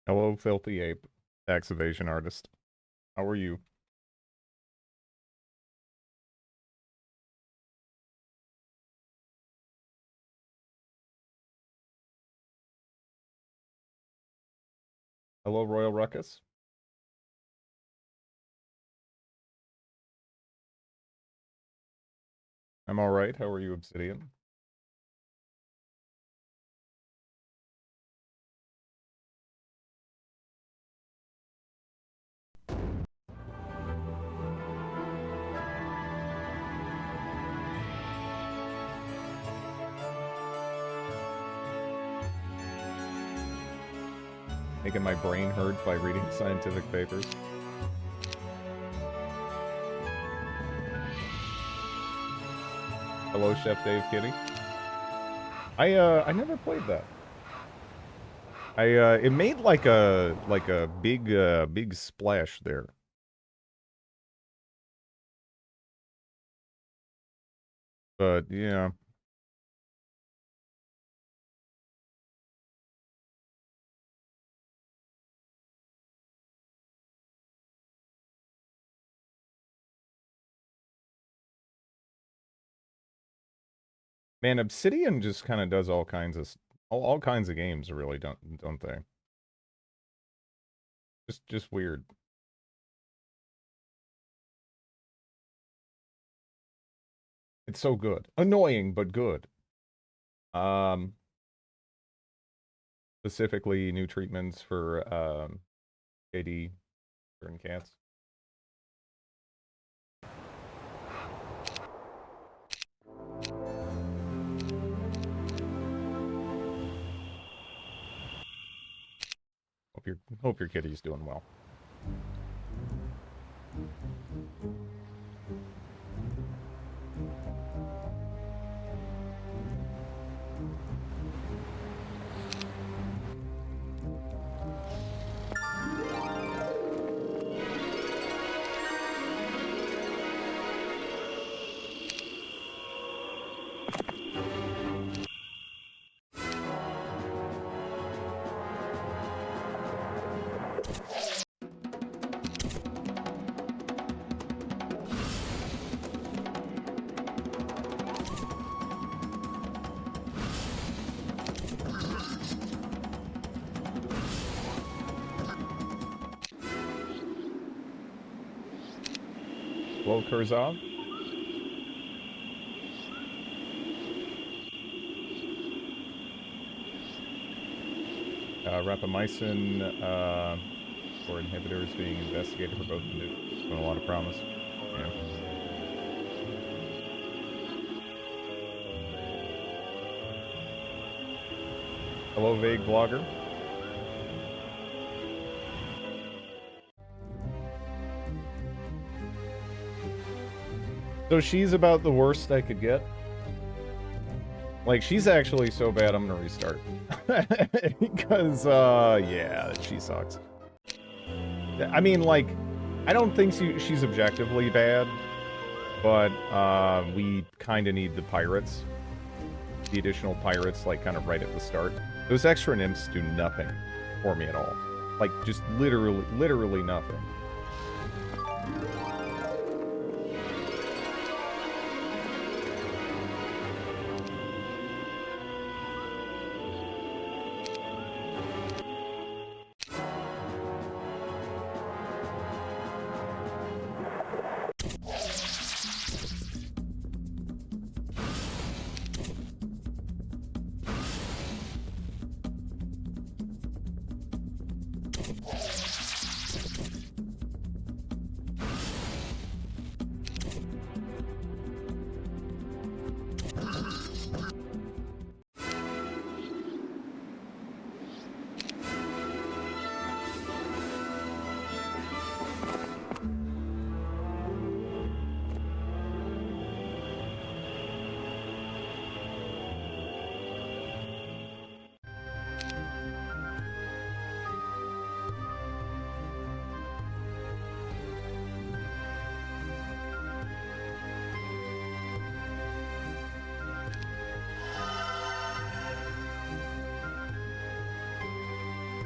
Hello, Filthy Ape, tax evasion artist. How are you? Hello, Royal Ruckus. I'm alright. How are you, Obsidian? Making my brain hurt by reading scientific papers. Hello, Chef Dave Kitty. I never played that. It made like a big splash there. But yeah. Man, Obsidian just kind of does all kinds of all kinds of games, really, don't they? Just weird. It's so good. Annoying, but good. Specifically new treatments for KD certain cats. Hope your kitty's doing well. Hello, Kurzov. Rapamycin for inhibitors being investigated for both nukes. Doing a lot of promise. Yeah. Hello, Vague Blogger. So she's about the worst I could get. Like, she's actually so bad I'm gonna restart. Because, yeah, she sucks. I mean, like, I don't think she's objectively bad, but, we kinda need the pirates. The additional pirates, like, kind of right at the start. Those extra nymphs do nothing for me at all. Like, just literally nothing.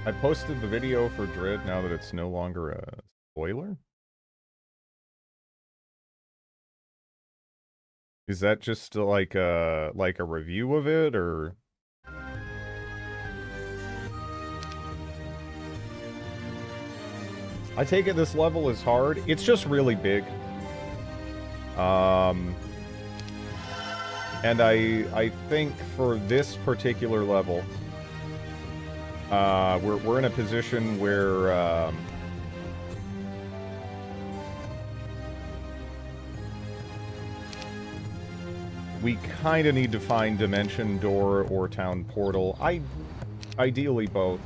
I posted the video for Drid now that it's no longer a spoiler. Is that just like a review of it, or? I take it this level is hard. It's just really big. And I think for this particular level, we're in a position where we kind of need to find Dimension Door or Town Portal. Ideally both.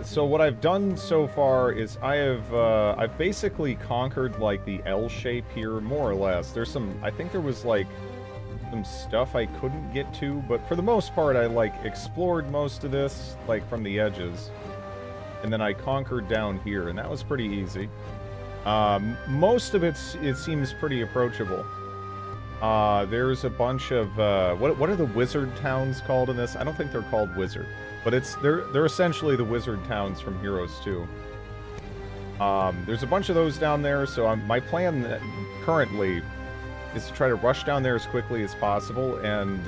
So what I've done so far is I've basically conquered, like, the L shape here, more or less. There's I think there was, like, some stuff I couldn't get to, but for the most part, I, like, explored most of this, like, from the edges. And then I conquered down here, and that was pretty easy. Most of it seems pretty approachable. There's a bunch of, what are the wizard towns called in this? I don't think they're called wizard. But they're essentially the wizard towns from Heroes 2. There's a bunch of those down there, so my plan currently is to try to rush down there as quickly as possible and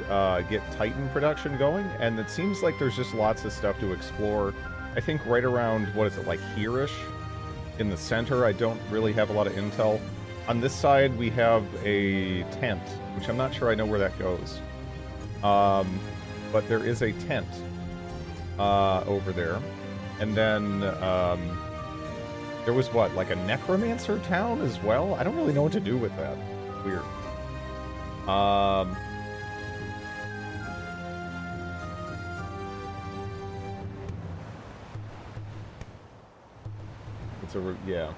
get Titan production going. And it seems like there's just lots of stuff to explore. I think right around, what is it, like here-ish? In the center, I don't really have a lot of intel. On this side, we have a tent, which I'm not sure I know where that goes. But there is a tent over there. And then there was what, like a necromancer town as well? I don't really know what to do with that. Weird. It's a, yeah.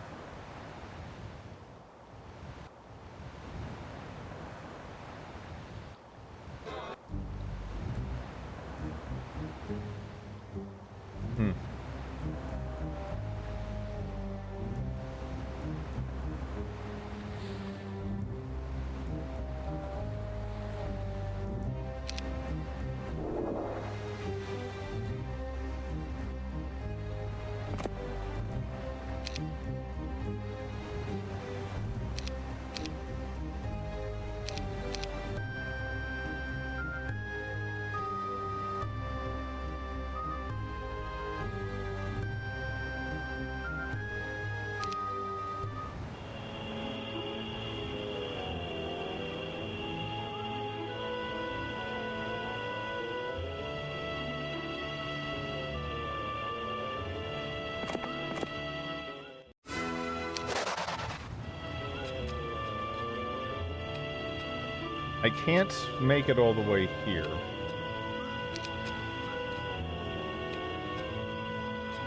I can't make it all the way here.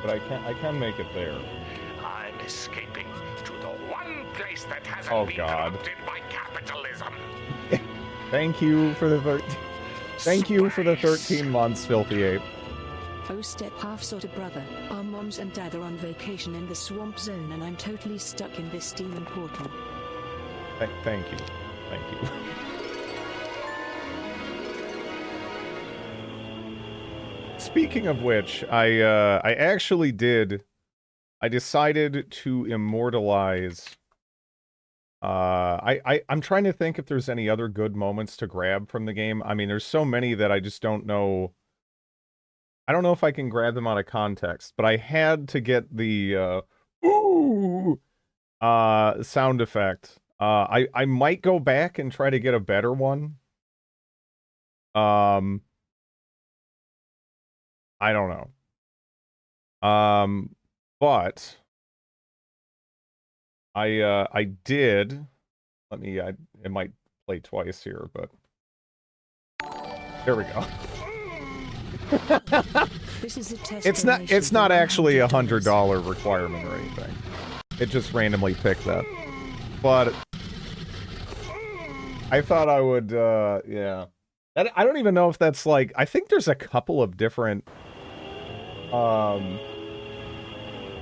But I can make it there. I'm escaping to the one place that hasn't Oh, been God. corrupted by capitalism. Thank you for the Thank you for the 13 months, Filthy Ape. Oh, step half-sorted brother. Our moms and dad are on vacation in the swamp zone and I'm totally stuck in this demon portal. Thank you. Thank you. Speaking of which, I actually did. I decided to immortalize. I'm trying to think if there's any other good moments to grab from the game. I mean, there's so many that I just don't know. I don't know if I can grab them out of context, but I had to get the ooh sound effect. I might go back and try to get a better one. I don't know. But I did. Let me. It might play twice here, but there we go. This is a test. It's not actually $100 requirement or anything. It just randomly picked that. But I thought I would. Yeah. I don't even know if that's like. I think there's a couple of different.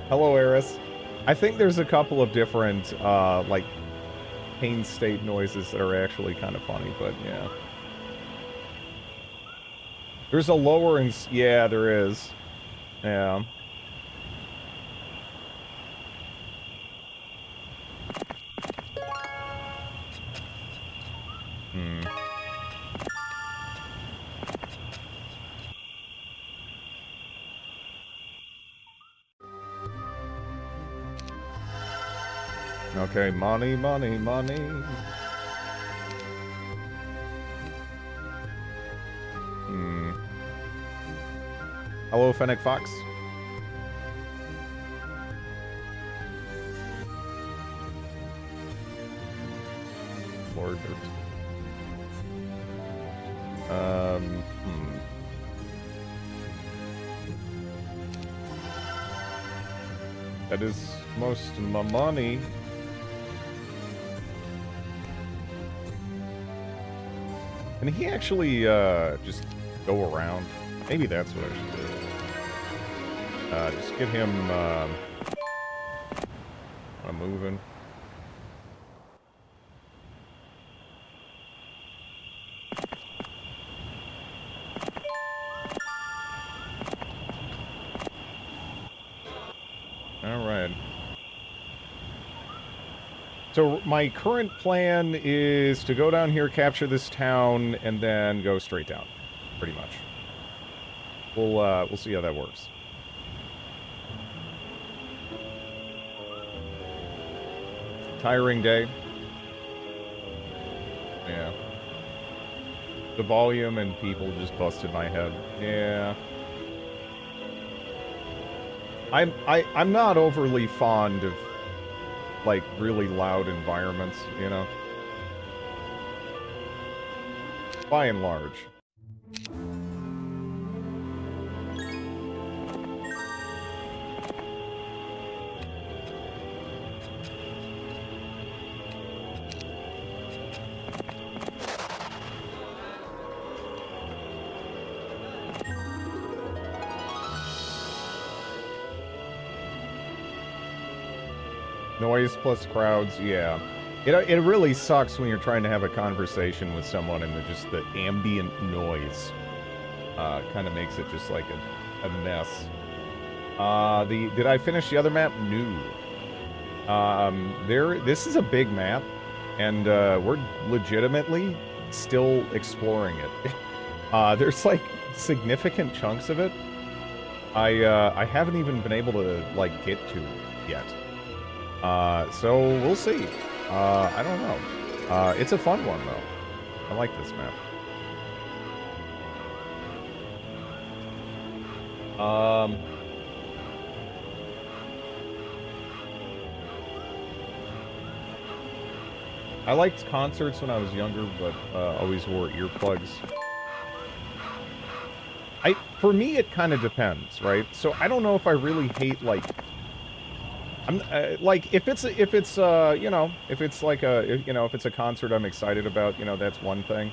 Hello, Eris. I think there's a couple of different, like, pain state noises that are actually kind of funny, but yeah. There's a lower and... Yeah, there is. Yeah. Hmm. Okay, money, money, money. Hmm. Hello, Fennec Fox. Lord. Hmm. That is most of my money. Can he actually, just go around? Maybe that's what I should do. Just get him, moving. Alright. So my current plan is to go down here, capture this town, and then go straight down. Pretty much. We'll see how that works. Tiring day. Yeah. The volume and people just busted my head. Yeah. I'm not overly fond of, like, really loud environments, you know? By and large. Noise plus crowds, yeah. It really sucks when you're trying to have a conversation with someone and just the ambient noise kind of makes it just like a mess. Did I finish the other map? No. This is a big map, and we're legitimately still exploring it. There's like significant chunks of it I haven't even been able to like get to yet. So we'll see. I don't know. It's a fun one, though. I like this map. I liked concerts when I was younger, but always wore earplugs. For me, it kind of depends, right? So I don't know if I really hate, like... I'm like if it's you know, if it's like if it's a concert I'm excited about, you know, that's one thing.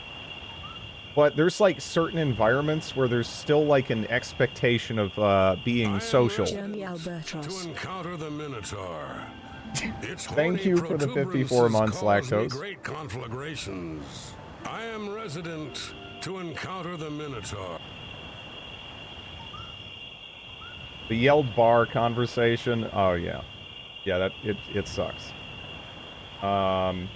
But there's like certain environments where there's still like an expectation of being social. Jeremy Albertros. To encounter the Minotaur. Thank you for the 54 months, Lactose. Great conflagrations. I am resident to encounter the Minotaur. The yelled bar conversation. Oh yeah. Yeah, that it sucks. I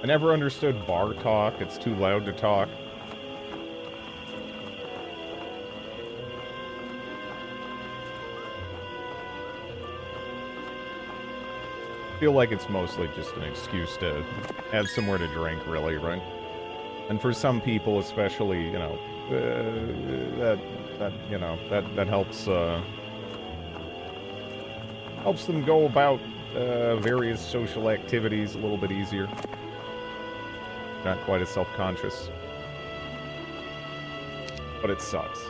never understood bar talk. It's too loud to talk. I feel like it's mostly just an excuse to have somewhere to drink, really, right? And for some people, especially, you know, that helps helps them go about various social activities a little bit easier. Not quite as self-conscious, but it sucks.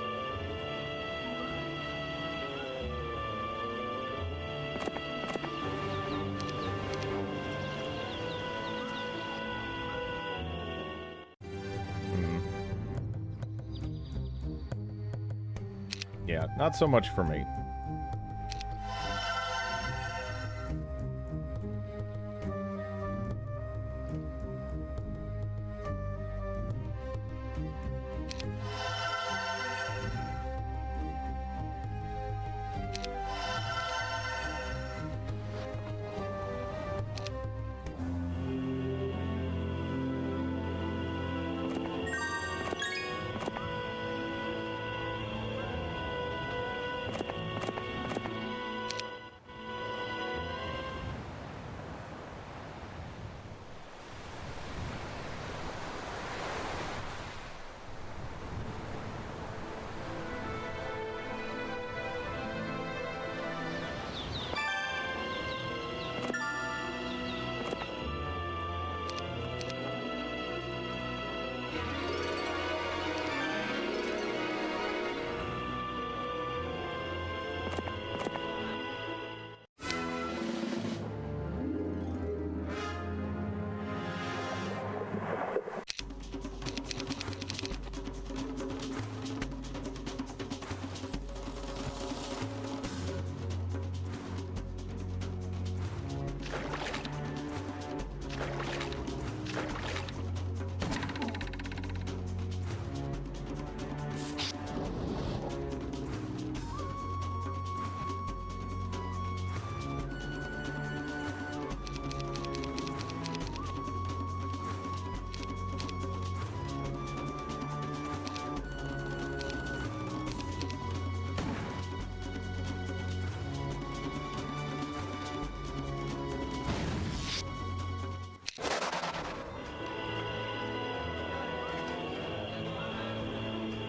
Yeah, not so much for me.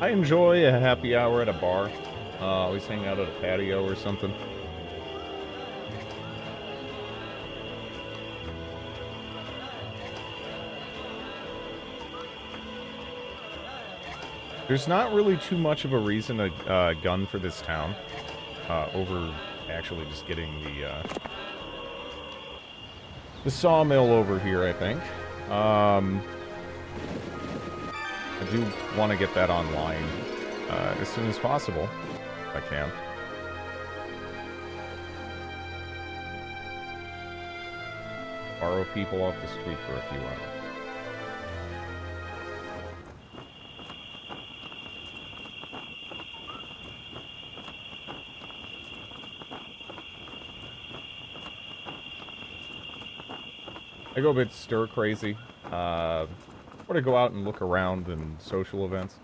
I enjoy a happy hour at a bar. Always hang out at a patio or something. There's not really too much of a reason to gun for this town over actually just getting the sawmill over here, I think. I do want to get that online as soon as possible, if I can. Borrow people off the street for a few hours. I go a bit stir crazy. Or to go out and look around in social events.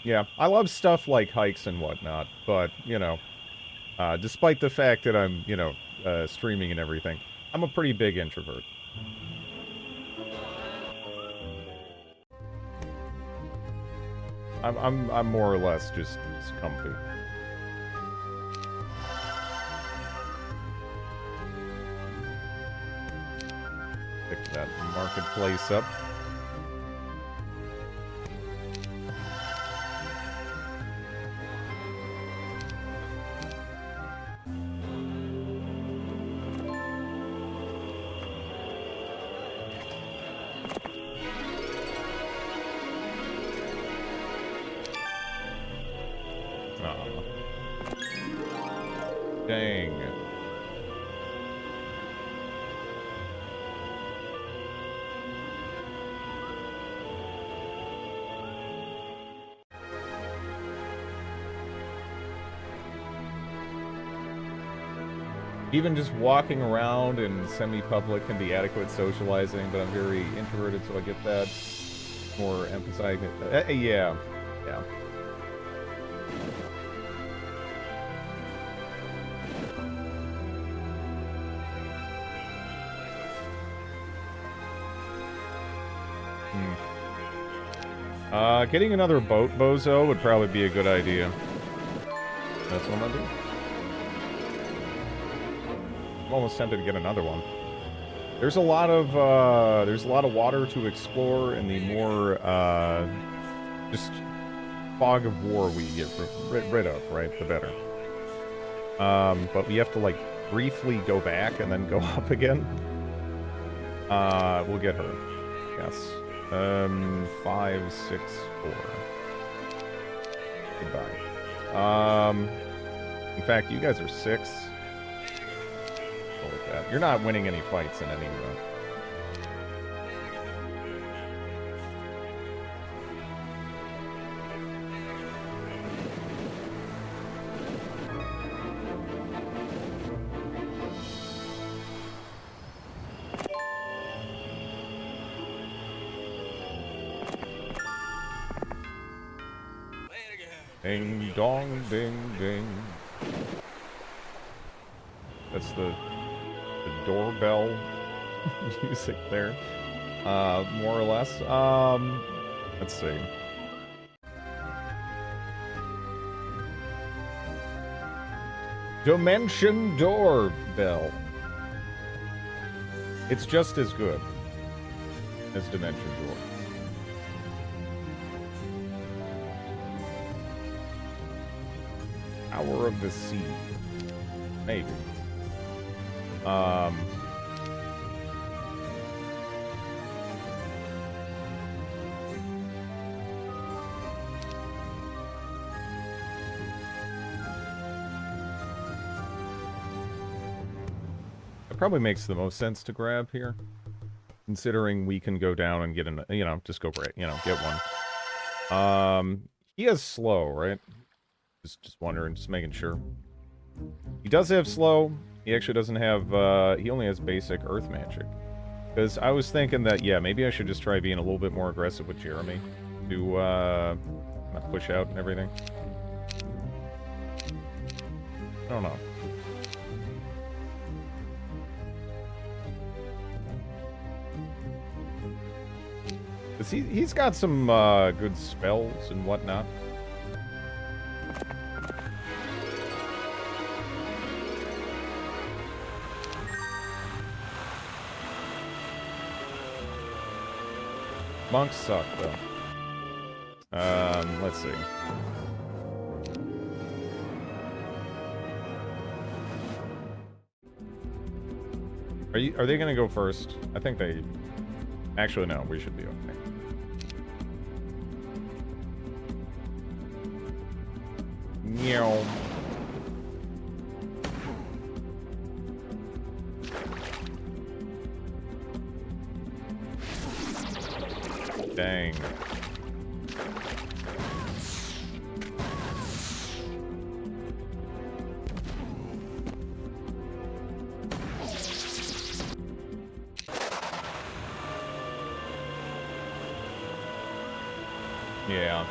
Yeah, I love stuff like hikes and whatnot, but, you know, despite the fact that I'm, you know, streaming and everything, I'm a pretty big introvert. I'm more or less just comfy. Pick that marketplace up. Dang. Even just walking around in semi-public can be adequate socializing, but I'm very introverted, so I get that. More emphasizing it. Yeah. Yeah. Getting another boat bozo would probably be a good idea. That's what I'm gonna do. I'm almost tempted to get another one. There's a lot of water to explore in the more just fog of war we get rid of, right, the better. But we have to, like, briefly go back and then go up again. We'll get her. Yes. 5, 6, 4. Goodbye. In fact, you guys are 6. Go with that. You're not winning any fights in any event. Ding dong, ding ding. That's the doorbell music there, more or less. Let's see. Dimension doorbell. It's just as good as Dimension Door. Hour of the Sea. Maybe. It probably makes the most sense to grab here, considering we can go down and get an, you know, just go great, you know, get one. He has slow, right? Just wondering, just making sure. He does have slow. He actually doesn't have, he only has basic earth magic. Because I was thinking that, yeah, maybe I should just try being a little bit more aggressive with Jeremy to, not push out and everything. I don't know. Because he's got some, good spells and whatnot. Monks suck, though. Let's see. Are they gonna go first? I think they... Actually, no, we should be okay. Meow. Dang. Yeah.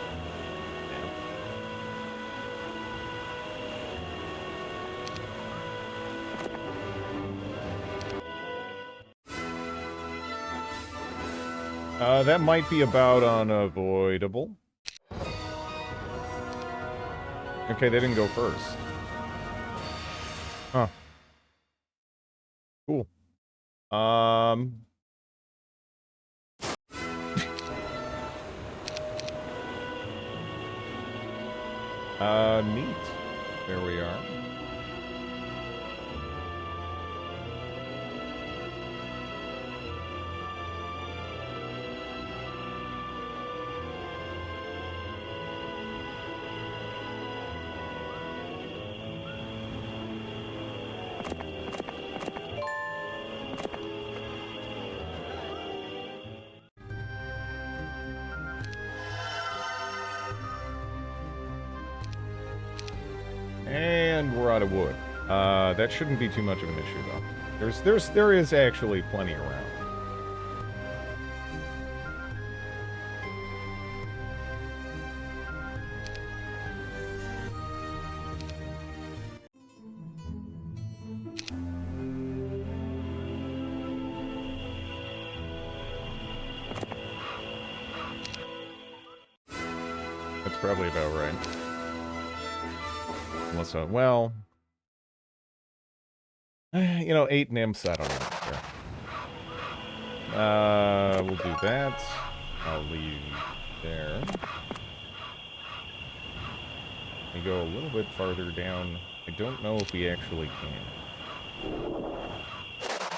That might be about unavoidable. Okay, they didn't go first. Huh. Cool. Neat. There we are. And we're out of wood. That shouldn't be too much of an issue, though. There is actually plenty around. That's probably about right. Unless, well... You know, 8 nymphs, I don't know. Sure. We'll do that. I'll leave there. We go a little bit farther down. I don't know if we actually can.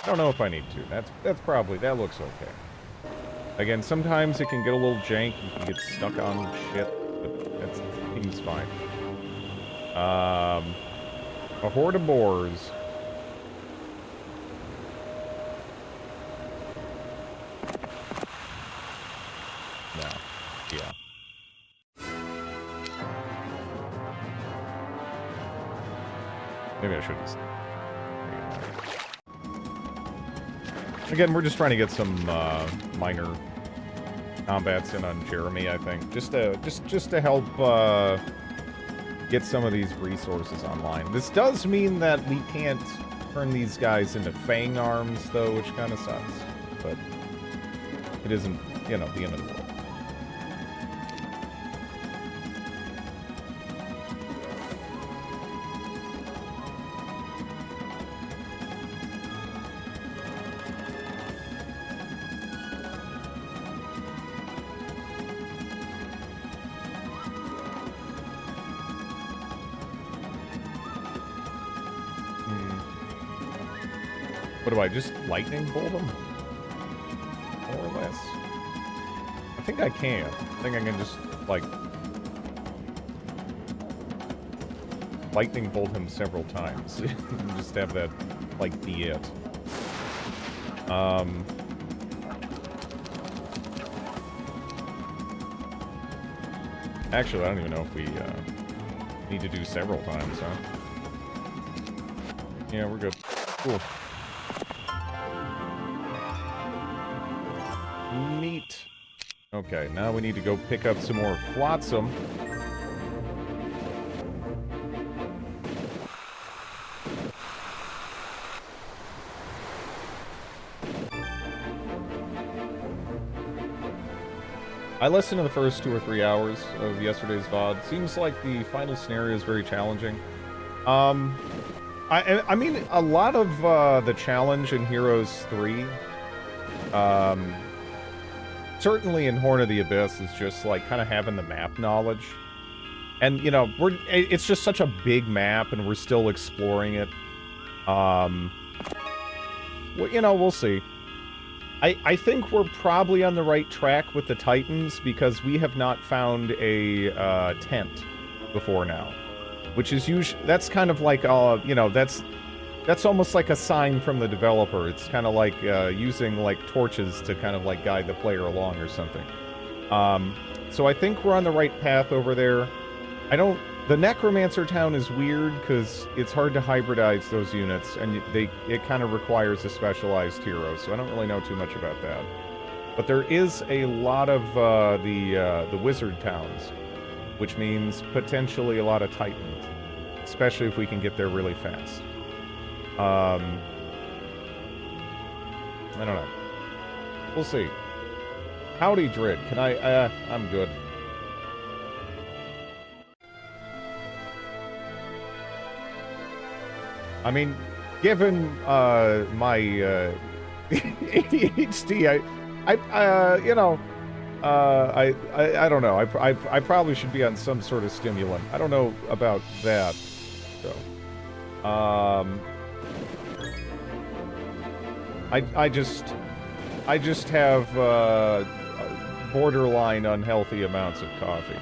I don't know if I need to. That's probably, that looks okay. Again, sometimes it can get a little jank. You can get stuck on shit, but that seems fine. A horde of boars. No. Yeah. Maybe I shouldn't. Again, we're just trying to get some minor combats in on Jeremy, I think, just to help get some of these resources online. This does mean that we can't turn these guys into Fang arms, though, which kind of sucks. But it isn't, you know, the end of the world. What do I just lightning bolt them? More or less. I think I can. I think I can just, like, lightning bolt him several times. And just have that, like, be it. Actually, I don't even know if we need to do several times, huh? Yeah, we're good. Cool. Neat. Okay, now we need to go pick up some more flotsam. I listened to the first 2 or 3 hours of yesterday's VOD. Seems like the final scenario is very challenging. I mean, a lot of the challenge in Heroes 3, certainly in Horn of the Abyss, is just like kind of having the map knowledge. And, you know, it's just such a big map and we're still exploring it. Well, you know, we'll see. I think we're probably on the right track with the Titans because we have not found a tent before now. Which is usually, that's kind of like, you know, that's almost like a sign from the developer. It's kind of like using like torches to kind of like guide the player along or something. So I think we're on the right path over there. The Necromancer town is weird because it's hard to hybridize those units, and it kind of requires a specialized hero, so I don't really know too much about that. But there is a lot of the wizard towns, which means potentially a lot of Titans, especially if we can get there really fast. I don't know. We'll see. Howdy, Drid. Can I'm good. I mean, given my ADHD, you know, I don't know. I probably should be on some sort of stimulant. I don't know about that, though. I just have borderline unhealthy amounts of coffee.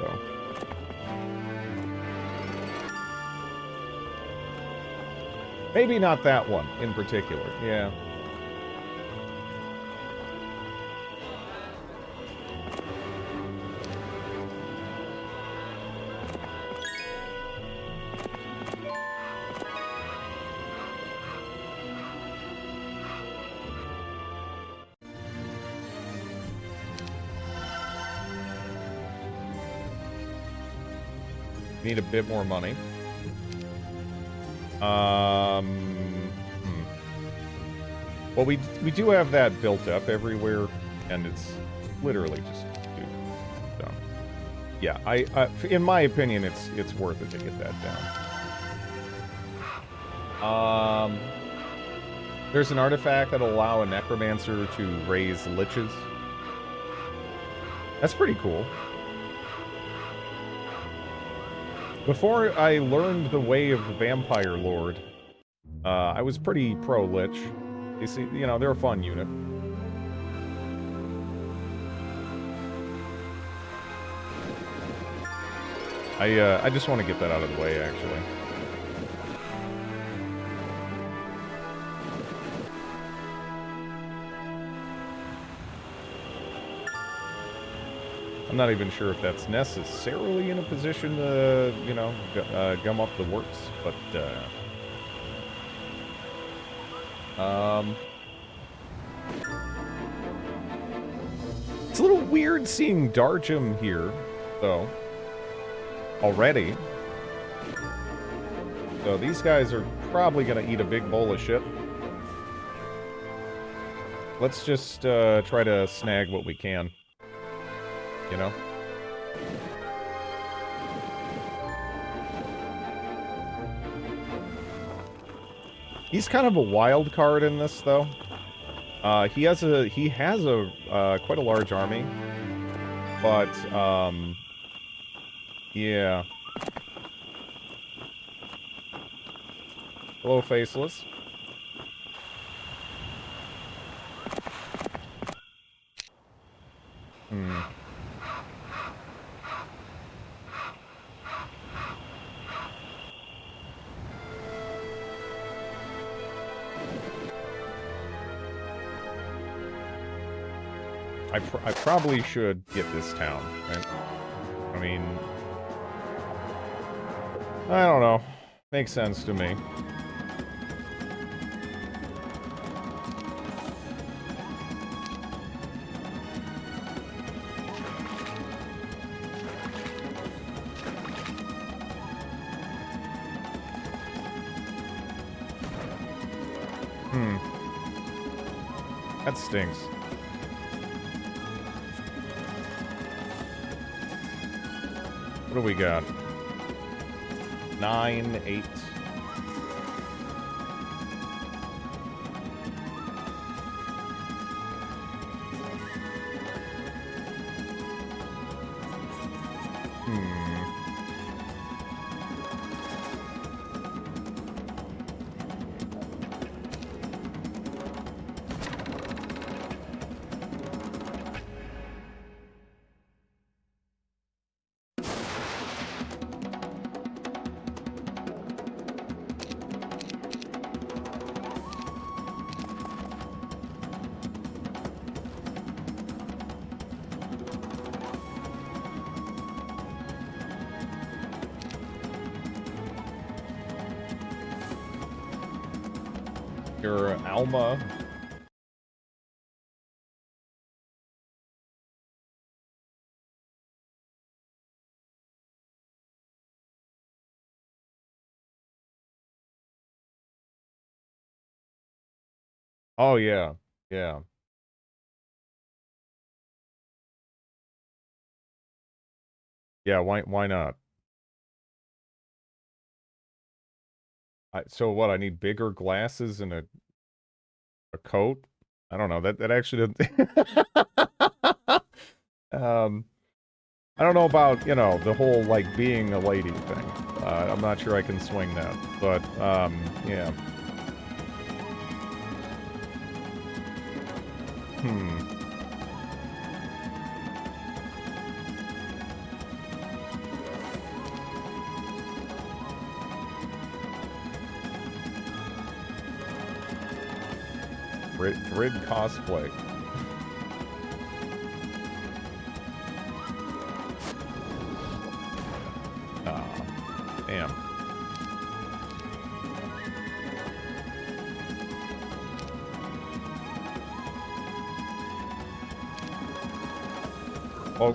So. Maybe not that one in particular, yeah. Need a bit more money. Well, we do have that built up everywhere, and it's literally just dumb. Yeah, in my opinion, it's worth it to get that down. There's an artifact that'll allow a necromancer to raise liches. That's pretty cool. Before I learned the way of the Vampire Lord, I was pretty pro-Lich. You see, you know, they're a fun unit. I just want to get that out of the way, actually. I'm not even sure if that's necessarily in a position to, you know, gum up the works, but, it's a little weird seeing Darjum here, though, already. So these guys are probably gonna eat a big bowl of shit. Let's just, try to snag what we can. You know? He's kind of a wild card in this, though. He has a quite a large army, but yeah. Hello, Faceless. I probably should get this town, right? I mean, I don't know. Makes sense to me. That stinks. What do we got? 9, 8. Your Alma. Oh yeah, yeah. Yeah, why not? So what, I need bigger glasses and a coat? I don't know. That actually I don't know about, you know, the whole like being a lady thing. I'm not sure I can swing that. But yeah. Grid cosplay. Damn. Oh.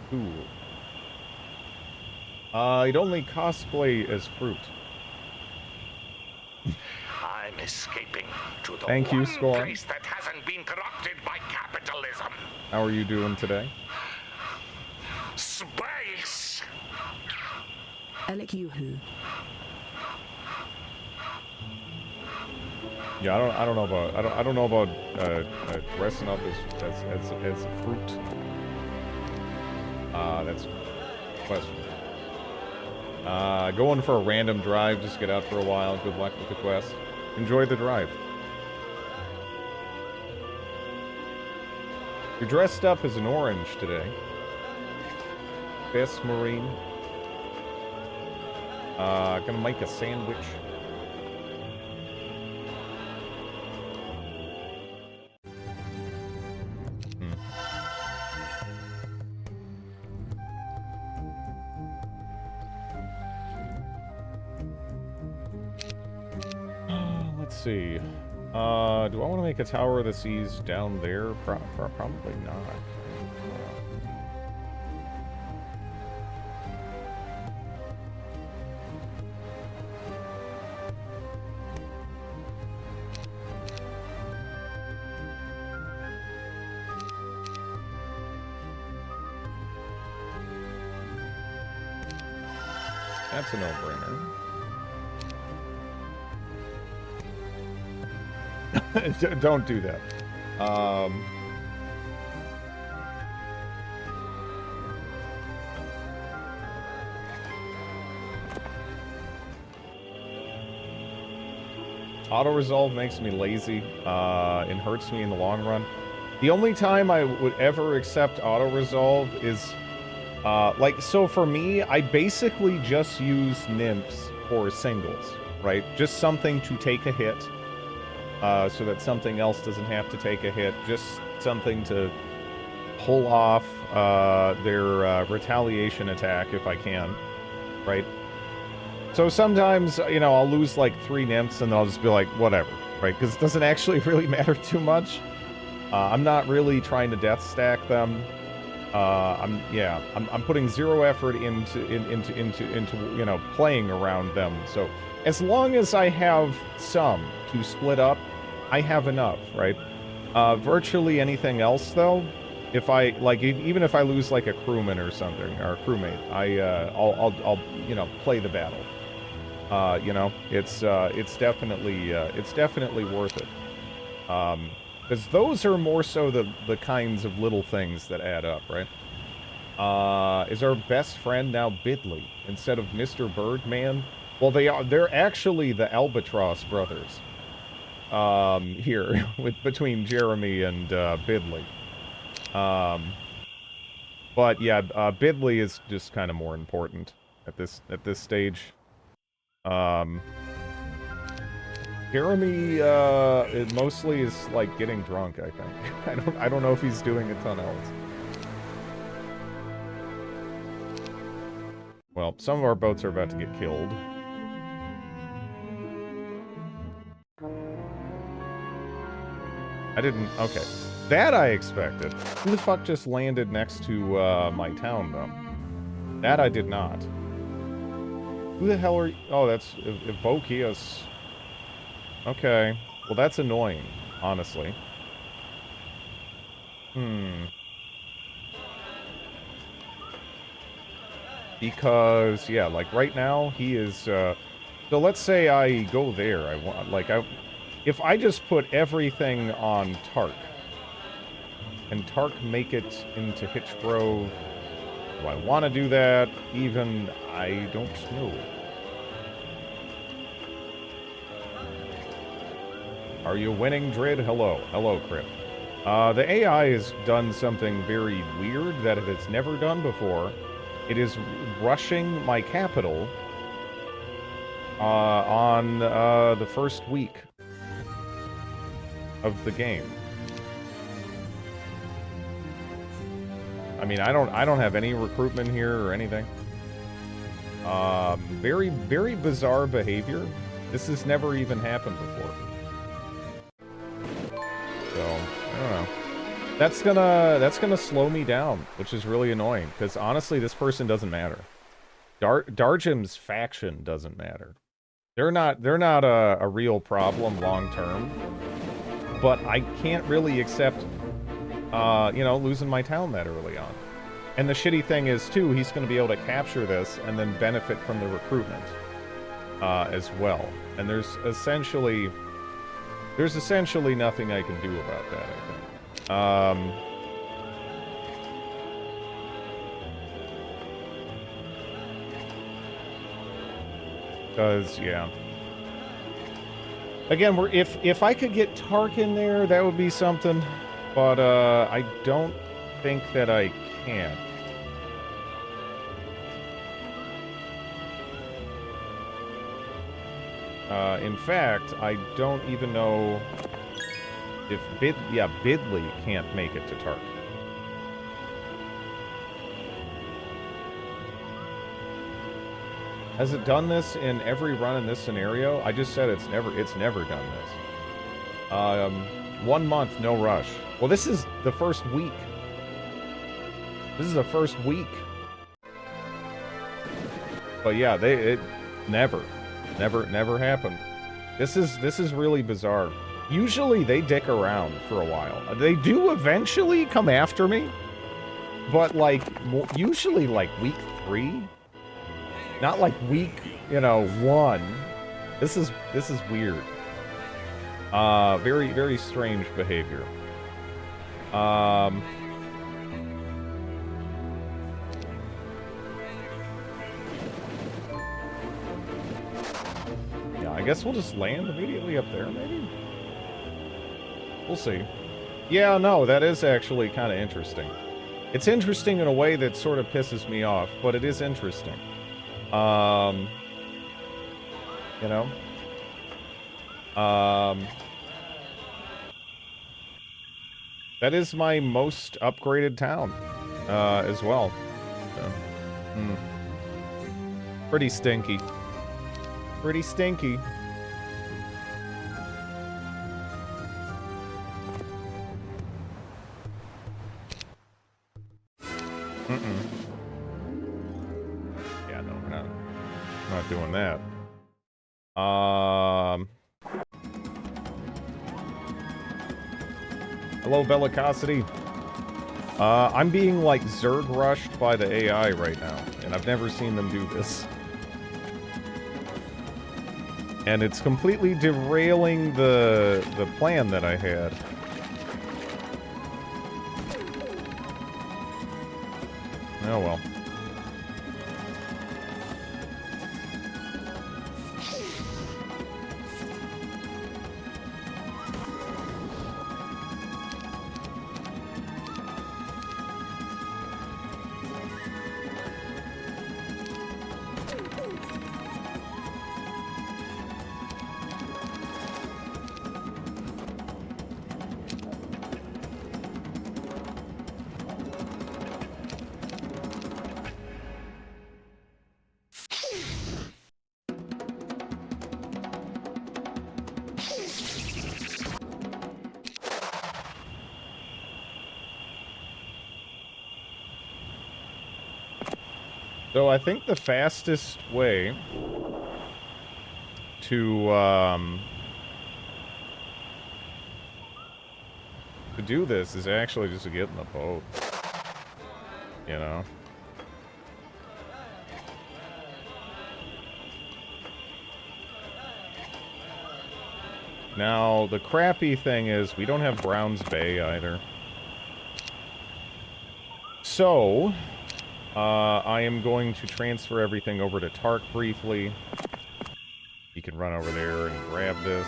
Cool. I'd only cosplay as fruit. I'm escaping to the Thank you, one Scorn. place that hasn't been corrupted by capitalism. How are you doing today? Space! Alec Yoo-hoo. Yeah, I don't know about I don't know about dressing up as a fruit. That's a question. Going for a random drive, just get out for a while. Good luck with the quest. Enjoy the drive. You're dressed up as an orange today. Best Marine. Gonna make a sandwich. Let's see. Do I want to make a Tower of the Seas down there? Probably not. That's a no-brainer. Don't do that. Auto-resolve makes me lazy. It hurts me in the long run. The only time I would ever accept auto-resolve is... like, so for me, I basically just use nymphs for singles, right? Just something to take a hit. So that something else doesn't have to take a hit. Just something to pull off their retaliation attack if I can, right? So sometimes, you know, I'll lose like 3 nymphs and I'll just be like, whatever, right? Because it doesn't actually really matter too much. I'm not really trying to death stack them. I'm putting 0 effort into you know, playing around them. So as long as I have some to split up, I have enough, right? Virtually anything else, though, if I like, even if I lose like a crewman or something, or a crewmate, I'll you know, play the battle. You know, it's definitely worth it. Because those are more so the kinds of little things that add up, right? Is our best friend now Bidley instead of Mr. Birdman? Well, they're actually the Albatross brothers. Here between Jeremy and Bidley. But yeah, Bidley is just kind of more important at this stage. Jeremy it mostly is like getting drunk, I think. I don't know if he's doing a ton else. Well, some of our boats are about to get killed. I didn't... Okay. That I expected. Who the fuck just landed next to my town, though? That I did not. Who the hell are you? Oh, that's Evokius. Okay. Well, that's annoying, honestly. Because, yeah, like, right now, he is, So let's say I go there. I want, like, if I just put everything on Tark, and Tark make it into Hitchbro, do I want to do that? Even, I don't know. Are you winning, Drid? Hello. Hello, Crip. The AI has done something very weird that it has never done before. It is rushing my capital on the first week of the game. I mean, I don't have any recruitment here or anything. Very, very bizarre behavior. This has never even happened before. So, I don't know. That's gonna slow me down, which is really annoying, because honestly, this person doesn't matter. Darjim's faction doesn't matter. They're not a real problem long term. but I can't really accept, you know, losing my town that early on. And the shitty thing is, too, he's going to be able to capture this and then benefit from the recruitment as well. And there's essentially nothing I can do about that, I think. Because, yeah. Again, if I could get Tark in there, that would be something. But I don't think that I can. In fact, I don't even know if Bidley can't make it to Tark. Has it done this in every run in this scenario? I just said it's never done this. 1 month, no rush. Well, this is the first week. This is the first week. But yeah, it never happened. This is really bizarre. Usually they dick around for a while. They do eventually come after me, but like usually like week 3, not like week 1. This is weird. Very strange behavior. I guess we'll just land immediately up there, maybe? We'll see. Yeah, no, that is actually kind of interesting. It's interesting in a way that sort of pisses me off, but it is interesting. You know? That is my most upgraded town, as well. So, pretty stinky. Pretty stinky. Yeah, no, we're not doing that. Hello, Bellicosity. I'm being, like, Zerg rushed by the AI right now, and I've never seen them do this. And it's completely derailing the plan that I had. Oh well. So I think the fastest way to do this is actually just to get in the boat. You know? Now, the crappy thing is we don't have Browns Bay either. So, I am going to transfer everything over to Tark briefly. You can run over there and grab this.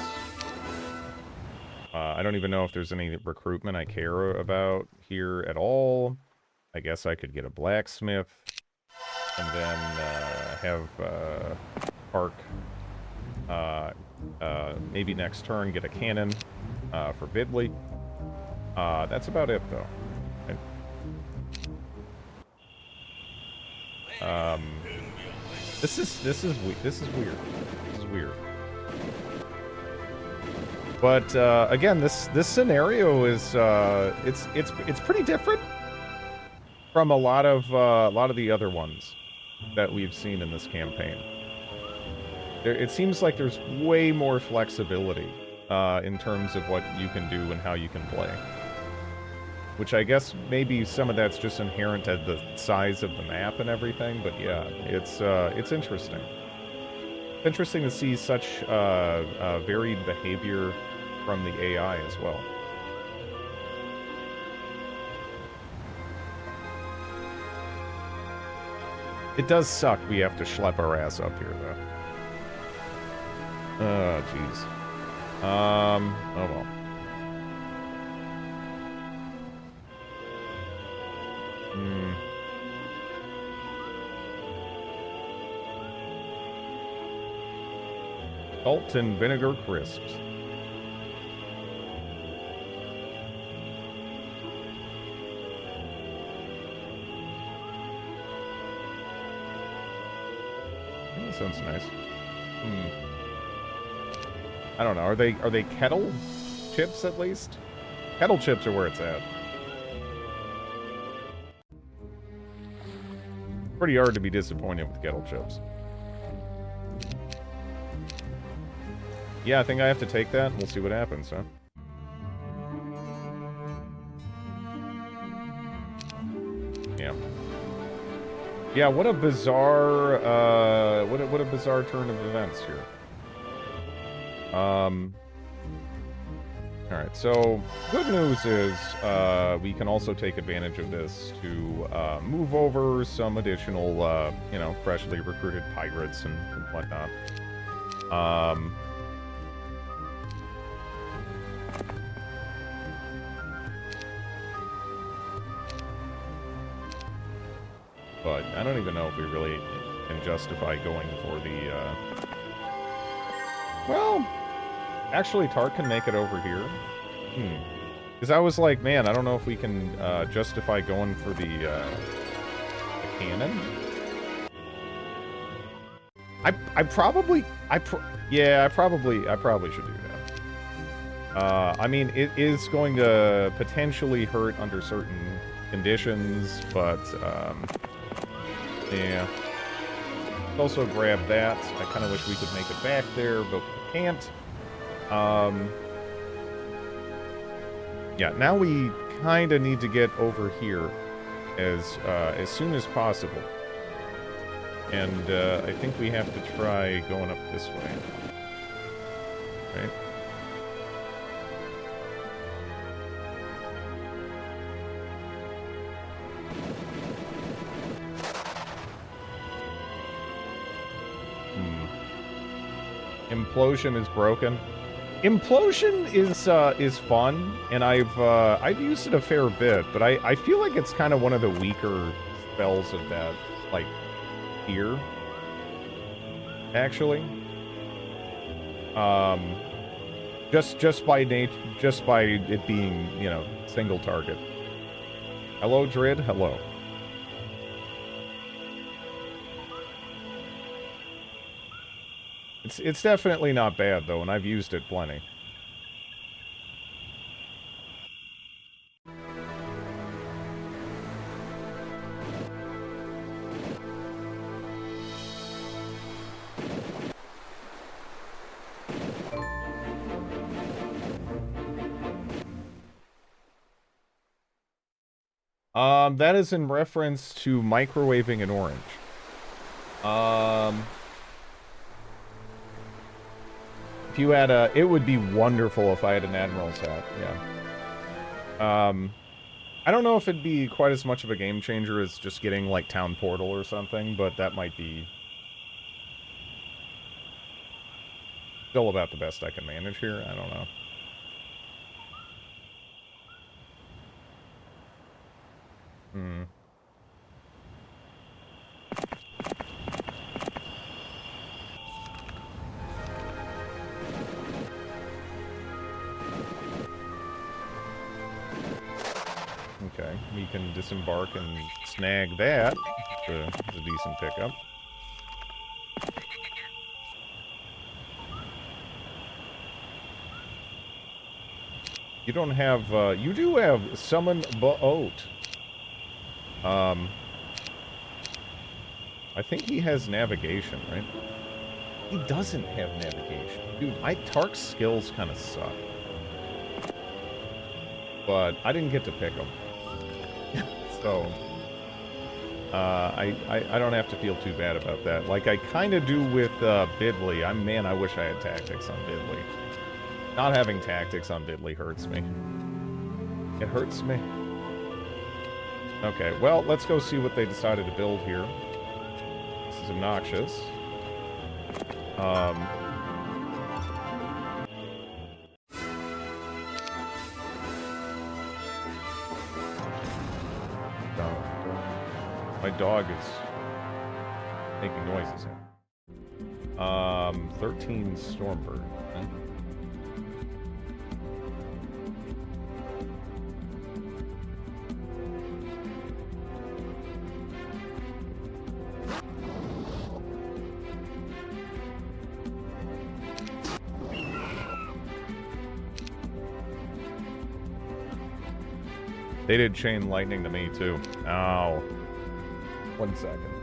I don't even know if there's any recruitment I care about here at all. I guess I could get a blacksmith. And then have Tark, maybe next turn, get a cannon for Bidley. That's about it, though. This is weird. This is weird. But again, this scenario is it's pretty different from a lot of the other ones that we've seen in this campaign. It seems like there's way more flexibility in terms of what you can do and how you can play. Which I guess maybe some of that's just inherent at the size of the map and everything, but yeah, it's interesting. It's interesting to see such varied behavior from the AI as well. It does suck we have to schlep our ass up here, though. Oh, jeez. Oh well. Salt and vinegar crisps. That sounds nice. I don't know. Are they kettle chips at least? Kettle chips are where it's at. Pretty hard to be disappointed with kettle chips. Yeah, I think I have to take that. We'll see what happens, huh? Yeah. Yeah, what a bizarre, what a bizarre turn of events here. Alright, so good news is we can also take advantage of this to move over some additional, you know, freshly recruited pirates and whatnot. But I don't even know if we really can justify going for the, Well, actually, Tart can make it over here. Because I was like, man, I don't know if we can justify going for the cannon. I probably should do that. I mean, it is going to potentially hurt under certain conditions, but yeah. Also grab that. I kind of wish we could make it back there, but we can't. Yeah, now we kind of need to get over here as soon as possible. And I think we have to try going up this way. Right? Implosion is broken. Implosion is fun, and I've used it a fair bit, but I feel like it's kind of one of the weaker spells of that, like, tier. Actually, just by it being, you know, single target. Hello, Drid. Hello. It's definitely not bad, though, and I've used it plenty. That is in reference to microwaving an orange. If you had it would be wonderful if I had an Admiral's hat, yeah. I don't know if it'd be quite as much of a game changer as just getting, like, Town Portal or something, but that might be still about the best I can manage here. I don't know. Okay, we can disembark and snag that. It's a decent pickup. You don't have, you do have Summon Boat. I think he has navigation, right? He doesn't have navigation. Dude, my Tark's skills kind of suck. But I didn't get to pick them. So, I don't have to feel too bad about that. Like I kind of do with Bidley. Man, I wish I had tactics on Bidley. Not having tactics on Bidley hurts me. It hurts me. Okay, well, let's go see what they decided to build here. This is obnoxious. My dog is making noises here. 13 Stormbird. Okay. They did chain lightning to me too. Ow. 1 second.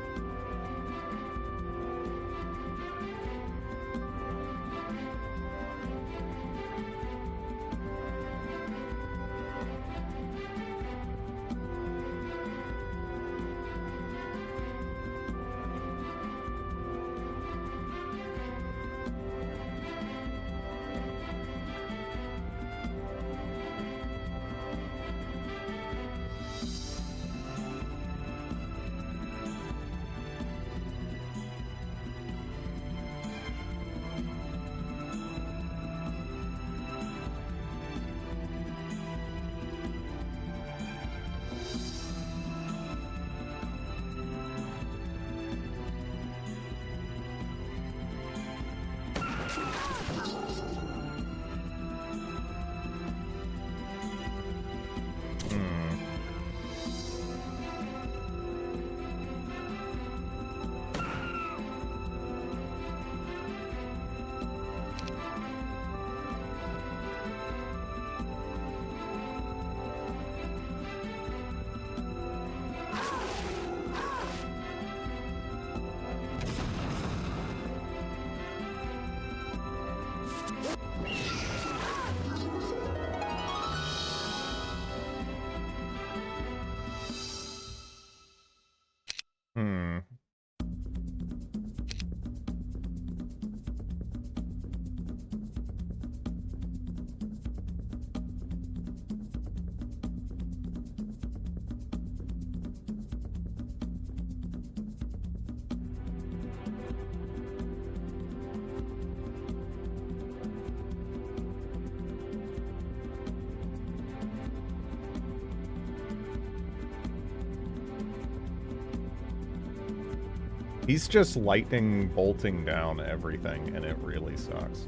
He's just lightning bolting down everything, and it really sucks.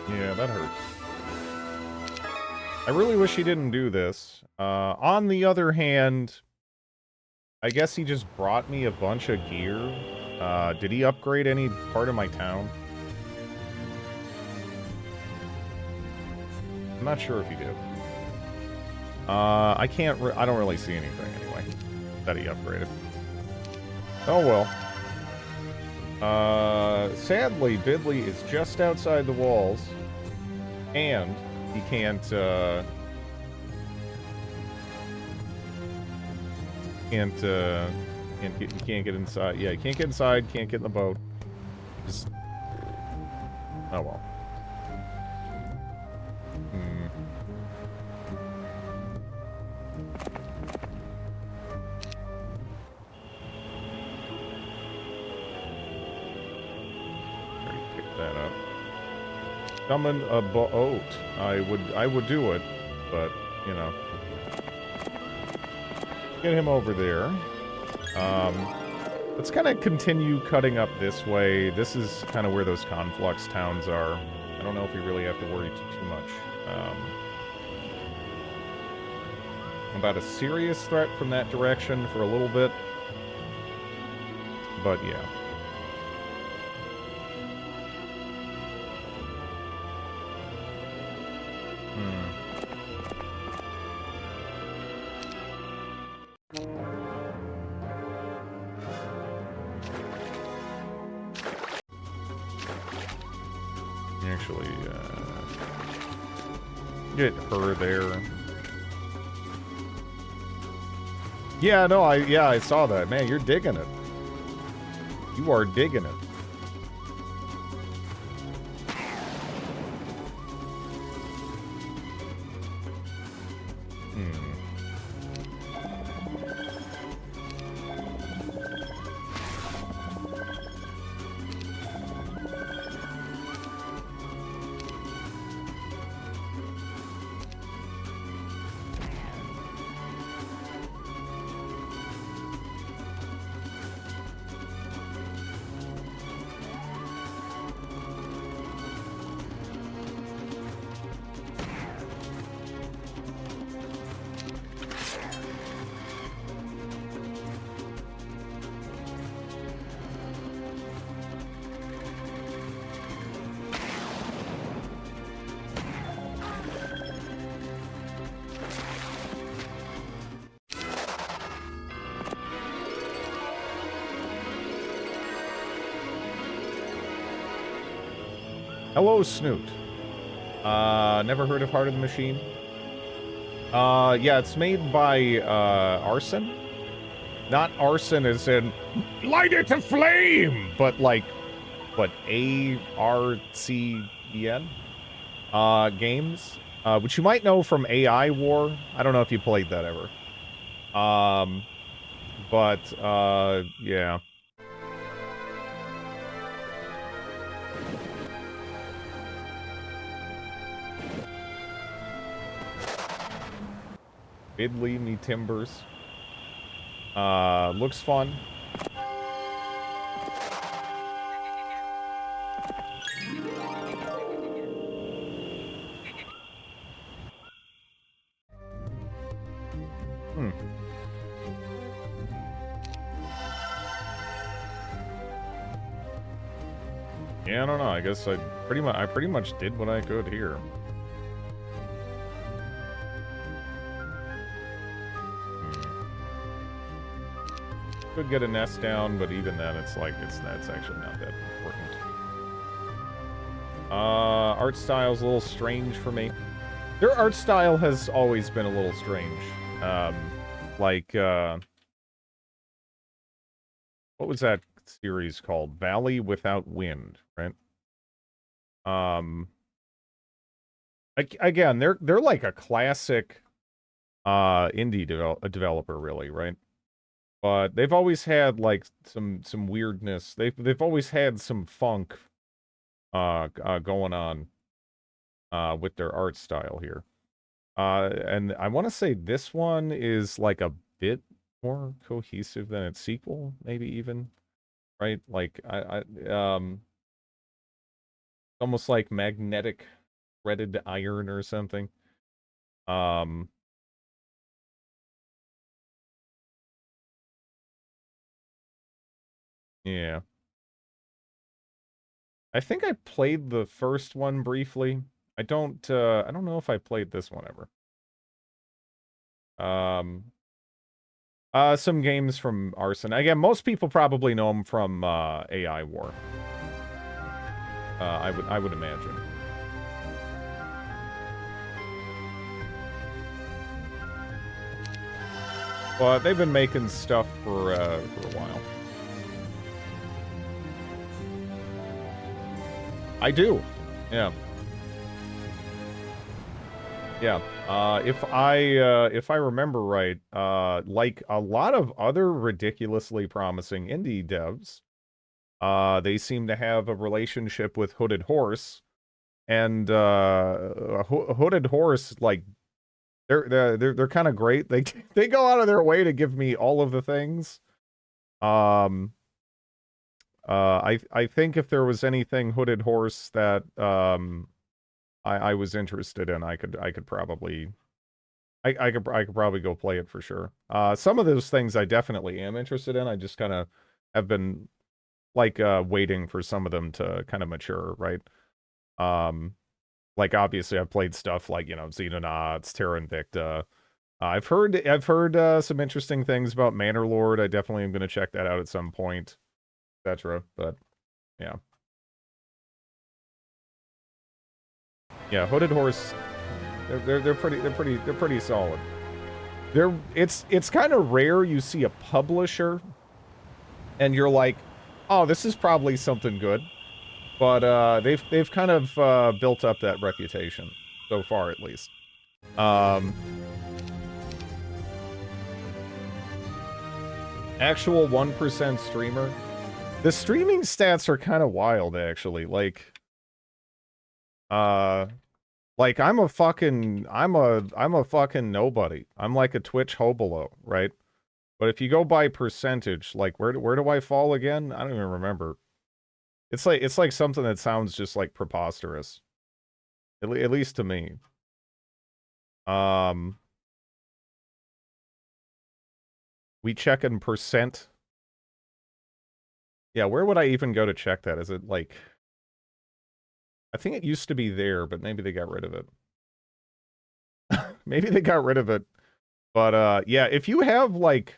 Yeah, that hurts. I really wish he didn't do this. On the other hand, I guess he just brought me a bunch of gear. Did he upgrade any part of my town? I'm not sure if he did. I don't really see anything anyway that he upgraded. Oh well. Sadly, Bidley is just outside the walls, and he can't get inside. Yeah, he can't get inside, can't get in the boat. Just, oh well. that up. Summon a boat. I would do it, but, you know. Get him over there. Let's kind of continue cutting up this way. This is kind of where those conflux towns are. I don't know if we really have to worry too much about a serious threat from that direction for a little bit. But yeah. Actually, get her there. Yeah, no, I saw that. Man, you're digging it. You are digging it. Hello, Snoot. Never heard of Heart of the Machine? Yeah, it's made by, Arson. Not arson as in, light it to flame! But like, what, A-R-C-E-N? Games. Which you might know from AI War. I don't know if you played that ever. Yeah. Idly me timbers. Looks fun. Yeah, I don't know. I guess I pretty much did what I could here. Could get a nest down, but even then, it's like that's actually not that important. Art style's a little strange for me. Their art style has always been a little strange. What was that series called? Valley Without Wind, right? Again, they're like a classic indie developer, really, right? But they've always had like some weirdness. They've always had some funk going on with their art style here. And I want to say this one is like a bit more cohesive than its sequel, maybe even, right? Like almost like magnetic threaded iron or something. Yeah. I think I played the first one briefly. I don't know if I played this one ever. Some games from Arson. Again, most people probably know him from AI War. I would imagine. But they've been making stuff for a while. I do. Yeah. Yeah. If I remember right, like a lot of other ridiculously promising indie devs, They seem to have a relationship with Hooded Horse, and Hooded Horse, like, they're kind of great. They go out of their way to give me all of the things. I think if there was anything Hooded Horse that I was interested in, I could probably I could probably go play it for sure. Some of those things I definitely am interested in. I just kind of have been like waiting for some of them to kind of mature, right? Like obviously I've played stuff like, you know, Xenonauts, Terra Invicta. I've heard some interesting things about Manor Lord. I definitely am going to check that out at some point, etc. But yeah. Yeah, Hooded Horse, they're pretty solid. It's kind of rare you see a publisher and you're like, oh, this is probably something good. But they've kind of built up that reputation so far, at least. Actual 1% streamer. The streaming stats are kind of wild, actually. Like I'm a fucking nobody. I'm like a Twitch hobolo, right? But if you go by percentage, like where do I fall again? I don't even remember. It's like something that sounds just like preposterous. At least to me. We check in percent. Yeah, where would I even go to check that? Is it like, I think it used to be there, but maybe they got rid of it. Maybe they got rid of it. But yeah, if you have like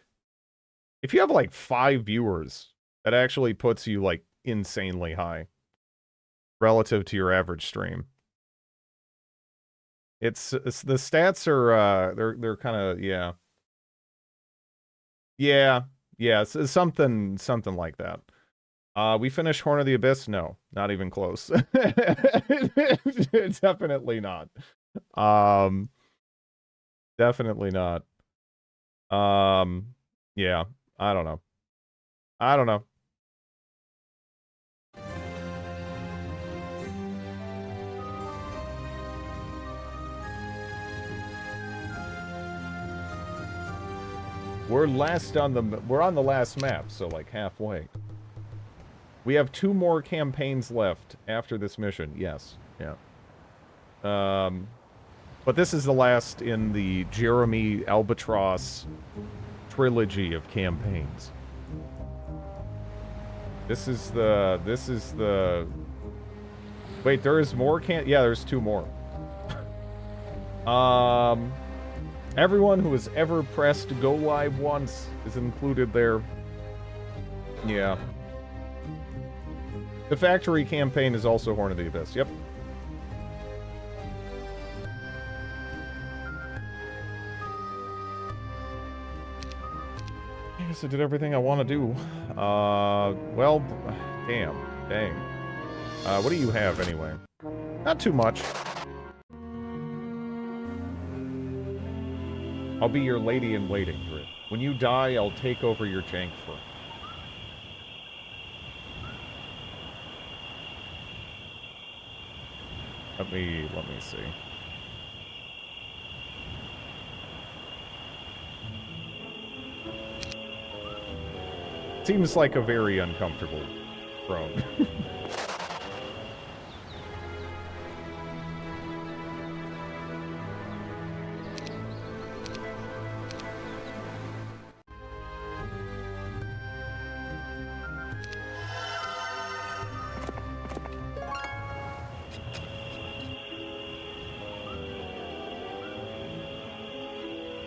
5 viewers, that actually puts you like insanely high relative to your average stream. It's the stats are they're kind of, yeah. Yeah, it's something like that. We finished Horn of the Abyss? No, not even close. Definitely not. Definitely not. Yeah, I don't know. We're on the last map, so like halfway. We have 2 more campaigns left after this mission. Yes. Yeah. But this is the last in the Jeremy Albatross trilogy of campaigns. This is the Wait, there is more yeah, there's 2 more. Everyone who has ever pressed go live once is included there. Yeah. The factory campaign is also Horn of the Abyss. Yep. I guess I did everything I want to do. Well, dang. What do you have anyway? Not too much. I'll be your lady in waiting, Grit. When you die, I'll take over your jank firm. Let me see. Seems like a very uncomfortable throne.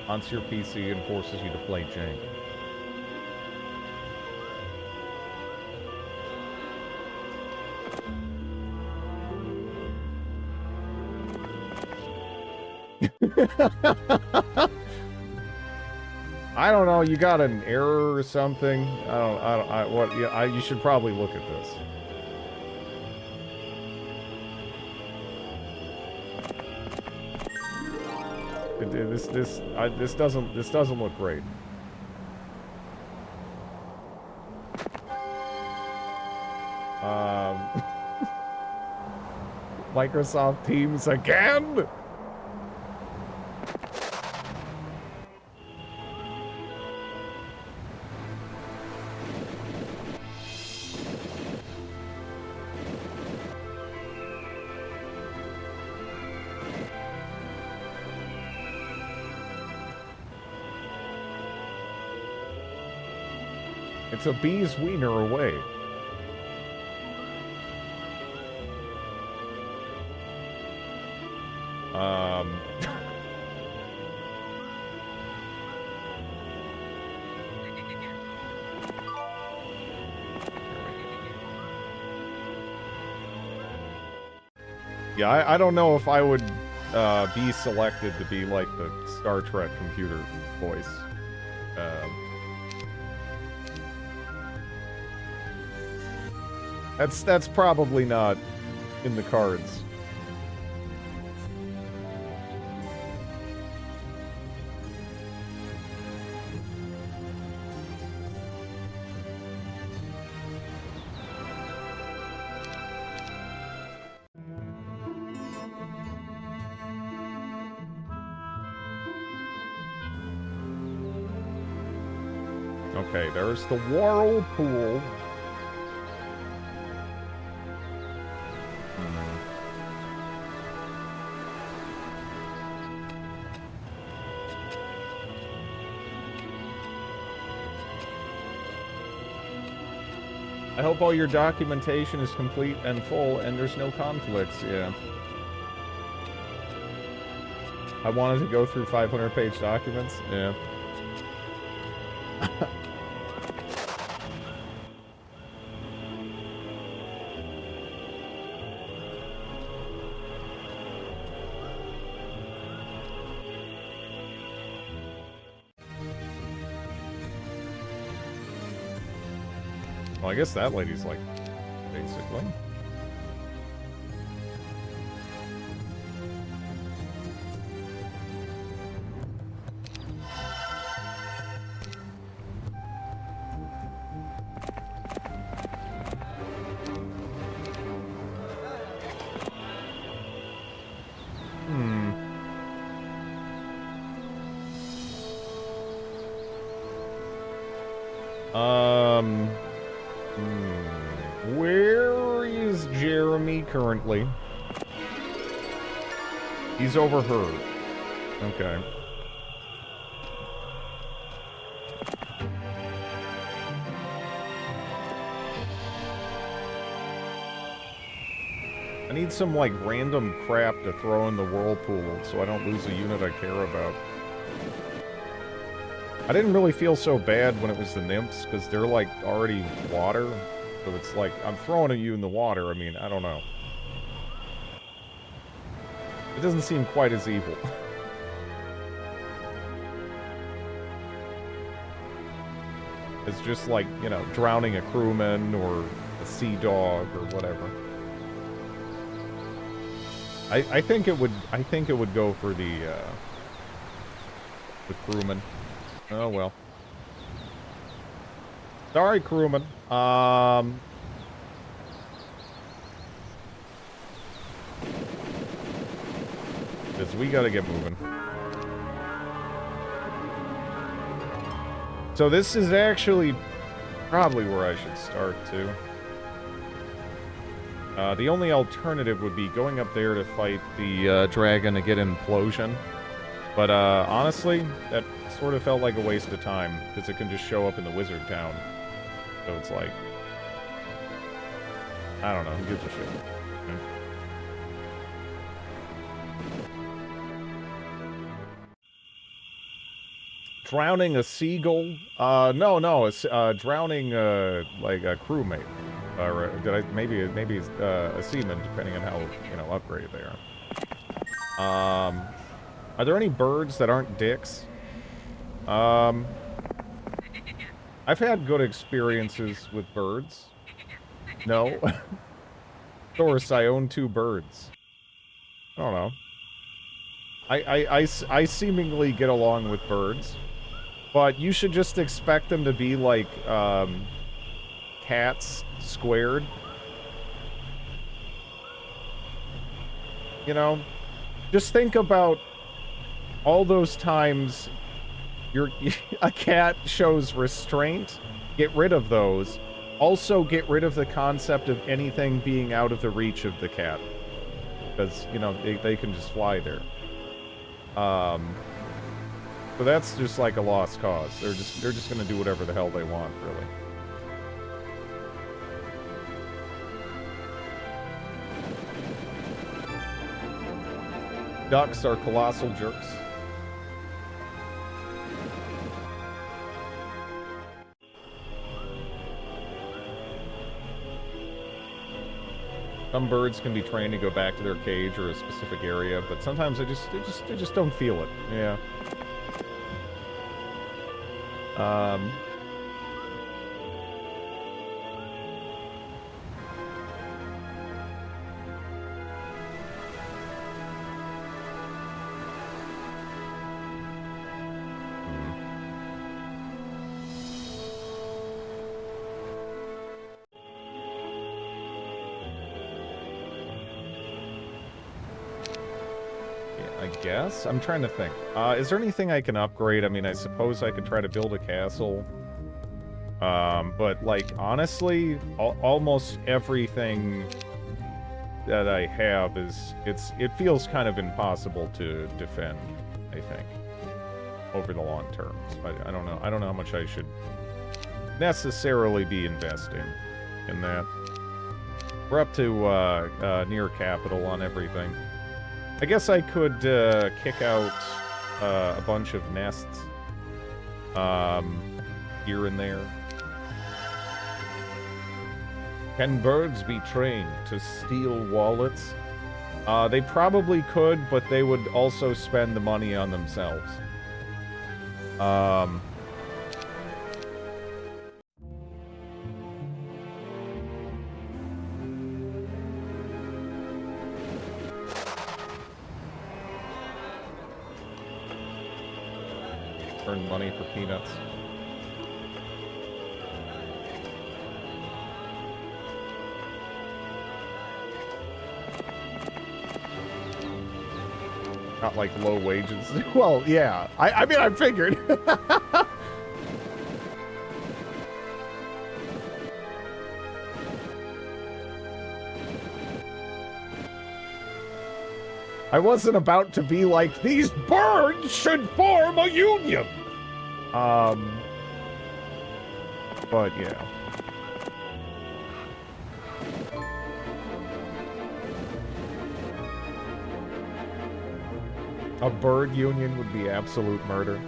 Onto your PC and forces you to play jank. I don't know, you got an error or something? You should probably look at this. This doesn't look great. Microsoft Teams again? It's a bee's wiener away. Yeah, I don't know if I would be selected to be like the Star Trek computer voice. That's probably not in the cards. Okay, there's the whirlpool. I hope all your documentation is complete and full and there's no conflicts, yeah. I wanted to go through 500-page documents, yeah. Well, I guess that lady's like, basically. Where is Jeremy currently? He's overheard. Okay. I need some, like, random crap to throw in the whirlpool so I don't lose a unit I care about. I didn't really feel so bad when it was the nymphs, because they're, like, already water. So it's like, I'm throwing you in the water, I mean, I don't know. It doesn't seem quite as evil. It's just like, you know, drowning a crewman or a sea dog or whatever. I think it would go for the crewman. Oh well. Sorry, crewman. Because we gotta get moving. So this is actually probably where I should start, too. The only alternative would be going up there to fight the dragon to get implosion. But honestly, that sort of felt like a waste of time, because it can just show up in the wizard town. So it's like, I don't know, who gives a shit? Okay. Drowning a seagull? No, it's drowning like a crewmate. Or maybe it's a seaman, depending on how, you know, upgraded they are. Are there any birds that aren't dicks? I've had good experiences with birds. No. Doris, I own 2 birds. I don't know. I seemingly get along with birds. But you should just expect them to be like, cats squared. You know? Just think about all those times a cat shows restraint. Get rid of those. Also get rid of the concept of anything being out of the reach of the cat. Because, you know, they can just fly there. So that's just like a lost cause. They're just gonna do whatever the hell they want, really. Ducks are colossal jerks. Some birds can be trained to go back to their cage or a specific area, but sometimes they just don't feel it. Yeah. I guess? I'm trying to think. Is there anything I can upgrade? I mean, I suppose I could try to build a castle. But, like, honestly, almost everything that I have it feels kind of impossible to defend, I think, over the long term. So I don't know. I don't know how much I should necessarily be investing in that. We're up to near capital on everything. I guess I could kick out a bunch of nests here and there. Can birds be trained to steal wallets? They probably could, but they would also spend the money on themselves. Earn money for peanuts. Not like low wages. Well, yeah. I mean, I figured. I wasn't about to be like, these birds should form a union! But yeah. A bird union would be absolute murder.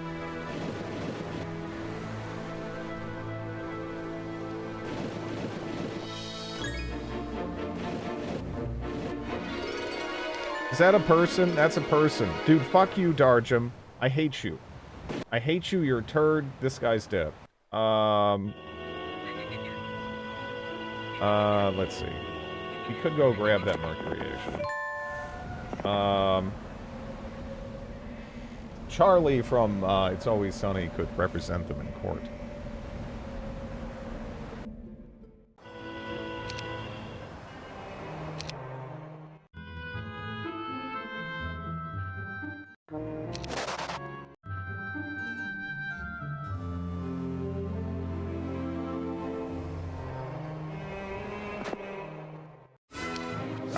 Is that a person? That's a person. Dude, fuck you, Darjum. I hate you. I hate you, you're a turd. This guy's dead. Let's see. We could go grab that Mercury Asian. Charlie from It's Always Sunny could represent them in court.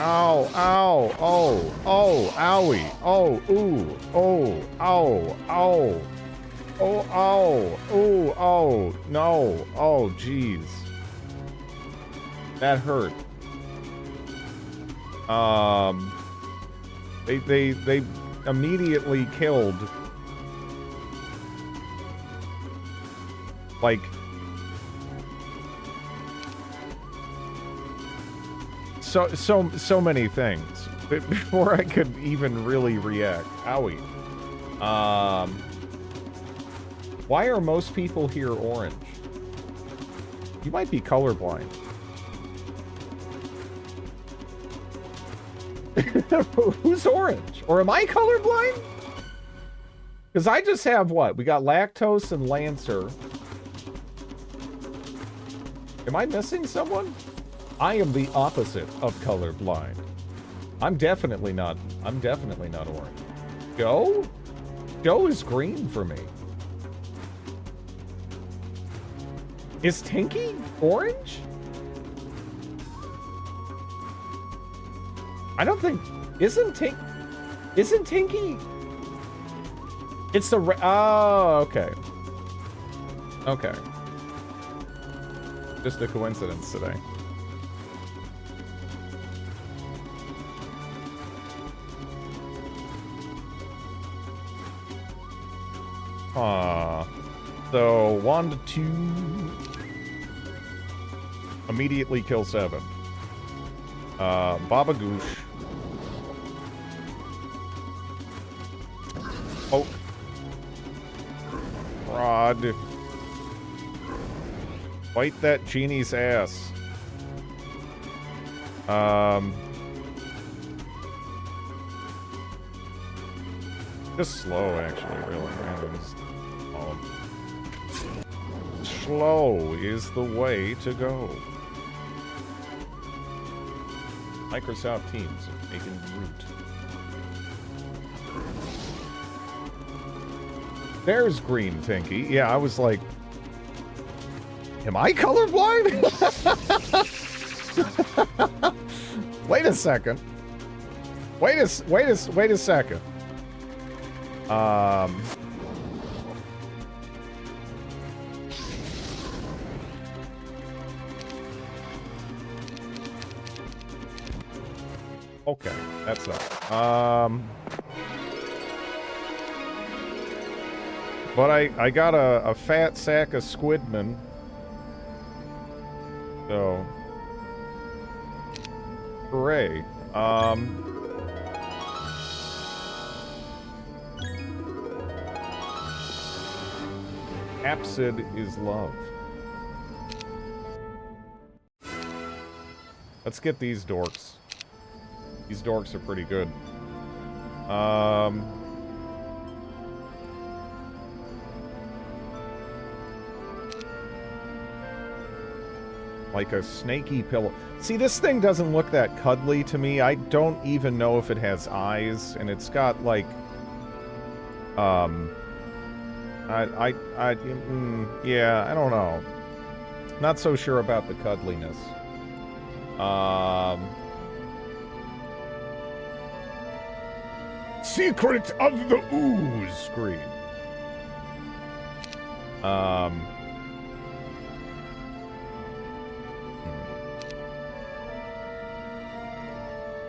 Ow, ow, oh, oh, owie, oh, ooh, oh, ow, ow, oh, ow, ooh, oh, no, oh, jeez. That hurt. They immediately killed, like, so many things before I could even really react. Owie. Why are most people here orange? You might be colorblind. Who's orange? Or am I colorblind? Because I just have what? We got Lactose and Lancer. Am I missing someone? I am the opposite of colorblind. I'm definitely not orange. Joe? Joe is green for me. Is Tinky orange? I don't think... Isn't Tinky... It's the... Oh, okay. Okay. Just a coincidence today. So 1 to 2. Immediately kill 7. Baba Goosh. Oh. Rod. Bite that genie's ass. Just slow, actually, really. Slow is the way to go. Microsoft Teams making root. There's green, Tinky. Yeah, I was like, am I colorblind? Wait a second. Wait a second. Okay, that's that. But I got a fat sack of Squidman. So, hooray. Absid is love. Let's get these dorks. These dorks are pretty good. Like a snaky pillow. See, this thing doesn't look that cuddly to me. I don't even know if it has eyes, and it's got like, yeah, I don't know. Not so sure about the cuddliness. Secret of the Ooze screen.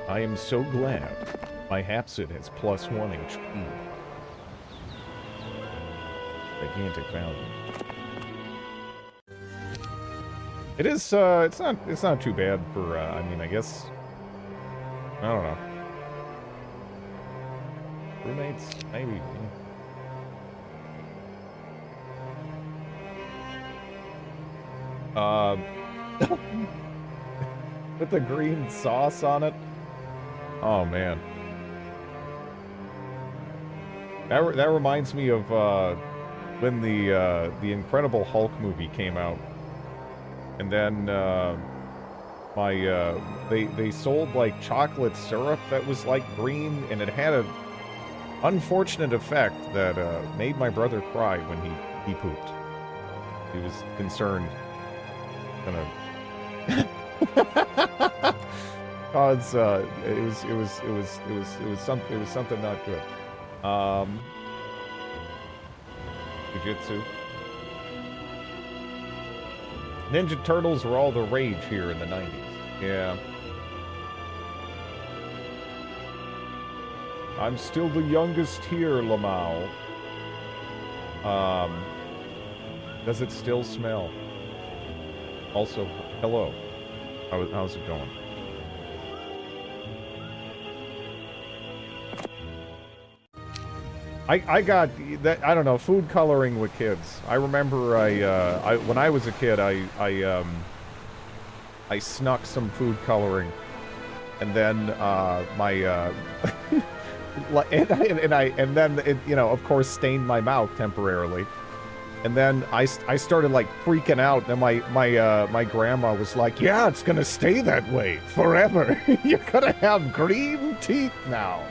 I am so glad my Hapsid has +1 HP. Gigantic value. It is, it's not too bad for, I mean, I guess, I don't know. Roommates, maybe. With the green sauce on it. Oh man. That reminds me of when the Incredible Hulk movie came out, and then they sold like chocolate syrup that was like green, and it had a unfortunate effect that made my brother cry when he pooped. He was concerned. Cause it was something not good. Jujitsu. Ninja Turtles were all the rage here in the 90s. Yeah. I'm still the youngest here, Lamau. Does it still smell? Also, hello. How's it going? I got that. I don't know, food coloring with kids. I remember when I was a kid, I snuck some food coloring, and then and then it, you know, of course, stained my mouth temporarily. And then I started like freaking out. And my grandma was like, "Yeah, it's gonna stay that way forever. You're gonna have green teeth now."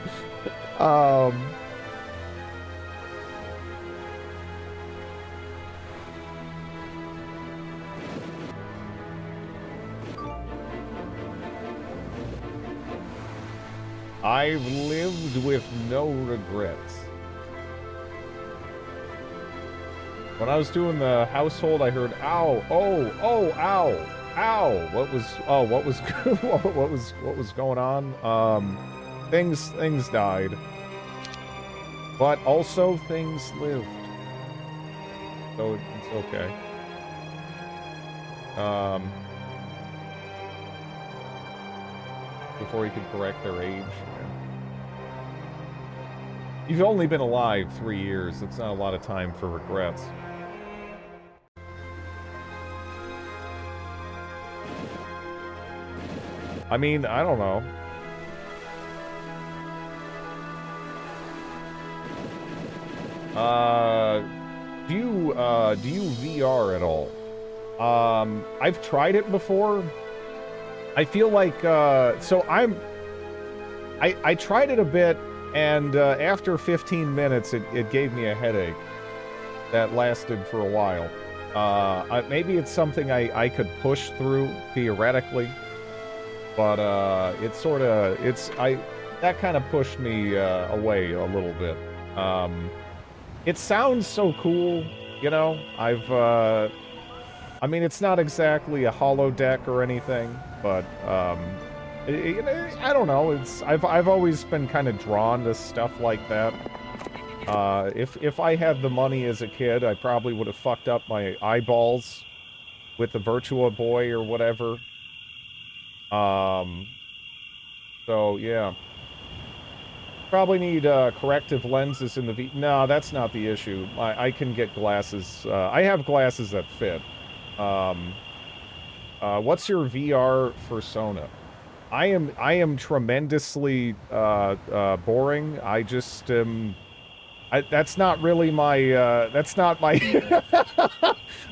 I've lived with no regrets. When I was doing the household, I heard ow, oh, oh, ow, ow. What was what was going on? Things died, but also things lived. So it's okay. Before he could correct their age. You've only been alive 3 years. That's not a lot of time for regrets. I mean, I don't know. Do you VR at all? I've tried it before. I feel like, so I tried it a bit, and after 15 minutes, it gave me a headache that lasted for a while. Maybe it's something I could push through, theoretically. But that kind of pushed me away a little bit. It sounds so cool, you know. I mean, it's not exactly a holodeck or anything, but I don't know. I've always been kind of drawn to stuff like that. If I had the money as a kid, I probably would have fucked up my eyeballs with the Virtua Boy or whatever. So yeah. Probably need corrective lenses in the V. No, that's not the issue. I can get glasses. I have glasses that fit. What's your VR persona? I am tremendously boring. I just that's not really my that's not my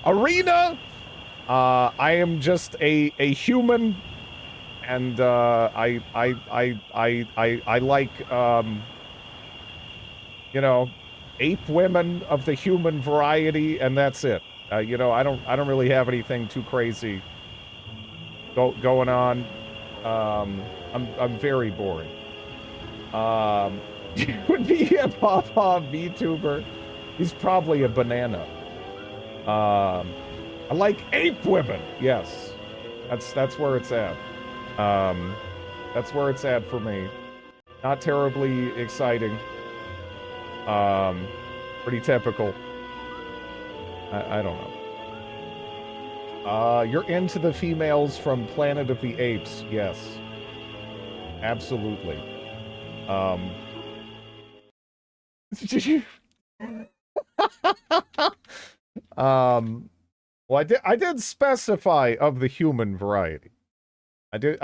arena. I am just a human. And I like you know, ape women of the human variety, and that's it. You know, I don't really have anything too crazy going on. I'm very boring. He would be a Papa VTuber. He's probably a banana. I like ape women. Yes, that's where it's at. That's where it's at for me. Not terribly exciting. Pretty typical. I don't know. You're into the females from Planet of the Apes. Yes. Absolutely. Did you? Well, I did specify of the human variety. I did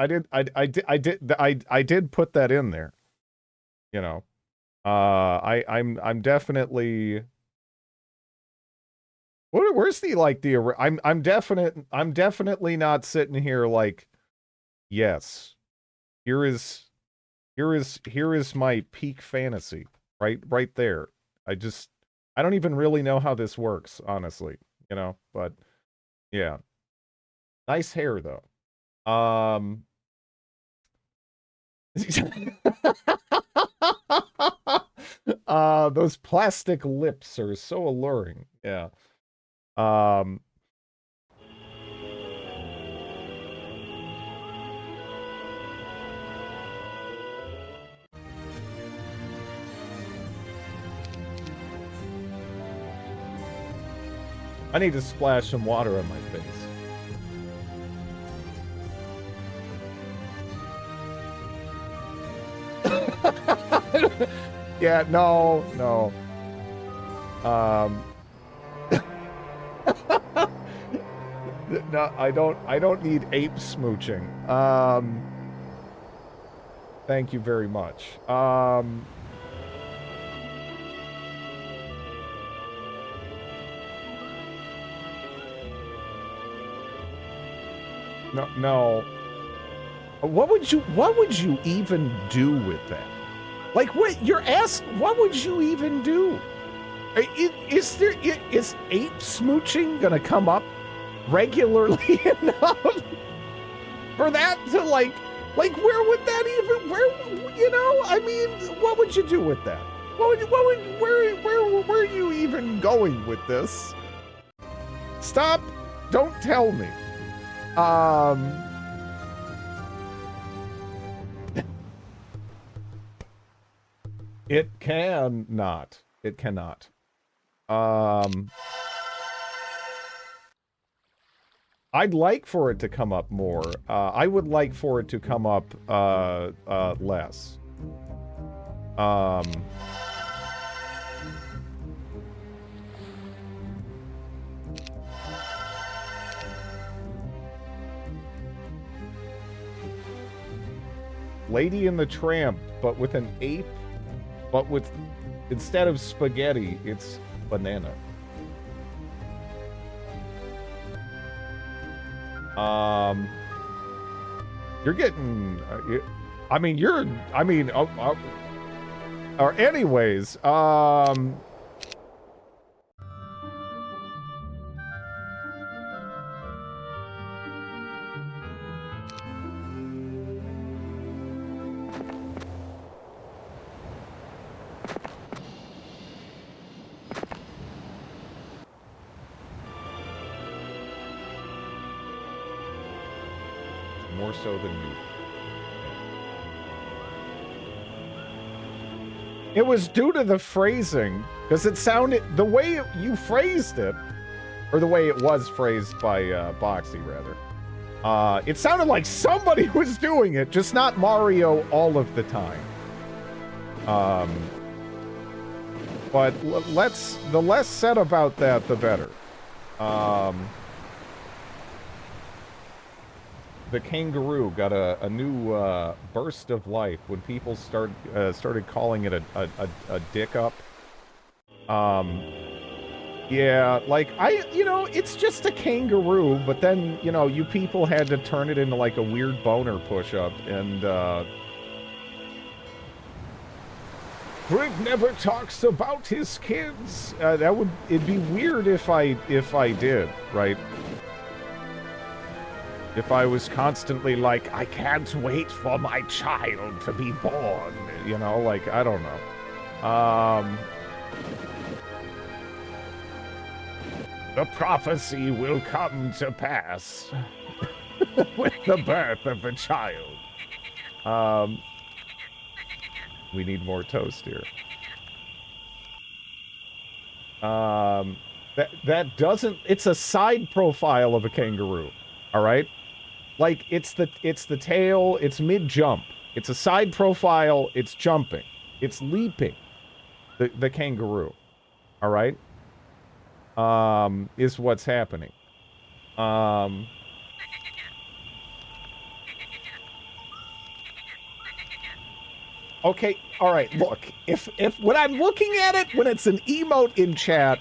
put that in there. You know. I'm definitely. Where's the like the I'm definitely not sitting here like, yes, here is my peak fantasy right there. I don't even really know how this works, honestly, you know, but yeah. Nice hair though. Those plastic lips are so alluring. Yeah. I need to splash some water on my face. Yeah, no. No, I don't need ape smooching. Thank you very much. No, no. What would you even do with that? Like, what you're asking? What would you even do? Is ape smooching gonna come up regularly enough for that to like where would that even I mean, what would you do with that? Where are you even going with this? Stop! Don't tell me. It cannot. It cannot. I'd like for it to come up more. I would like for it to come up less. Lady and the Tramp, but with an ape, but with, instead of spaghetti, it's banana. You're getting, or anyways, more so than me. It was due to the phrasing, because it sounded, the way you phrased it, or the way it was phrased by Boxy, rather. It sounded like somebody was doing it, just not Mario all of the time. But the less said about that, the better. The kangaroo got a new burst of life when people started calling it a dick up. Yeah, like it's just a kangaroo, but then you people had to turn it into like a weird boner push-up, and Greg never talks about his kids. It'd be weird if I did, right? If I was constantly like, I can't wait for my child to be born, like, I don't know. The prophecy will come to pass with the birth of a child. We need more toast here. That doesn't, it's a side profile of a kangaroo, all right? Like, it's the tail, it's mid-jump. It's a side profile, it's jumping. It's leaping, the kangaroo. All right? Is what's happening. Okay, all right, look. If when I'm looking at it, when it's an emote in chat,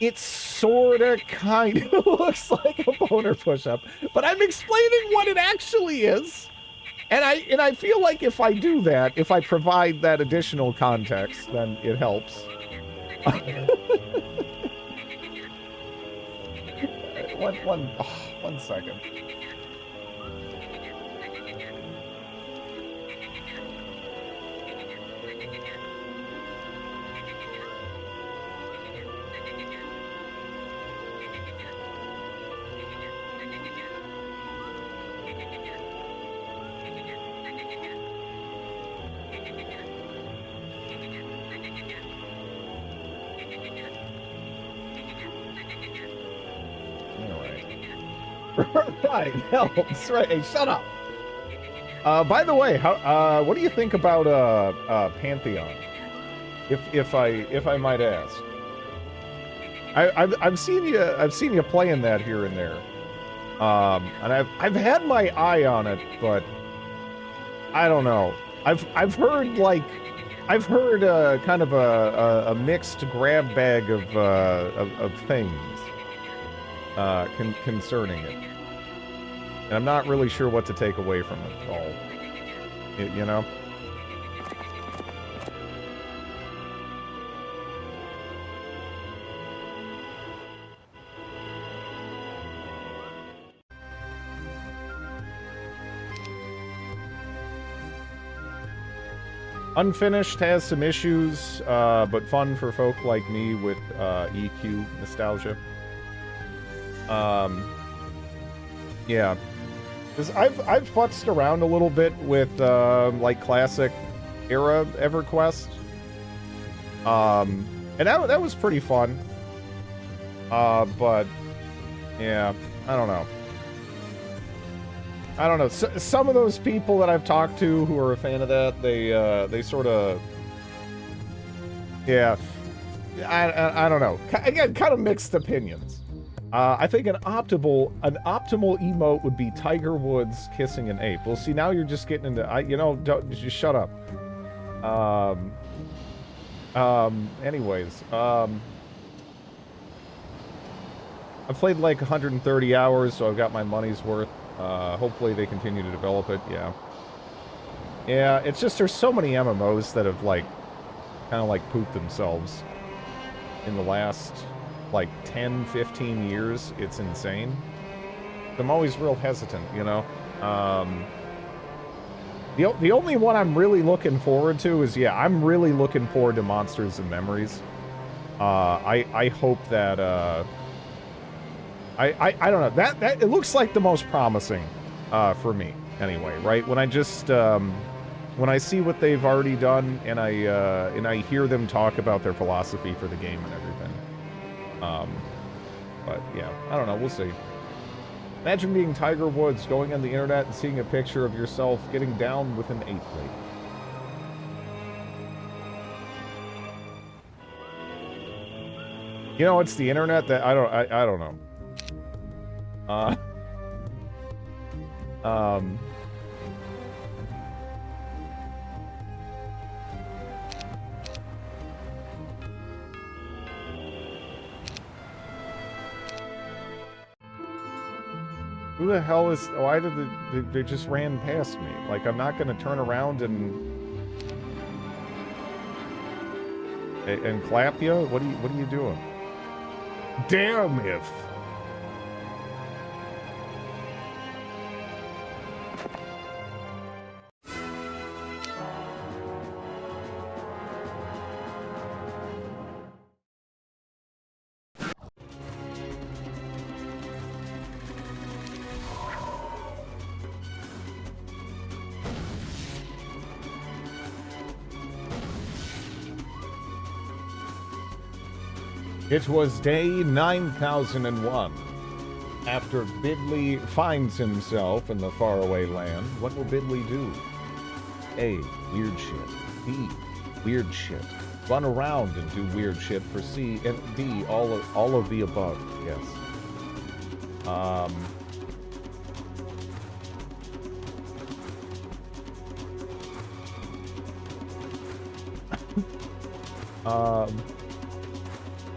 it sorta kinda looks like a boner push-up, but I'm explaining what it actually is. And I feel like if I do that, if I provide that additional context, then it helps. One second. Right, helps. Right. Hey, shut up. By the way, what do you think about Pantheon? If I might ask. I've seen you playing that here and there. And I've had my eye on it, but I don't know. I've heard kind of a mixed grab bag of things concerning it. And I'm not really sure what to take away from it all. You know? Unfinished has some issues, but fun for folk like me with EQ nostalgia. Yeah, because I've futzed around a little bit with like classic era EverQuest, and that was pretty fun. But yeah, I don't know. Some of those people that I've talked to who are a fan of that, they sort of, yeah, I don't know. Again, kind of mixed opinions. I think an optimal emote would be Tiger Woods kissing an ape. Well, see, now you're just getting into, don't just shut up. Anyways, I've played like 130 hours, so I've got my money's worth. Hopefully they continue to develop it, yeah. Yeah, it's just there's so many MMOs that have, like, kind of, like, pooped themselves in the last, like, 10, 15 years. It's insane. I'm always real hesitant, you know? The only one I'm really looking forward to is, yeah, I'm really looking forward to Monsters and Memories. I hope that, I don't know. That it looks like the most promising for me anyway, right? When I just when I see what they've already done and I hear them talk about their philosophy for the game and everything. But yeah, I don't know. We'll see. Imagine being Tiger Woods, going on the internet and seeing a picture of yourself getting down with an ape lady. You know, it's the internet that I don't know. Who the hell is... Why did they just ran past me? Like, I'm not gonna turn around and clap you? What are you doing? Damn if... It was day 9001. After Bidley finds himself in the faraway land, what will Bidley do? A. Weird shit. B. Weird shit. Run around and do weird shit for C. And D. All of the above. Yes.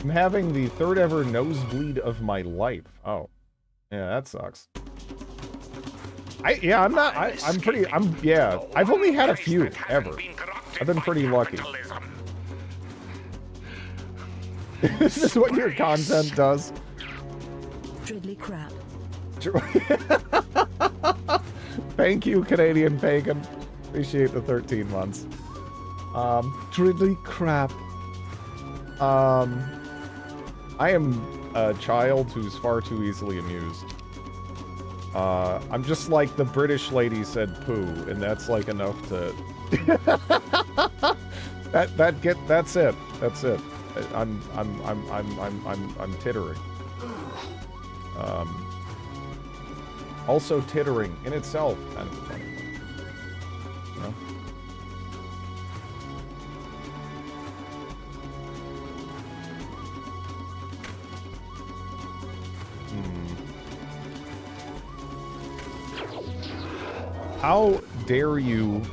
I'm having the third ever nosebleed of my life. Oh. Yeah, that sucks. Yeah, I've only had a few, ever. I've been pretty lucky. This is what your content does? Driddly crap. Thank you, Canadian Pagan. Appreciate the 13 months. Driddly crap. I am a child who's far too easily amused. I'm just like the British lady said poo, and that's like enough to... That's it. That's it. I'm tittering. Also tittering in itself, kind of funny. You know? How dare you,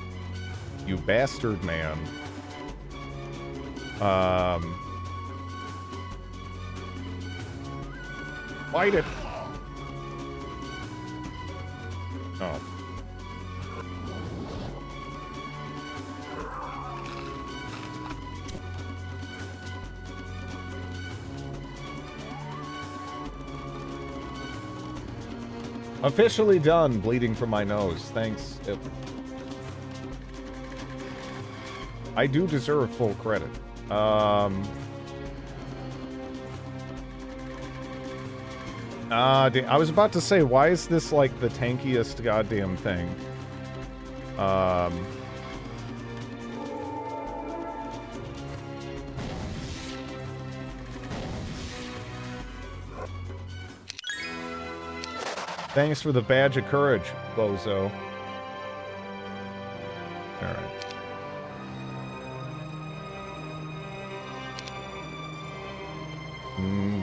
you bastard man. Fight it. Oh. Officially done, bleeding from my nose. Thanks. I do deserve full credit. I was about to say, why is this like the tankiest goddamn thing? Thanks for the badge of courage, Bozo. Alright.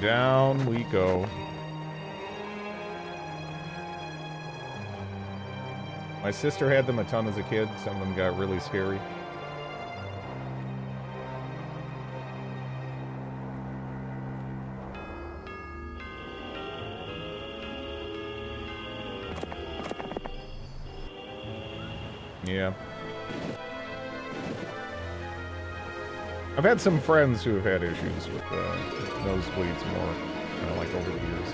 Down we go. My sister had them a ton as a kid. Some of them got really scary. Yeah. I've had some friends who have had issues with nosebleeds more, like over the years.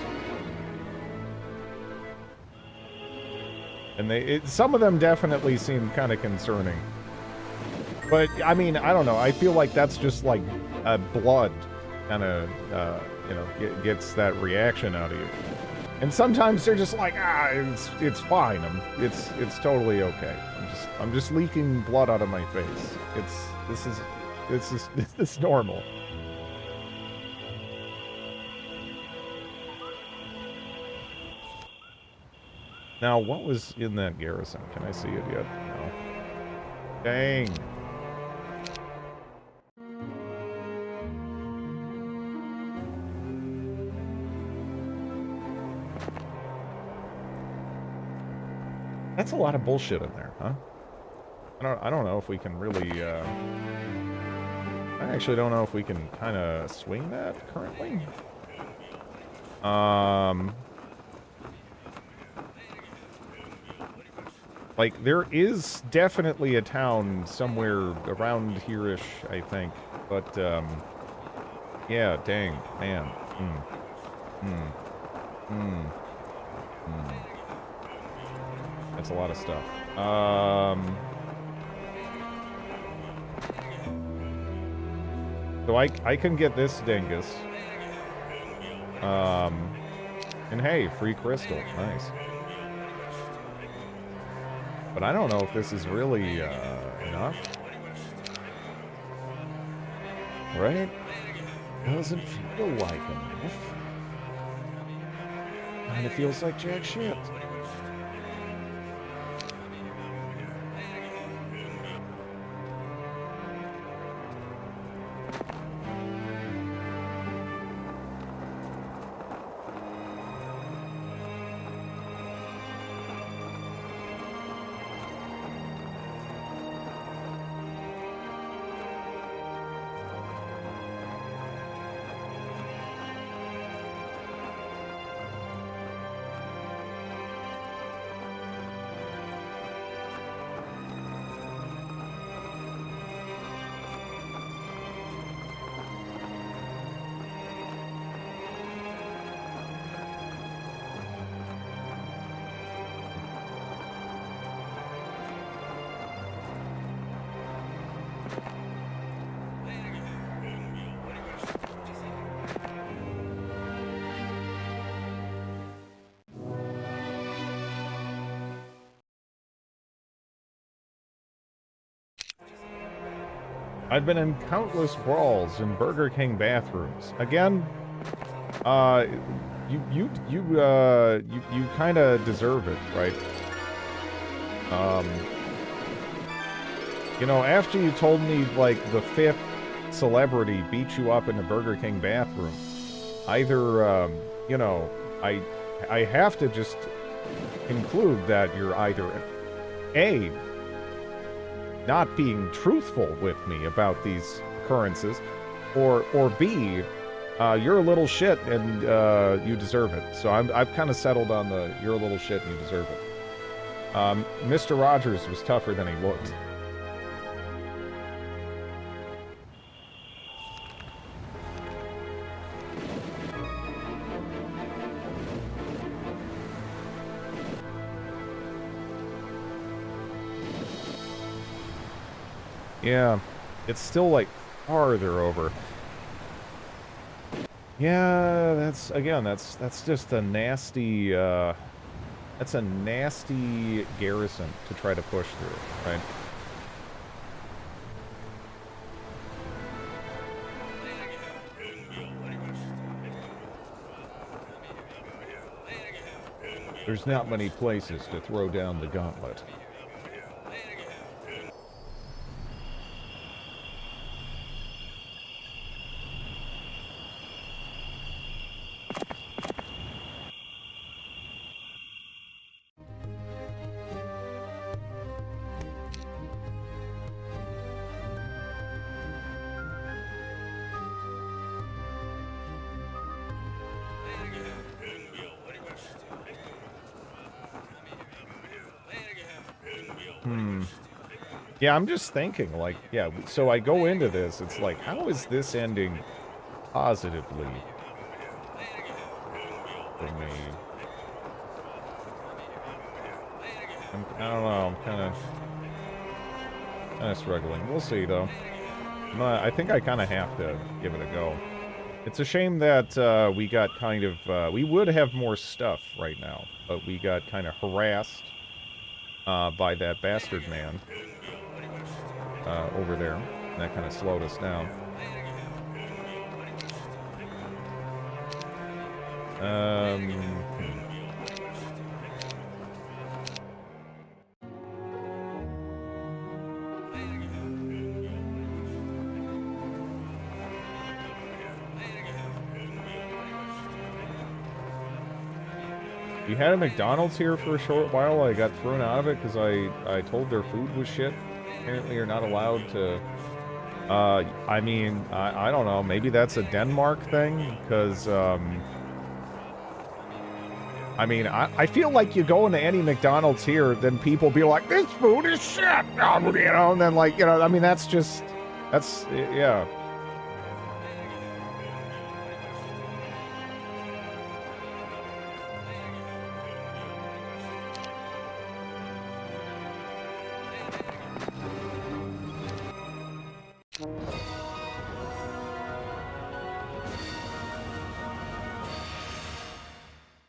And some of them definitely seem kind of concerning. But, I mean, I don't know. I feel like that's just like blood kind of, gets that reaction out of you. And sometimes they're just like, it's fine. It's totally okay. I'm just leaking blood out of my face. This is normal. Now, what was in that garrison? Can I see it yet? No. Dang. That's a lot of bullshit in there, huh? I don't know if we can really, I actually don't know if we can kind of swing that currently. Like, there is definitely a town somewhere around here-ish, I think. But, yeah, dang, man. That's a lot of stuff. So I can get this dingus. And hey, free crystal. Nice. But I don't know if this is really, enough. Right? Doesn't feel like enough. Kinda feels like jack shit. I've been in countless brawls in Burger King bathrooms. Again, you kind of deserve it, right? You know, after you told me like the 5th celebrity beat you up in a Burger King bathroom, either you know, I have to just conclude that you're either A, not being truthful with me about these occurrences, or B, you're a little shit and you deserve it. So I've kind of settled on the you're a little shit and you deserve it. Mr. Rogers was tougher than he looked. Yeah, it's still like farther over. Yeah, that's just a nasty, that's a nasty garrison to try to push through, right? There's not many places to throw down the gauntlet. Yeah, I'm just thinking, like, yeah, so I go into this, it's like, how is this ending positively for me? I don't know, I'm kind of struggling. We'll see, though. I think I kind of have to give it a go. It's a shame that we got kind of, we would have more stuff right now, but we got kind of harassed by that bastard man. Over there. And that kind of slowed us down. We had a McDonald's here for a short while. I got thrown out of it because I told their food was shit. Apparently you're not allowed to, I mean, I don't know, maybe that's a Denmark thing, because, I mean, I feel like you go into any McDonald's here, then people be like, this food is shit, you know, and then, like, you know, I mean, that's just, that's, yeah.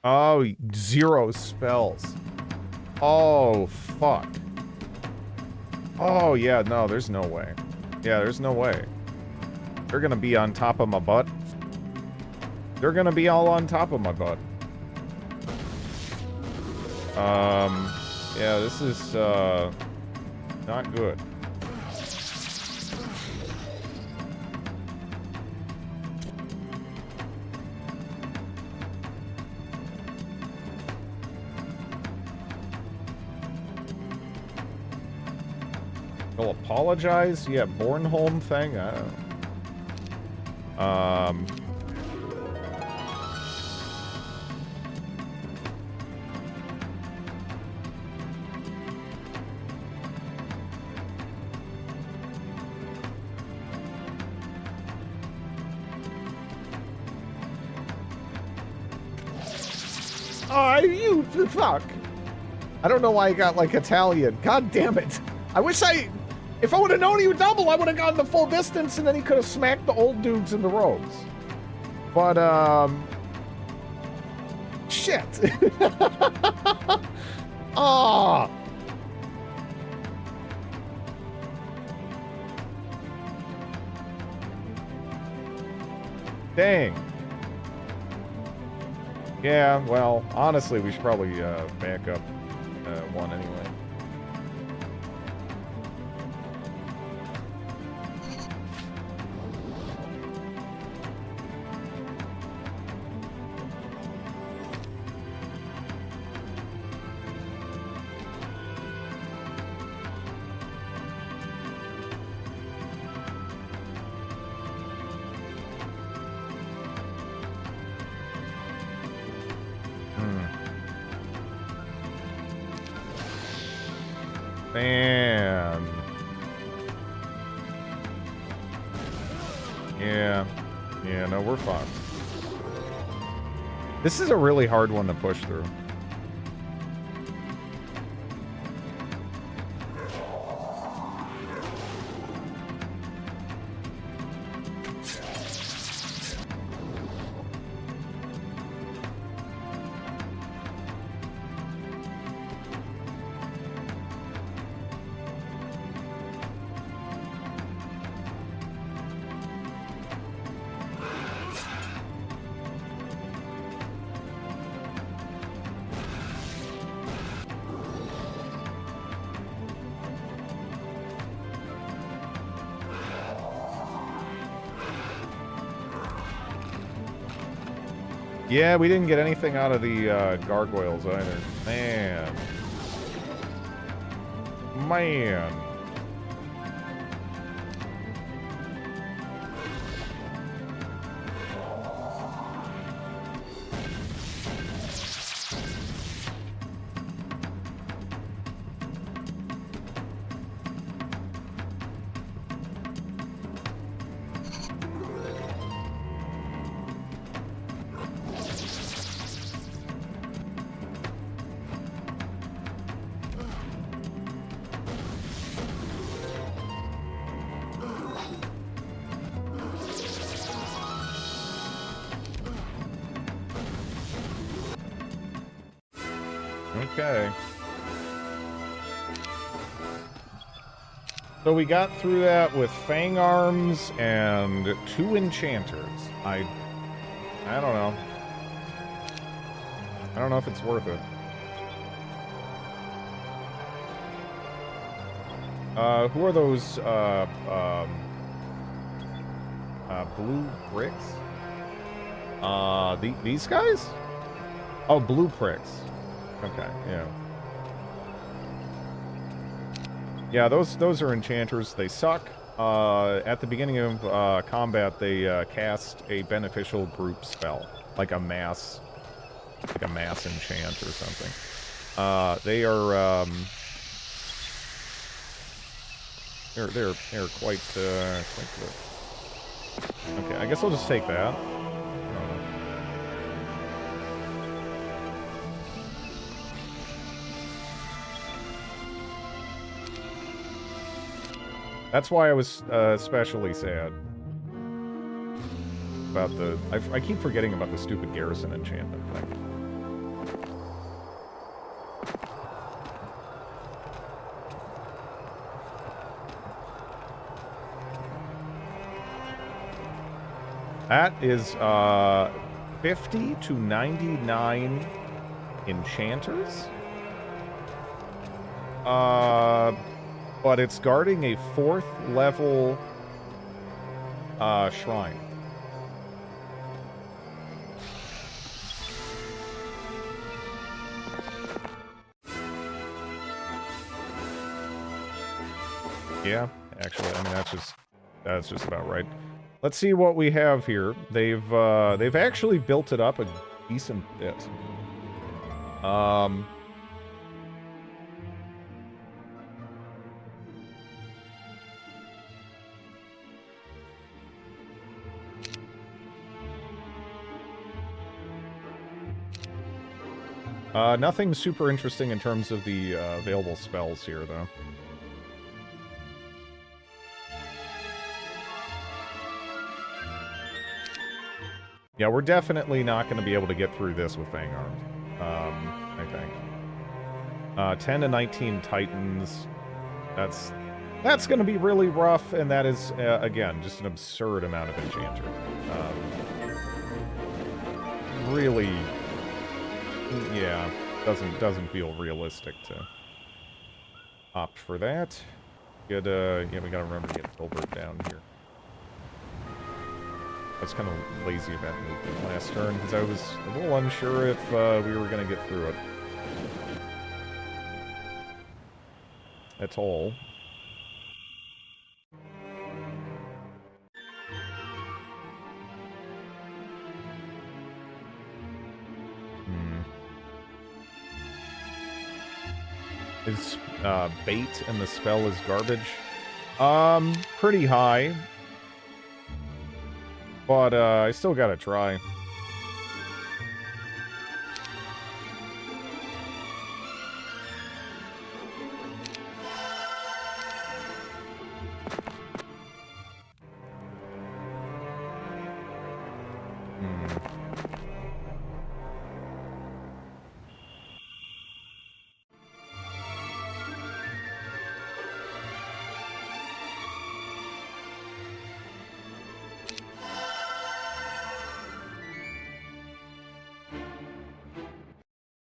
Oh, 0 spells. Oh, fuck. Oh, yeah, no, there's no way. Yeah, there's no way. They're gonna be on top of my butt. They're gonna be all on top of my butt. Yeah, this is, not good. They'll apologize? Yeah, Bornholm thing? I don't know. Oh, you fuck. I don't know why I got, like, Italian. God damn it. I wish if I would have known he would double, I would have gone the full distance and then he could have smacked the old dudes in the robes. But, shit. Ah. Dang. Yeah, well, honestly, we should probably, back up, one anyway. Man. Yeah. Yeah, no, we're fucked. This is a really hard one to push through. Yeah, we didn't get anything out of the gargoyles either. Man. Man. Okay. So we got through that with Fang Arms and 2 Enchanters. I don't know. I don't know if it's worth it. Who are those, blue bricks? These guys? Oh, blue pricks. Okay, yeah. Yeah, those are enchanters. They suck. At the beginning of combat, they cast a beneficial group spell, like a mass enchant or something. They are they're quite good. Okay, I guess I'll just take that. That's why I was especially sad about the... I keep forgetting about the stupid garrison enchantment thing. That is 50 to 99 enchanters. But it's guarding a 4th level shrine. Yeah, actually, I mean that's just about right. Let's see what we have here. They've actually built it up a decent bit. Nothing super interesting in terms of the available spells here, though. Yeah, we're definitely not going to be able to get through this with Fang Arms, I think. 10 to 19 Titans. That's going to be really rough, and that is, again, just an absurd amount of enchanters. Really... Yeah, doesn't feel realistic to opt for that. Good, yeah, we gotta remember to get Filbert down here. I was kind of lazy about movement last turn, because I was a little unsure if we were gonna get through it. At all. Is bait and the spell is garbage? Pretty high. But I still gotta try.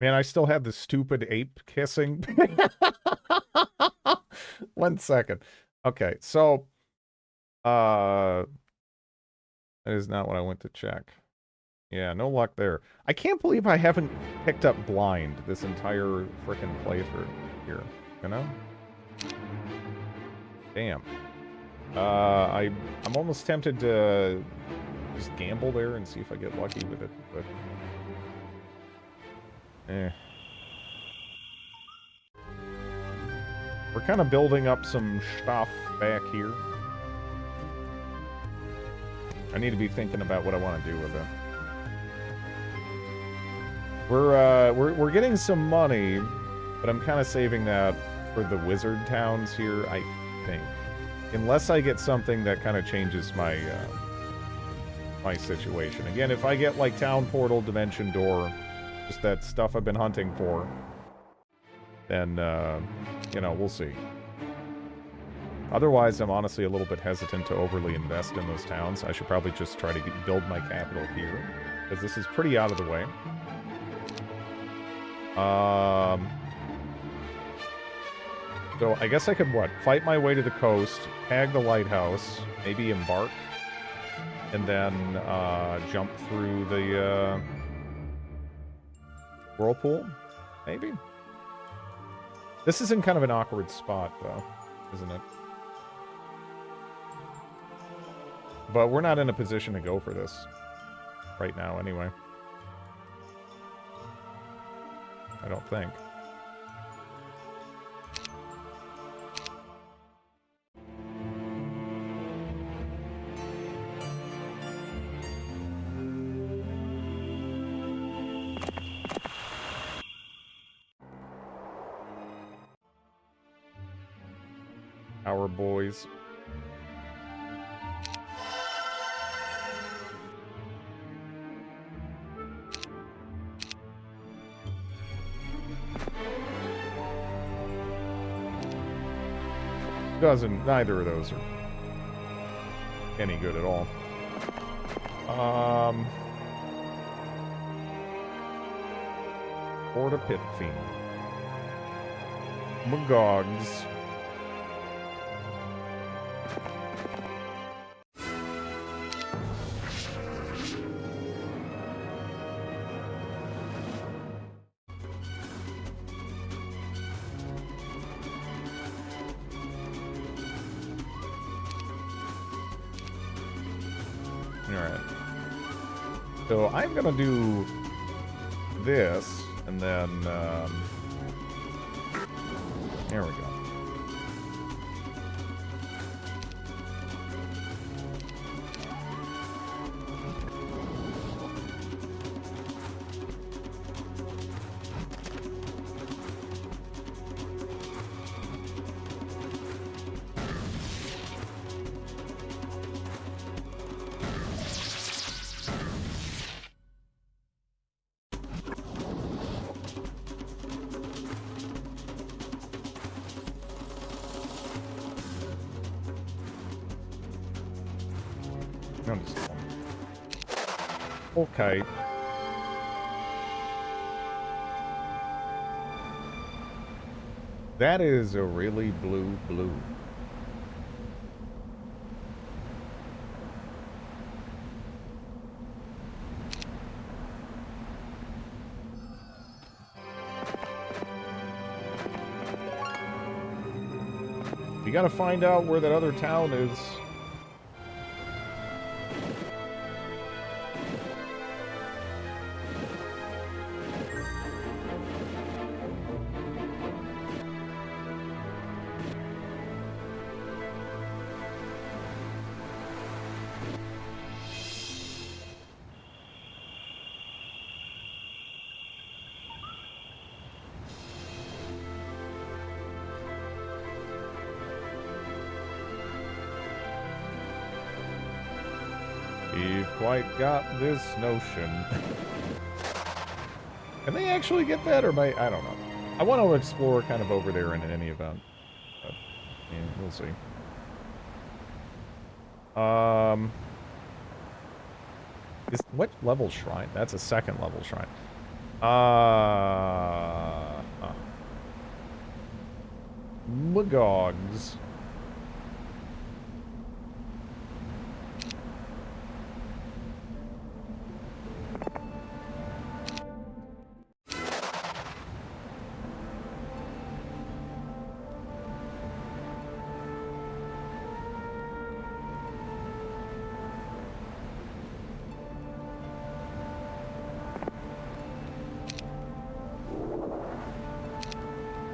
Man, I still have the stupid ape kissing. 1 second. Okay, so that is not what I went to check. Yeah, no luck there. I can't believe I haven't picked up blind this entire frickin' playthrough here, you know? Damn. I'm almost tempted to just gamble there and see if I get lucky with it, but we're kind of building up some stuff back here. I need to be thinking about what I want to do with it. We're getting some money, but I'm kind of saving that for the wizard towns here, I think. Unless I get something that kind of changes my my situation. Again, if I get like Town Portal, Dimension Door, just that stuff I've been hunting for, then, you know, we'll see. Otherwise, I'm honestly a little bit hesitant to overly invest in those towns. I should probably just try to build my capital here, because this is pretty out of the way. So I guess I could, what, fight my way to the coast, tag the lighthouse, maybe embark, and then jump through the whirlpool, maybe? This is in kind of an awkward spot, though, isn't it? But we're not in a position to go for this right now, anyway. I don't think. Our boys. Neither of those are any good at all. Or the Pit Fiend. Magogs. So I'm gonna do this, and then, there we go. Okay. That is a really blue. We gotta find out where that other town is. We've quite got this notion. Can they actually get that, or I don't know. I want to explore kind of over there in any event. But, yeah, we'll see. What level shrine? That's a second level shrine. Magogs.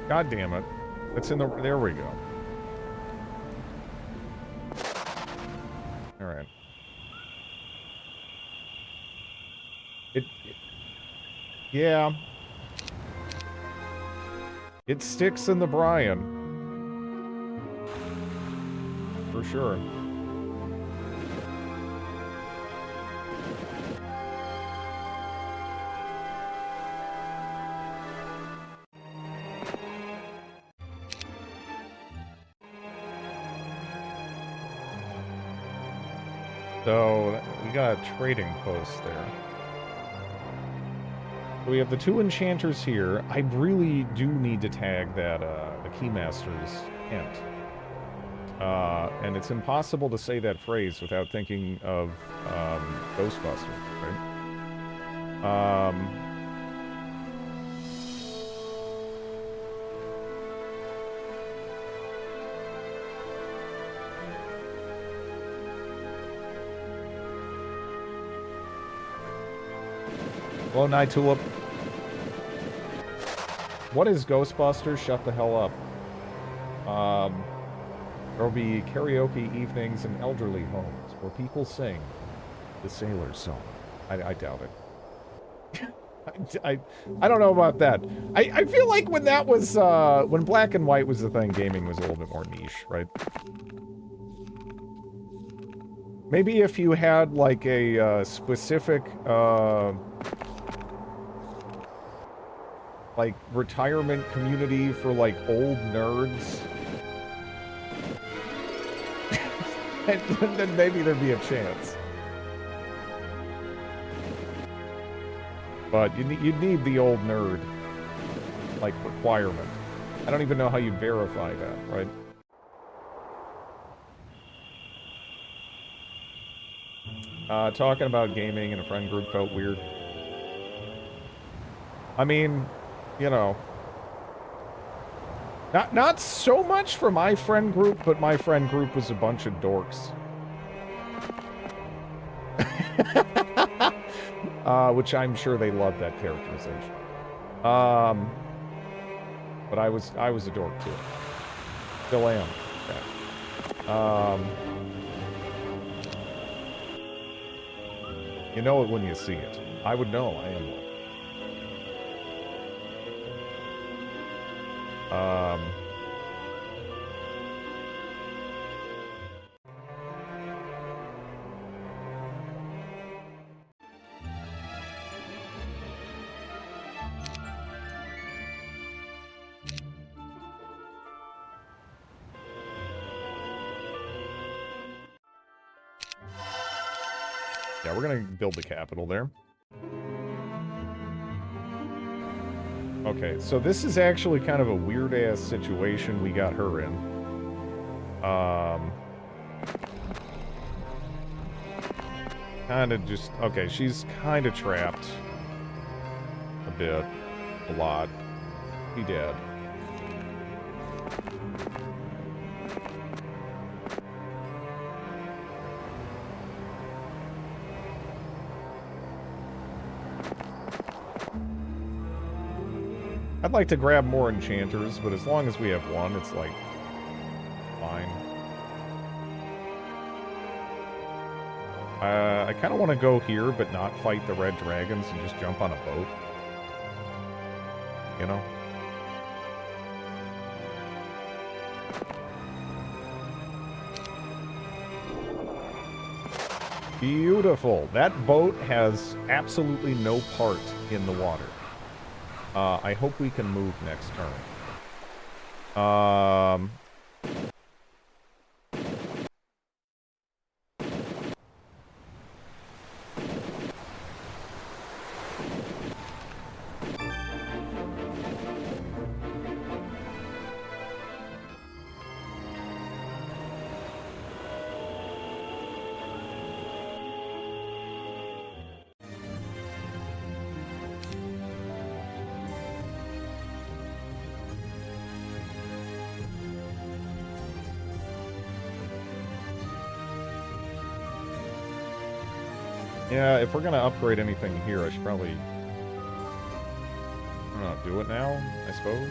God damn it. It's in the... There we go. Alright. Yeah. It sticks in the brine. For sure. So, we got a trading post there. So we have the 2 enchanters here. I really do need to tag that, the Keymaster's hint. And it's impossible to say that phrase without thinking of, Ghostbusters, right? Hello, Night Tulip. What is Ghostbusters? Shut the hell up. There'll be karaoke evenings in elderly homes where people sing the Sailor's Song. I doubt it. I don't know about that. I feel like when that was, when black and white was the thing, gaming was a little bit more niche, right? Maybe if you had, like, a, specific, like, retirement community for, like, old nerds, then maybe there'd be a chance. But you'd need the old nerd, like, requirement. I don't even know how you'd verify that, right? Talking about gaming in a friend group felt weird. I mean, you know, not so much for my friend group, but my friend group was a bunch of dorks. Which I'm sure they loved that characterization. But I was a dork too. Still am. Okay. You know it when you see it. I would know. I am one. Yeah, we're gonna build the capital there. Okay, so this is actually kind of a weird-ass situation we got her in. Kinda just... Okay, she's kinda trapped. A bit. A lot. He dead. I'd like to grab more enchanters, but as long as we have one, it's like... fine. I kind of want to go here, but not fight the red dragons and just jump on a boat. You know? Beautiful. That boat has absolutely no part in the water. I hope we can move next turn. Yeah, if we're gonna upgrade anything here, I should probably, I don't know, do it now, I suppose.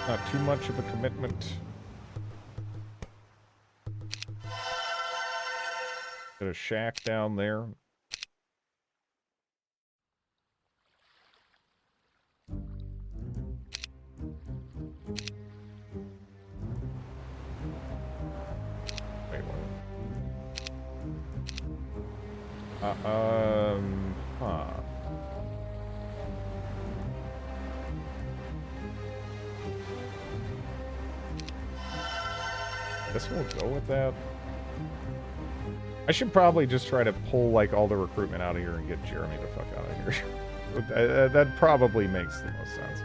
Not too much of a commitment. Got a shack down there. Wait, what? Huh. Guess we'll go with that. I should probably just try to pull, like, all the recruitment out of here and get Jeremy the fuck out of here. That probably makes the most sense.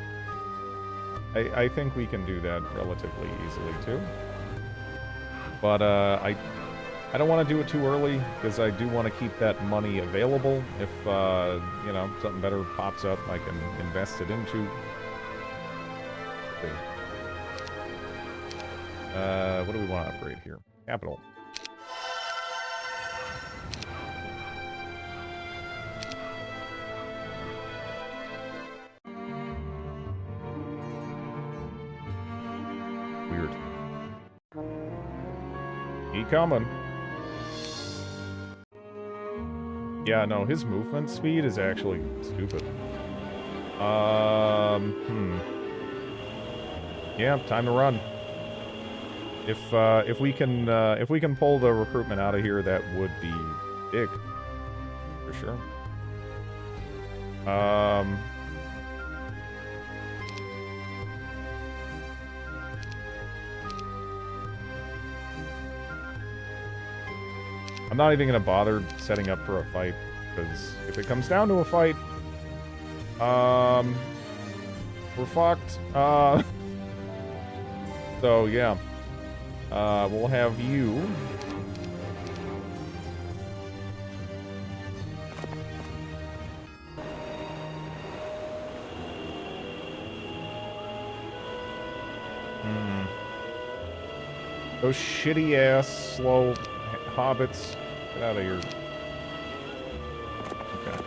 I think we can do that relatively easily, too. But, I don't want to do it too early, because I do want to keep that money available. If, you know, something better pops up, I can invest it into. Okay. What do we want to upgrade here? Capital. Weird. He coming. Yeah, no, his movement speed is actually stupid. Yeah, time to run. If we can pull the recruitment out of here, that would be big. For sure. I'm not even gonna bother setting up for a fight, because if it comes down to a fight, we're fucked. So yeah, we'll have you. Those shitty ass slow hobbits, get out of here. Okay.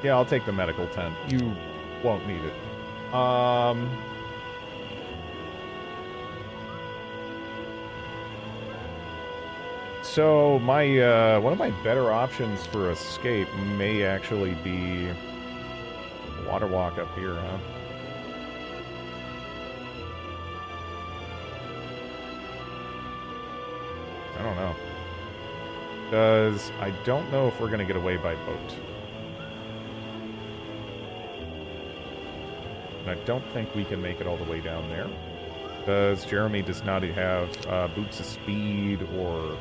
Yeah, I'll take the medical tent. You won't need it. So my one of my better options for escape may actually be water walk up here, huh? I don't know. Because I don't know if we're going to get away by boat. And I don't think we can make it all the way down there. Because Jeremy does not have boots of speed or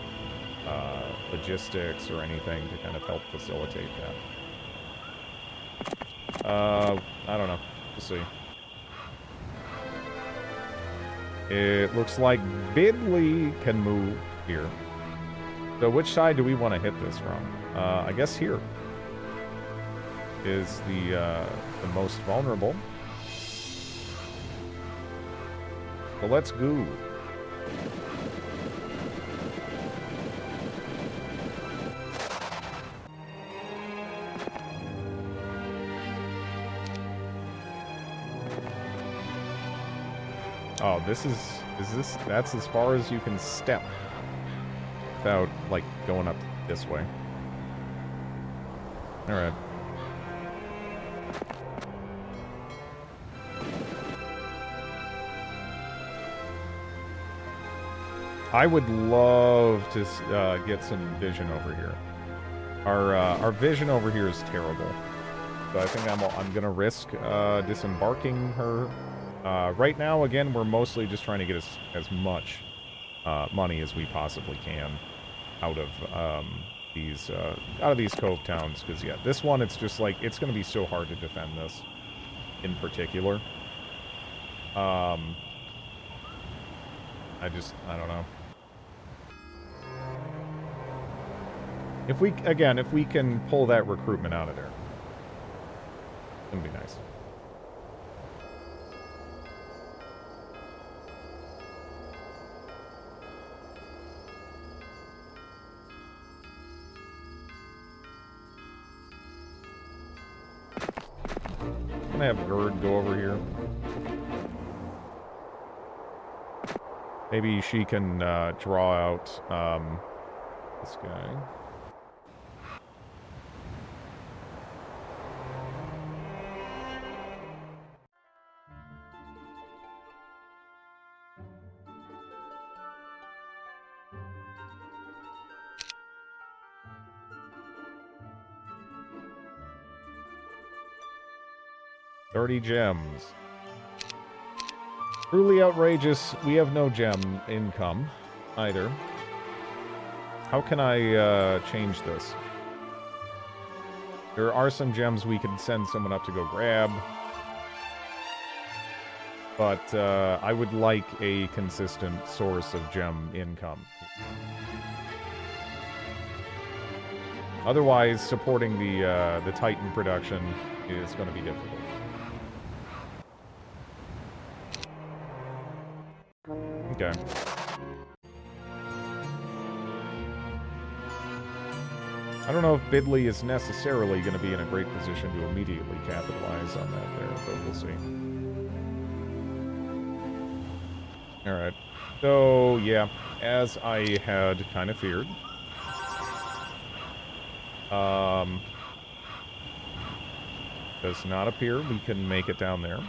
logistics or anything to kind of help facilitate that. I don't know. We'll see. It looks like Bidley can move here. So which side do we want to hit this from? I guess here is the most vulnerable. So let's go. Oh, that's as far as you can step without, like, going up this way. Alright. I would love to get some vision over here. Our vision over here is terrible. So I think I'm gonna risk disembarking her. Right now, again, we're mostly just trying to get as much money as we possibly can out of these cove towns. Because yeah, this one, it's just like it's gonna be so hard to defend this in particular. I don't know. If we can pull that recruitment out of there, it'd be nice. I'm gonna have Gerd go over here. Maybe she can draw out this guy. $30 gems. Truly outrageous. We have no gem income either. How can I change this? There are some gems we can send someone up to go grab. But I would like a consistent source of gem income. Otherwise, supporting the Titan production is going to be difficult. Okay. I don't know if Bidley is necessarily going to be in a great position to immediately capitalize on that there, but we'll see. Alright. So, yeah, as I had kind of feared. Does not appear we can make it down there.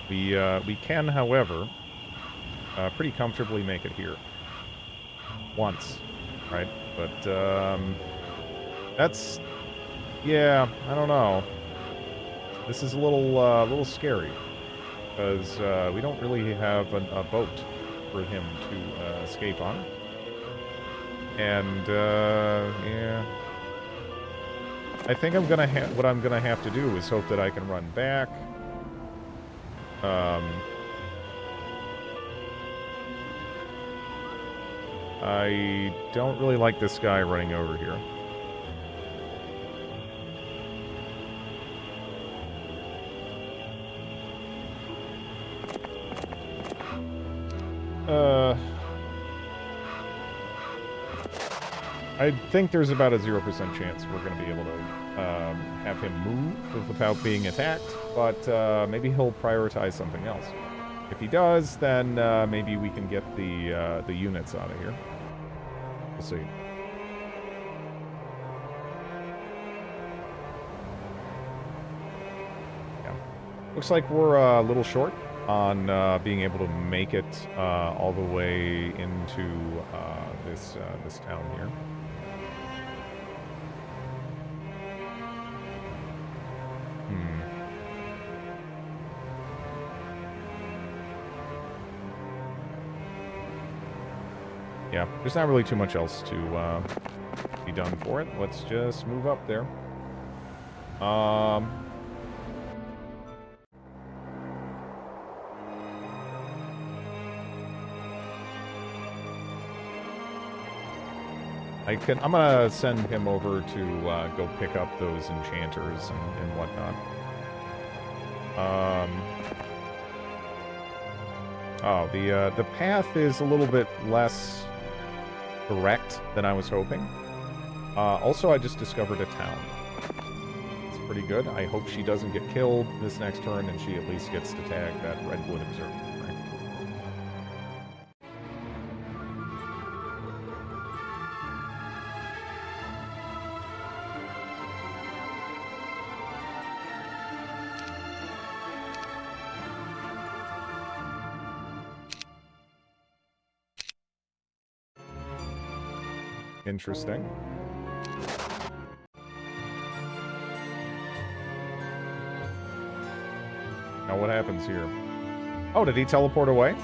We can, however, pretty comfortably make it here. Once, right? But, that's... Yeah, I don't know. This is a little scary. Because, we don't really have a boat for him to, escape on. And, yeah... I think what I'm gonna have to do is hope that I can run back. I don't really like this guy running over here. I think there's about a 0% chance we're going to be able to have him move without being attacked, but maybe he'll prioritize something else. If he does, then maybe we can get the units out of here. We'll see. Yeah. Looks like we're a little short on being able to make it all the way into this town here. Yeah, there's not really too much else to be done for it. Let's just move up there. I'm gonna send him over to go pick up those enchanters and whatnot. Oh, the path is a little bit less direct than I was hoping. Also, I just discovered a town. It's pretty good. I hope she doesn't get killed this next turn, and she at least gets to tag that Redwood Observatory. Interesting. Now what happens here? Oh, did he teleport away?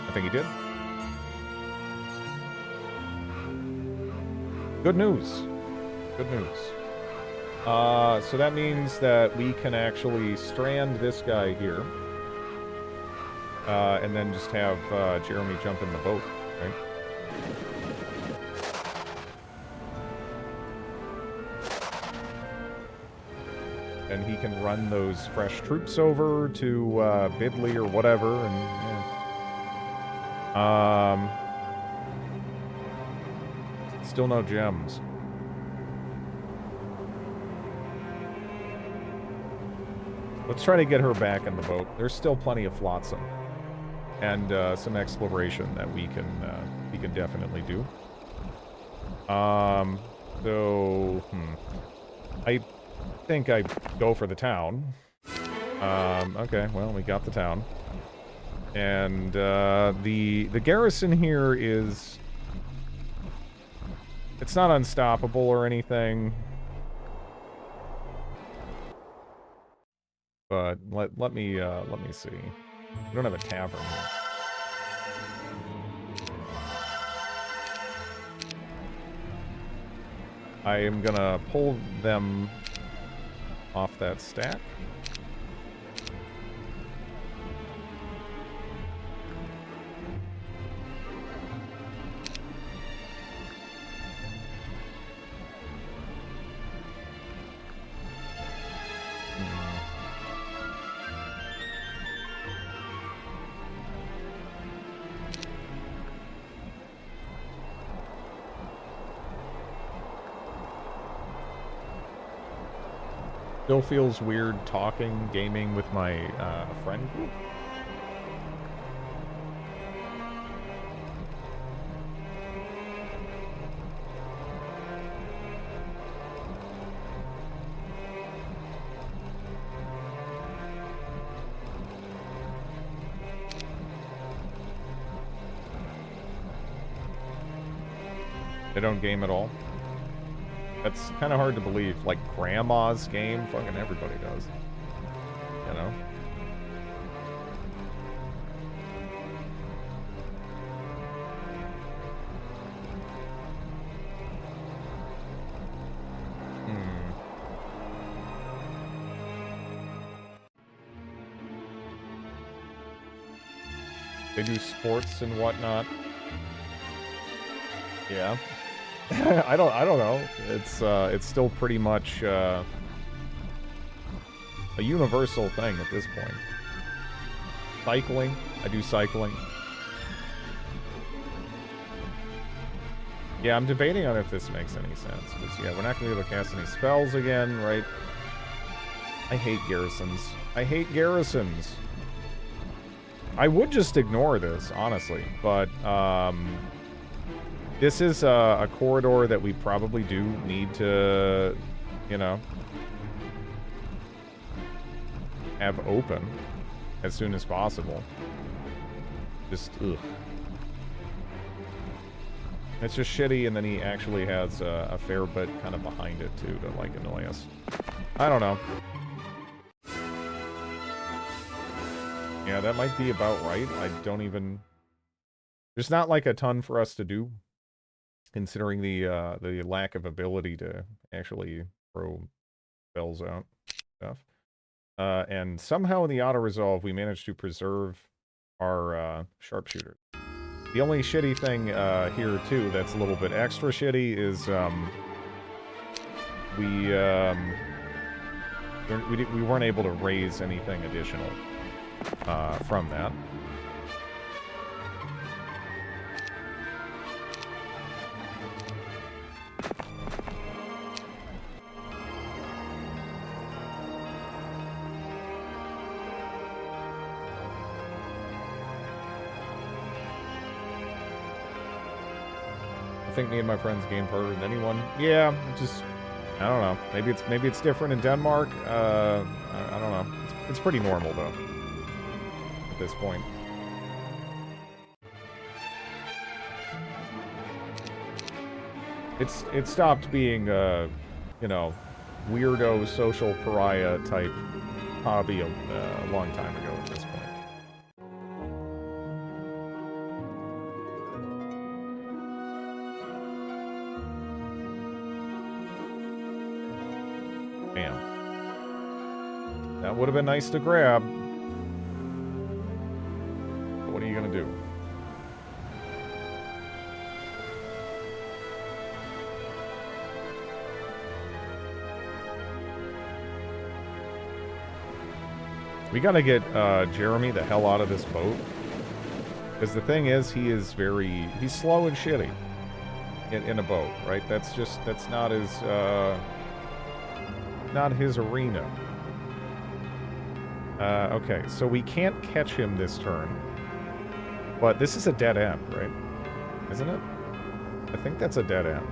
I think he did. Good news. Good news. So that means that we can actually strand this guy here. And then just have Jeremy jump in the boat, right? And he can run those fresh troops over to Bidley or whatever, and yeah. Still no gems. Let's try to get her back in the boat. There's still plenty of flotsam and some exploration that we can definitely do. I think I go for the town. Okay, well, we got the town. And the garrison here is... It's not unstoppable or anything. But let me see. We don't have a tavern here. I am gonna pull them off that stack. Still feels weird talking, gaming with my friend group. They don't game at all. That's kind of hard to believe. Like, grandma's game? Fucking everybody does. You know? They do sports and whatnot. Yeah. I don't know. It's still pretty much a universal thing at this point. Cycling, I do cycling. Yeah, I'm debating on if this makes any sense. Because, yeah, we're not going to be able to cast any spells again, right? I hate garrisons. I hate garrisons. I would just ignore this, honestly. But, this is a corridor that we probably do need to, you know, have open as soon as possible. Just, ugh. It's just shitty, and then he actually has a fair bit kind of behind it, too, to, like, annoy us. I don't know. Yeah, that might be about right. I don't even... There's not, like, a ton for us to do, considering the lack of ability to actually throw spells out stuff. And somehow in the auto-resolve, we managed to preserve our sharpshooter. The only shitty thing here, too, that's a little bit extra shitty is we weren't able to raise anything additional from that. I think me and my friends game harder than anyone. Yeah, just I don't know. Maybe it's different in Denmark. I don't know. It's pretty normal though at this point. It stopped being a, you know, weirdo social pariah type hobby a long time ago at this point. Damn. That would have been nice to grab. But what are you gonna do? We gotta get Jeremy the hell out of this boat. Because the thing is, he's slow and shitty in a boat, right? That's not his arena. Okay, so we can't catch him this turn. But this is a dead end, right? Isn't it? I think that's a dead end.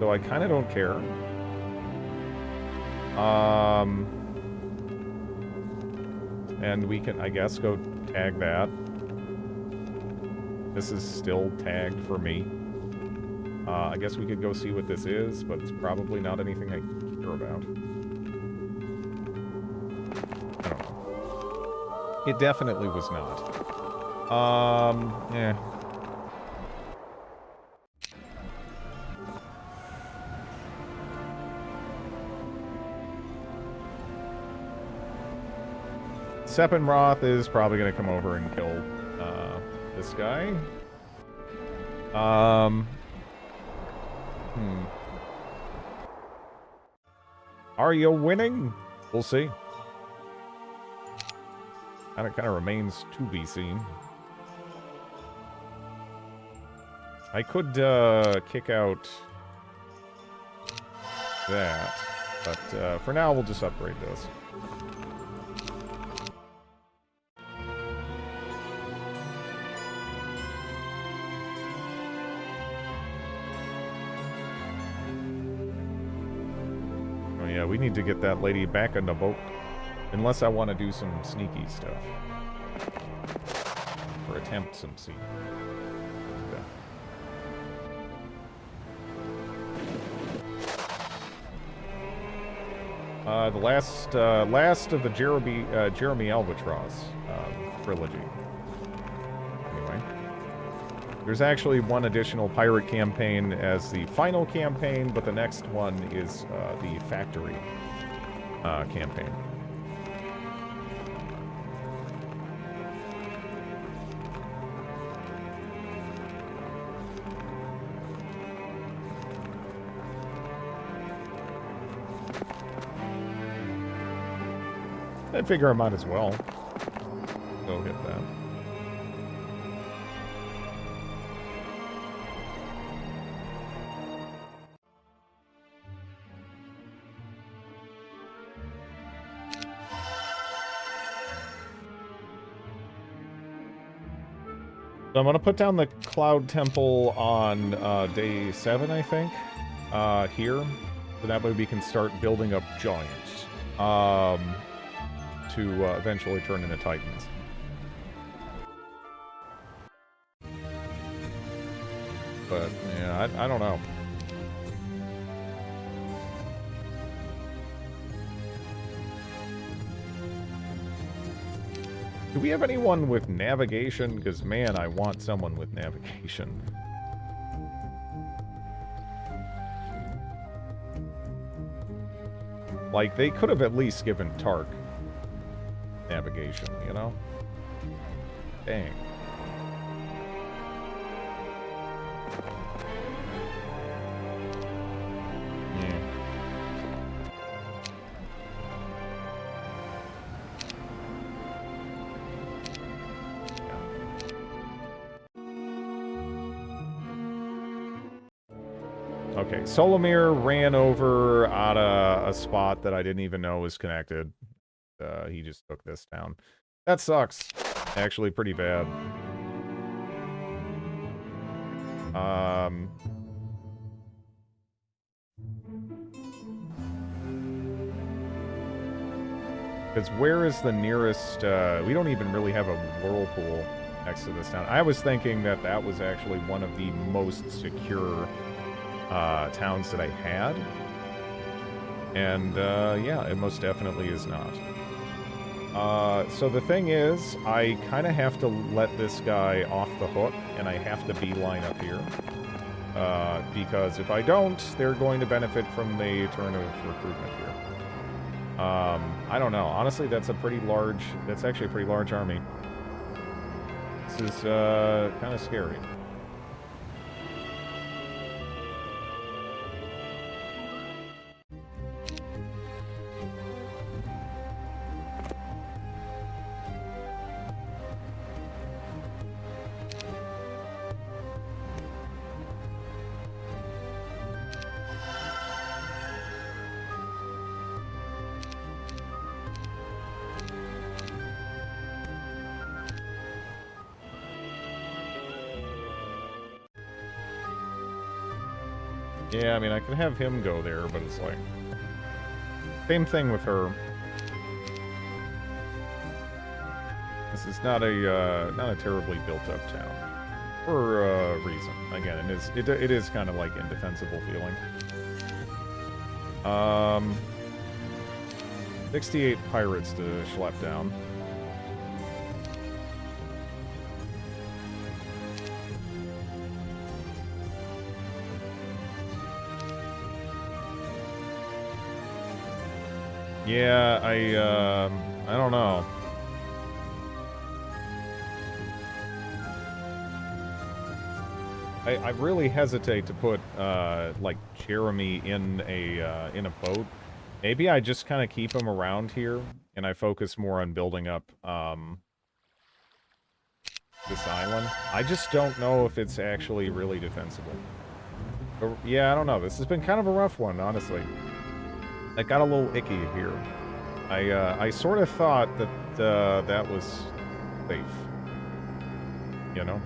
So I kind of don't care. And we can, I guess, go tag that. This is still tagged for me. I guess we could go see what this is, but it's probably not anything I care about. I don't know. It definitely was not. Yeah. Seppenroth is probably going to come over and kill this guy. Are you winning? We'll see. And it kind of remains to be seen. I could kick out that, but for now we'll just upgrade this. Yeah, we need to get that lady back on the boat. Unless I want to do some sneaky stuff. Or attempt some sneaky. Okay. The last of the Jeremy Albatross trilogy. Anyway. There's actually one additional pirate campaign as the final campaign, but the next one is the factory campaign. I figure I might as well go hit that. So I'm going to put down the Cloud Temple on day 7, I think, here. So that way we can start building up giants to eventually turn into titans. But, yeah, I don't know. Do we have anyone with navigation? Because, man, I want someone with navigation. Like, they could have at least given Tark navigation, you know? Dang. Okay, Solomir ran over at a spot that I didn't even know was connected. He just took this down. That sucks. Actually, pretty bad. Because where is the nearest... we don't even really have a whirlpool next to this town. I was thinking that that was actually one of the most secure towns that I had. And yeah, it most definitely is not. So the thing is, I kind of have to let this guy off the hook, and I have to beeline up here. Because if I don't, they're going to benefit from the turn of recruitment here. I don't know. Honestly, that's actually a pretty large army. This is kind of scary. Yeah, I mean, I could have him go there, but it's like... Same thing with her. This is not a terribly built-up town. For a reason. Again, it is kind of like indefensible feeling. 68 pirates to schlep down. Yeah, I don't know. I really hesitate to put, like, Jeremy in a boat. Maybe I just kind of keep him around here, and I focus more on building up, this island. I just don't know if it's actually really defensible. But, yeah, I don't know. This has been kind of a rough one, honestly. I got a little icky here. I sort of thought that that was safe. You know?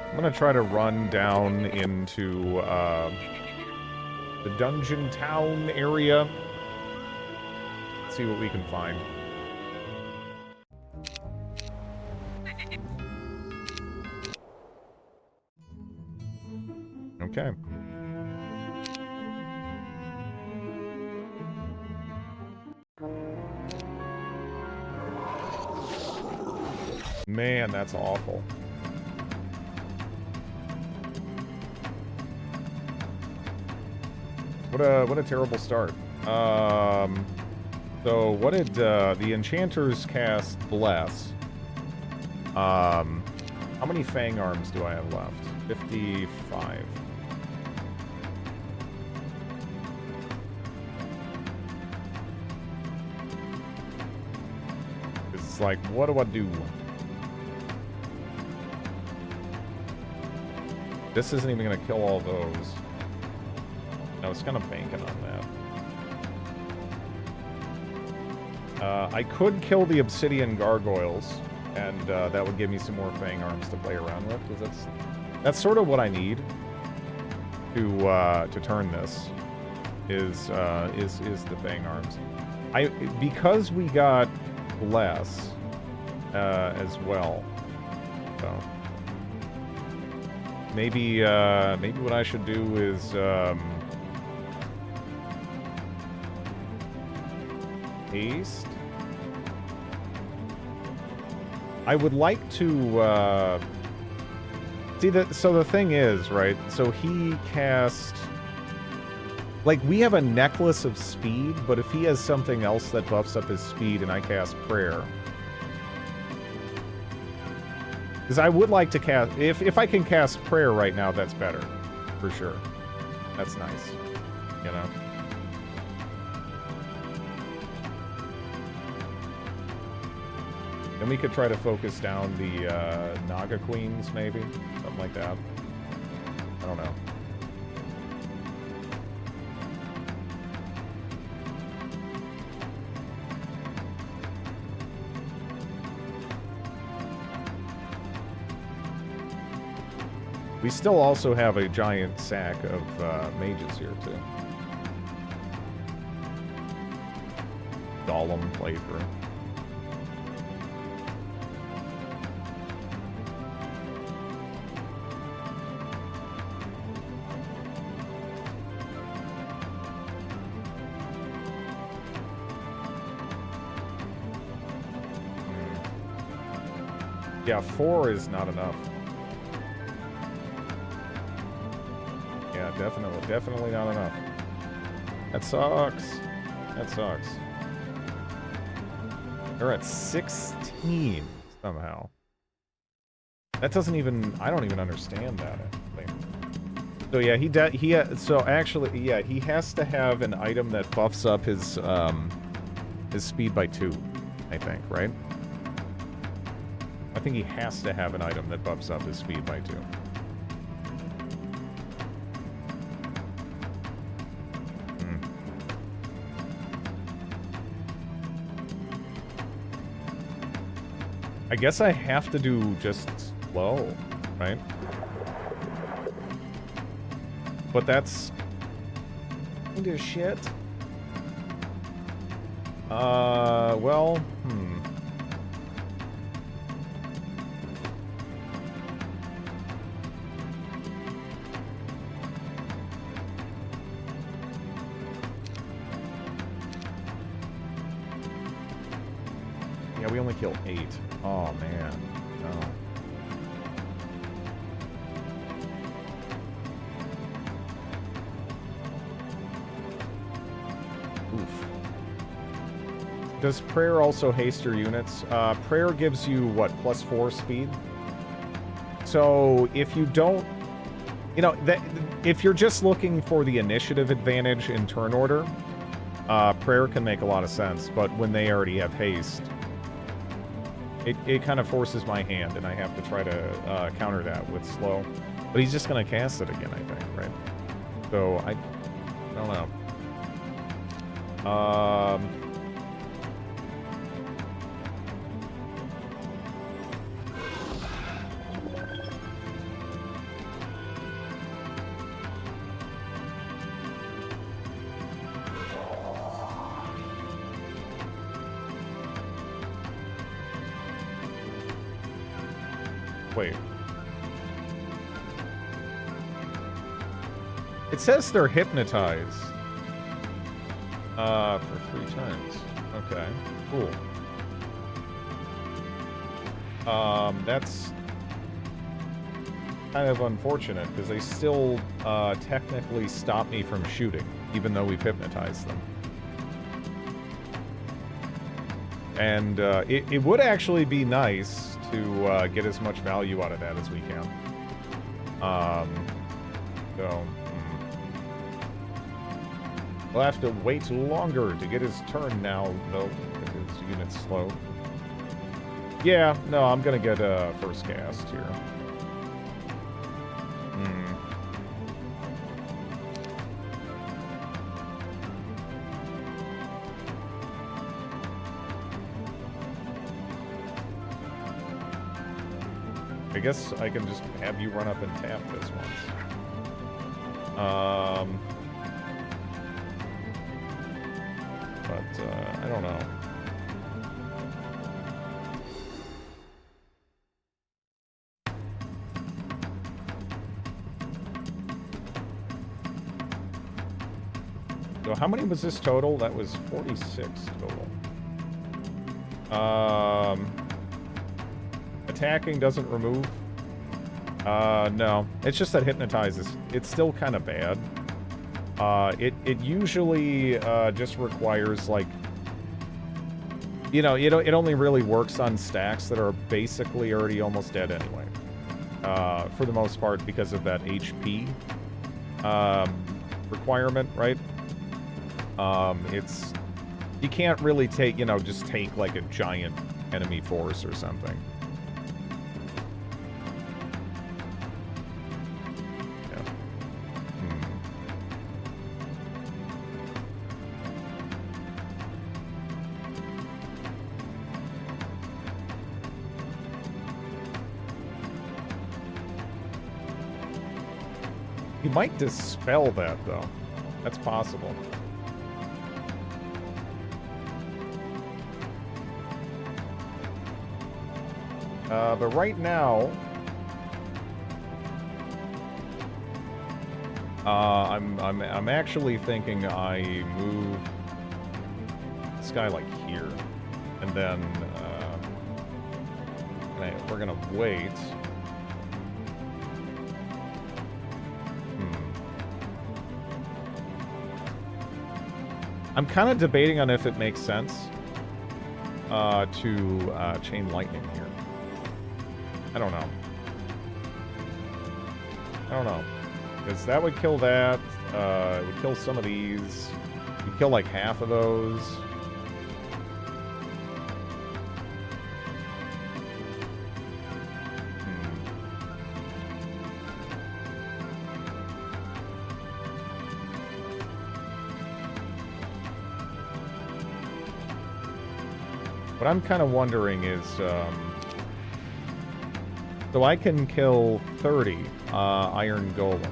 I'm gonna try to run down into the Dungeon Town area. See what we can find. Okay. Man, that's awful. What a terrible start. So what did the enchanters cast Bless? How many Fang Arms do I have left? 55. It's like, what do I do? This isn't even gonna kill all those. I was kind of banking on that. I could kill the Obsidian Gargoyles, and that would give me some more Fang Arms to play around with, because that's sort of what I need to turn this, is the Fang Arms. Because we got Bless as well, so maybe what I should do is haste. I would like to see that. So the thing is, right? So he cast, like, we have a necklace of speed, but if he has something else that buffs up his speed and I cast prayer, because I would like to cast, if I can cast prayer right now, that's better for sure. That's nice, you know. And we could try to focus down the Naga Queens, maybe? Something like that. I don't know. We still also have a giant sack of mages here, too. Golem playthrough. Yeah, 4 is not enough. Yeah, definitely not enough. That sucks. That sucks. They're at 16 somehow. That doesn't even, I don't even understand that. So yeah, so actually, yeah, he has to have an item that buffs up his speed by 2, I think, right? I think he has to have an item that buffs up his speed by 2. I guess I have to do just slow, right? But that's kind of shit. Well, Yeah, we only kill 8. Oh, man. No. Oof. Does prayer also haste your units? Prayer gives you, what, +4 speed? So, if you don't... You know, if you're just looking for the initiative advantage in turn order, prayer can make a lot of sense, but when they already have haste, it kind of forces my hand, and I have to try to counter that with slow. But he's just going to cast it again, I think, right? So, I don't know. Wait. It says they're hypnotized. For 3 turns. Okay, cool. That's kind of unfortunate, because they still technically stop me from shooting, even though we've hypnotized them. And it would actually be nice to get as much value out of that as we can. We'll have to wait longer to get his turn now, though, if his unit's slow. Yeah, no, I'm gonna get first cast here. I guess I can just have you run up and tap this once. But I don't know. So how many was this total? That was 46 total. Attacking doesn't remove. No. It's just that hypnotizes. It's still kind of bad. It usually just requires, like... You know, it only really works on stacks that are basically already almost dead anyway. For the most part, because of that HP requirement, right? It's... You can't really take, you know, just take, like, a giant enemy force or something. He might dispel that, though. That's possible. But right now, I'm actually thinking I move this guy like here, and then we're gonna wait. I'm kind of debating on if it makes sense to chain lightning here. I don't know. Because that would kill that. It would kill some of these. It would kill like half of those. What I'm kind of wondering is, so I can kill 30 iron golems.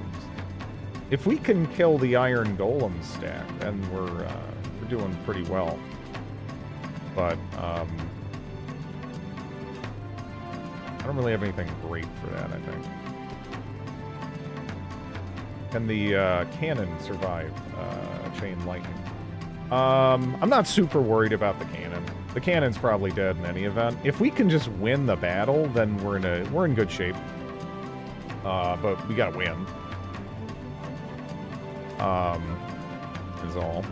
If we can kill the iron golem stack, then we're doing pretty well. But I don't really have anything great for that, I think. Can the cannon survive chain lightning? I'm not super worried about the cannon. The cannon's probably dead in any event. If we can just win the battle, then we're in good shape. But we gotta win. Is all.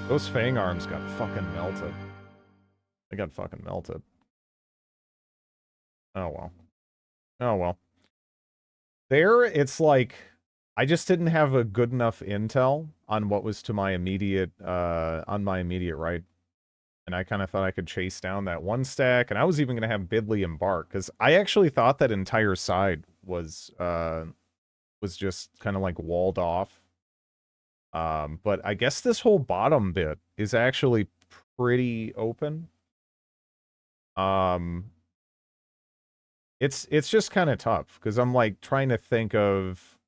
Those fang arms got fucking melted. They got fucking melted. Oh well. Oh well. There, it's like, I just didn't have a good enough intel on what was to my immediate, on my immediate right. And I kind of thought I could chase down that one stack, and I was even going to have Bidley embark, because I actually thought that entire side was just kind of like walled off. But I guess this whole bottom bit is actually pretty open. It's just kind of tough because I'm like trying to think of,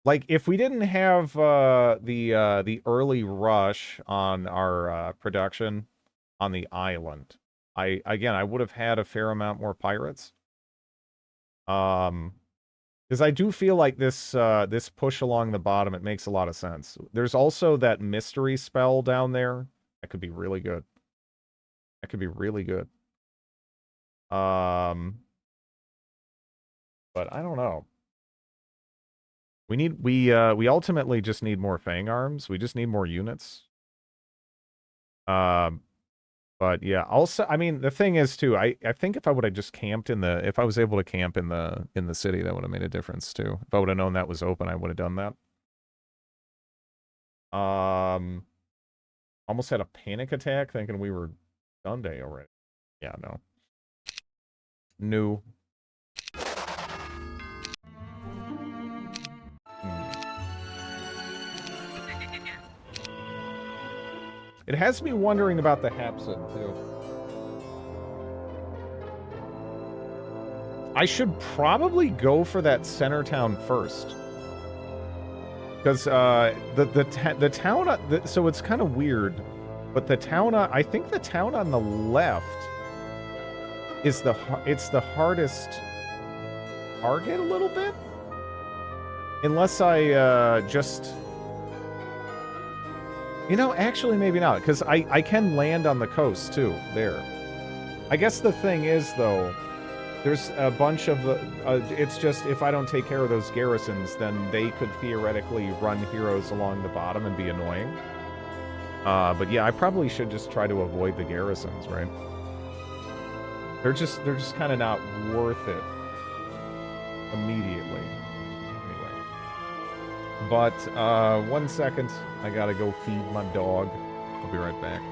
like, if we didn't have the early rush on our production on the island, I would have had a fair amount more pirates. Because I do feel like this this push along the bottom, it makes a lot of sense. There's also that mystery spell down there. That could be really good. That could be really good. But I don't know. We ultimately just need more fang arms. We just need more units. But yeah, also, I mean, the thing is too, I think if I would have just camped in the, if I was able to camp in the city, that would have made a difference too. If I would have known that was open, I would have done that. Almost had a panic attack thinking we were Sunday already. Yeah, no. New. It has me wondering about the Hapson, too. I should probably go for that center town first. Because the town... so it's kind of weird, but the town... I think the town on the left is it's the hardest target a little bit? Unless I just... You know, actually, maybe not, because I can land on the coast, too, there. I guess the thing is, though, there's a bunch of the... it's just, if I don't take care of those garrisons, then they could theoretically run heroes along the bottom and be annoying. But yeah, I probably should just try to avoid the garrisons, right? They're just kind of not worth it immediately. Anyway. But, 1 second. I gotta go feed my dog. I'll be right back.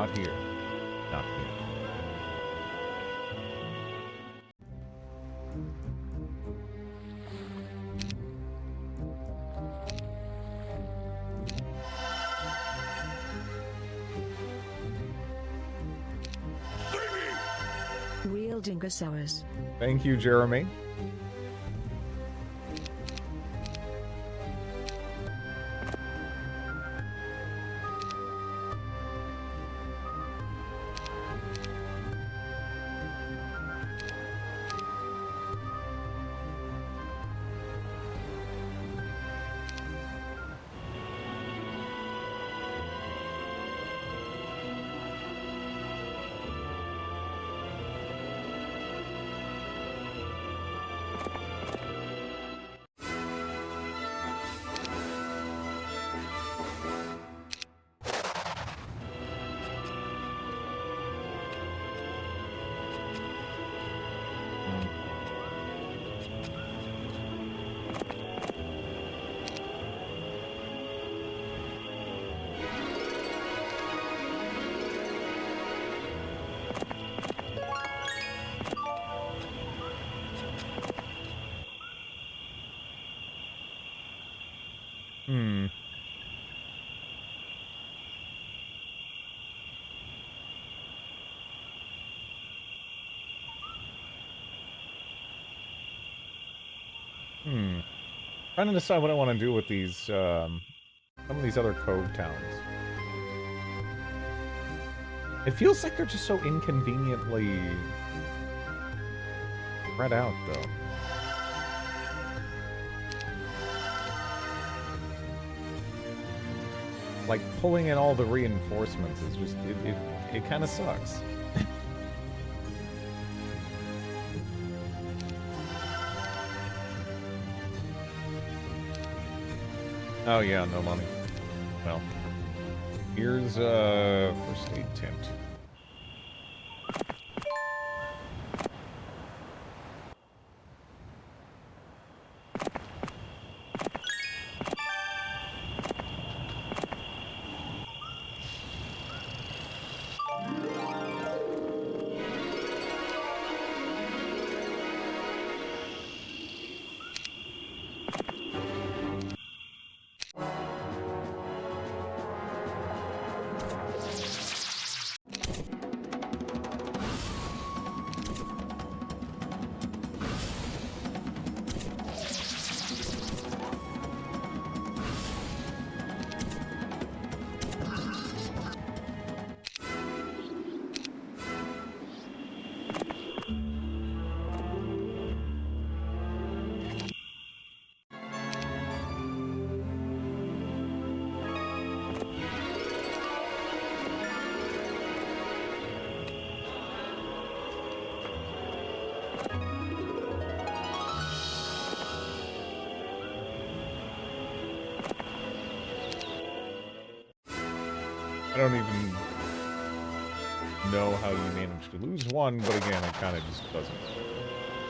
Not here. Not here. Real Dingosaurus. Thank you, Jeremy. Hmm. Trying to decide what I want to do with these, some of these other cove towns. It feels like they're just so inconveniently spread out, though. Like, pulling in all the reinforcements is just, it kind of sucks. Oh yeah, no money. Well, here's first aid tent. I don't even know how you managed to lose one, but again, it kind of just doesn't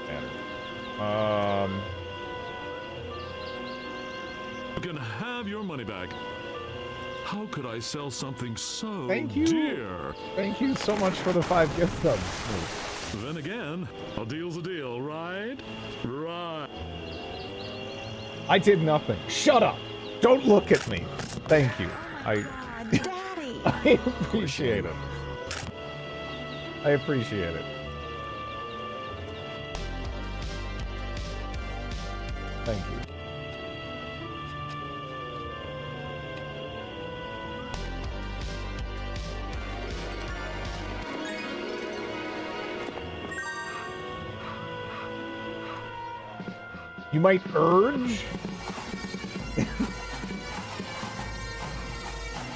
matter. You can have your money back. How could I sell something so Thank you. dear? Thank you so much for the 5 gift subs. Then again, a deal's a deal, right? Right. I did nothing. Shut up. Don't look at me. Thank you. Daddy! I appreciate it. I appreciate it. Thank you. You might urge?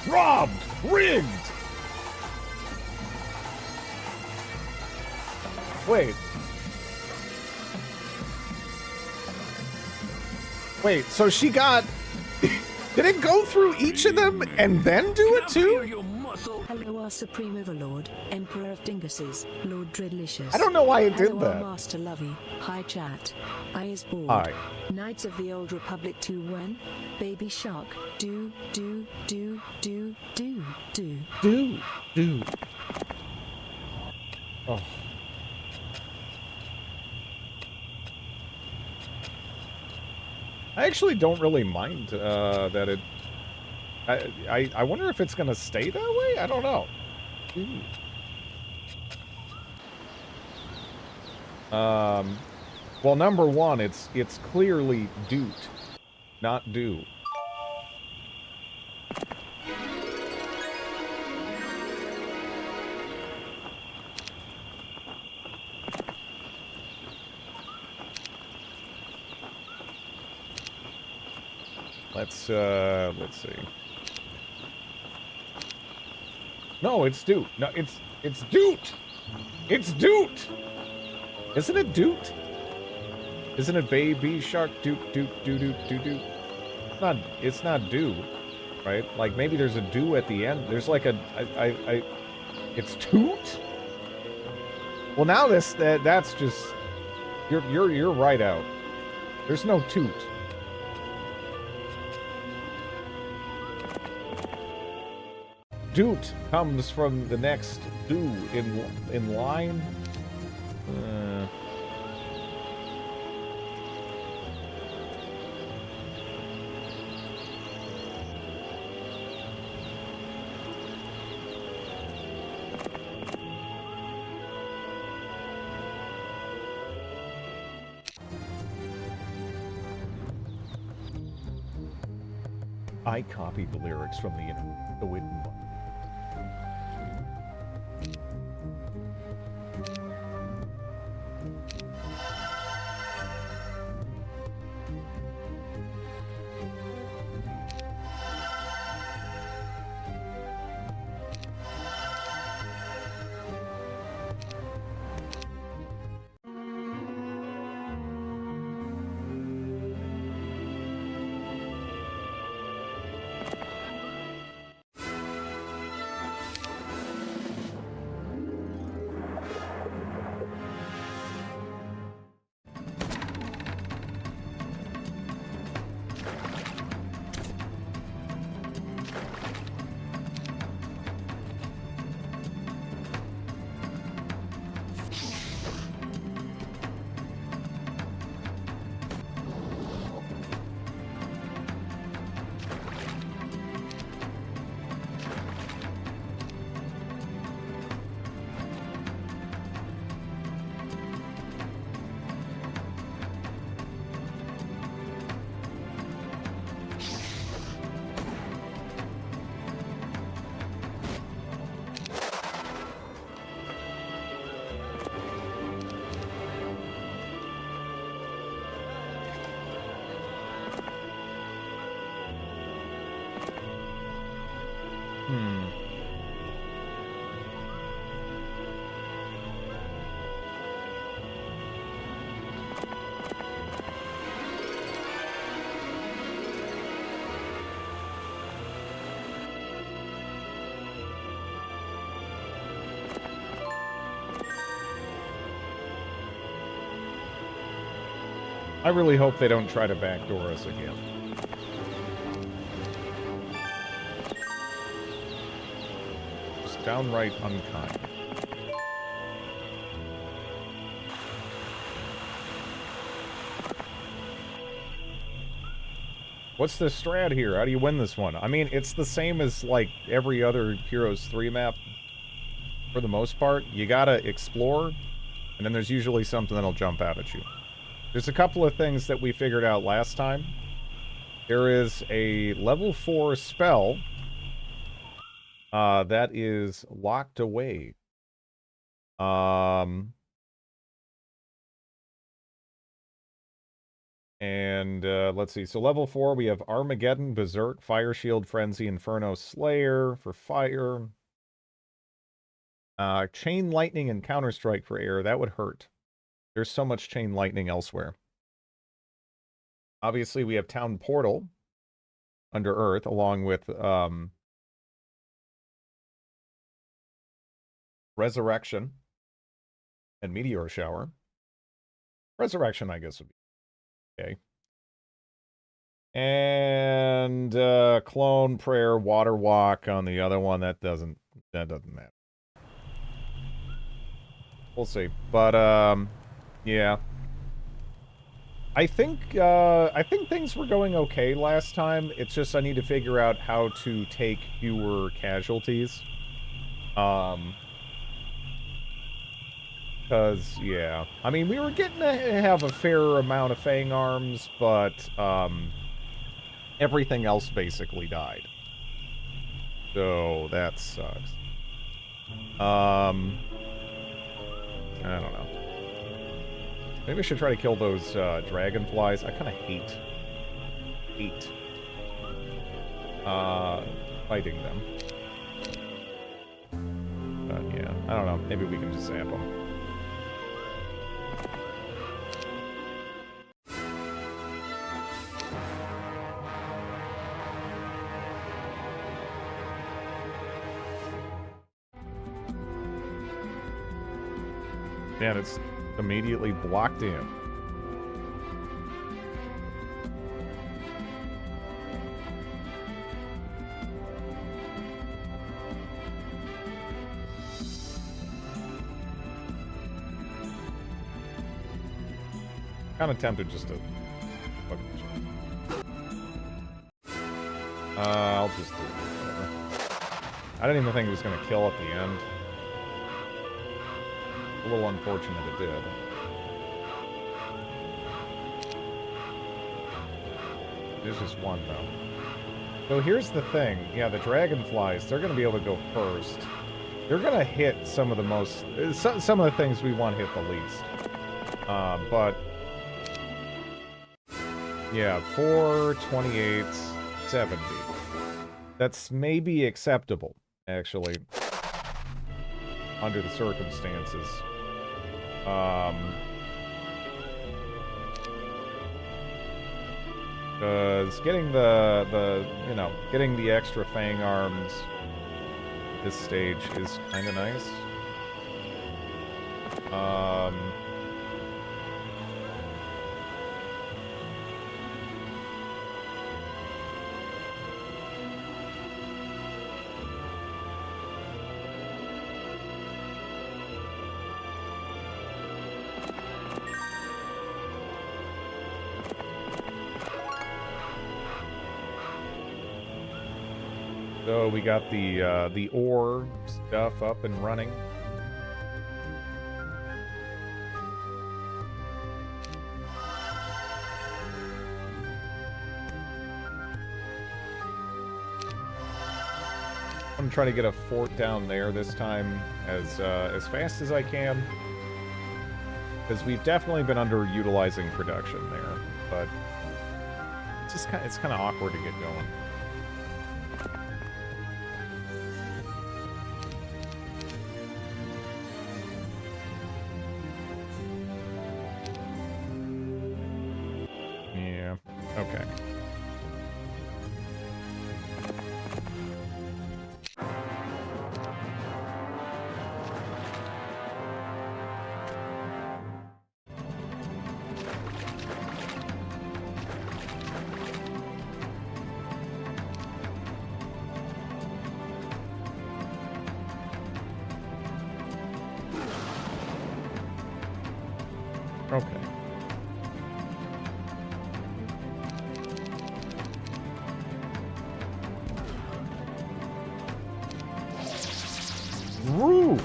Robbed! Rigged! Wait. Wait, so she got... Did it go through each of them and then do it too? You must hustle. Hello, our Supreme Overlord, Emperor of Dinguses, Lord Dreadlicious. I don't know why it did Hello, our that. Master Lovey. Hi, chat. I is bored. Hi. Knights of the Old Republic 2 when? Baby Shark. Do. Oh. I actually don't really mind that it... I wonder if it's going to stay that way? I don't know. Ooh. Well, number one, it's clearly doot, not do. Let's see. No, it's doot. No, it's doot. It's doot. Isn't it doot? Isn't it baby shark doot doot doot doot doot doot? It's not do, right? Like maybe there's a do at the end. There's like a it's toot. Well, now that's just you're right out. There's no toot. Doot comes from the next do in line. I copied the lyrics from the internet, the Witten one. I really hope they don't try to backdoor us again. Just downright unkind. What's the strat here? How do you win this one? I mean, it's the same as, like, every other Heroes 3 map, for the most part. You gotta explore, and then there's usually something that'll jump out at you. There's a couple of things that we figured out last time. There is a level 4 spell that is locked away. And let's see. So level 4, we have Armageddon, Berserk, Fire Shield, Frenzy, Inferno, Slayer for fire. Chain Lightning and Counter-Strike for air. That would hurt. There's so much Chain Lightning elsewhere. Obviously, we have Town Portal under Earth, along with Resurrection, and Meteor Shower. Resurrection, I guess, would be okay. And Clone, Prayer, Water Walk on the other one. That doesn't matter. We'll see. But yeah. I think things were going okay last time. It's just I need to figure out how to take fewer casualties. Because, yeah. I mean, we were getting to have a fair amount of Fang Arms, but everything else basically died. So, that sucks. I don't know. Maybe I should try to kill those dragonflies. I kind of hate fighting them. But yeah, I don't know. Maybe we can just zap them. Man, it's immediately blocked in. Kind of tempted just to... I'll just do whatever. I didn't even think it was going to kill at the end. A little unfortunate it did. There's just one, though. So here's the thing. Yeah, the dragonflies, they're going to be able to go first. They're going to hit some of the most... Some of the things we want hit the least. But... Yeah, 4, 28, 70. That's maybe acceptable, actually. Under the circumstances. Because getting getting the extra Fang Arms at this stage is kind of nice. So we got the ore stuff up and running. I'm gonna try to get a fort down there this time as fast as I can, because we've definitely been underutilizing production there, but it's kind of awkward to get going. Okay. Okay. Woo!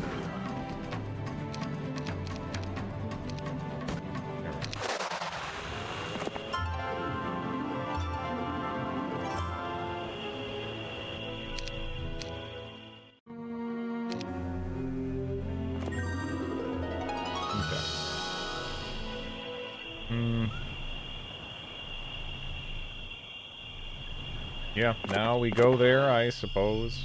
Yeah, now we go there, I suppose.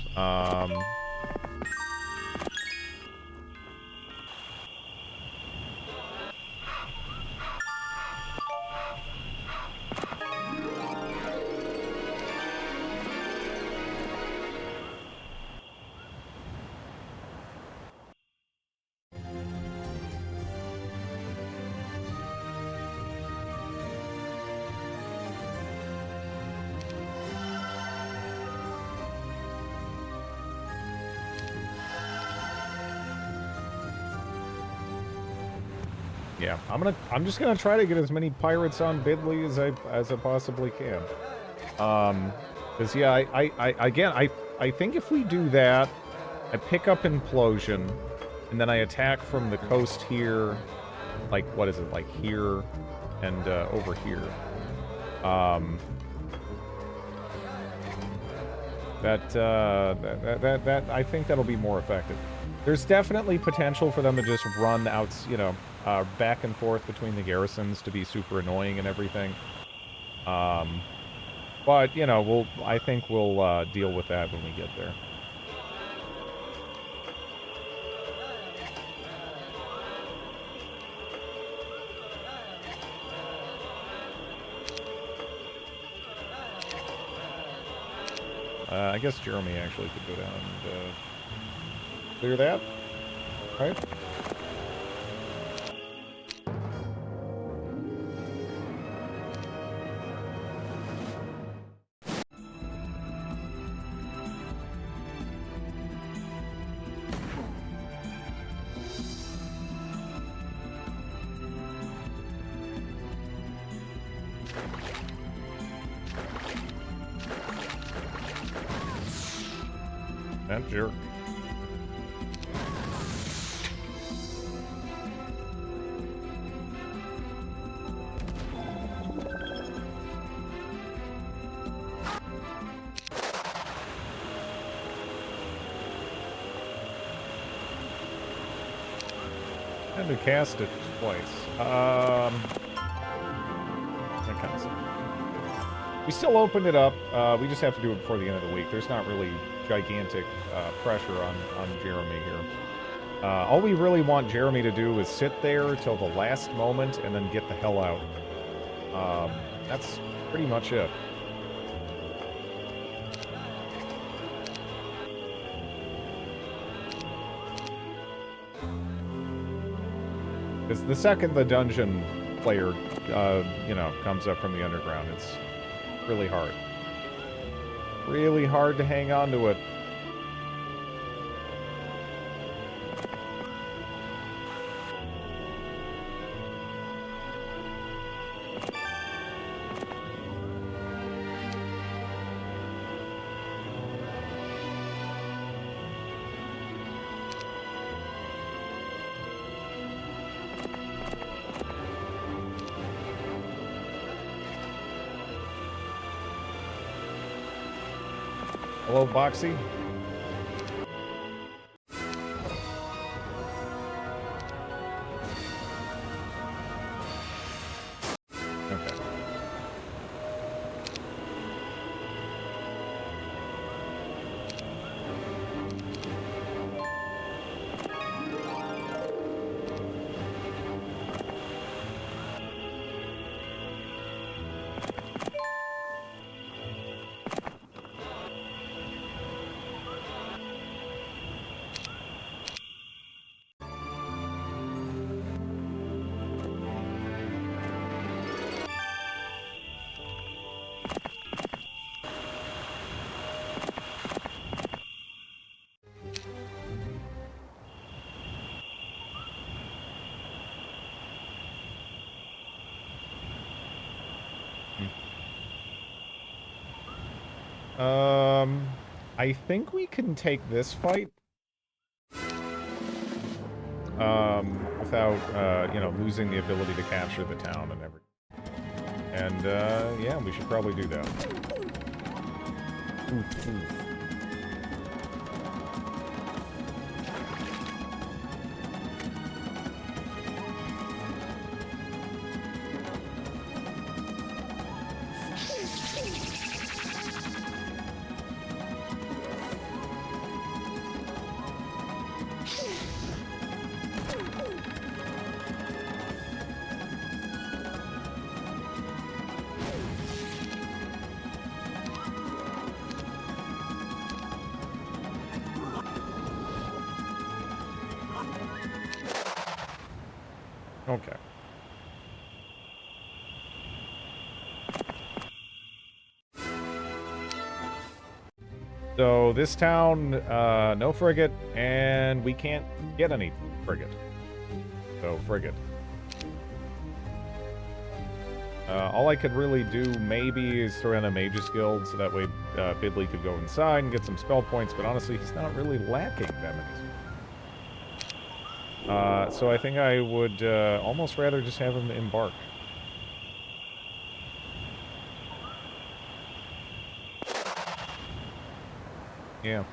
yeah, I'm just gonna try to get as many pirates on Bidley as I possibly can. Because yeah, I think if we do that, I pick up Implosion, and then I attack from the coast here, like what is it, like here, and over here. That I think that'll be more effective. There's definitely potential for them to just run out, you know, back and forth between the garrisons to be super annoying and everything. But you know, I think we'll deal with that when we get there. I guess Jeremy actually could go down and clear that, right? That jerk. Had to cast it twice. That kind of sucks. We still opened it up. We just have to do it before the end of the week. There's not really gigantic pressure on Jeremy here. All we really want Jeremy to do is sit there till the last moment and then get the hell out. That's pretty much it. Because the second the dungeon player, you know, comes up from the underground, it's really hard. Really hard to hang on to it. Hello, Boxy. Okay. I think we can take this fight without, you know, losing the ability to capture the town and everything. And, yeah, we should probably do that. Okay. So this town, no frigate, and we can't get any frigate. So frigate. All I could really do maybe is throw in a Mage's Guild, so that way Bidley could go inside and get some spell points, but honestly, he's not really lacking that many. So I think I would almost rather just have him embark. Yeah.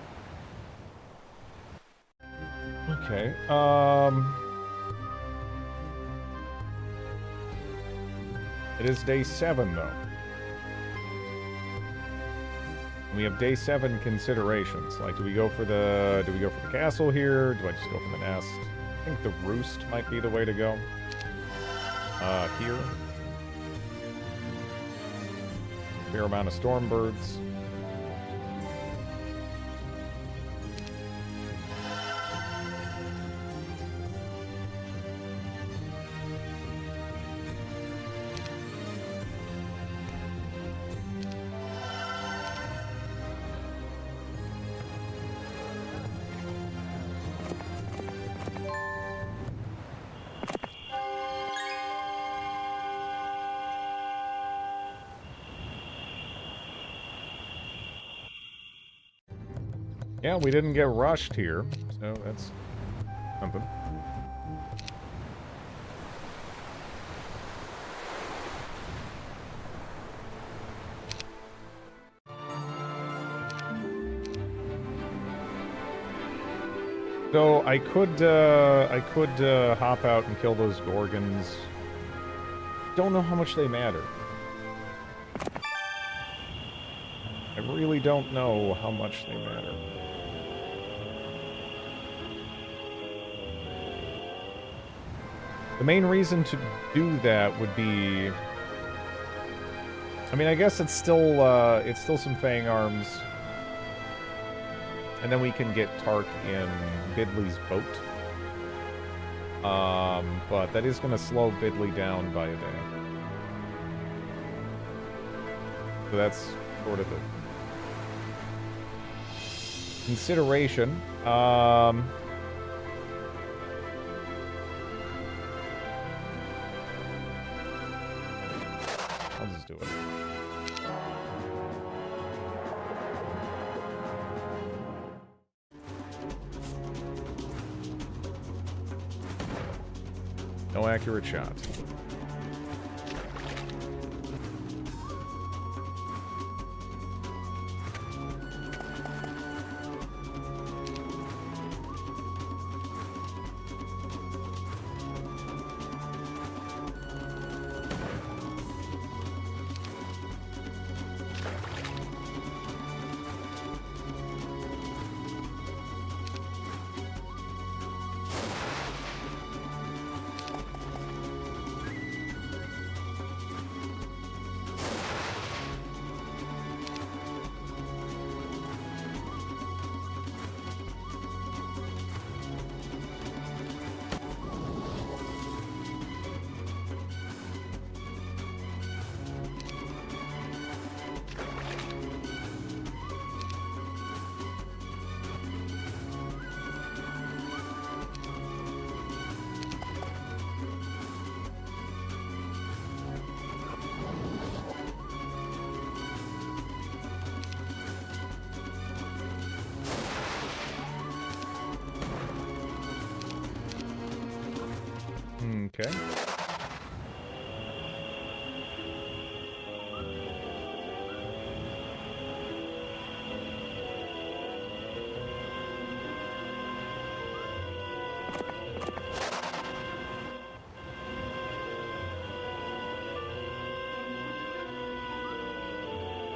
Okay, it is day 7, though. We have day 7 considerations. Like, do we go for the castle here? Do I just go for the nest? I think the roost might be the way to go. Here. Fair amount of storm birds. Yeah, we didn't get rushed here, so that's something. So I could hop out and kill those Gorgons. Don't know how much they matter. I really don't know how much they matter. The main reason to do that would be... I mean, I guess it's still some Fang Arms. And then we can get Tark in Bidley's boat. But that is going to slow Bidley down by a day. So that's sort of the consideration. I'll just do it. No accurate shot. Okay.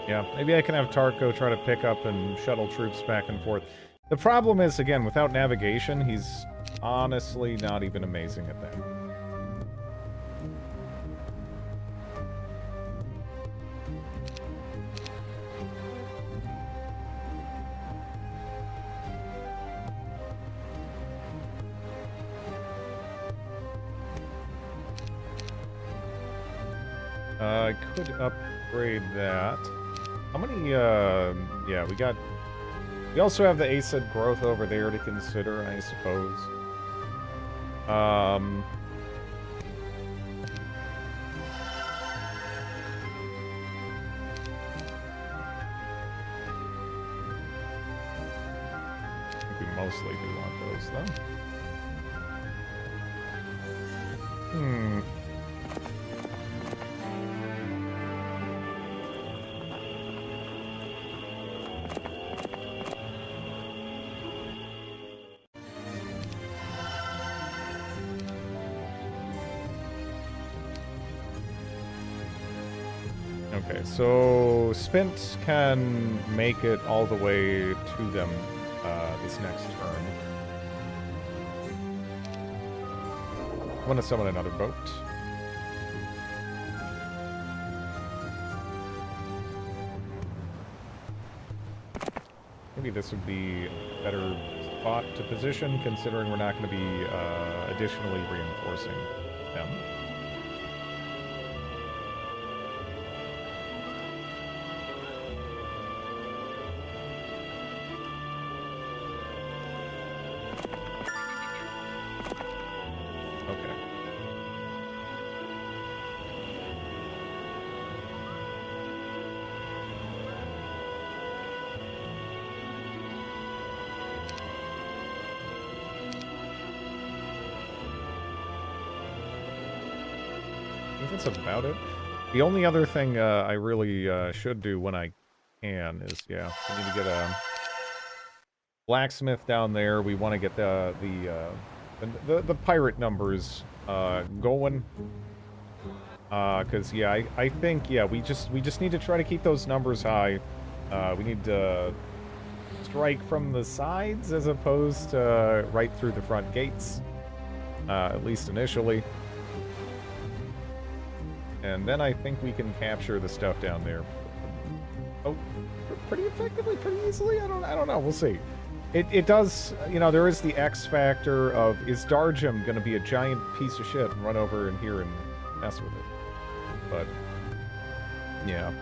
Yeah, maybe I can have Tarko try to pick up and shuttle troops back and forth. The problem is, again, without navigation, he's honestly not even amazing at that. I could upgrade that. How many, yeah, we also have the ACID growth over there to consider, I suppose. mostly do want those, though. Hmm. Okay, so Spint can make it all the way to them this next turn. I want to summon another boat. Maybe this would be a better spot to position, considering we're not going to be additionally reinforcing them. That's about it. The only other thing I really should do when I can is, yeah, we need to get a blacksmith down there. We want to get the pirate numbers going. Because yeah, I think yeah we just need to try to keep those numbers high. We need to strike from the sides as opposed to right through the front gates, at least initially. And then I think we can capture the stuff down there. Oh, pretty effectively, pretty easily. I don't know. We'll see. It does, you know, there is the X factor of, is Darjum going to be a giant piece of shit and run over in here and mess with it? But yeah.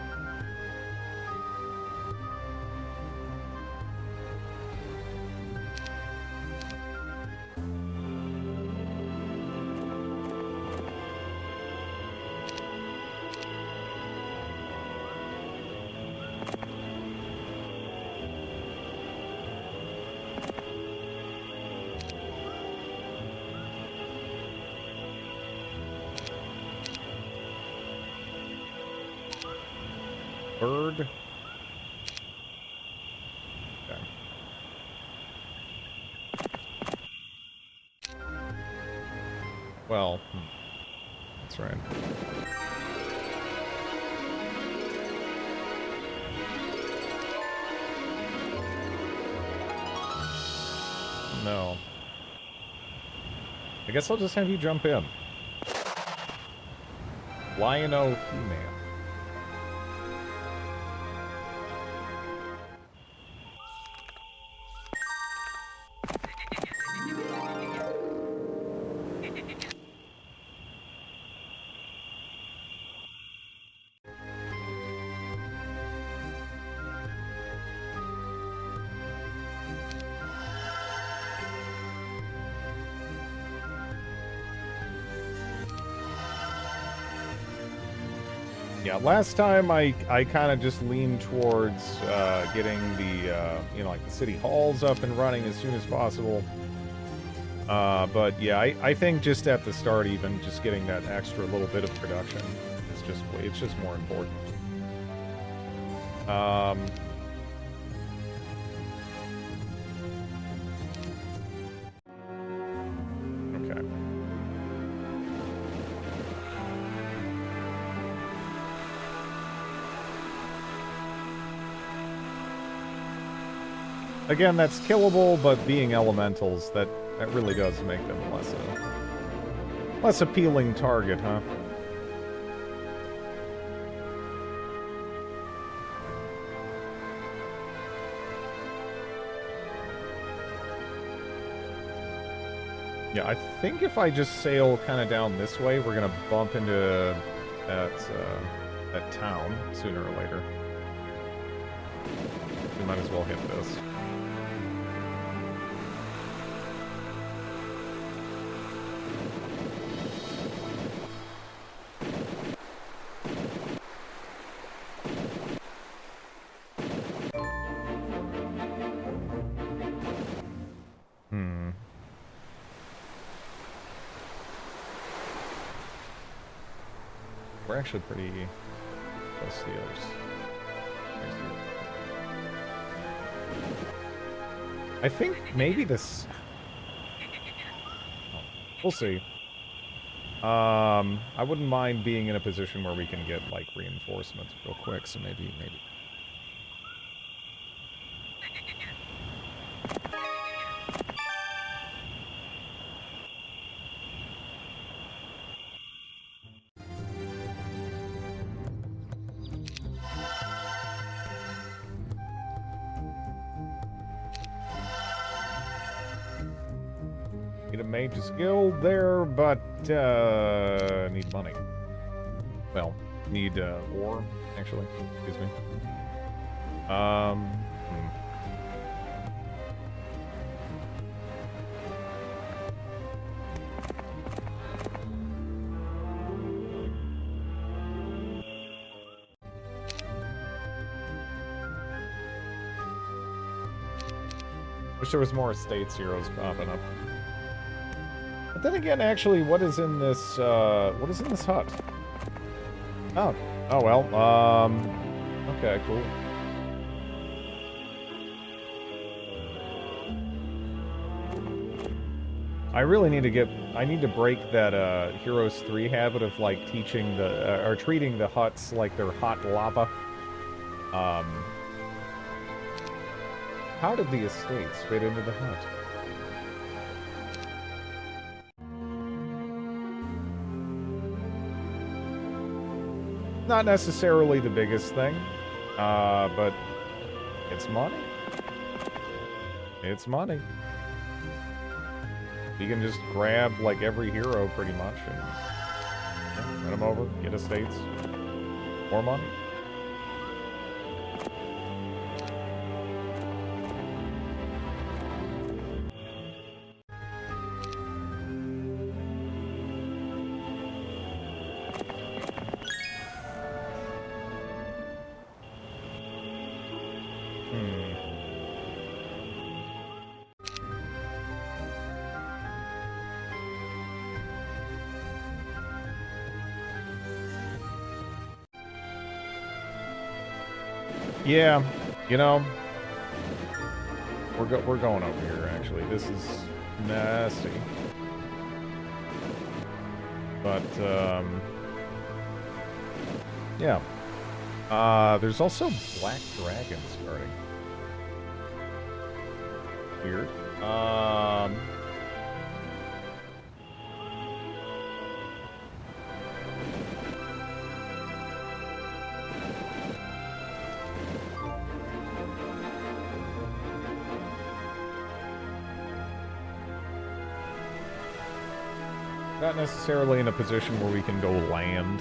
Bird. Okay. Well, that's right. No. I guess I'll just have you jump in. Lion-O He-Man. Yeah, last time I kind of just leaned towards getting the, you know, like the city halls up and running as soon as possible. But yeah, I think just at the start, even just getting that extra little bit of production is just, it's just more important. Okay. Again, that's killable, but being elementals, that really does make them less appealing target, huh? Yeah, I think if I just sail kind of down this way, we're gonna bump into that town sooner or later. We might as well hit this. We're actually pretty close to the others. I think maybe this... We'll see. I wouldn't mind being in a position where we can get, like, reinforcements real quick, so maybe. Need a mage's guild there, but need money. Well, need ore, actually. Excuse me. Wish there was more estates heroes popping up. But then again, actually, what is in this hut? Oh well, okay, cool. I really need to break that, Heroes 3 habit of, like, teaching or treating the huts like they're hot lava. How did the estates fit into the hut? Not necessarily the biggest thing, but it's money. It's money. You can just grab, like, every hero, pretty much, and run them over, get estates, more money. Yeah, you know, we're going over here, actually. This is nasty. But, yeah. There's also black dragons guarding. Weird. Not necessarily in a position where we can go land.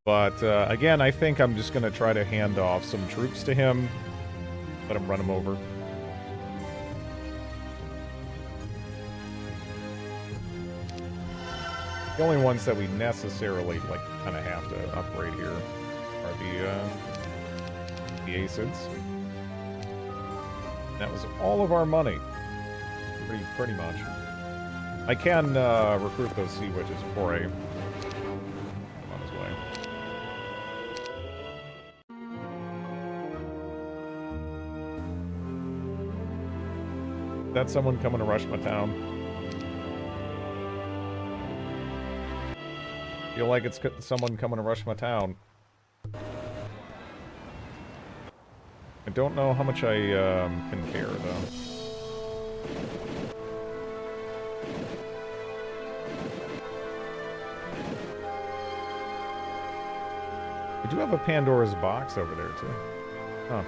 But, again, I think I'm just going to try to hand off some troops to him. Let him run him over. The only ones that we necessarily, like, kind of have to upgrade here are the Acids. That was all of our money. Pretty much. I can recruit those sea witches before I come on his way. That's someone coming to rush my town. Feel like it's someone coming to rush my town. I don't know how much I can care, though. We do have a Pandora's box over there, too. Huh.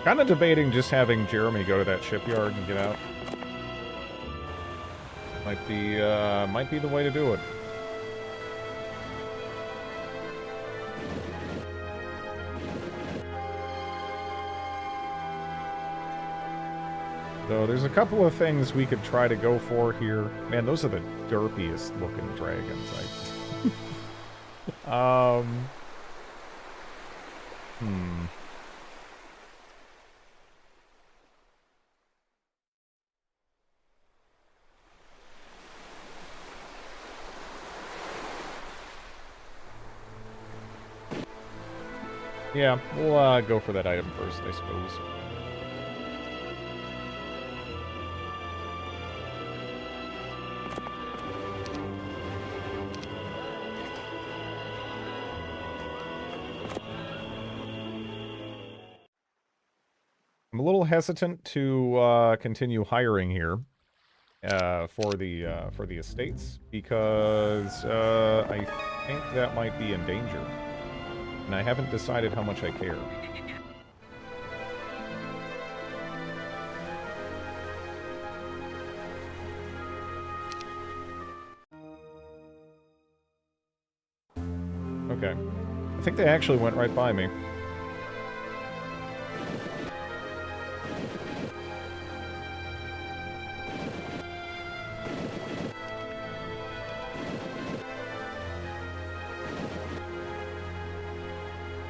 Kind of debating just having Jeremy go to that shipyard and get out. Might be the way to do it. So there's a couple of things we could try to go for here. Man, those are the derpiest looking dragons. Hmm. Yeah, we'll go for that item first, I suppose. I'm a little hesitant to continue hiring here for the estates because I think that might be in danger, and I haven't decided how much I care. Okay, I think they actually went right by me.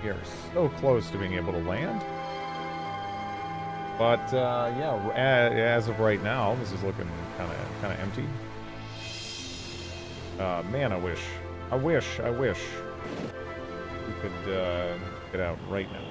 We are so close to being able to land. But, yeah, as of right now, this is looking kind of empty. Man, I wish we could, get out right now.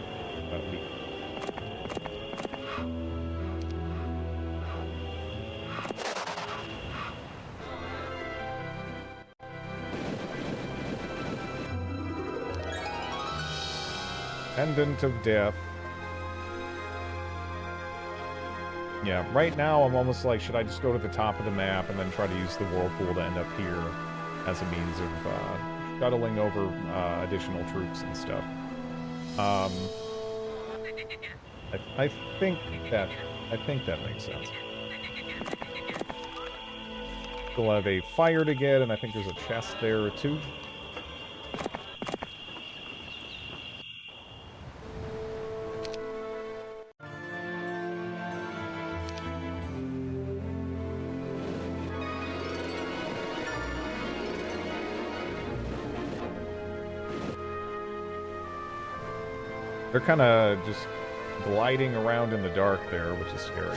Pendant of Death. Yeah, right now I'm almost like, should I just go to the top of the map and then try to use the whirlpool to end up here as a means of shuttling over additional troops and stuff. I think that makes sense. We'll have a fire to get, and I think there's a chest there too. They're kind of just gliding around in the dark there, which is scary.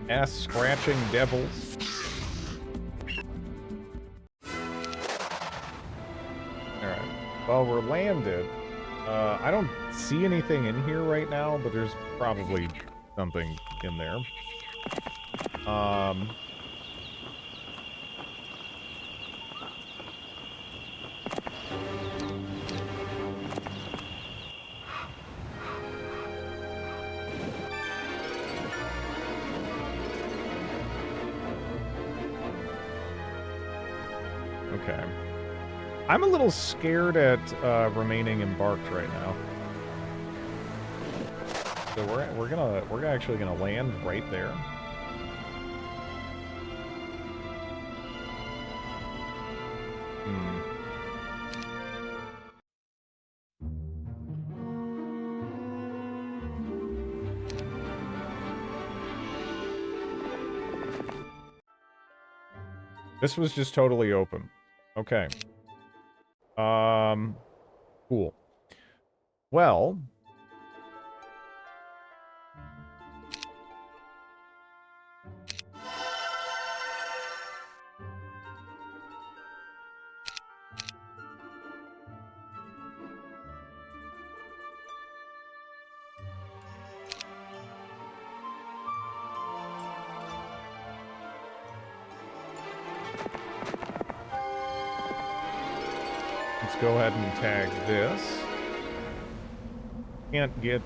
Ass-scratching devils. Alright. Well, we're landed. I don't see anything in here right now, but there's probably something in there. Okay. I'm a little scared at remaining embarked right now. So we're actually gonna land right there. Hmm. This was just totally open. Okay. Cool. Well... Let's go ahead and tag this. Can't get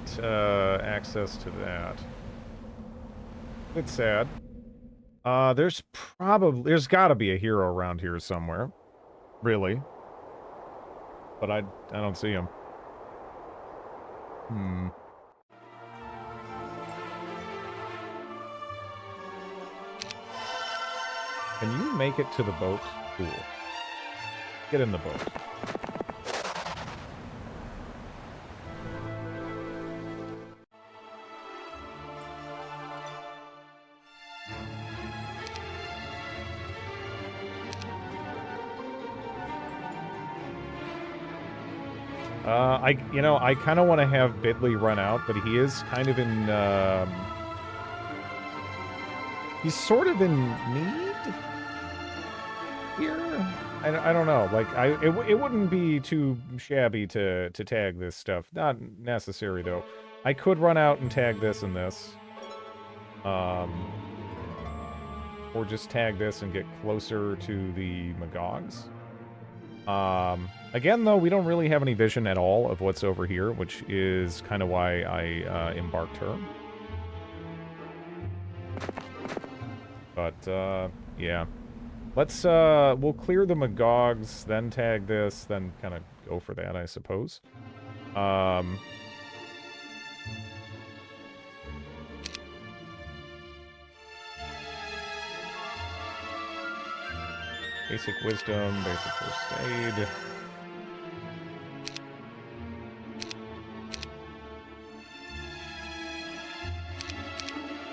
access to that. It's sad. There's gotta be a hero around here somewhere. Really. But I don't see him. Can you make it to the boat? Cool. Get in the boat. I kind of want to have Bidley run out, but he is kind of in, he's sort of in need here. I don't know. Like, it wouldn't be too shabby to tag this stuff. Not necessary, though. I could run out and tag this and this. Or just tag this and get closer to the Magogs. Again, though, we don't really have any vision at all of what's over here, which is kind of why I embarked her. But, yeah. Let's, we'll clear the Magogs, then tag this, then kind of go for that, I suppose. Basic wisdom, basic first aid.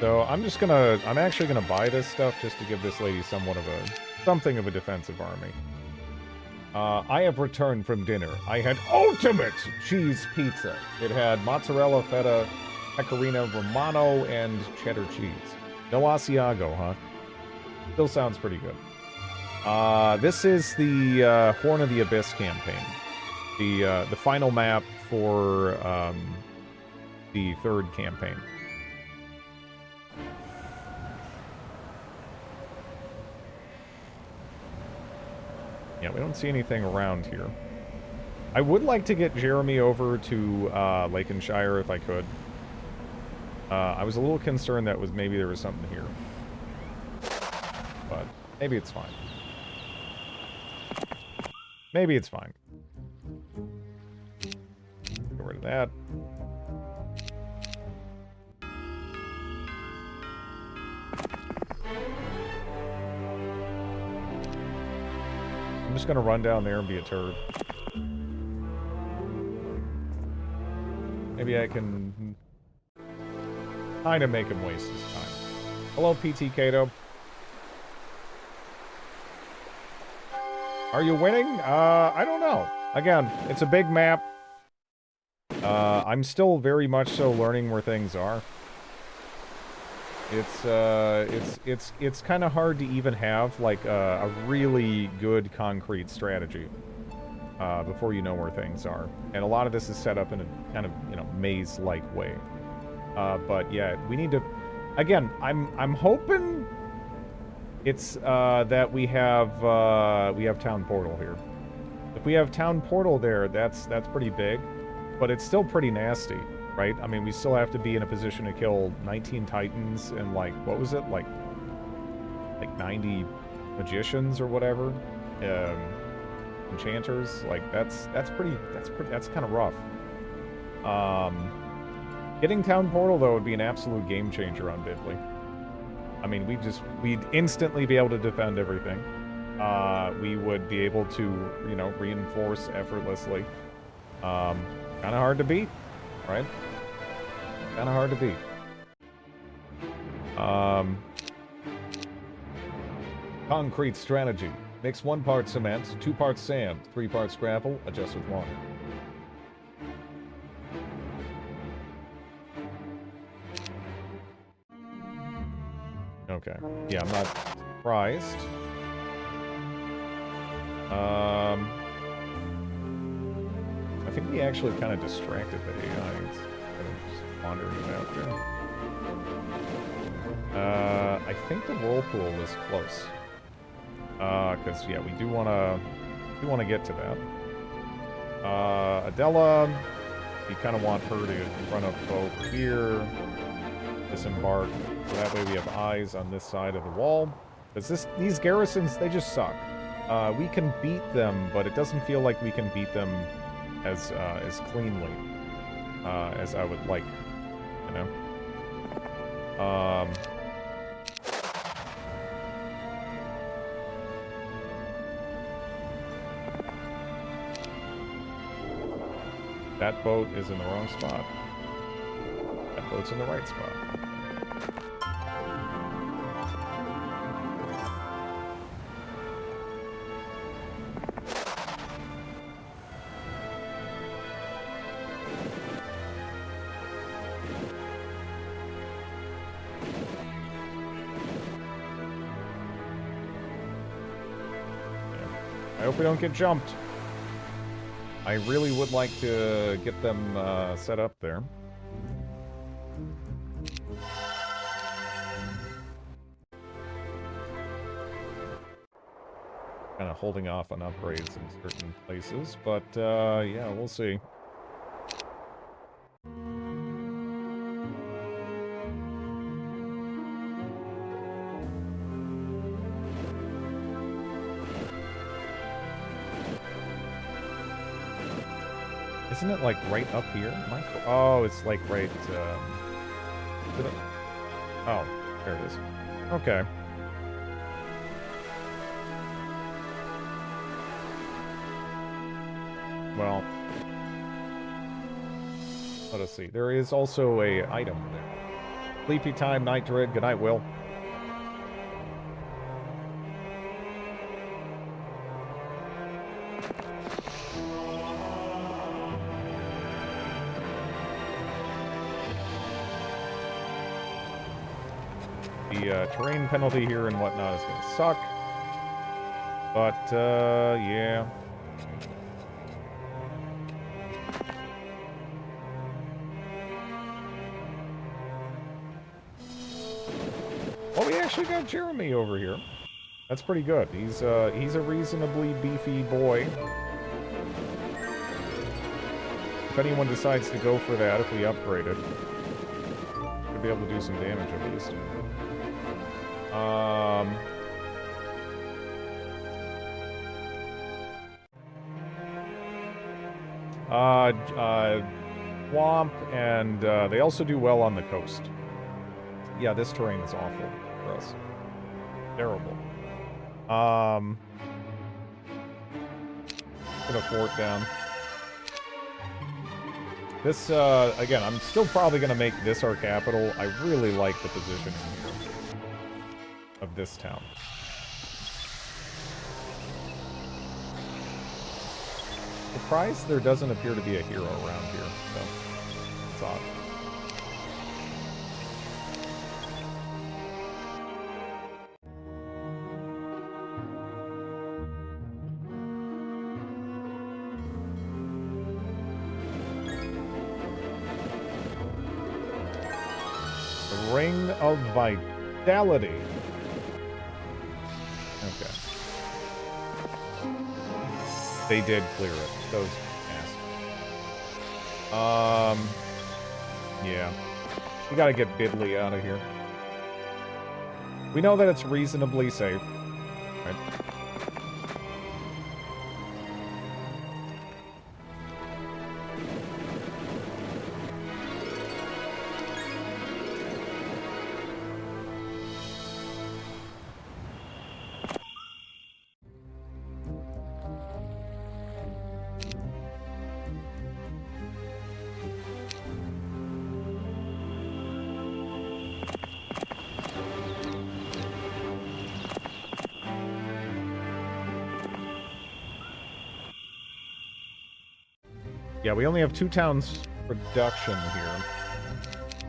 So I'm actually gonna buy this stuff just to give this lady something of a defensive army. I have returned from dinner. I had ultimate cheese pizza. It had mozzarella, feta, pecorino romano, and cheddar cheese. No Asiago, huh? Still sounds pretty good. This is the Horn of the Abyss campaign. The final map for the third campaign. Yeah, we don't see anything around here. I would like to get Jeremy over to Lakenshire if I could. I was a little concerned that maybe there was something here. But maybe it's fine. Maybe it's fine. Get rid of that. I'm just gonna run down there and be a turd. Maybe I can kind of make him waste his time. Hello, PT Kato. Are you winning? I don't know. Again, it's a big map. I'm still very much so learning where things are. It's kind of hard to even have like a really good concrete strategy before you know where things are, and a lot of this is set up in a kind of maze-like way. But yeah, we need to. Again, I'm hoping it's that we have Town Portal here. If we have Town Portal there, that's pretty big, but it's still pretty nasty. Right? I mean, we still have to be in a position to kill 19 Titans and, like, what was it? Like 90 Magicians or whatever? Enchanters? Like, that's kind of rough. Getting Town Portal, though, would be an absolute game changer on Bidley. I mean, we'd instantly be able to defend everything. We would be able to, reinforce effortlessly. Kind of hard to beat. Right? Kind of hard to beat. Concrete strategy. Mix 1 part cement, 2 parts sand, 3 parts gravel, adjust with water. Okay. Yeah, I'm not surprised. I think we actually kind of distracted the AI. It's kind of just wandering about there. I think the whirlpool is close. Because yeah, we do want to get to that. Adela, we kind of want her to run up over here, disembark. So that way we have eyes on this side of the wall. Because these garrisons, they just suck. We can beat them, but it doesn't feel like we can beat them as cleanly as I would like, you know? That boat is in the wrong spot. That boat's in the right spot. I hope we don't get jumped. I really would like to get them set up there. Kind of holding off on upgrades in certain places, but yeah, we'll see. Isn't it like right up here? Oh, it's like right. Oh, there it is. Okay. Well, let us see. There is also a item there. Sleepy time, night dread. Good night, Will. The terrain penalty here and whatnot is going to suck. But, yeah. Well, we actually got Jeremy over here. That's pretty good. He's a reasonably beefy boy. If anyone decides to go for that, if we upgrade it, we'll be able to do some damage at least. Womp, and they also do well on the coast. Yeah, this terrain is awful for us. Terrible. Put a fort down. This, again, I'm still probably going to make this our capital. I really like the positioning here of this town. Surprised there doesn't appear to be a hero around here, so it's odd. The Ring of Vitality. Okay. They did clear it. Those assholes. Yeah. We gotta get Bidley out of here. We know that it's reasonably safe. Right? Yeah, we only have 2 towns production here.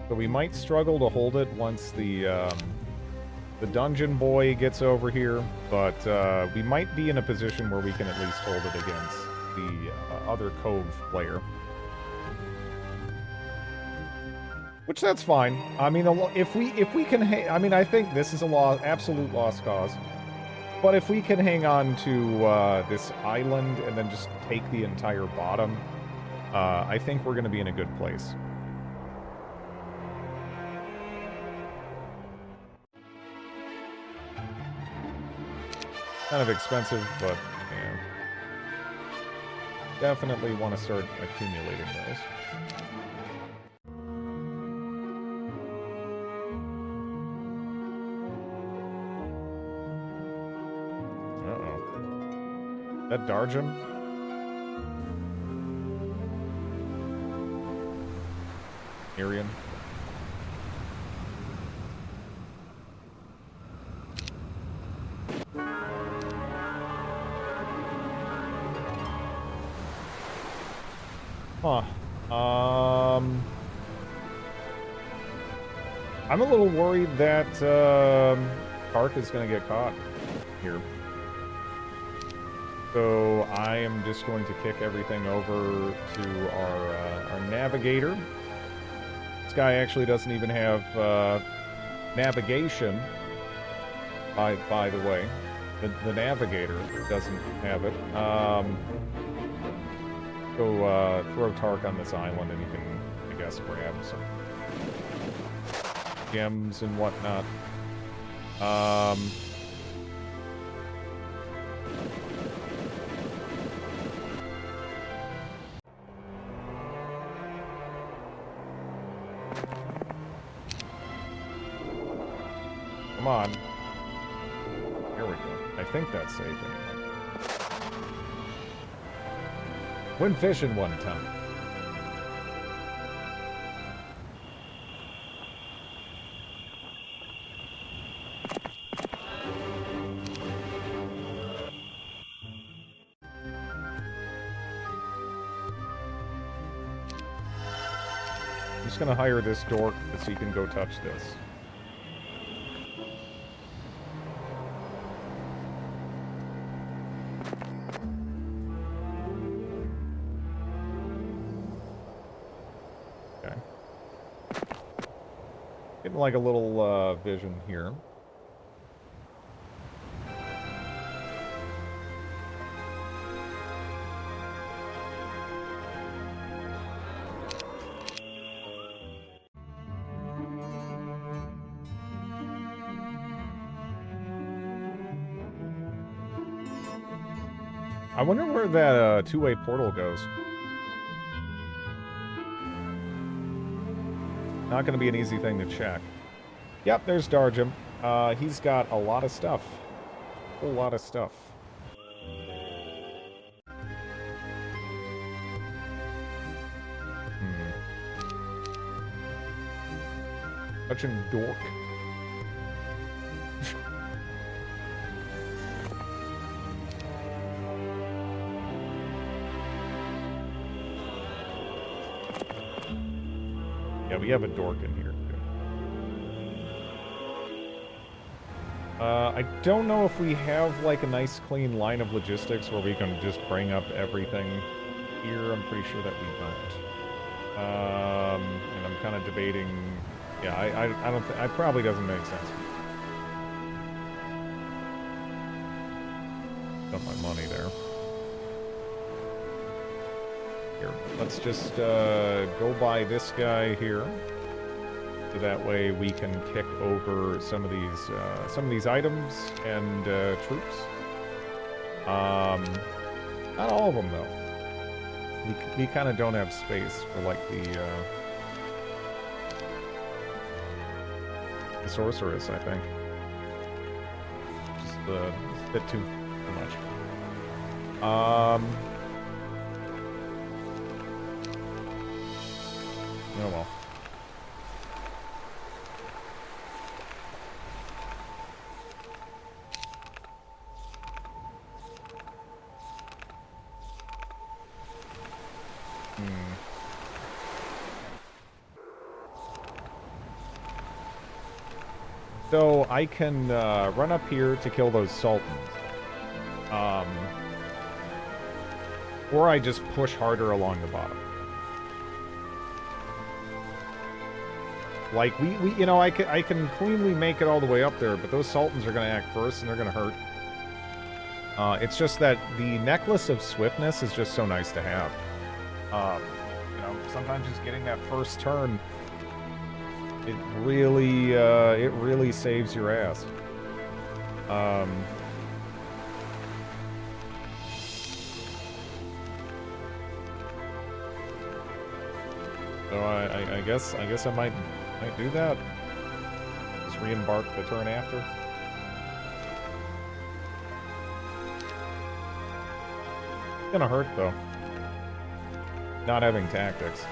So we might struggle to hold it once the dungeon boy gets over here, but we might be in a position where we can at least hold it against the other Cove player. Which that's fine. I mean, if we can, I mean, I think this is a absolute lost cause. But if we can hang on to this island and then just take the entire bottom, I think we're going to be in a good place. Kind of expensive, but yeah. Definitely want to start accumulating those. Uh-oh. That Darjum? Arian? Huh. I'm a little worried that Tark is going to get caught here. So I am just going to kick everything over to our navigator. This guy actually doesn't even have navigation, by the way. The navigator doesn't have it. Go throw Tark on this island and you can, I guess, grab some gems and whatnot. Come on. Here we go. I think that's safe anyway. Went fishing one time. I'm just gonna hire this dork so he can go touch this. Getting like a little vision here. I wonder where that two-way portal goes. Not going to be an easy thing to check. Yep, there's Darjum. He's got a lot of stuff. A whole lot of stuff. Such a dork. Yeah, we have a dork in here, too. I don't know if we have, like, a nice, clean line of logistics where we can just bring up everything here. I'm pretty sure that we don't. And I'm kind of debating... Yeah, I don't think... It probably doesn't make sense. Got my money there. Here, let's just go by this guy here, so that way we can kick over some of these items and troops. Not all of them though. We kind of don't have space for like the sorceress, I think. Just a bit too much. Oh well. So I can run up here to kill those Sultans. Or I just push harder along the bottom. Like, you know, I can cleanly make it all the way up there, but those Sultans are going to act first, and they're going to hurt. It's just that the Necklace of Swiftness is just so nice to have. You know, sometimes just getting that first turn, it really saves your ass. So I guess I might do that. Just re-embark the turn after. It's gonna hurt though. Not having tactics.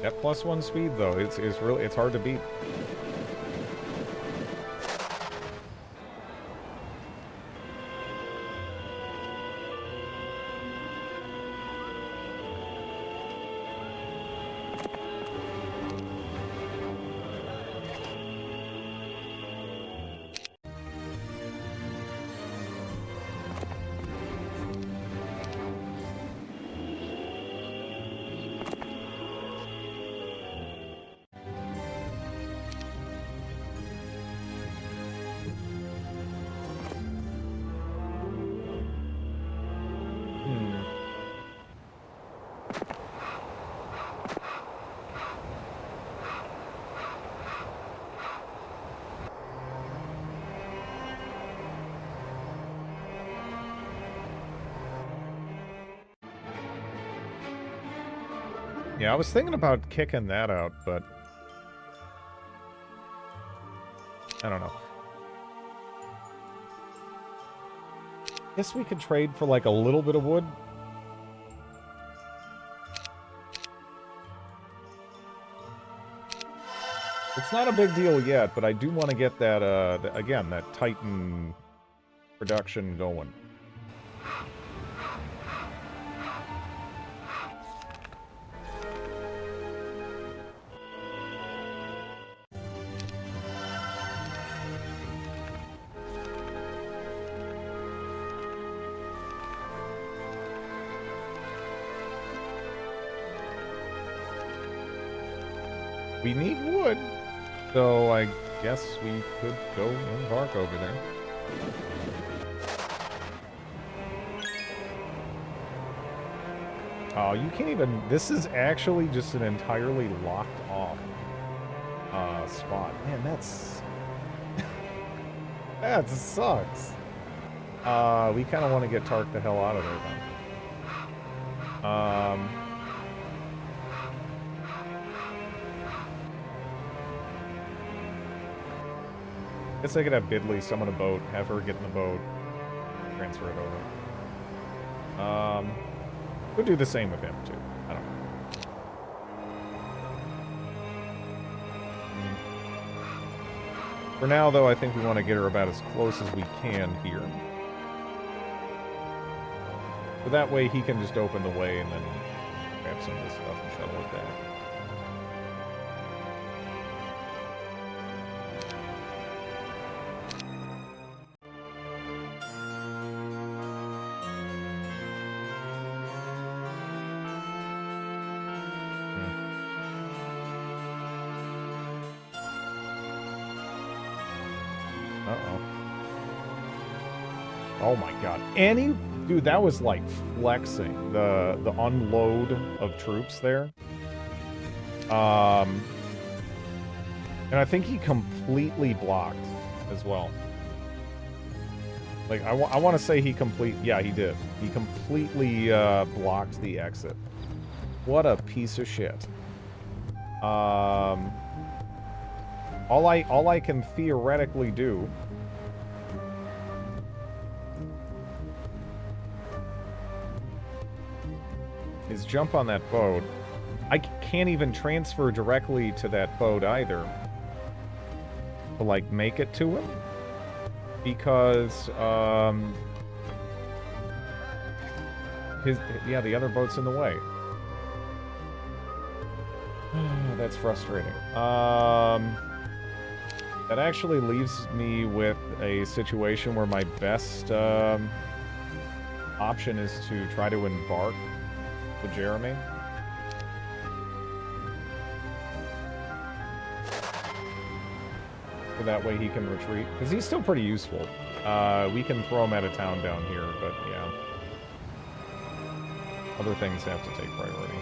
That +1 speed though, it's really hard to beat. Yeah, I was thinking about kicking that out, but I don't know. Guess we could trade for like a little bit of wood. It's not a big deal yet, but I do want to get that, again, that Titan production going. We need wood, so I guess we could go embark over there. Oh, you can't even... This is actually just an entirely locked off spot. Man, that's... that sucks. We kind of want to get Tark the hell out of there, then. Guess I could have Bidley summon a boat, have her get in the boat, transfer it over. We'll do the same with him, too. I don't know. For now, though, I think we want to get her about as close as we can here. So that way he can just open the way and then grab some of this stuff and shuttle it back. Oh my god. Dude, that was like flexing. The unload of troops there. And I think he completely blocked as well. Like, I want to say yeah, he did. He completely blocked the exit. What a piece of shit. All I can theoretically do is jump on that boat. I can't even transfer directly to that boat either to, like, make it to him. Because, Yeah, the other boat's in the way. That's frustrating. That actually leaves me with a situation where my best option is to try to embark with Jeremy. So that way he can retreat. Because he's still pretty useful. We can throw him out of town down here, but yeah. Other things have to take priority.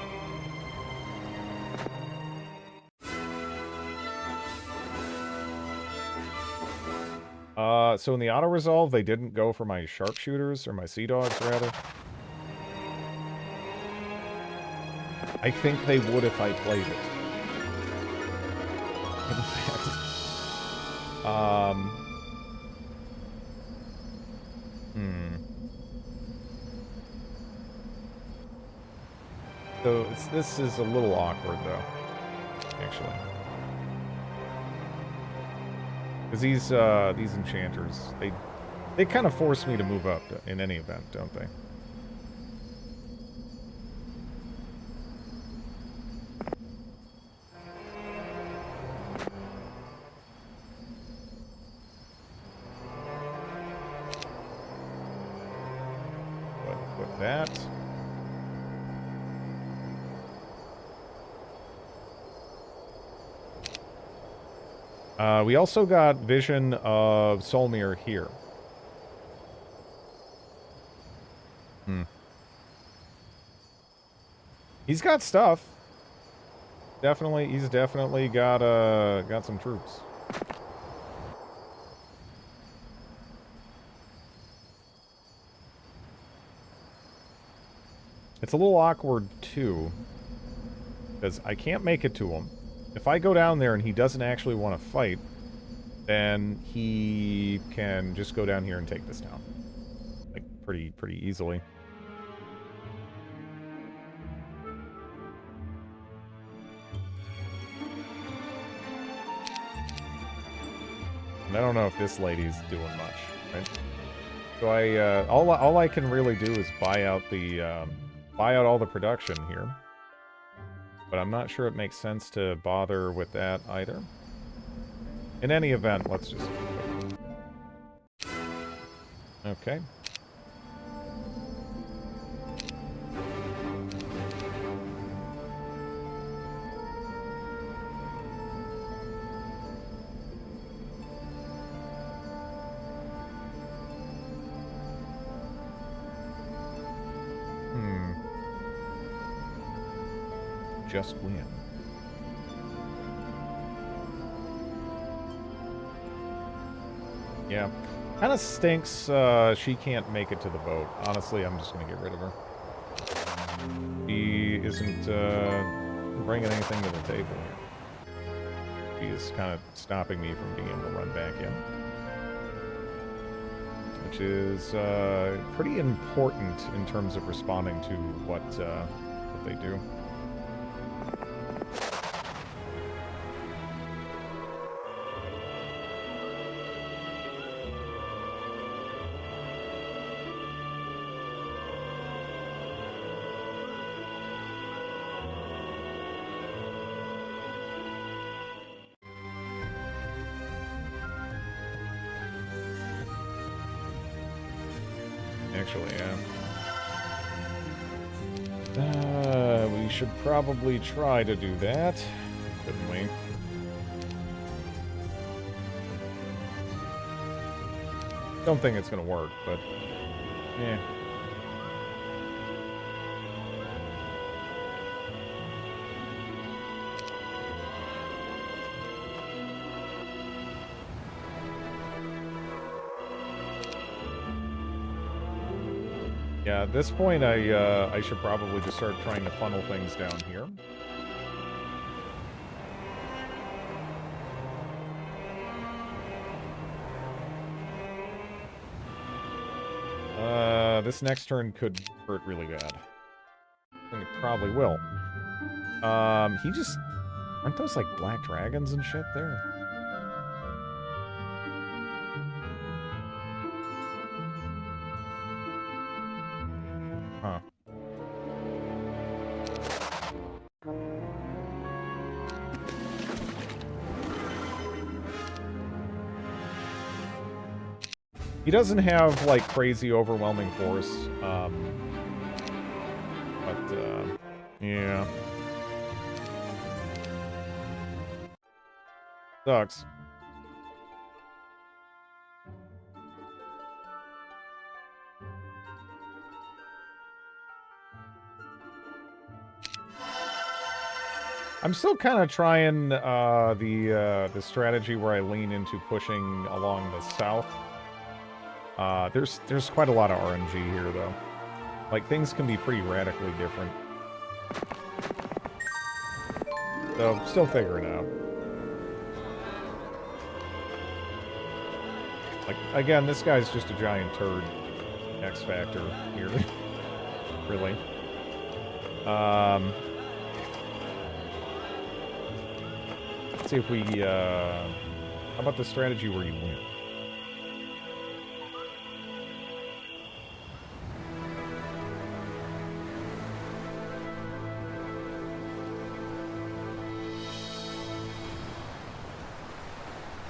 So in the auto-resolve, they didn't go for my sharpshooters, or my sea dogs, rather. I think they would if I played it. In fact. So this is a little awkward, though, actually. Because these enchanters, they kind of force me to move up in any event, don't they? Put that. We also got vision of Solmir here. He's got stuff. He's definitely got some troops. It's a little awkward too, because I can't make it to him. If I go down there and he doesn't actually want to fight, then he can just go down here and take this down. Like, pretty easily. And I don't know if this lady's doing much, right? So all I can really do is buy out all the production here. But I'm not sure it makes sense to bother with that either. In any event, let's just... Okay. Just win. Yeah. Kind of stinks she can't make it to the boat. Honestly, I'm just going to get rid of her. She isn't bringing anything to the table here. She is kind of stopping me from being able to run back in. Which is pretty important in terms of responding to what they do. Actually, yeah. We should probably try to do that, couldn't we? Don't think it's gonna work, but yeah. Yeah, at this point, I should probably just start trying to funnel things down here. This next turn could hurt really bad. I think it probably will. He just... Aren't those like black dragons and shit there? Huh. He doesn't have, like, crazy overwhelming force. Yeah. Sucks. I'm still kind of trying the strategy where I lean into pushing along the south. There's quite a lot of RNG here, though. Like, things can be pretty radically different. So, still figuring it out. Like, again, this guy's just a giant turd. X Factor here. Really. Let's see if we, how about the strategy where you win?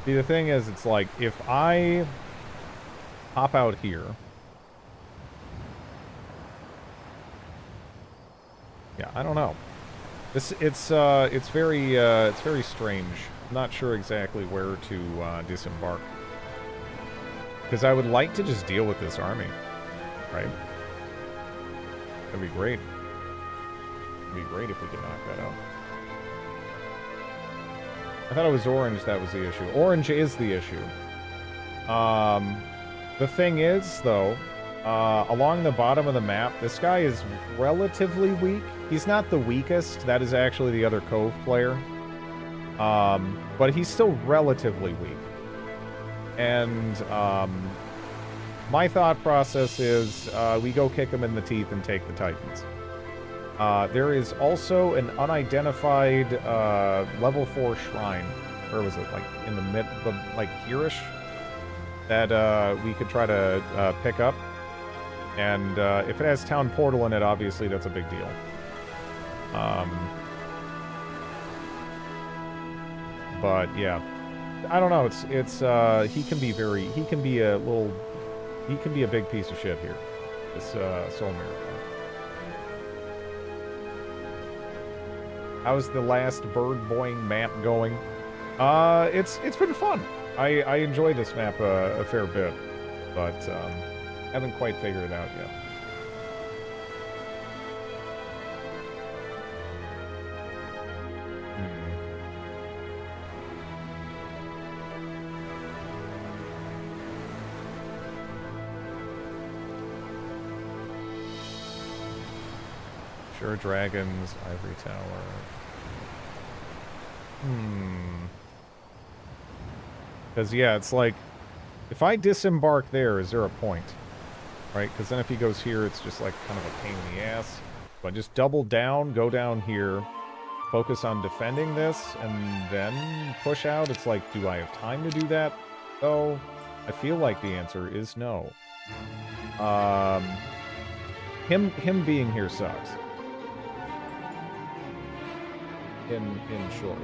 See, the thing is, it's like, if I hop out here... Yeah, I don't know. It's very strange. I'm not sure exactly where to disembark. Because I would like to just deal with this army, right? That'd be great. It'd be great if we could knock that out. I thought it was orange that was the issue. Orange is the issue. The thing is, though, along the bottom of the map, this guy is relatively weak. He's not the weakest. That is actually the other Cove player. But he's still relatively weak. And my thought process is we go kick him in the teeth and take the Titans. There is also an unidentified level 4 shrine. Where was it? Like in the mid, like here-ish? That we could try to pick up. And if it has Town Portal in it, obviously that's a big deal. But yeah, I don't know. He can be a big piece of shit here. This Soul Miracle. How's the last bird boing map going? It's been fun. I enjoy this map a fair bit, but haven't quite figured it out yet. Sure, dragons, ivory tower. Because, yeah, it's like, if I disembark there, is there a point? Right? Because then if he goes here, it's just like kind of a pain in the ass. So I just double down, go down here, focus on defending this, and then push out. It's like, do I have time to do that? So, I feel like the answer is no. Him being here sucks. In short.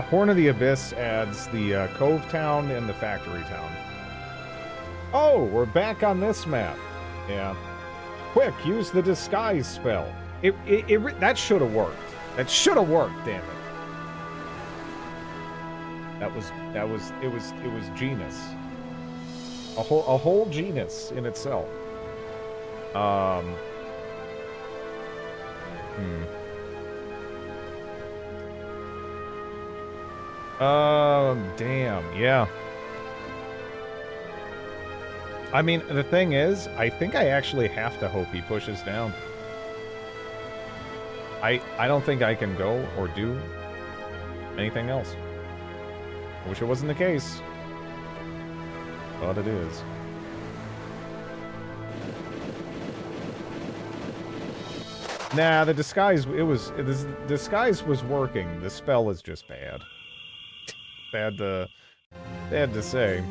Horn of the Abyss adds the Cove Town and the Factory Town. Oh, we're back on this map. Yeah. Quick, use the disguise spell. That should have worked. That should have worked, damn it. It was genus. A whole genus in itself. Damn, yeah. I mean, the thing is, I think I actually have to hope he pushes down. I don't think I can go or do anything else. I wish it wasn't the case. But it is. Nah, the disguise, the disguise was working. The spell is just bad. Bad to say.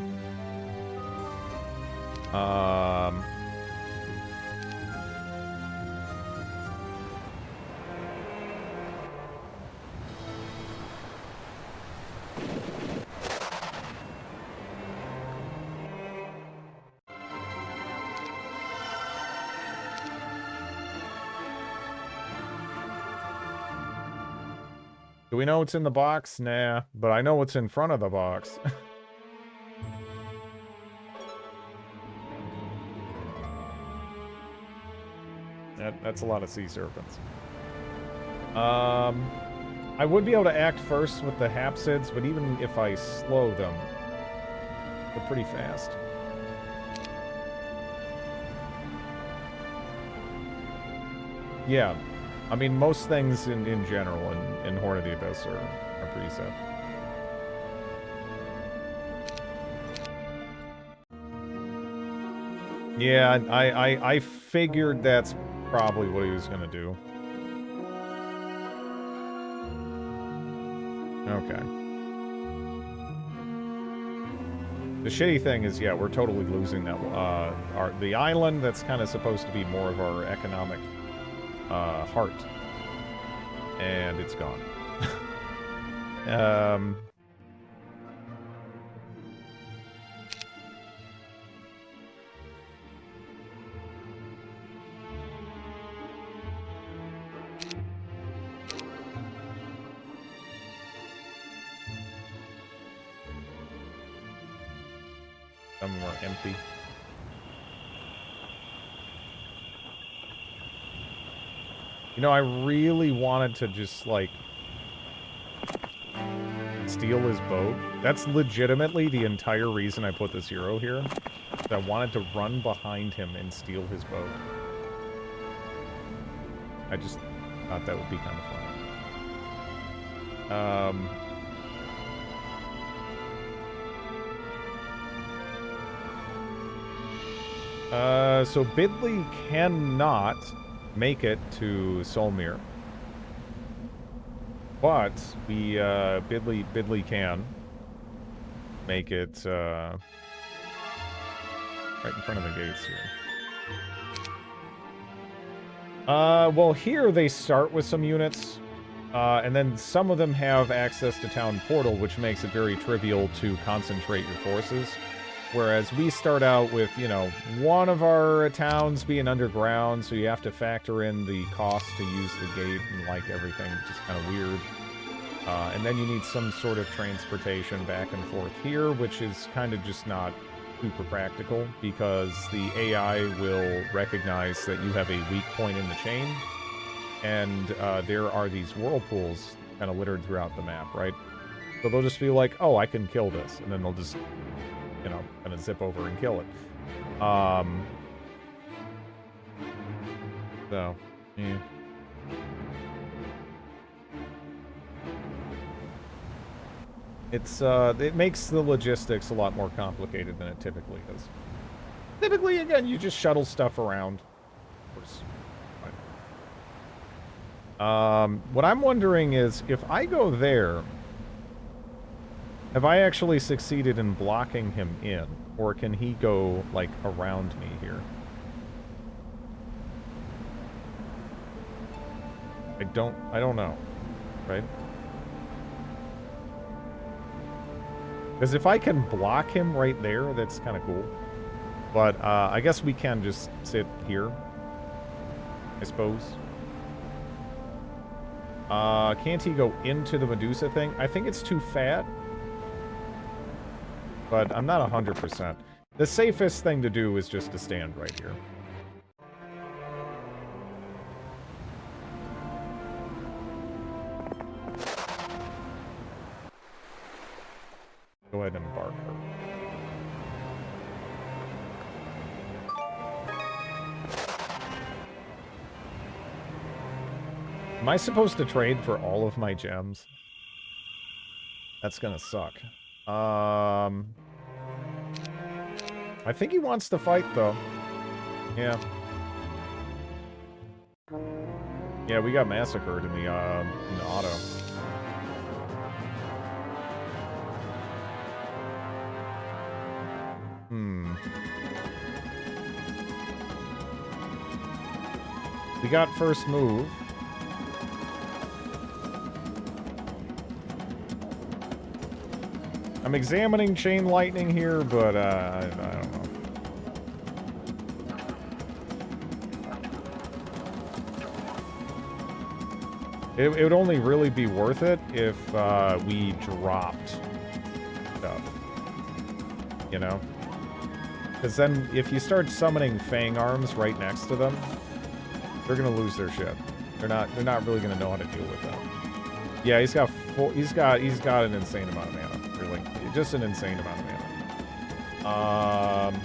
Do we know what's in the box? Nah, but I know what's in front of the box. That's a lot of sea serpents. I would be able to act first with the Hapsids, but even if I slow them, they're pretty fast. Yeah. I mean, most things in general in Horn of the Abyss are pretty set. Yeah, I figured that's probably what he was gonna do. Okay. The shitty thing is, yeah, we're totally losing that. The island that's kind of supposed to be more of our economic heart, and it's gone. Some of them are empty. You know, I really wanted to just, like, steal his boat. That's legitimately the entire reason I put this hero here. I wanted to run behind him and steal his boat. I just thought that would be kind of fun. So Bidley cannot make it to Solmir, but we Bidley can make it right in front of the gates here. Well, here they start with some units, and then some of them have access to Town Portal, which makes it very trivial to concentrate your forces. Whereas we start out with, you know, one of our towns being underground, so you have to factor in the cost to use the gate and, like, everything, which is kind of weird. And then you need some sort of transportation back and forth here, which is kind of just not super practical, because the AI will recognize that you have a weak point in the chain, and there are these whirlpools kind of littered throughout the map, right? So they'll just be like, oh, I can kill this, and then they'll just, you know, kind of zip over and kill it. So, yeah. It's, it makes the logistics a lot more complicated than it typically is. Typically, again, you just shuttle stuff around. Of course. What I'm wondering is, if I go there, have I actually succeeded in blocking him in? Or can he go, like, around me here? I don't know, right? Because if I can block him right there, that's kind of cool. But, I guess we can just sit here, I suppose. Can't he go into the Medusa thing? I think it's too fat. But I'm not 100%. The safest thing to do is just to stand right here. go ahead and embark her. Am I supposed to trade for all of my gems? That's gonna suck. I think he wants to fight, though. Yeah. Yeah, we got massacred in the auto. We got first move. I'm examining Chain Lightning here, but I don't know. It would only really be worth it if we dropped stuff. You know? Because then if you start summoning Fang Arms right next to them, they're gonna lose their shit. They're not really gonna know how to deal with that. Yeah, he's got an insane amount of mana. Really, just an insane amount of mana.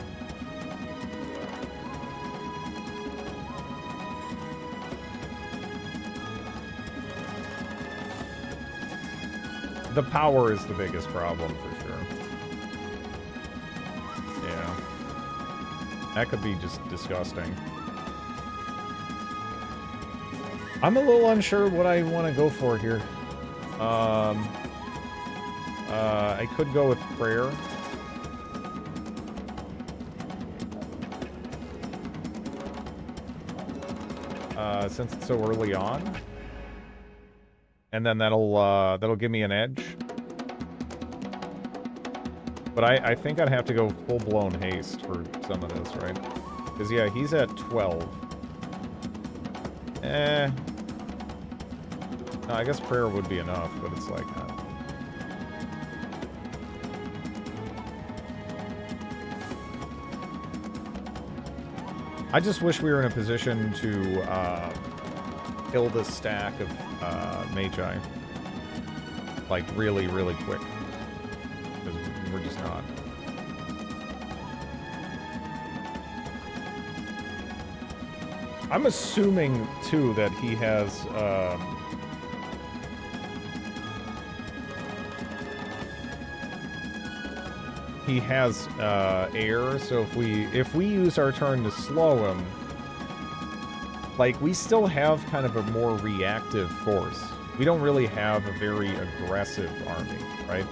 The power is the biggest problem for sure. Yeah, that could be just disgusting. I'm a little unsure what I want to go for here. I could go with Prayer. Since it's so early on. And then that'll give me an edge. But I think I'd have to go full-blown haste for some of this, right? Because, yeah, he's at 12. No, I guess Prayer would be enough, but it's like... I just wish we were in a position to kill this stack of Magi. Like, really, really quick. Because we're just not. I'm assuming, too, that he has... he has air, so if we use our turn to slow him, like, we still have kind of a more reactive force. We don't really have a very aggressive army, right?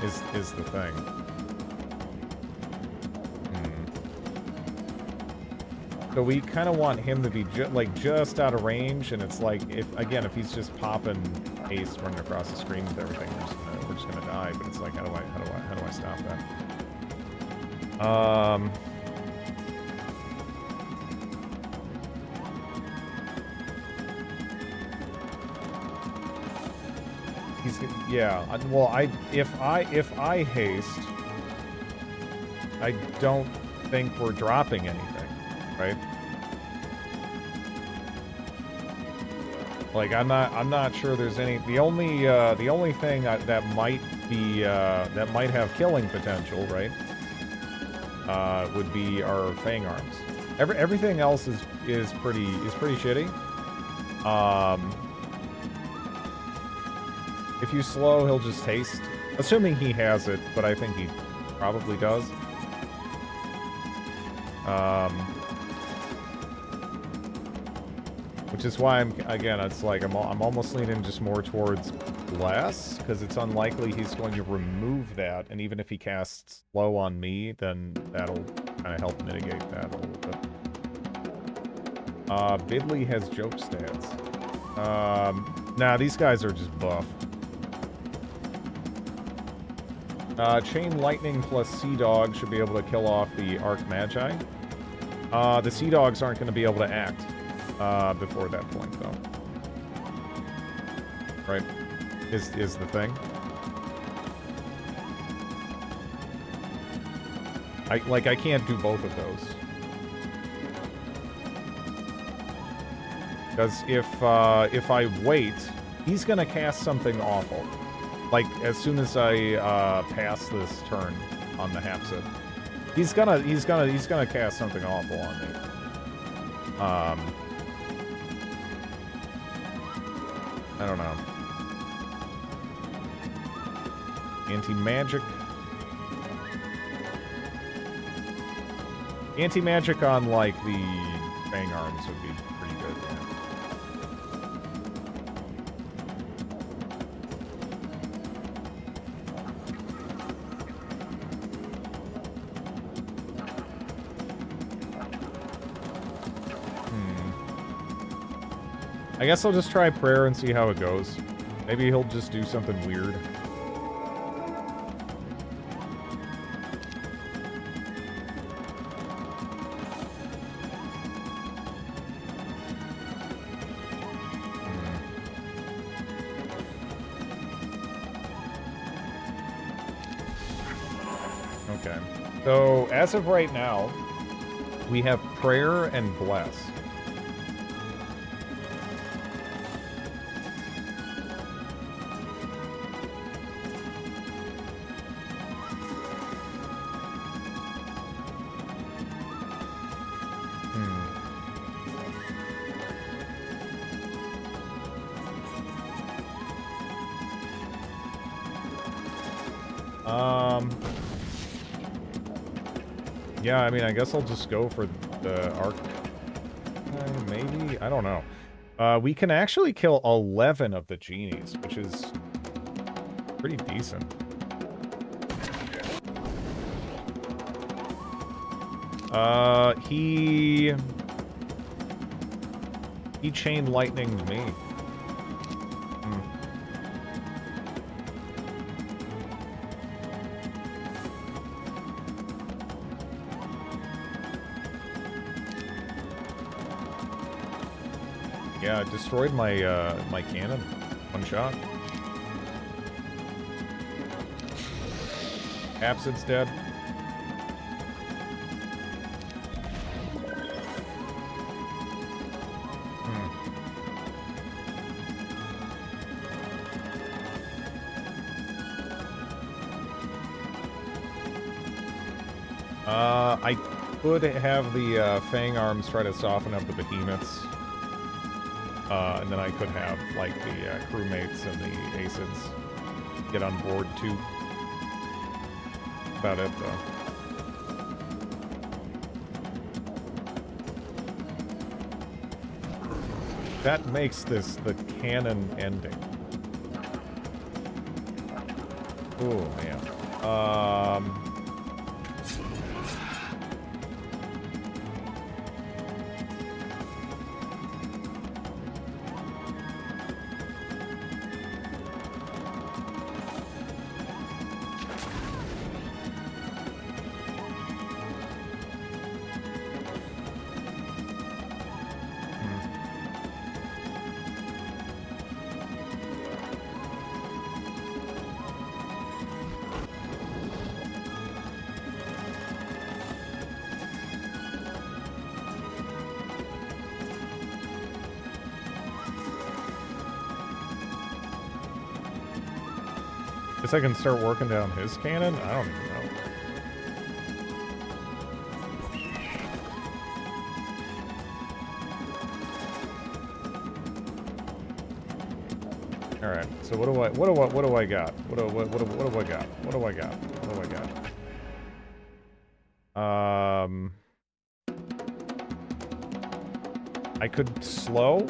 Is the thing. So we kind of want him to be just out of range, and it's like, if he's just popping haste running across the screen with everything, we're just gonna die. But it's like, how do I stop that? Yeah. Well, if I haste, I don't think we're dropping anything, right? Like, I'm not sure there's any. The only thing that might be that might have killing potential, right? Would be our Fang Arms. Everything else is pretty shitty. If you slow, he'll just haste. Assuming he has it, but I think he probably does. Which is why it's like I'm almost leaning just more towards less, because it's unlikely he's going to remove that, and even if he casts slow on me, then that'll kind of help mitigate that a little bit. Bidley has joke stats. Nah, these guys are just buff. Chain Lightning plus Sea Dog should be able to kill off the Arc Magi. The Sea Dogs aren't going to be able to act before that point, though. Right? Is the thing. I can't do both of those. Because if I wait, he's gonna cast something awful. Like, as soon as I pass this turn on the Hapsid. He's gonna cast something awful on me. I don't know. Anti-magic. Anti-magic on, like, the Fang Arms would be pretty good, yeah. I guess I'll just try prayer and see how it goes. Maybe he'll just do something weird. Okay. So, as of right now, we have prayer and bless. Yeah, I mean, I guess I'll just go for the arc. Maybe? I don't know. We can actually kill 11 of the genies, which is pretty decent. He chain lightninged me. Yeah, it destroyed my my cannon. One shot. Hapsid's dead. I could have the Fang Arms try to soften up the behemoths. And then I could have, like, the crewmates and the Acids get on board, too. About it, though. That makes this the canon ending. Oh, man. Guess I can start working down his cannon? I don't even know. All right. So what do I got? What do I got? What do I got? I could slow.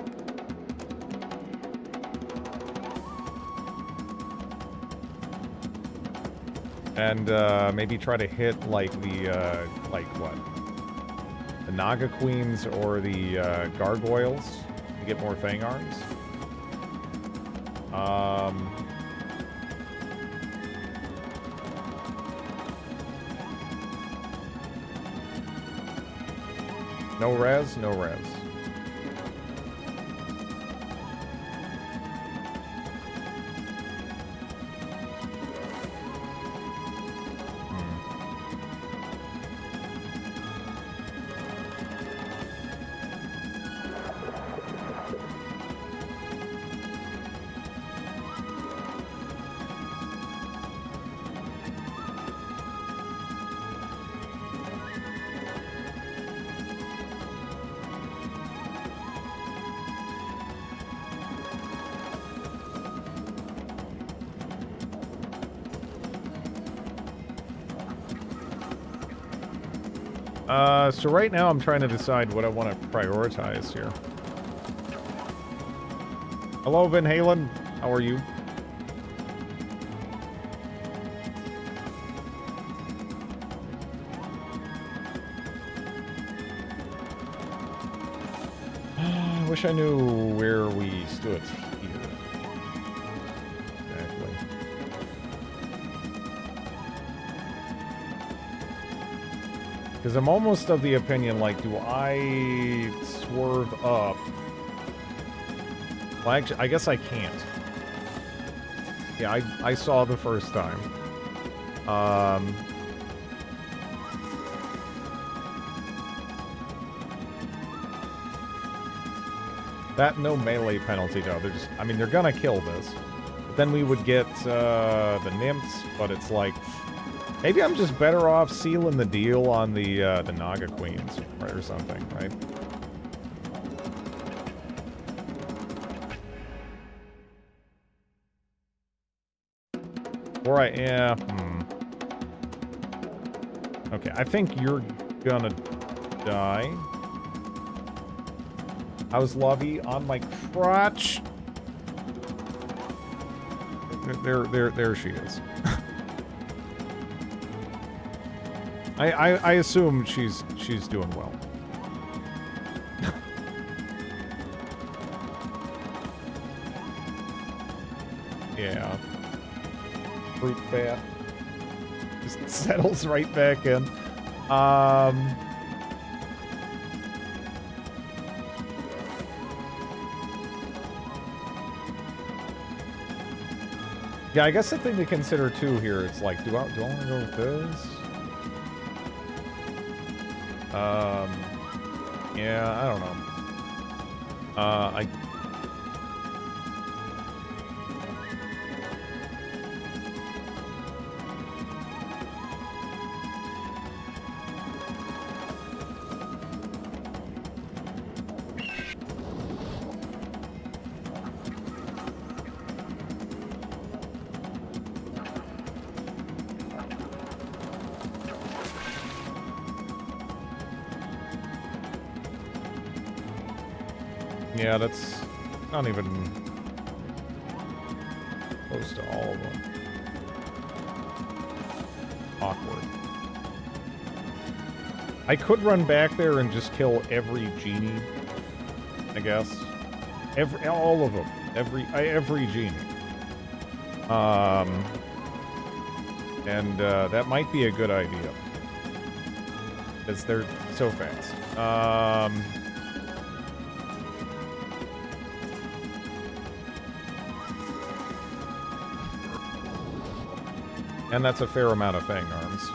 And maybe try to hit like the like what? The Naga Queens or the Gargoyles to get more Fang Arms. No res, no res. So right now I'm trying to decide what I want to prioritize here. Hello, Van Halen. How are you? I wish I knew where we stood here. Exactly. Because I'm almost of the opinion, like, do I swerve up? Well, actually, I guess I can't. Yeah, I saw the first time. That no melee penalty, though. They're just, I mean, they're gonna kill this. But then we would get the nymphs, but it's like, maybe I'm just better off sealing the deal on the Naga Queens, right, or something, right? Or yeah, Okay, I think you're gonna die. How's Lovey on my crotch? There she is. I assume she's doing well. Yeah. Fruit bat. Just settles right back in. Yeah, I guess the thing to consider too here, it's like, do I want to go with this? Yeah, I don't know. Yeah, that's not even close to all of them. Awkward. I could run back there and just kill every genie, I guess. All of them. Every genie. And that might be a good idea. Because they're so fast. And that's a fair amount of Fang Arms.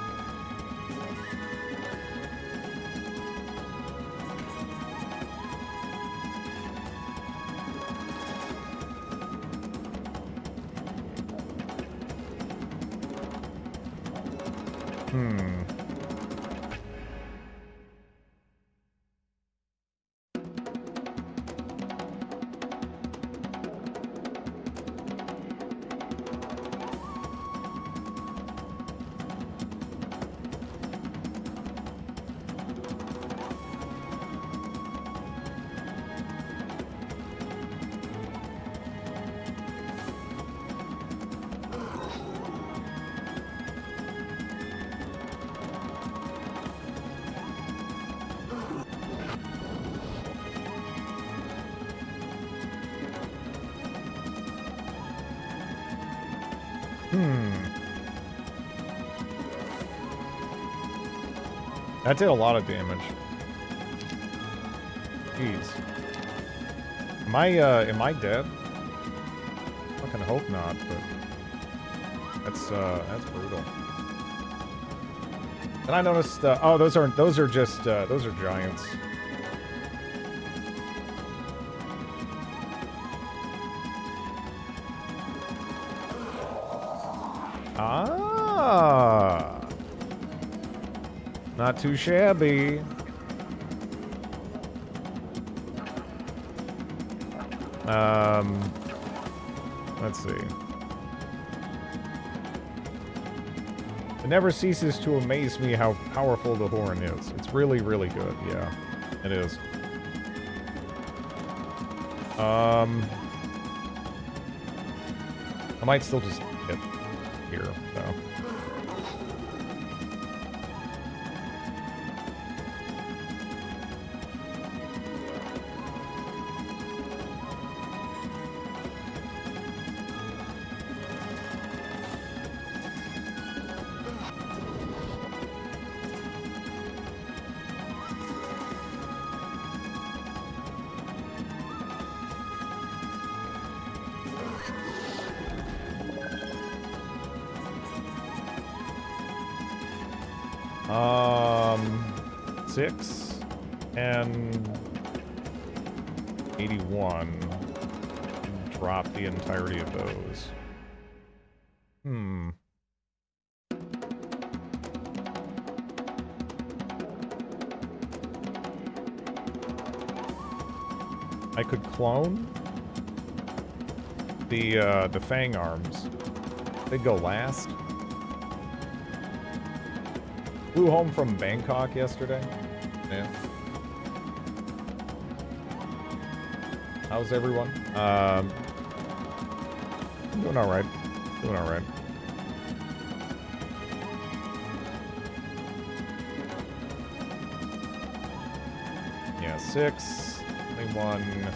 That did a lot of damage. Jeez. Am I dead? Fucking hope not, but that's brutal. And I noticed, oh, those are giants. Ah. Not too shabby. Let's see. It never ceases to amaze me how powerful the horn is. It's really, really good. Yeah, it is. I might still just hit here, though. Um, 6 and 81. Drop the entirety of those. Hmm. I could clone the Fang arms. They'd go last. Flew home from Bangkok yesterday. Yeah. How's everyone? Doing all right. Doing all right. Yeah, 6, 21.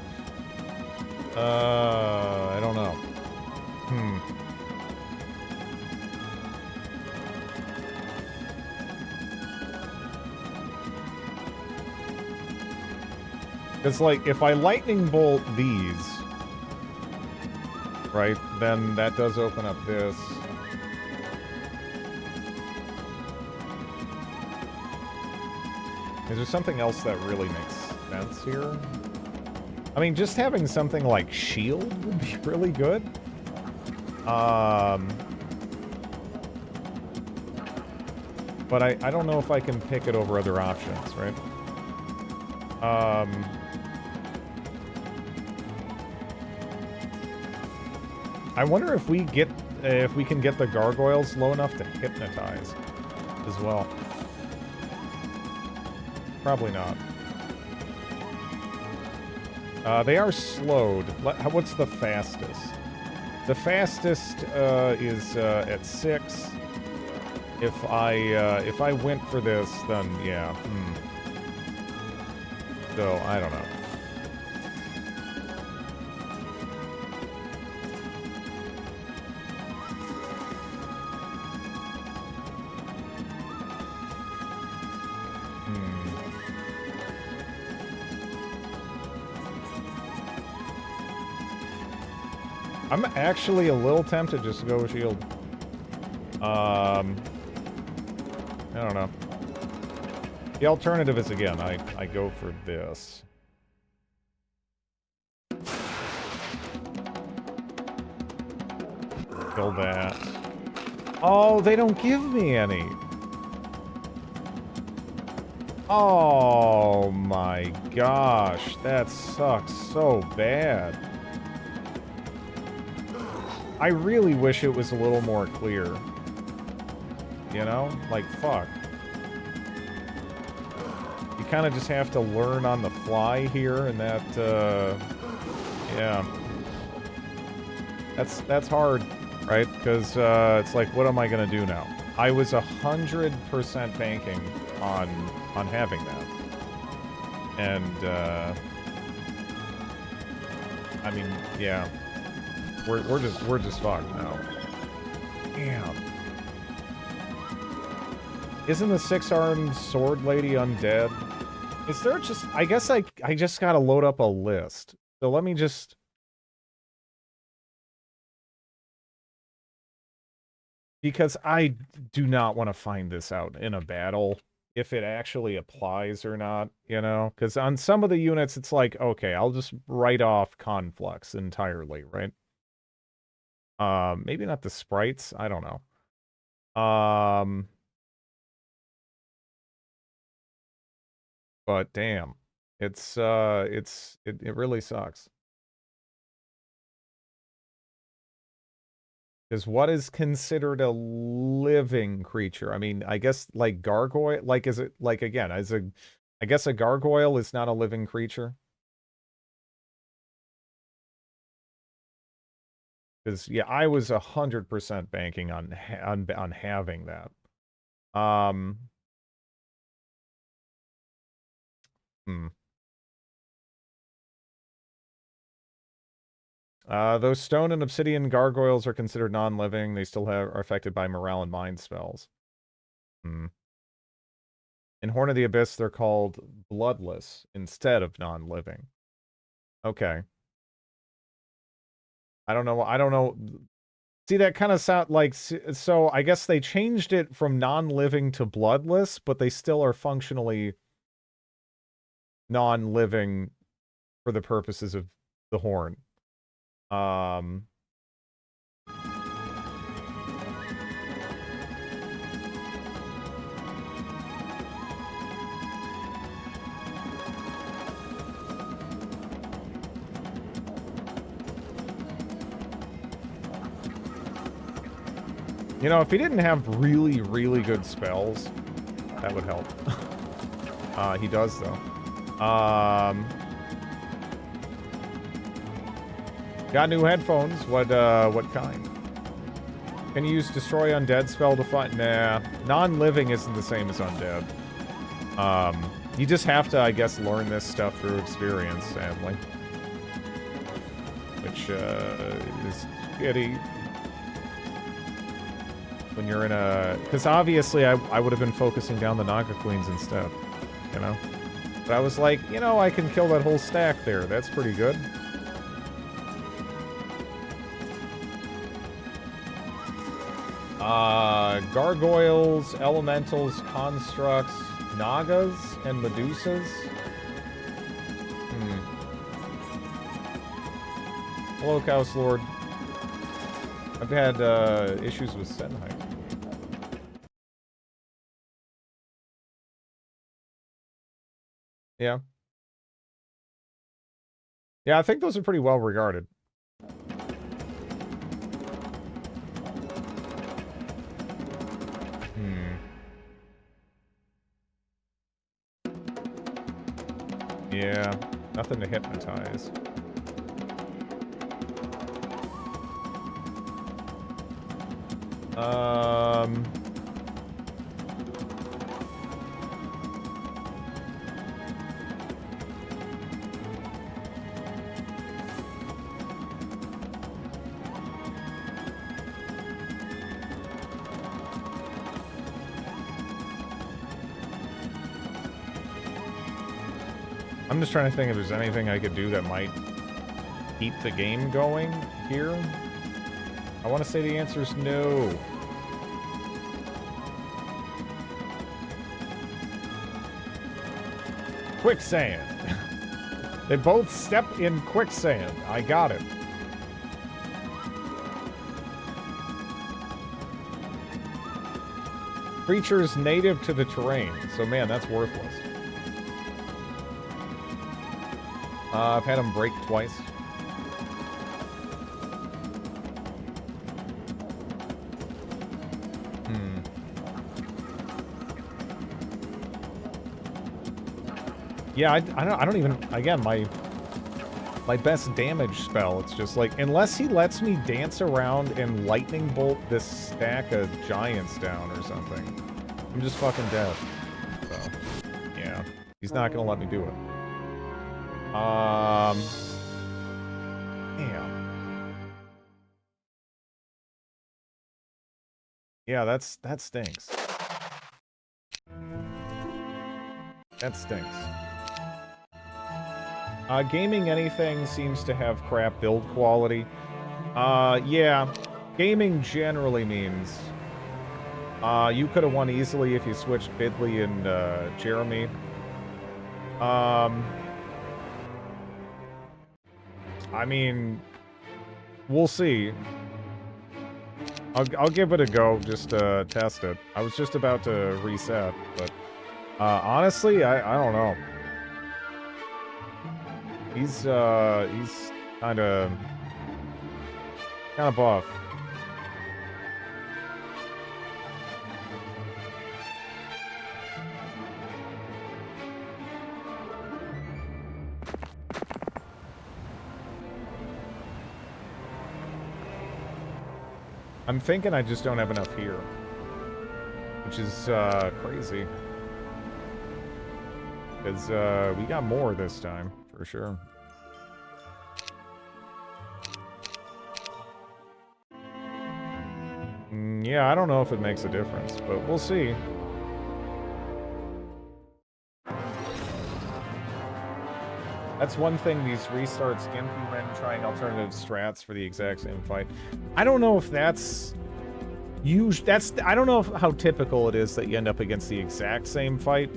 I don't know. It's like, if I lightning bolt these, right, then that does open up this. Is there something else that really makes sense here? I mean, just having something like shield would be really good. But I don't know if I can pick it over other options, right? I wonder if we can get the gargoyles low enough to hypnotize as well. Probably not. They are slowed. What's the fastest? The fastest is at 6. If I went for this, then yeah. So I don't know. I'm actually a little tempted just to go with shield. I don't know. The alternative is, again, I go for this. Kill that. Oh, they don't give me any. Oh my gosh, that sucks so bad. I really wish it was a little more clear. You know? Like, fuck. You kind of just have to learn on the fly here, and that, yeah. That's hard, right? Because, it's like, what am I gonna do now? I was 100% banking on having that. And, I mean, yeah. We're just fucked now. Damn. Isn't the 6-armed sword lady undead? Is there just... I guess I just gotta load up a list. So let me just... Because I do not want to find this out in a battle, if it actually applies or not, you know? Because on some of the units, it's like, okay, I'll just write off Conflux entirely, right? Maybe not the sprites, I don't know. But damn, it really sucks. Because what is considered a living creature? I mean, I guess like gargoyle, like is it like again, I guess a gargoyle is not a living creature. Because yeah, I was 100% banking on having that. Those stone and obsidian gargoyles are considered non-living. They still are affected by morale and mind spells. In Horn of the Abyss, they're called bloodless instead of non-living. Okay. I don't know. See, that kind of sound like... So, I guess they changed it from non-living to bloodless, but they still are functionally non-living for the purposes of the horn. You know, if he didn't have really, really good spells, that would help. He does, though. Got new headphones. What kind? Can you use Destroy Undead spell to fight? Nah. Non-living isn't the same as undead. You just have to, I guess, learn this stuff through experience, sadly. Which, is shitty. When you're in a... Because obviously I would have been focusing down the Naga Queens instead, you know? But I was like, you know, I can kill that whole stack there. That's pretty good. Gargoyles, elementals, constructs, Nagas, and Medusas. Hello, Chaos Lord. I've had issues with Senhai. Yeah. Yeah, I think those are pretty well regarded. Yeah, nothing to hypnotize. I'm just trying to think if there's anything I could do that might keep the game going here. I want to say the answer is no. Quicksand. They both step in quicksand. I got it. Creatures native to the terrain. So, man, that's worthless. I've had them break twice. Yeah, I don't even, again, my best damage spell, it's just like, unless he lets me dance around and lightning bolt this stack of giants down or something, I'm just fucking dead. So, yeah, he's not gonna let me do it. Damn. Yeah, that stinks. That stinks. Gaming anything seems to have crap build quality. Yeah. Gaming generally means you could have won easily if you switched Bidley and Jeremy. I mean, we'll see. I'll give it a go, just to test it. I was just about to reset, but honestly, I don't know. He's kind of buff. I'm thinking I just don't have enough here. Which is, crazy. Because, we got more this time, for sure. Yeah, I don't know if it makes a difference, but we'll see. That's one thing these restarts implement, trying alternative strats for the exact same fight. I don't know if that's I don't know how typical it is that you end up against the exact same fight.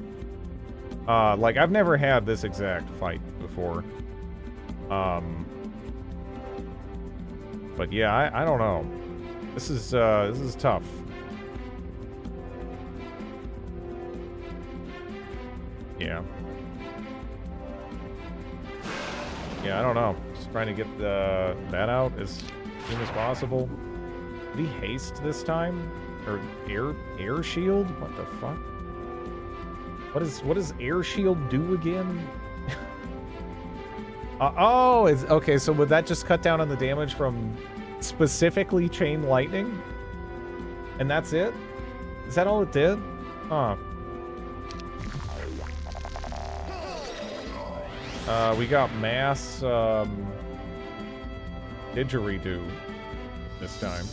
Like, I've never had this exact fight before. But yeah, I don't know. This is tough. Yeah. Yeah, I don't know. Just trying to get that out as soon as possible. Did he haste this time? Or air shield? What the fuck? What does air shield do again? Oh, it's okay. So would that just cut down on the damage from specifically chain lightning? And that's it? Is that all it did? Huh. We got mass didgeridoo this time.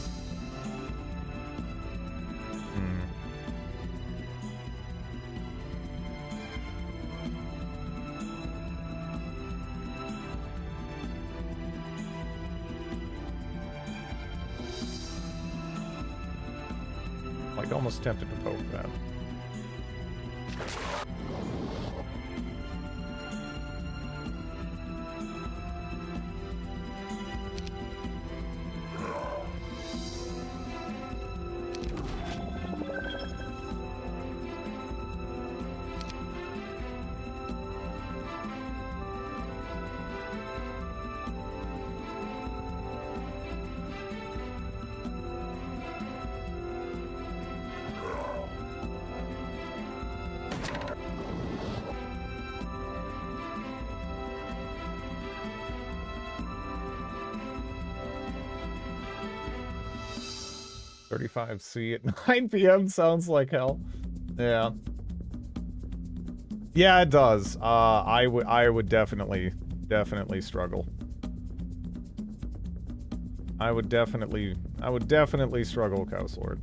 Like, almost tempted to poke that. C at 9 p.m. sounds like hell. Yeah. Yeah, it does. I would definitely struggle. I would definitely struggle, Chaos Lord.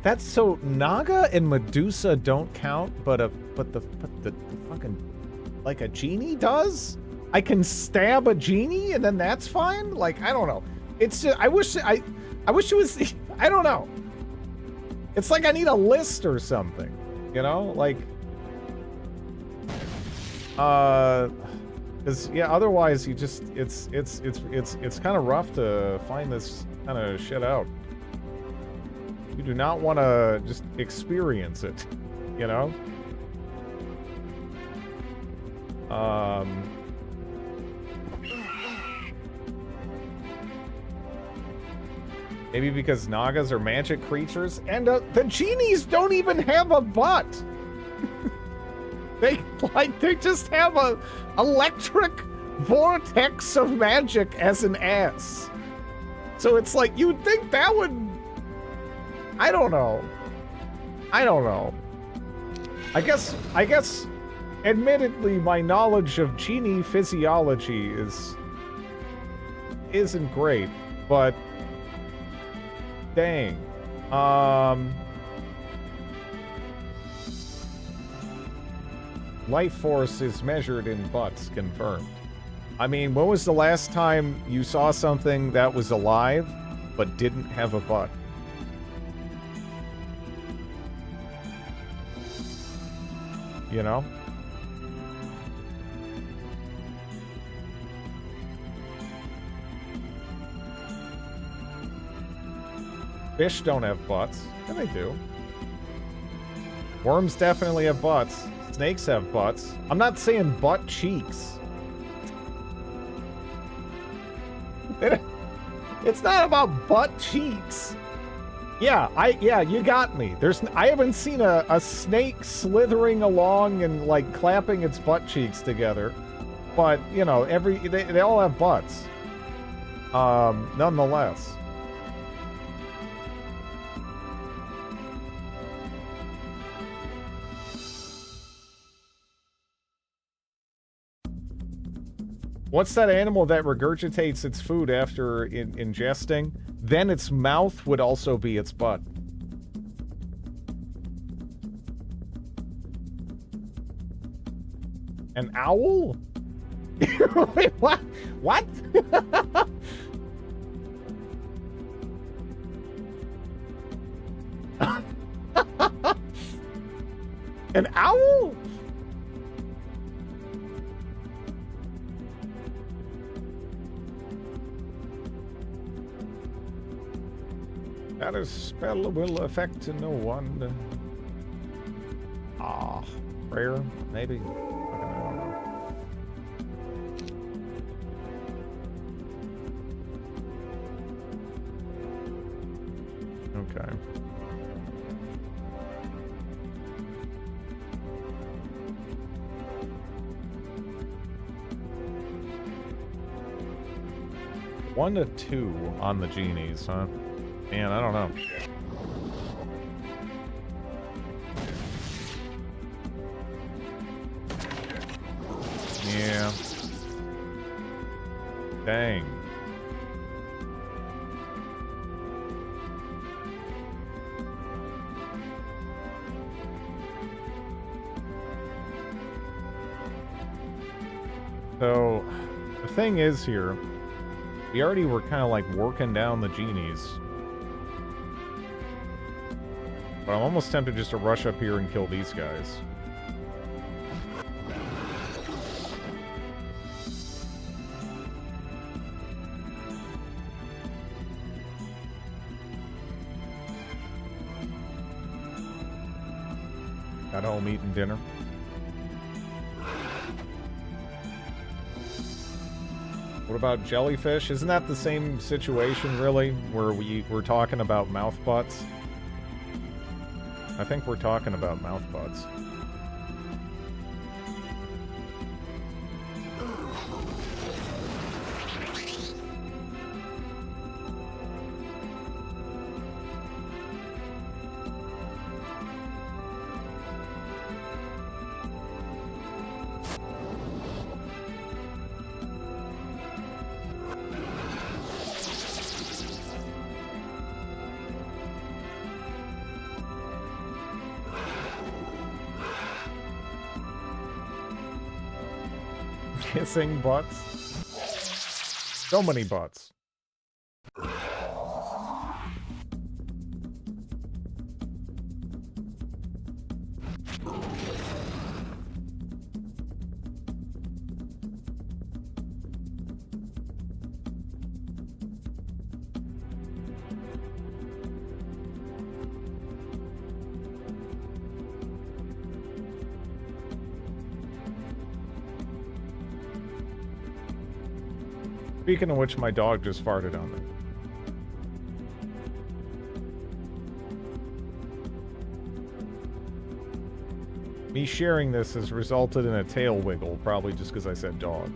That's so Naga and Medusa don't count, but the fucking, like, a genie does? I can stab a genie and then that's fine? Like, I don't know. It's just, I wish it was, I don't know. It's like I need a list or something, you know? Like, cause yeah, otherwise you just, it's kind of rough to find this kind of shit out. You do not want to just experience it, you know? Maybe because Nagas are magic creatures, and the genies don't even have a butt. They just have a electric vortex of magic as an ass. So it's like, you'd think that would, I don't know. I guess, admittedly, my knowledge of genie physiology isn't great, but dang. Life force is measured in butts, confirmed. I mean, when was the last time you saw something that was alive but didn't have a butt? You know? Fish don't have butts. Yeah, they do. Worms definitely have butts. Snakes have butts. I'm not saying butt cheeks. It's not about butt cheeks. Yeah, you got me. I haven't seen a snake slithering along and like clapping its butt cheeks together, but you know, they all have butts. Nonetheless. What's that animal that regurgitates its food after ingesting? Then its mouth would also be its butt. An owl? Wait, what? What? An owl? That is spell will affect no one. Ah, prayer, maybe. I don't know. Okay. One to two on the genies, huh? Man, I don't know. Yeah. Dang. So, the thing is here, we already were kind of like working down the genies. But I'm almost tempted just to rush up here and kill these guys. Got home eating dinner. What about jellyfish? Isn't that the same situation, really? Where we're talking about mouth butts? I think we're talking about mouth butts. Kissing butts. So many butts. Speaking of which, my dog just farted on me. Me sharing this has resulted in a tail wiggle, probably just because I said dog.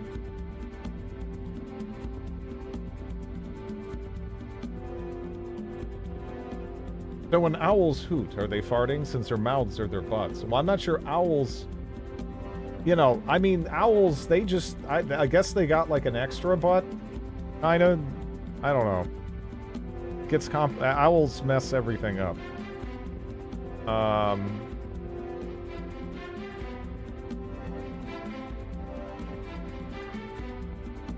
So when owls hoot, are they farting since their mouths are their butts? Well, I'm not sure owls... You know, I mean, owls, they just... I guess they got, like, an extra butt. Kind of. I don't know. Owls mess everything up.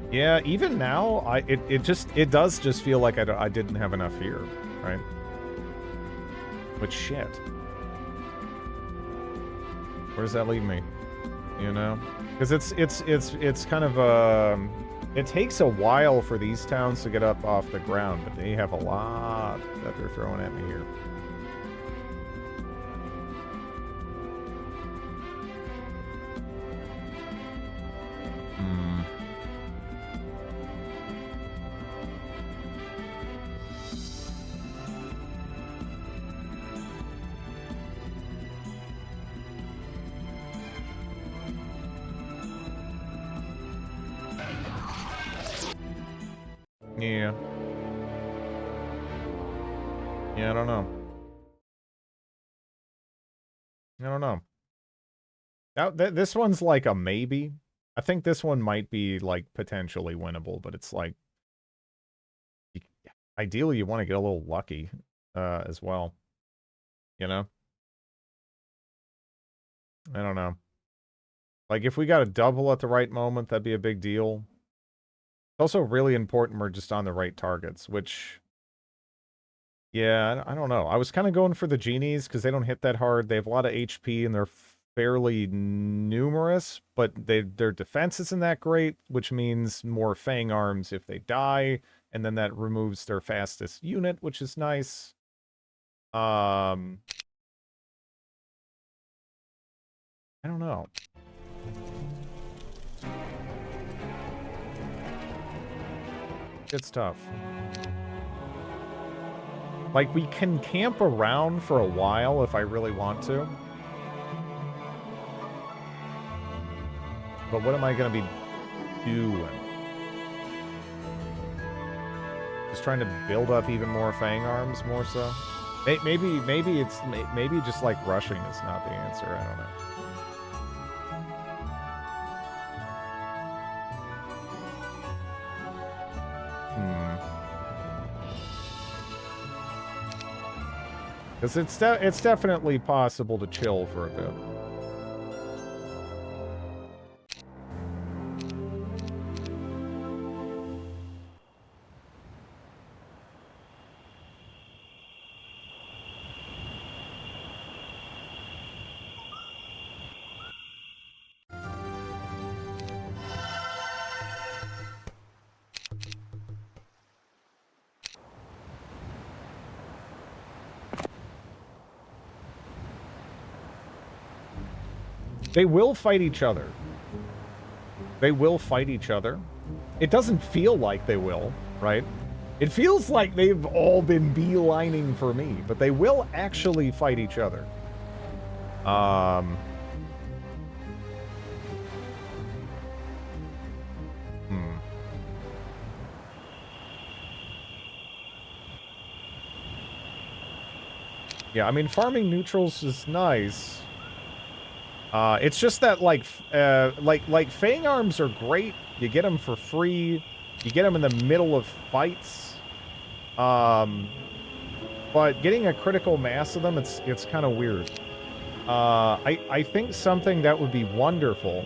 Yeah, even now, it does just feel like I didn't have enough here, right? But shit. Where does that leave me? You know? Because it's kind of, it takes a while for these towns to get up off the ground, but they have a lot that they're throwing at me here. Yeah. Yeah, I don't know. I don't know. Now, this one's like a maybe. I think this one might be like potentially winnable, but it's like ideally you want to get a little lucky as well. You know? I don't know. Like if we got a double at the right moment, that'd be a big deal. It's also really important we're just on the right targets, which yeah, I don't know. I was kind of going for the genies because they don't hit that hard. They have a lot of HP and they're fairly numerous, but their defense isn't that great, which means more Fang arms if they die, and then that removes their fastest unit, which is nice. I don't know. It's tough. Like, we can camp around for a while if I really want to. But what am I going to be doing? Just trying to build up even more Fang arms, more so? Maybe just like rushing is not the answer. I don't know. Because it's definitely possible to chill for a bit. They will fight each other. They will fight each other. It doesn't feel like they will, right? It feels like they've all been beelining for me, but they will actually fight each other. Yeah, I mean, farming neutrals is nice. It's just that, like Fang arms are great. You get them for free. You get them in the middle of fights. But getting a critical mass of them, it's kind of weird. I think something that would be wonderful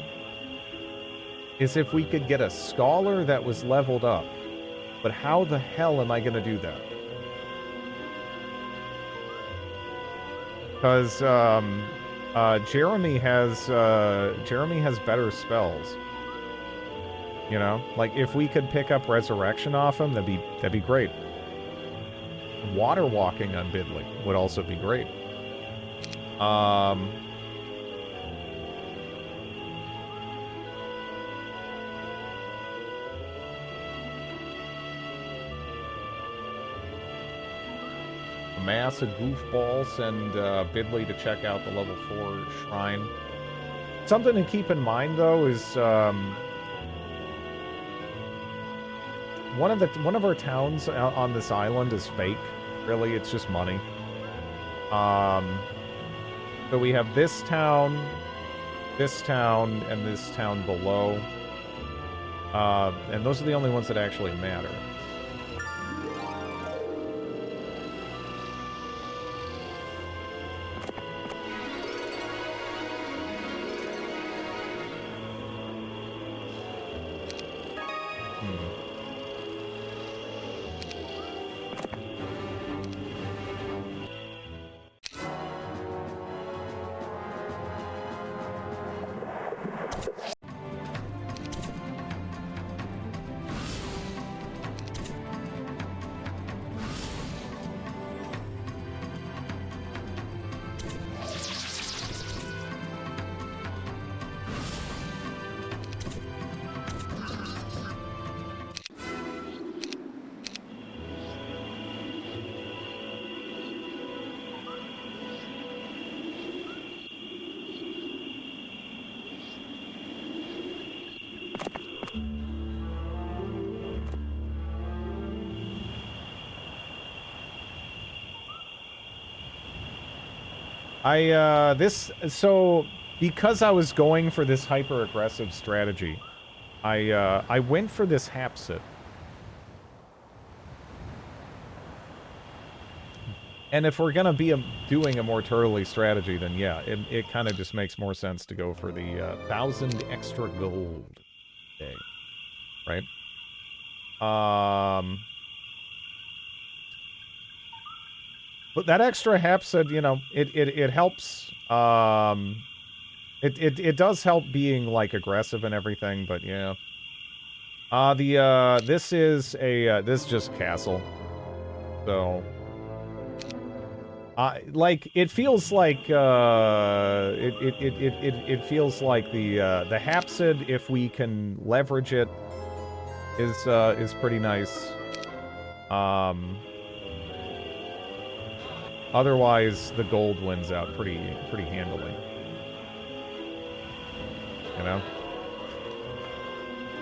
is if we could get a scholar that was leveled up. But how the hell am I going to do that? Because, Jeremy has better spells. You know? Like, if we could pick up Resurrection off him, that'd be great. Water walking on Bidley would also be great. Mass of goofballs and Bidley to check out the level 4 shrine. Something to keep in mind though is one of our towns on this island is fake. Really, it's just money. So we have this town, and this town below. And those are the only ones that actually matter. So because I was going for this hyper aggressive strategy, I went for this Hapsid. And if we're gonna be doing a more Turley strategy, then yeah, it kind of just makes more sense to go for the 1,000 extra gold day, right? But that extra Hapsid, you know, it helps. It does help being like aggressive and everything, but yeah. This is just castle, so. Like it feels like it feels like the Hapsid, if we can leverage it, is pretty nice. Otherwise the gold wins out pretty handily. You know?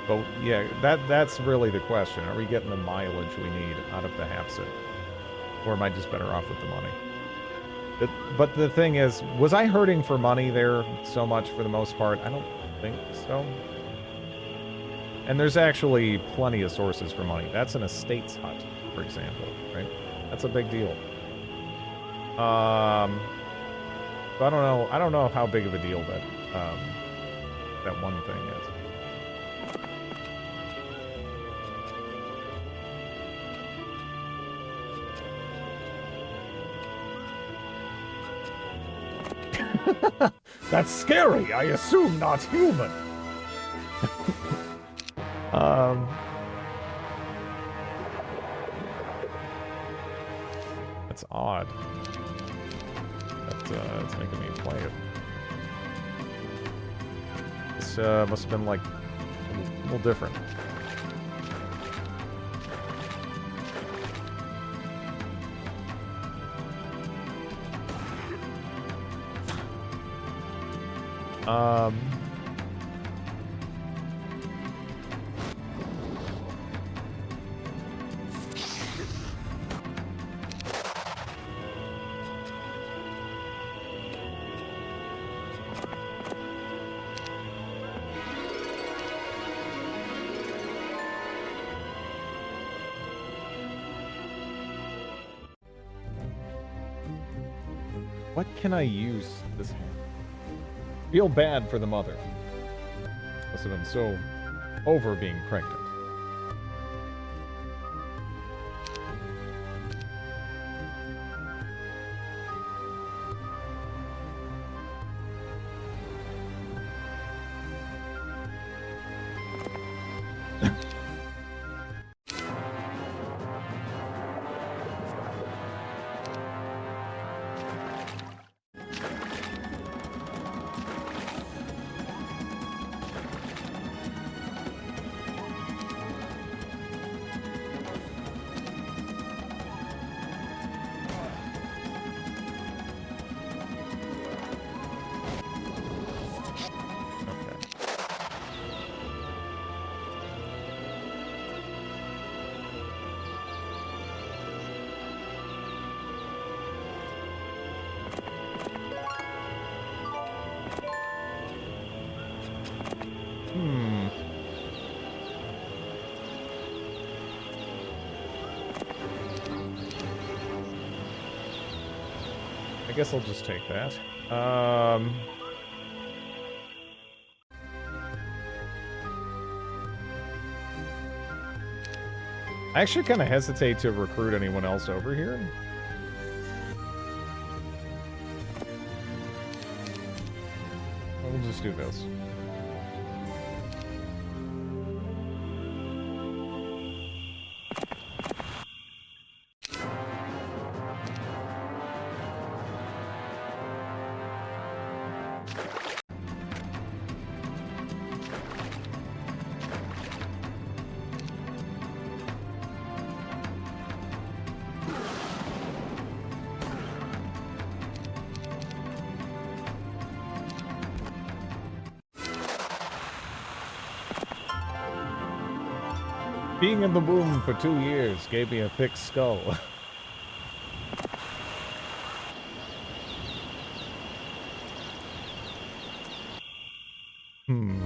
But yeah, that's really the question. Are we getting the mileage we need out of the Hapsid? Or am I just better off with the money? But the thing is, was I hurting for money there so much for the most part? I don't think so. And there's actually plenty of sources for money. That's an estates hut, for example, right? That's a big deal. So I don't know. I don't know how big of a deal that that one thing is. That's scary. I assume not human. That's odd. That's making me play it. This must have been like a little different. What can I use this? Feel bad for the mother. Must have been so over being pregnant. I guess I'll just take that. I actually kind of hesitate to recruit anyone else over here. We'll just do this. Being in the womb for 2 years gave me a thick skull. Hmm.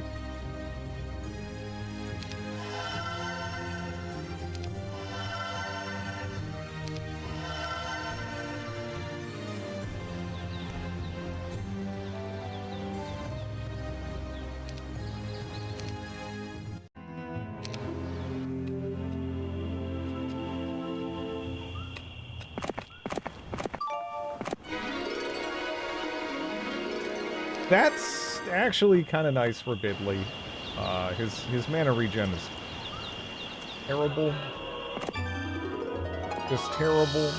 That's actually kind of nice for Bidley. His mana regen is terrible. Just terrible.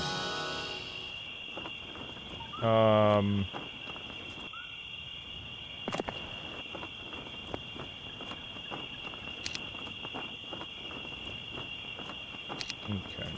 Okay.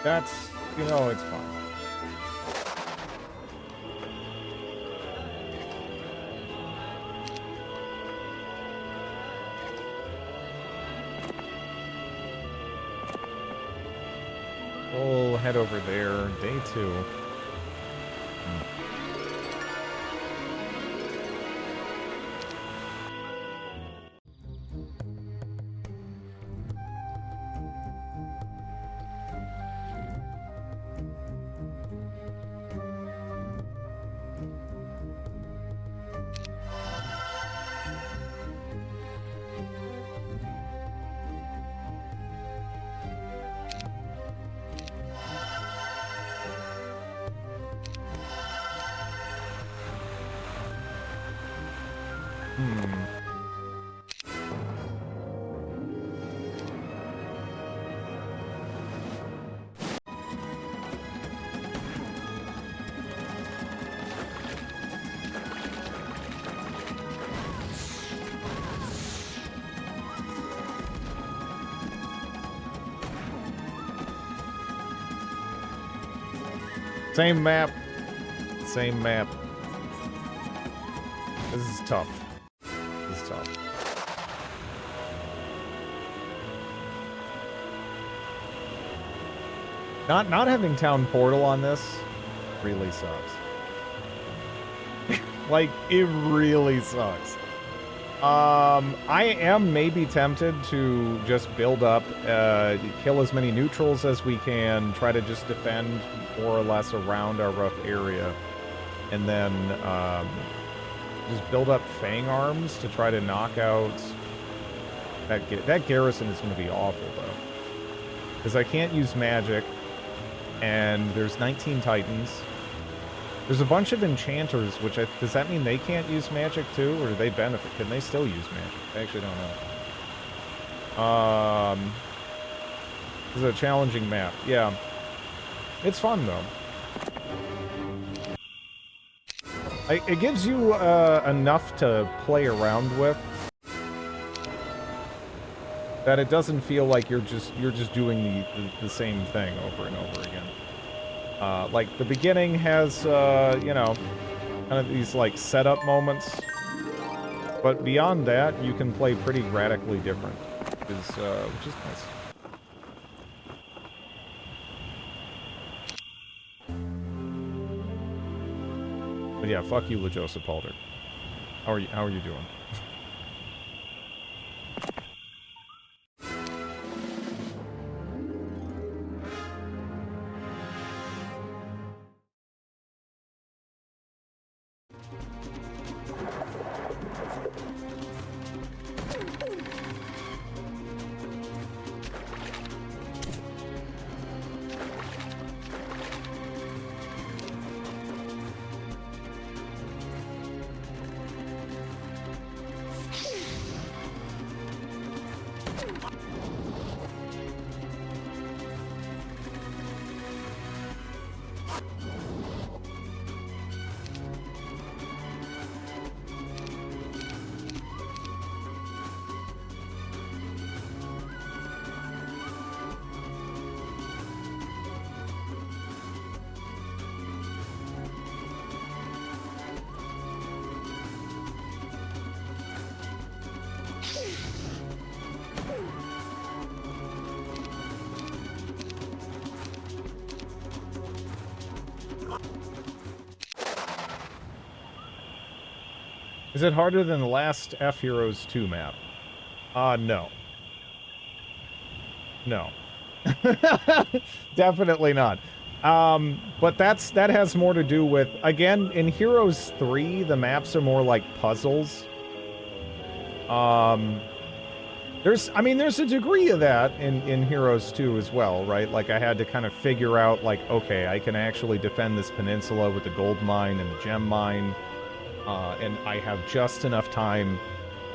That's, you know, it's fine. We'll head over there. Day 2. Same map. Same map. This is tough. This is tough. Not having Town Portal on this really sucks. Like, it really sucks. I am maybe tempted to just build up, kill as many neutrals as we can, try to just defend more or less around our rough area, and then just build up Fang Arms to try to knock out that garrison. Is going to be awful though, because I can't use magic, and there's 19 Titans. There's a bunch of enchanters, which does that mean they can't use magic too, or do they benefit? Can they still use magic? I actually don't know. This is a challenging map. Yeah. It's fun though. It gives you enough to play around with that it doesn't feel like you're just doing the same thing over and over again. Like the beginning has, you know, kind of these like setup moments, but beyond that, you can play pretty radically different, which is nice. But yeah, fuck you, LaJoseph Palder. How are you doing? Is it harder than the last F-Heroes 2 map? No. No. Definitely not. But that has more to do with, again, in Heroes 3, the maps are more like puzzles. There's a degree of that in Heroes 2 as well, right? Like, I had to kind of figure out, like, okay, I can actually defend this peninsula with the gold mine and the gem mine, and I have just enough time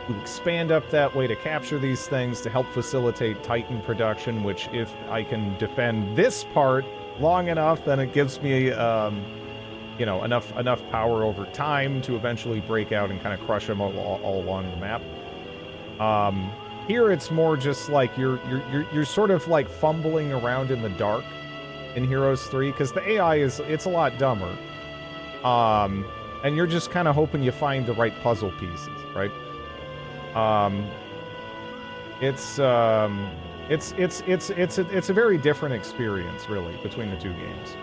to expand up that way to capture these things to help facilitate Titan production, which if I can defend this part long enough, then it gives me, you know, enough power over time to eventually break out and kind of crush them all along the map. Here it's more just like you're sort of like fumbling around in the dark in Heroes 3, because the AI it's a lot dumber. And you're just kind of hoping you find the right puzzle pieces, right? It's a very different experience, really, between the two games.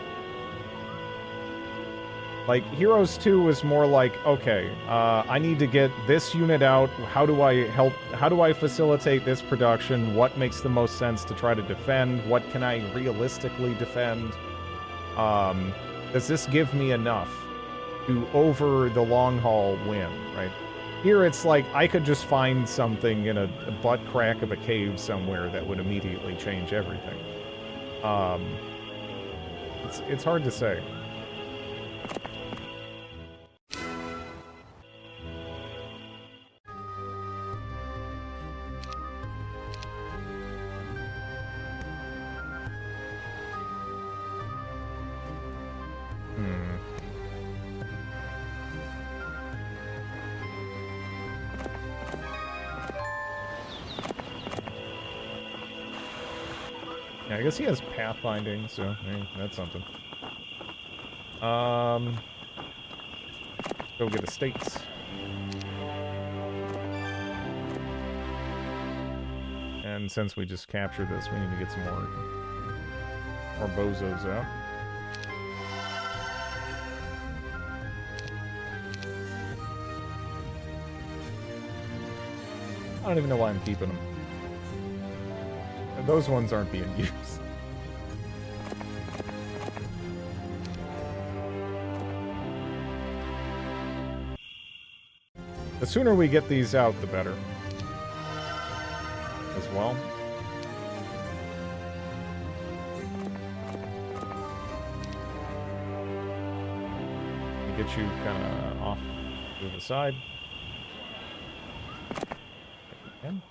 Like, Heroes 2 was more like, okay, I need to get this unit out. How do I facilitate this production? What makes the most sense to try to defend? What can I realistically defend? Does this give me enough to, over the long haul, win, right? Here it's like, I could just find something in a butt crack of a cave somewhere that would immediately change everything. It's hard to say. Yeah, I guess he has pathfinding, so hey, that's something. Go get estates. And since we just captured this, we need to get some more bozos out. I don't even know why I'm keeping them. Those ones aren't being used. The sooner we get these out, the better. As well. Get you kind of off to the side. Again.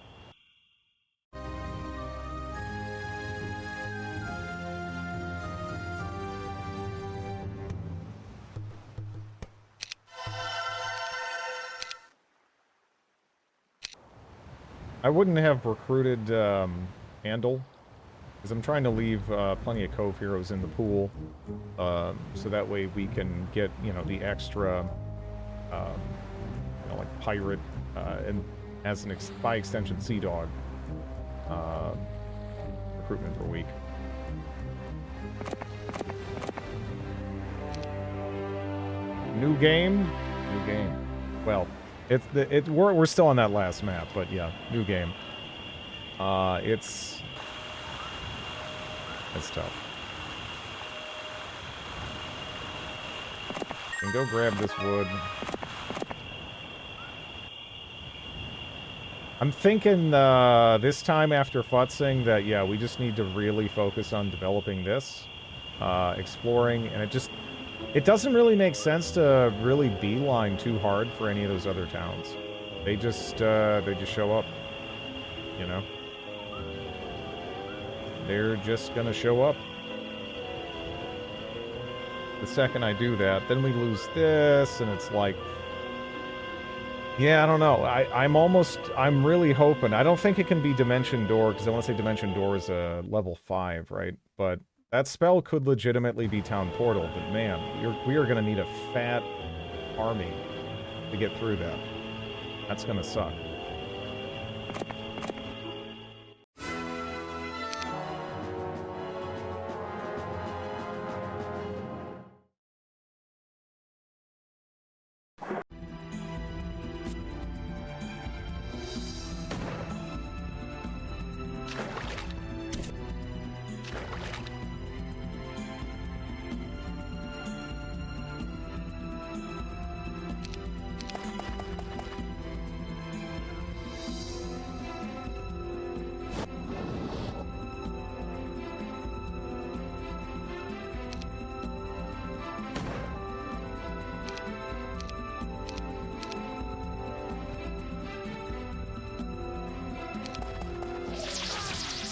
I wouldn't have recruited Andal, because I'm trying to leave plenty of Cove heroes in the pool, so that way we can get, you know, the extra, you know, like pirate, and as an by extension Sea Dog recruitment per week. New game? New game. Well, we're still on that last map, but yeah, new game. It's tough. And go grab this wood. I'm thinking this time after futzing that, yeah, we just need to really focus on developing this, exploring, and it doesn't really make sense to really beeline too hard for any of those other towns. They just show up, you know? They're just gonna show up. The second I do that, then we lose this, and it's like... Yeah, I don't know. I'm really hoping. I don't think it can be Dimension Door, because I want to say Dimension Door is a level 5, right? But that spell could legitimately be Town Portal, but man, we are going to need a fat army to get through that. That's going to suck.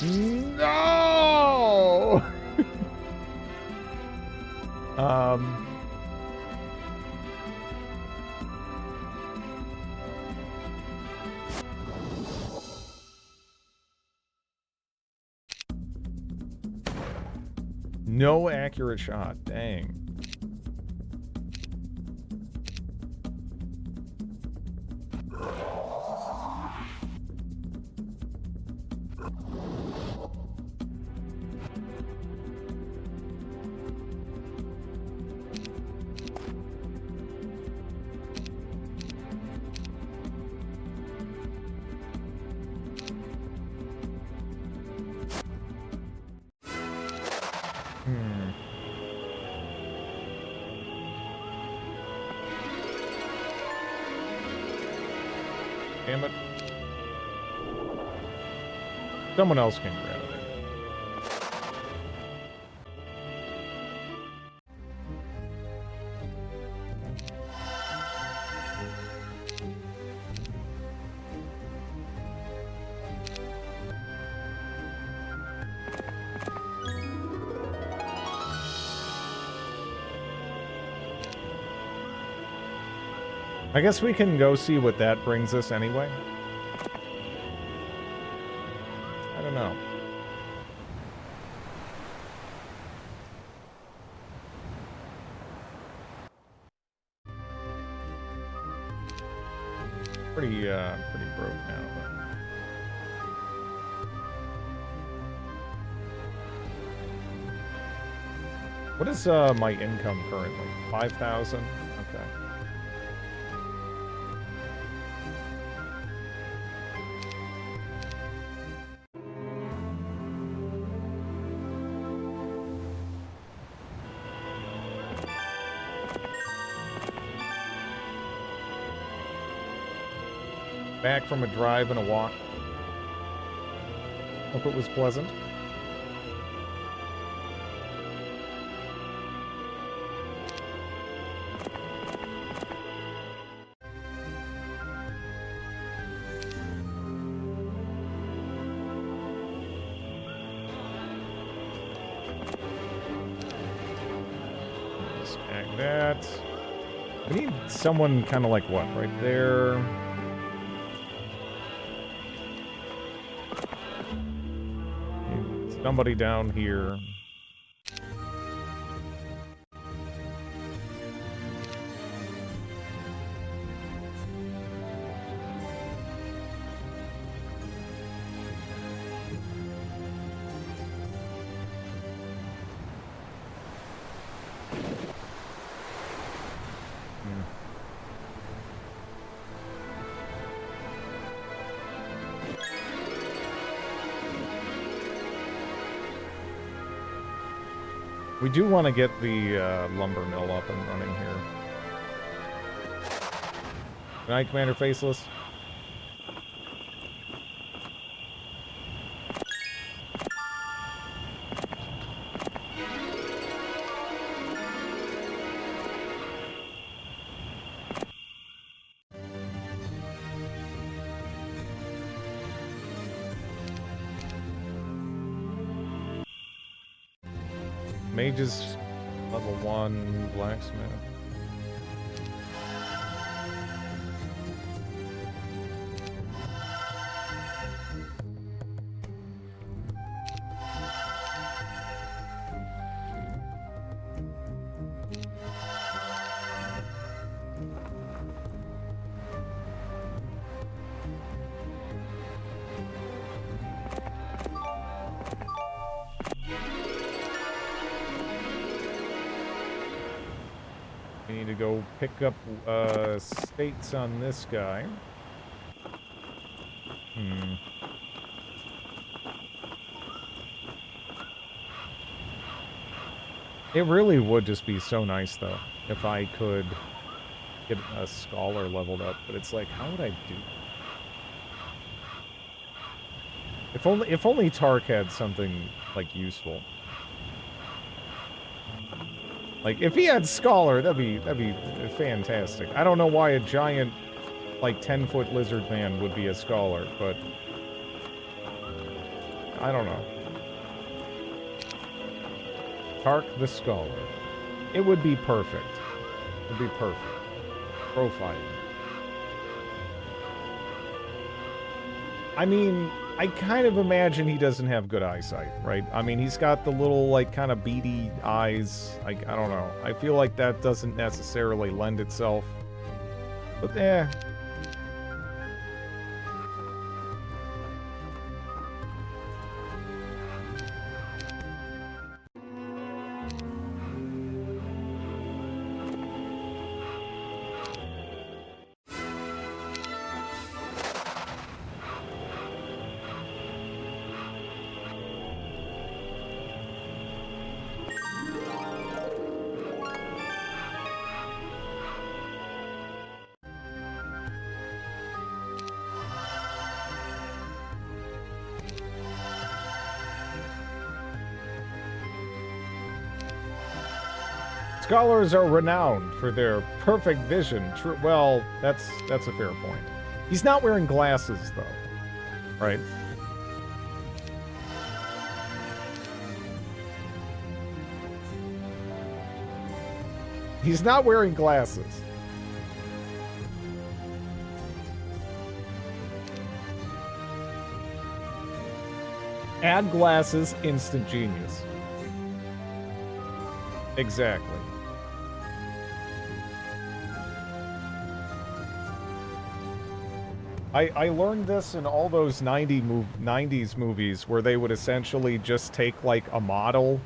No! No accurate shot. Dang. Damn it. Someone else can grab it. I guess we can go see what that brings us anyway. I don't know. Pretty broke now, but... What is my income currently? 5,000? Okay. Back from a drive and a walk. Hope it was pleasant. Snag that. We need someone kind of like what? Right there. Somebody down here. We do want to get the lumber mill up and running here. Good night, Commander Faceless. Mages, level 1, blacksmith. We need to go pick up states on this guy. It really would just be so nice, though, if I could get a scholar leveled up. But it's like, how would I do? If only Tark had something like useful. Like, if he had Scholar, that'd be fantastic. I don't know why a giant, like, 10-foot lizard man would be a Scholar, but... I don't know. Tark the Scholar. It would be perfect. It would be perfect. Profiling. I mean, I kind of imagine he doesn't have good eyesight, right? I mean, he's got the little, like, kind of beady eyes. Like, I don't know. I feel like that doesn't necessarily lend itself. But, eh. Scholars are renowned for their perfect vision. Well, that's a fair point. He's not wearing glasses, though. Right? He's not wearing glasses. Add glasses, instant genius. Exactly. I learned this in all those 90s movies where they would essentially just take, like, a model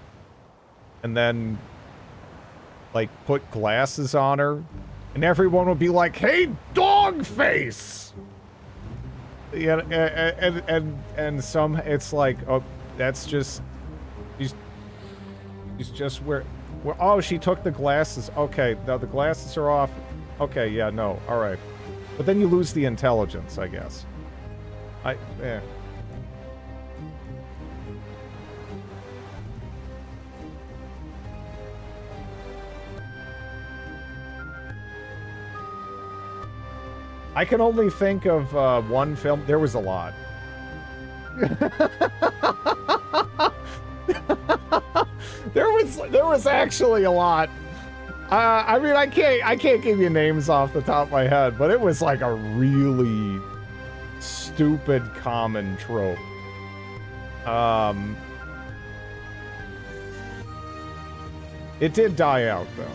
and then, like, put glasses on her, and everyone would be like, "Hey, dog face!" Yeah, and some, it's like, oh, that's just, she's just oh, she took the glasses. Okay, now the glasses are off. Okay, yeah, no, all right. But then you lose the intelligence, I guess. Yeah. I can only think of one film. There was a lot. There was actually a lot. I mean, I can't give you names off the top of my head, but it was like a really stupid common trope. It did die out, though.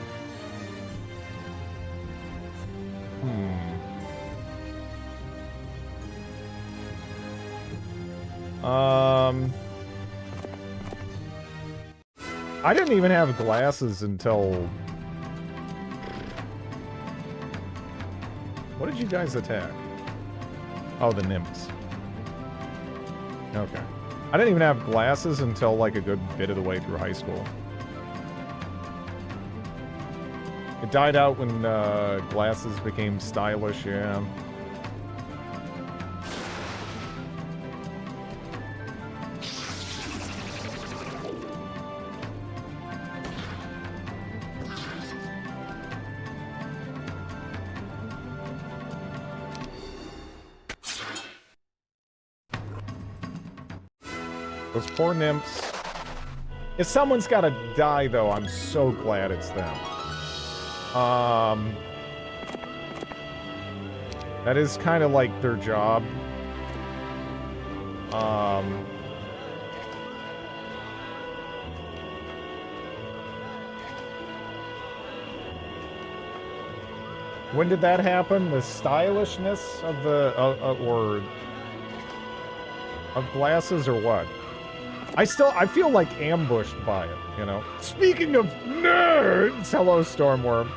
I didn't even have glasses until... What did you guys attack? Oh, the nymphs. Okay. I didn't even have glasses until, like, a good bit of the way through high school. It died out when glasses became stylish, yeah. Those poor nymphs. If someone's gotta die, though, I'm so glad it's them. That is kind of like their job. When did that happen? The stylishness of the, or of glasses, or what? I feel like ambushed by it, you know? Speaking of nerds! Hello, Stormworm.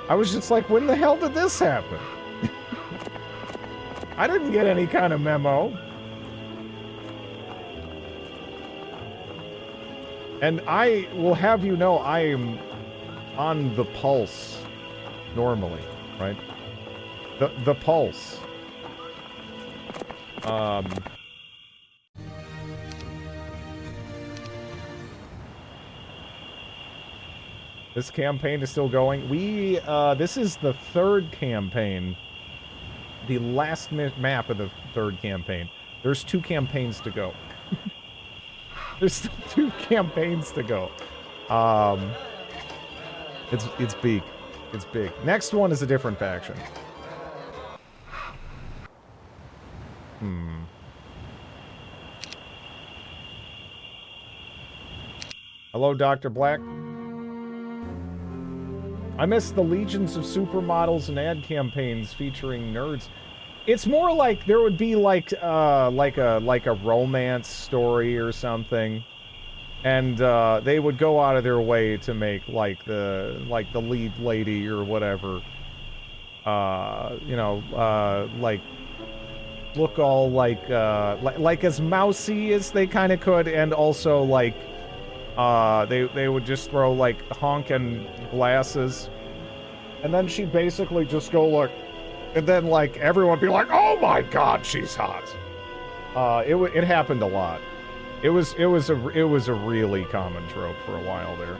I was just like, when the hell did this happen? I didn't get any kind of memo. And I will have you know, I am on the pulse normally, right? The pulse. This campaign is still going. This is the third campaign the last map of the third campaign. There's 2 campaigns to go. There's still 2 campaigns to go. It's big. It's big. Next one is a different faction. Hello, Dr. Black. I miss the legions of supermodels and ad campaigns featuring nerds. It's more like there would be like a romance story or something, and they would go out of their way to make like the lead lady or whatever, you know, like look all like as mousy as they kind of could, and also like they would just throw like honking glasses, and then she'd basically just go like, and then like everyone would be like, oh my god, she's hot. It happened a lot. It was a really common trope for a while there.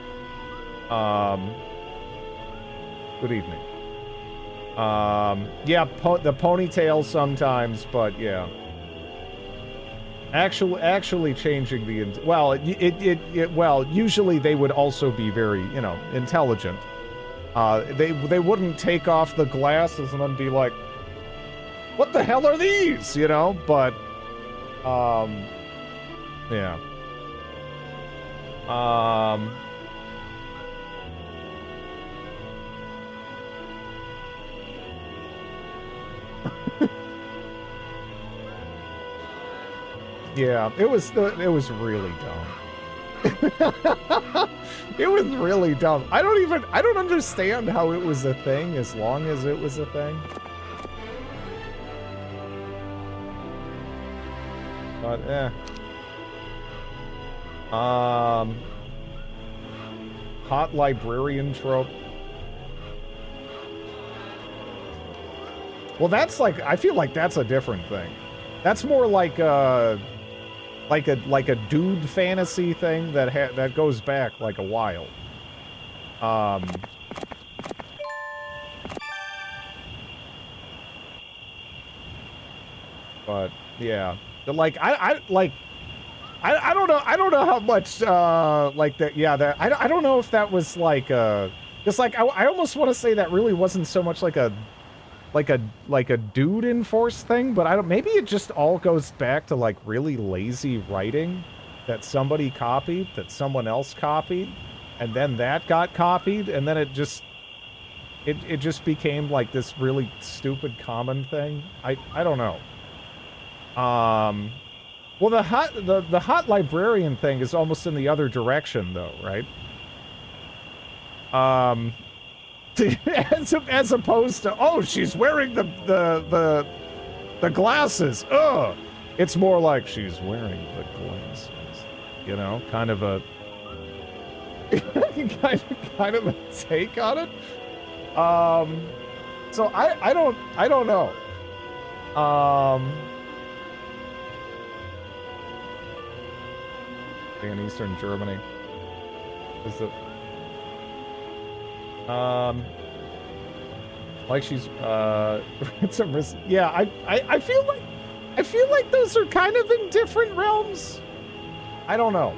Good evening. Yeah, the ponytail sometimes, but yeah. Actually changing the well, well, usually they would also be very, you know, intelligent. They wouldn't take off the glasses and then be like, what the hell are these? You know, but yeah. Yeah, it was really dumb. It was really dumb. I don't understand how it was a thing as long as it was a thing. But hot librarian trope. Well, that's like, I feel like that's a different thing. That's more like a dude fantasy thing that goes back like a while. But yeah, like I don't know how much like that. Yeah, that I don't know if that was like just like I almost want to say that really wasn't so much like a dude enforced thing, but I don't, maybe it just all goes back to like really lazy writing that somebody copied, that someone else copied, and then that got copied, and then it just became like this really stupid common thing. I don't know. Well, the hot librarian thing is almost in the other direction though, right? As opposed to, oh, she's wearing the glasses. Ugh. It's more like she's wearing the glasses. You know, kind of a kind of a take on it. So I don't know. In Eastern Germany. Is it like she's ransom risk. Yeah, I feel like those are kind of in different realms. I don't know.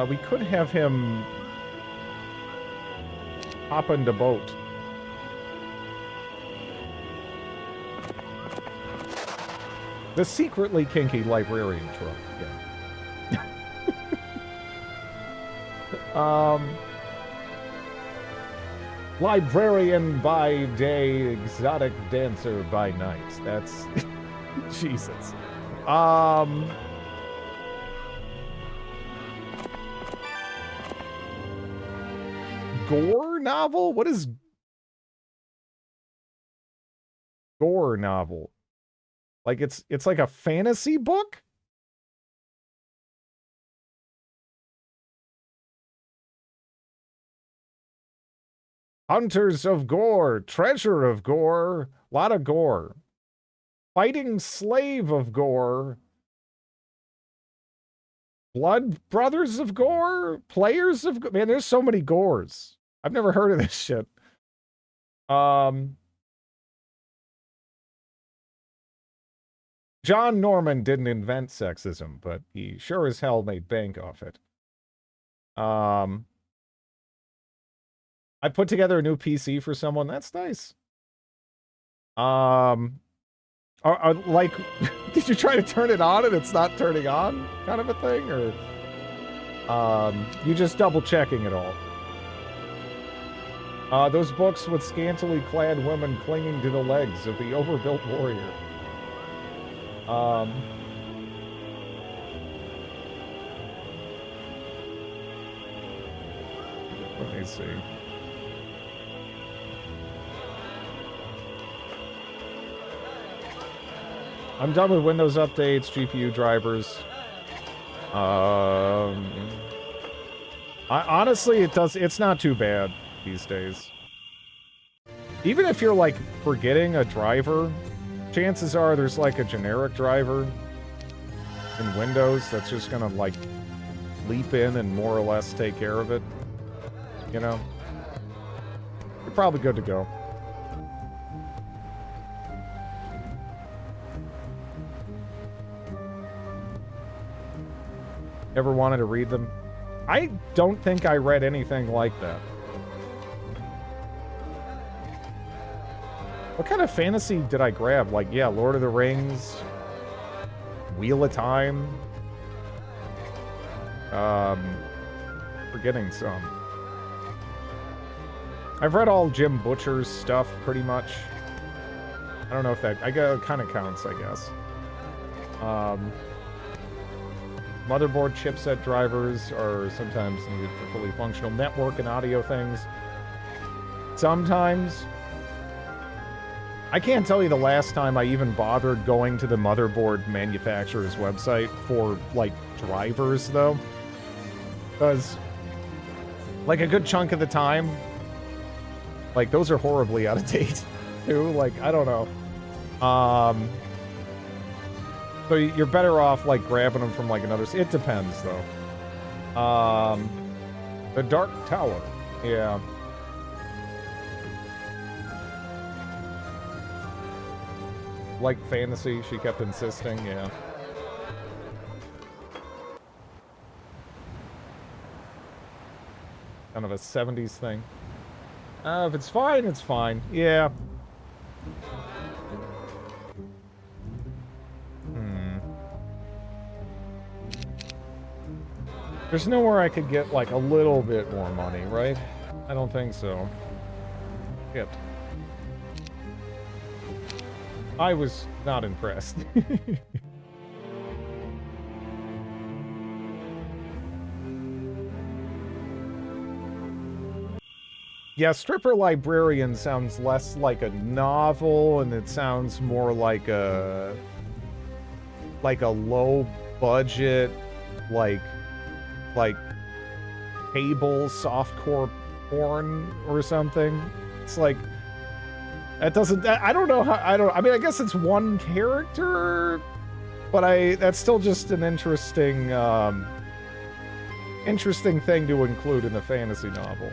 We could have him hop in the boat. The secretly kinky librarian trope, yeah. Librarian by day, exotic dancer by night. That's Jesus. Gore novel? What is gore novel? Like it's like a fantasy book? Hunters of Gore, Treasure of Gore, lot of gore. Fighting Slave of Gore. Blood Brothers of Gore? Players of Gore? Man, there's so many Gores. I've never heard of this shit. John Norman didn't invent sexism, but he sure as hell made bank off it. I put together a new PC for someone. That's nice. Like, did you try to turn it on and it's not turning on, kind of a thing, or you just double checking it all? Those books with scantily clad women clinging to the legs of the overbuilt warrior. Let me see. I'm done with Windows updates, GPU drivers. Honestly, it's not too bad these days. Even if you're like forgetting a driver, chances are there's like a generic driver in Windows that's just gonna like leap in and more or less take care of it. You know? You're probably good to go. Ever wanted to read them? I don't think I read anything like that. What kind of fantasy did I grab? Like, yeah, Lord of the Rings, Wheel of Time. Forgetting some. I've read all Jim Butcher's stuff, pretty much. I don't know if that... kind of counts, I guess. Motherboard chipset drivers are sometimes needed for fully functional network and audio things. Sometimes. I can't tell you the last time I even bothered going to the motherboard manufacturer's website for, like, drivers, though. Because, like, a good chunk of the time, like, those are horribly out of date, too. Like, I don't know. So you're better off, like, grabbing them from, like, another... It depends, though. The Dark Tower. Yeah. Like fantasy, she kept insisting, yeah. Kind of a 70s thing. If it's fine, it's fine. Yeah. There's nowhere I could get, like, a little bit more money, right? I don't think so. Shit. I was not impressed. Yeah, Stripper Librarian sounds less like a novel, and it sounds more like a low budget, like cable softcore porn or something. It's like, that doesn't, I don't know how, I mean, I guess it's one character, but that's still just an interesting thing to include in a fantasy novel.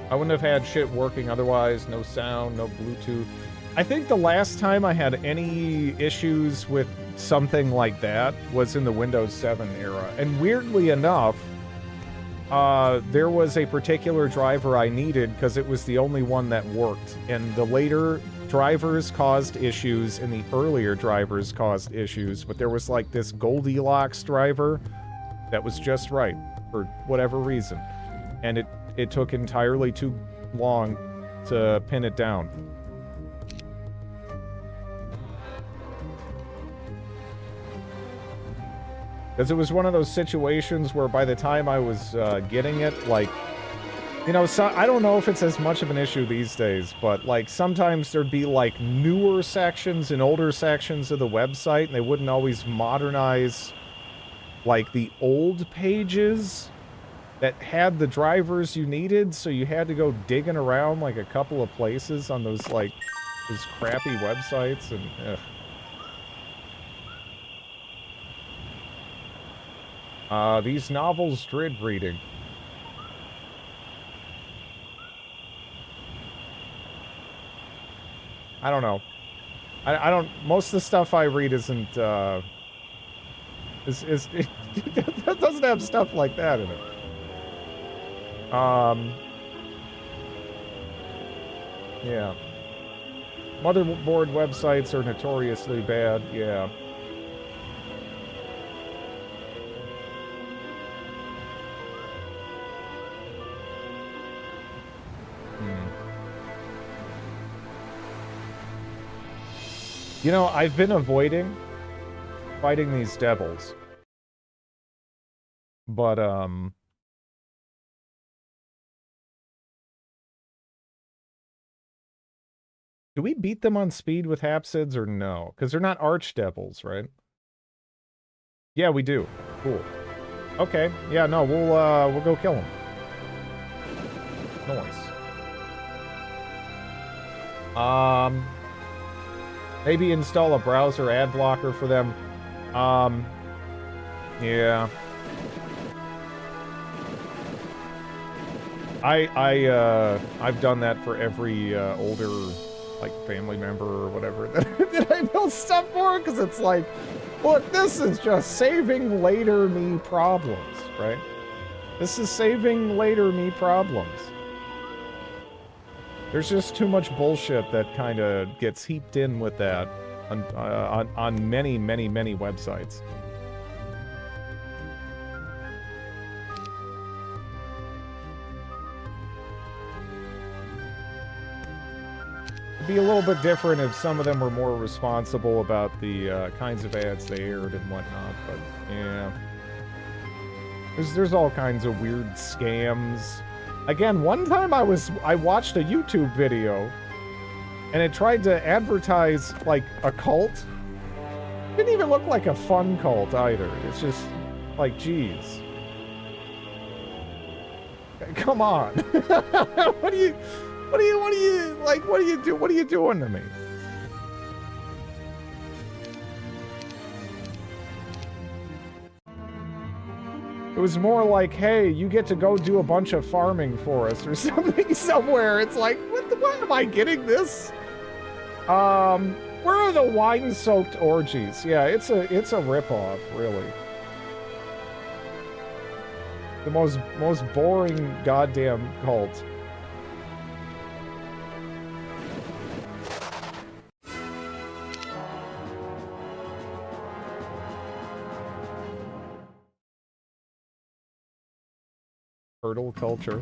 I wouldn't have had shit working otherwise. No sound, no Bluetooth. I think the last time I had any issues with something like that was in the Windows 7 era. And weirdly enough, there was a particular driver I needed because it was the only one that worked. And the later drivers caused issues and the earlier drivers caused issues. But there was like this Goldilocks driver that was just right for whatever reason. And it took entirely too long to pin it down. Because it was one of those situations where by the time I was getting it, like, You know, so I don't know if it's as much of an issue these days, but like sometimes there'd be like newer sections and older sections of the website, and they wouldn't always modernize like the old pages that had the drivers you needed, so you had to go digging around like a couple of places on those like those crappy websites, and these novels dread reading. I don't know. I don't. Most of the stuff I read isn't. It doesn't have stuff like that in it. Yeah. Motherboard websites are notoriously bad. Yeah. You know, I've been avoiding fighting these devils. But, do we beat them on speed with Hapsids or no? Because they're not archdevils, right? Yeah, we do. Cool. Okay. Yeah, no, we'll go kill them. Nice. Maybe install a browser ad blocker for them. Yeah. I've done that for every older, like, family member or whatever that I build stuff for, because it's like, look, this is just saving later me problems, right? This is saving later me problems. There's just too much bullshit that kind of gets heaped in with that on many, many, many websites. It'd be a little bit different if some of them were more responsible about the kinds of ads they aired and whatnot, but yeah. There's all kinds of weird scams. Again, one time I watched a YouTube video, and it tried to advertise, like, a cult. It didn't even look like a fun cult, either. It's just, like, geez. Come on. What are you doing to me? It was more like, hey, you get to go do a bunch of farming for us or something somewhere. It's like, what am I getting this? Where are the wine-soaked orgies? Yeah, it's a ripoff, really. The most boring goddamn cult. Turtle culture.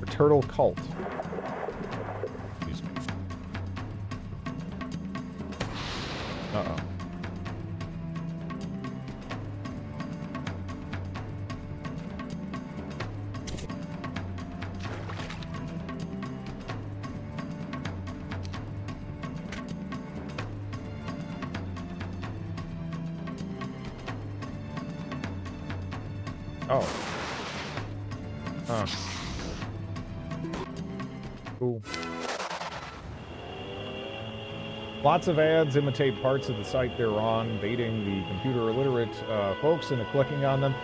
Or turtle cult. Excuse me. Uh-oh. Oh. Huh. Cool. Lots of ads imitate parts of the site they're on, baiting the computer illiterate folks into clicking on them.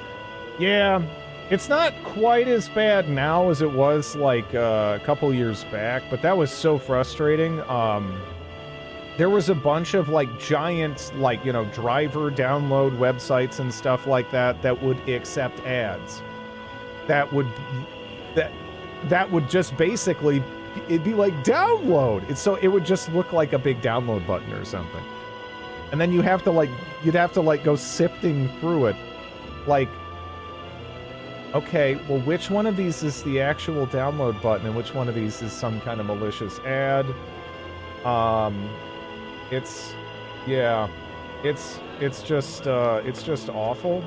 Yeah, it's not quite as bad now as it was like a couple years back, but that was so frustrating. There was a bunch of like giant, like, you know, driver download websites and stuff like that that would accept ads. That would just basically, it'd be like download. So it would just look like a big download button or something. And then you'd have to go sifting through it. Like, okay, well, which one of these is the actual download button and which one of these is some kind of malicious ad? It's just awful.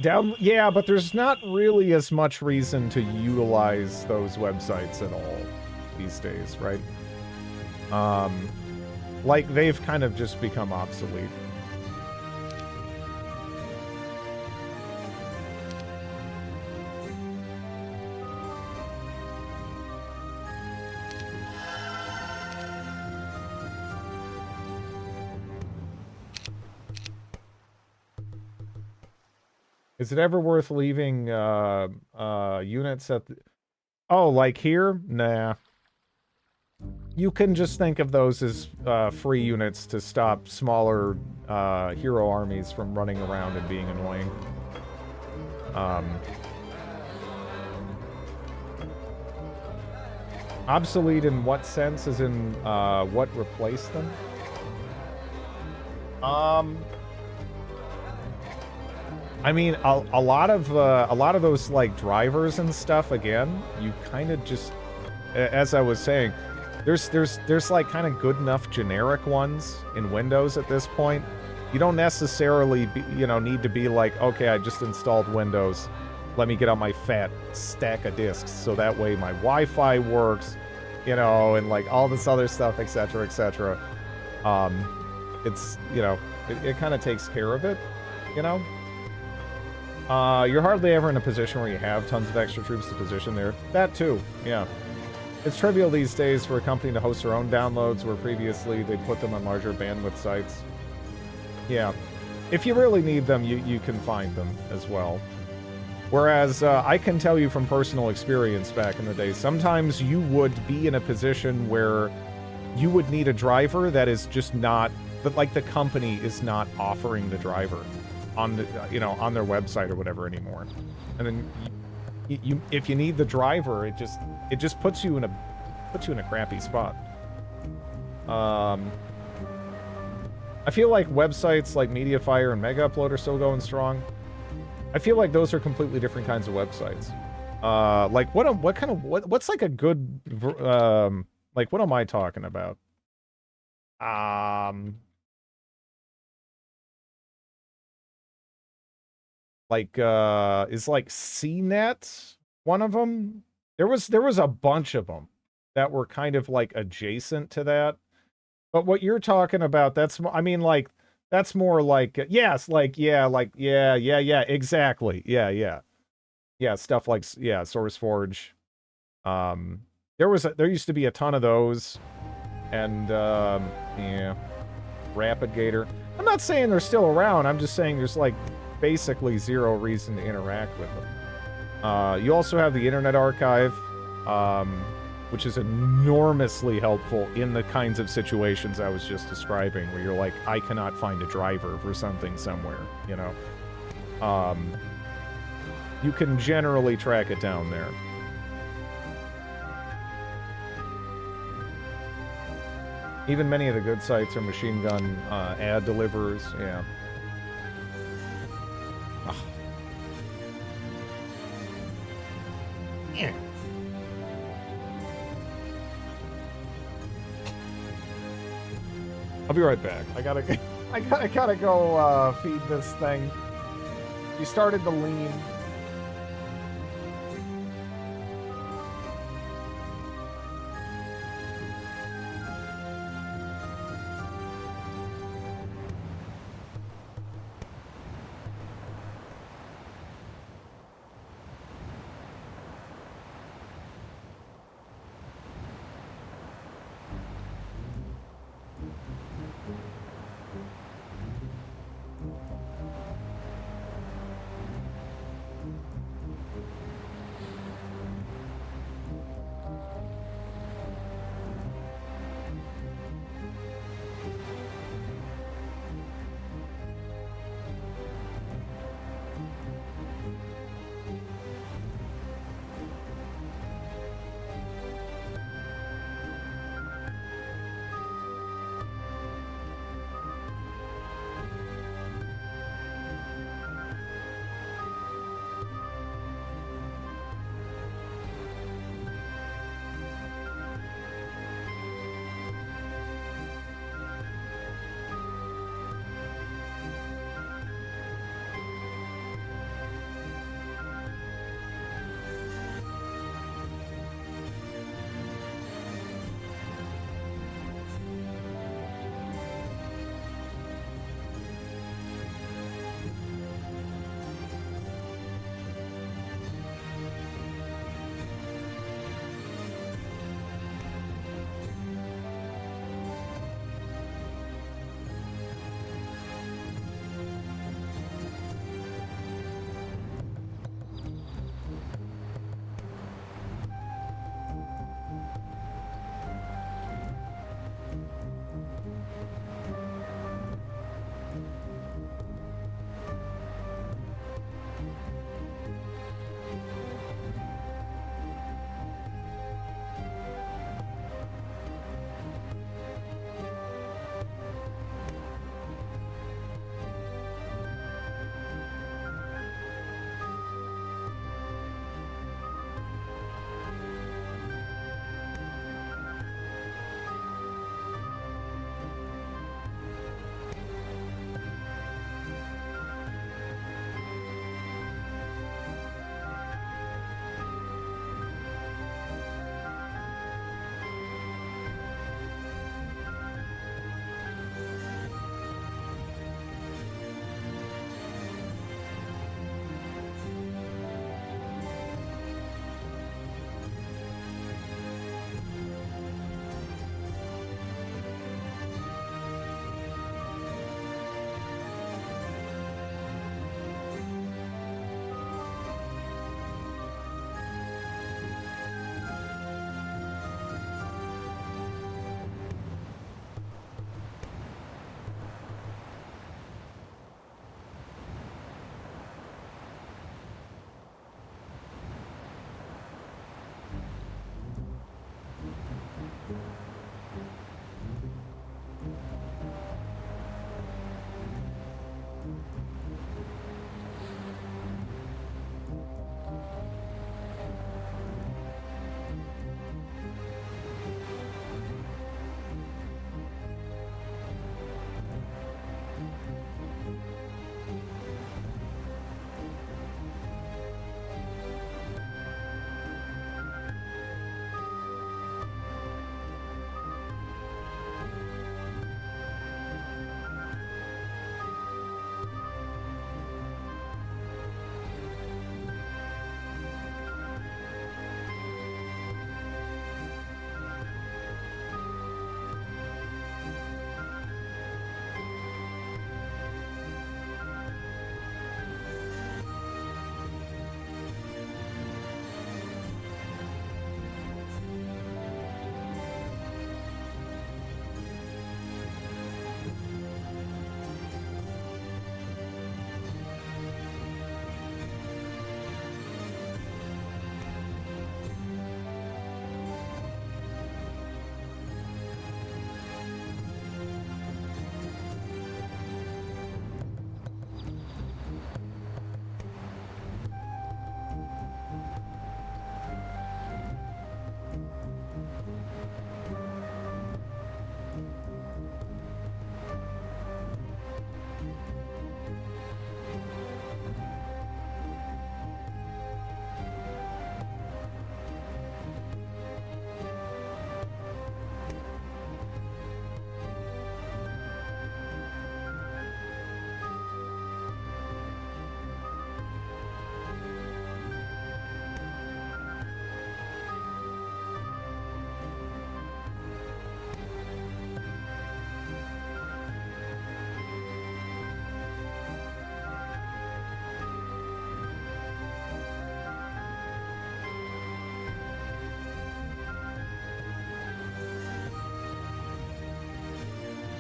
Yeah, but there's not really as much reason to utilize those websites at all these days, right? Like, they've kind of just become obsolete. Is it ever worth leaving units at the... Oh, like here? Nah. You can just think of those as free units to stop smaller hero armies from running around and being annoying. Obsolete in what sense? As in what replaced them? I mean, a lot of those like drivers and stuff. Again, you kind of just, as I was saying, there's like kind of good enough generic ones in Windows at this point. You don't necessarily need to be like, okay, I just installed Windows. Let me get out my fat stack of disks so that way my Wi-Fi works, and like all this other stuff, etc., etc. It's it kind of takes care of it, You're hardly ever in a position where you have tons of extra troops to position there. That too, yeah. It's trivial these days for a company to host their own downloads, where previously they'd put them on larger bandwidth sites. Yeah. If you really need them, you can find them as well. Whereas, I can tell you from personal experience back in the day, sometimes you would be in a position where you would need a driver that is just not... But, like, the company is not offering the driver on the on their website or whatever anymore, and then you if you need the driver, it just puts you in a crappy spot. I feel like websites like Mediafire and Mega Upload are still going strong. I feel like those are completely different kinds of websites. Like what's like a good like, what am I talking about? Like, is like CNET one of them? There was a bunch of them that were kind of like adjacent to that. But what you're talking about, that's more like, yes, like, yeah, exactly. Yeah, stuff like, yeah, SourceForge. There used to be a ton of those. And, yeah, RapidGator. I'm not saying they're still around, I'm just saying there's like basically zero reason to interact with them. You also have the Internet Archive, which is enormously helpful in the kinds of situations I was just describing, where you're like, I cannot find a driver for something somewhere, you can generally track it down there. Even many of the good sites are machine gun ad deliverers, yeah. Ugh. Yeah. I'll be right back. I gotta go feed this thing. You started to lean.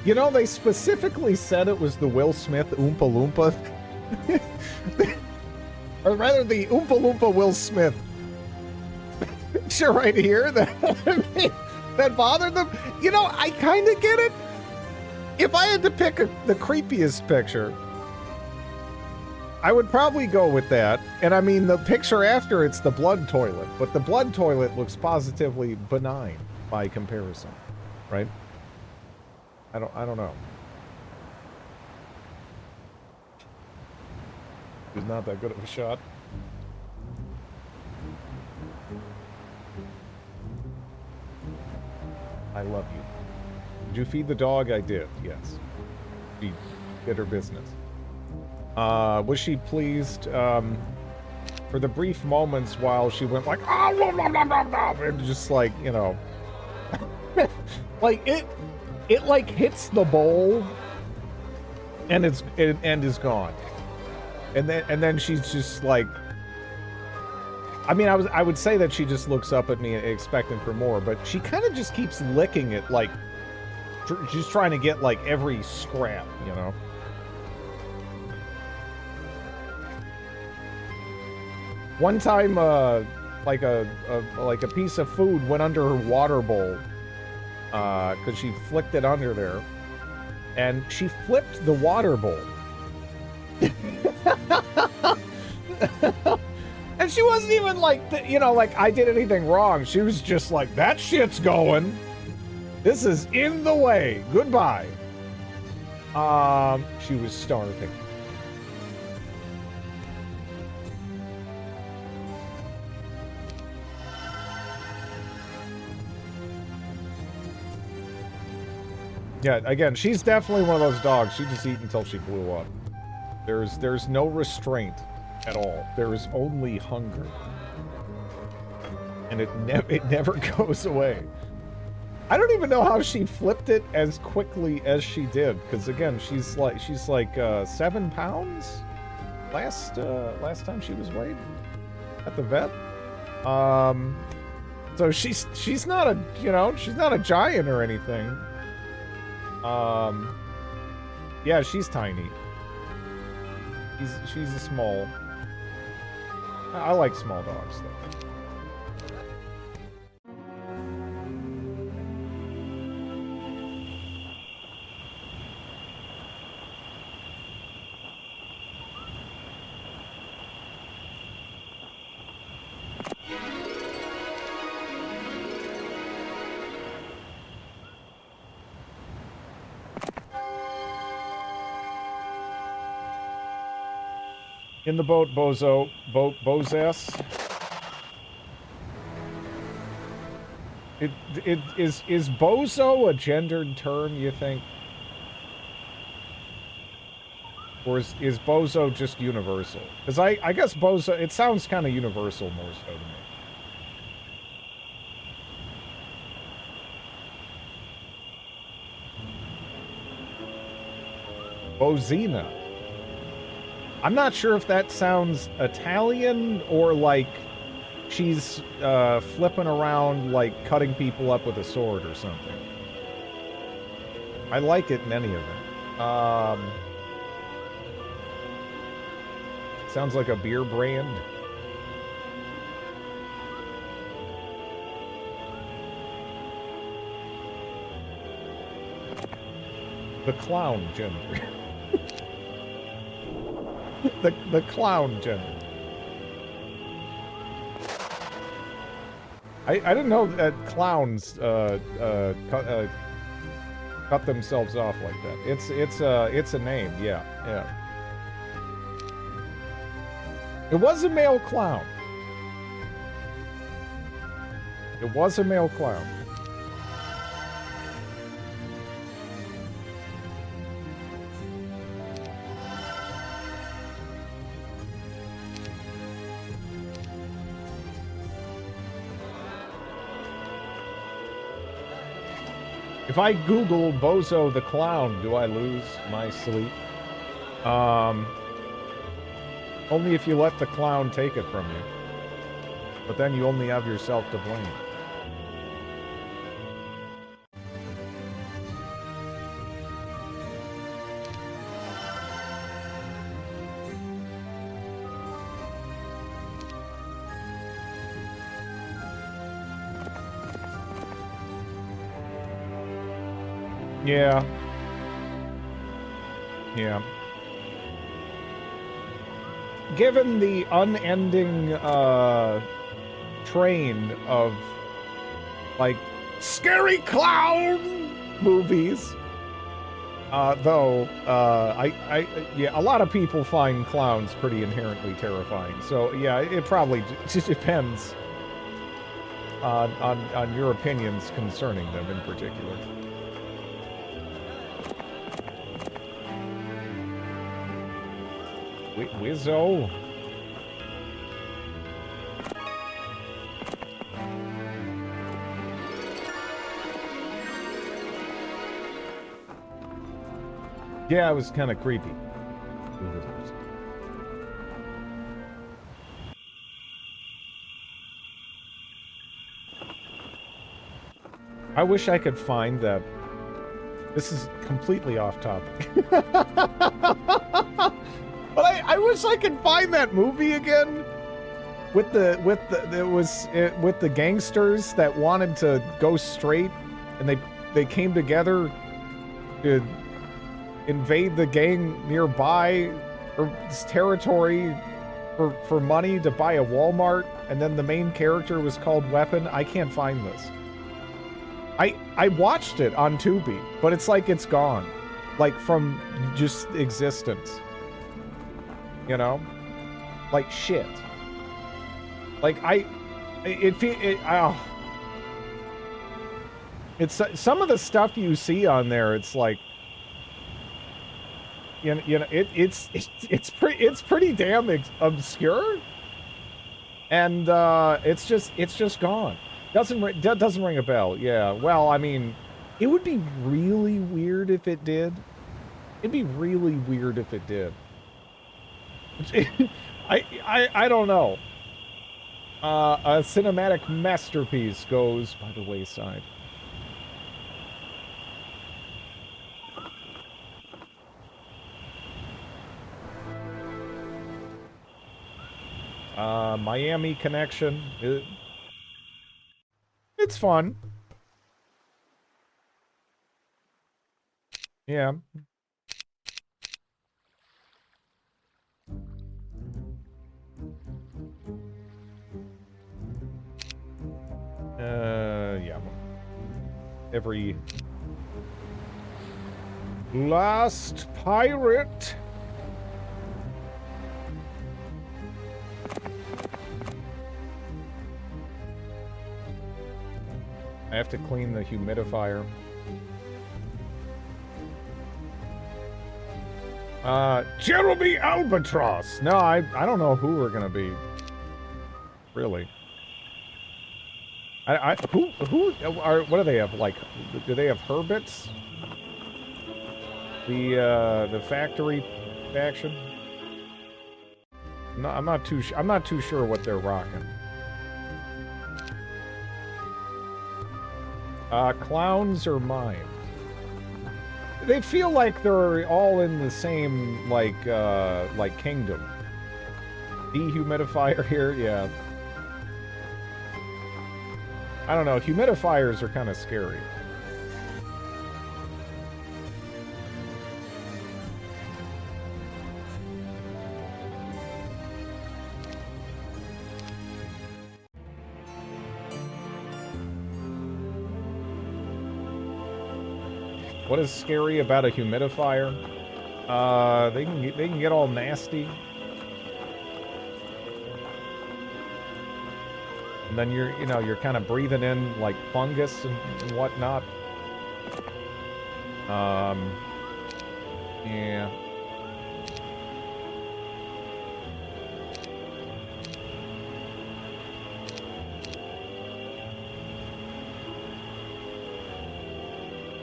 You know, they specifically said it was the Will Smith Oompa Loompa. Or rather, the Oompa Loompa Will Smith picture right here that bothered them. You know, I kind of get it. If I had to pick the creepiest picture, I would probably go with that. And I mean, the picture after it's the blood toilet, but the blood toilet looks positively benign by comparison, right? I don't know. He's not that good of a shot. I love you. Did you feed the dog? I did, yes. She did her business. Was she pleased? For the brief moments while she went like, oh, blah, blah, blah, blah, blah, and just like, you know, like it like hits the bowl and is gone. And then she's just like, I mean, I would say that she just looks up at me expecting for more, but she kind of just keeps licking it, like she's trying to get like every scrap, you know. One time, like a piece of food went under her water bowl, because she flicked it under there, and she flipped the water bowl. And she wasn't even like, you know, like I did anything wrong. She was just like, that shit's going. This is in the way. Goodbye. She was starving. Yeah, again, she's definitely one of those dogs. She just eat until she blew up. There's no restraint at all. There is only hunger. And it never goes away. I don't even know how she flipped it as quickly as she did, because again, she's like 7 pounds last time she was weighed at the vet. So she's not a, you know, she's not a giant or anything. Yeah, she's tiny. She's a small. I like small dogs though. In the boat, Bozo. Bozess. Is Bozo a gendered term, you think? Or is Bozo just universal? Because I guess Bozo, it sounds kind of universal more so to me. Bozina. I'm not sure if that sounds Italian or like she's flipping around like cutting people up with a sword or something. I like it in any event. Sounds like a beer brand. The clown gender. The clown gender. I didn't know that clowns cut themselves off like that. It's a name, yeah. It was a male clown. It was a male clown. If I Google Bozo the Clown, do I lose my sleep? Only if you let the clown take it from you. But then you only have yourself to blame. Yeah. Yeah. Given the unending train of like scary clown movies, yeah, a lot of people find clowns pretty inherently terrifying. So yeah, it probably just depends on your opinions concerning them in particular. Wizzo. Yeah, it was kind of creepy. I wish I could find that. This is completely off topic. But I wish I could find that movie again with the gangsters that wanted to go straight, and they came together to invade the gang nearby or this territory for money to buy a Walmart, and then the main character was called Weapon. I can't find this. I watched it on Tubi, but it's like it's gone, like from just existence. You know, like shit. Like it's some of the stuff you see on there. It's like, you know, it's pretty damn obscure, and it's just gone. Doesn't ring a bell. Yeah. Well, I mean, it would be really weird if it did. It'd be really weird if it did. I don't know. A cinematic masterpiece goes by the wayside. Miami Connection. It's fun. Yeah. Yeah. Every last pirate. I have to clean the humidifier. Jeremy Albatross. No, I don't know who we're gonna be. Really. Who are, what do they have, like, do they have Herbits? The factory faction? No, I'm not too sure what they're rocking. Clowns or mime? They feel like they're all in the same, like kingdom. Dehumidifier here, yeah. I don't know, humidifiers are kind of scary. What is scary about a humidifier? They can get all nasty. And then you're kind of breathing in like fungus and whatnot. Yeah.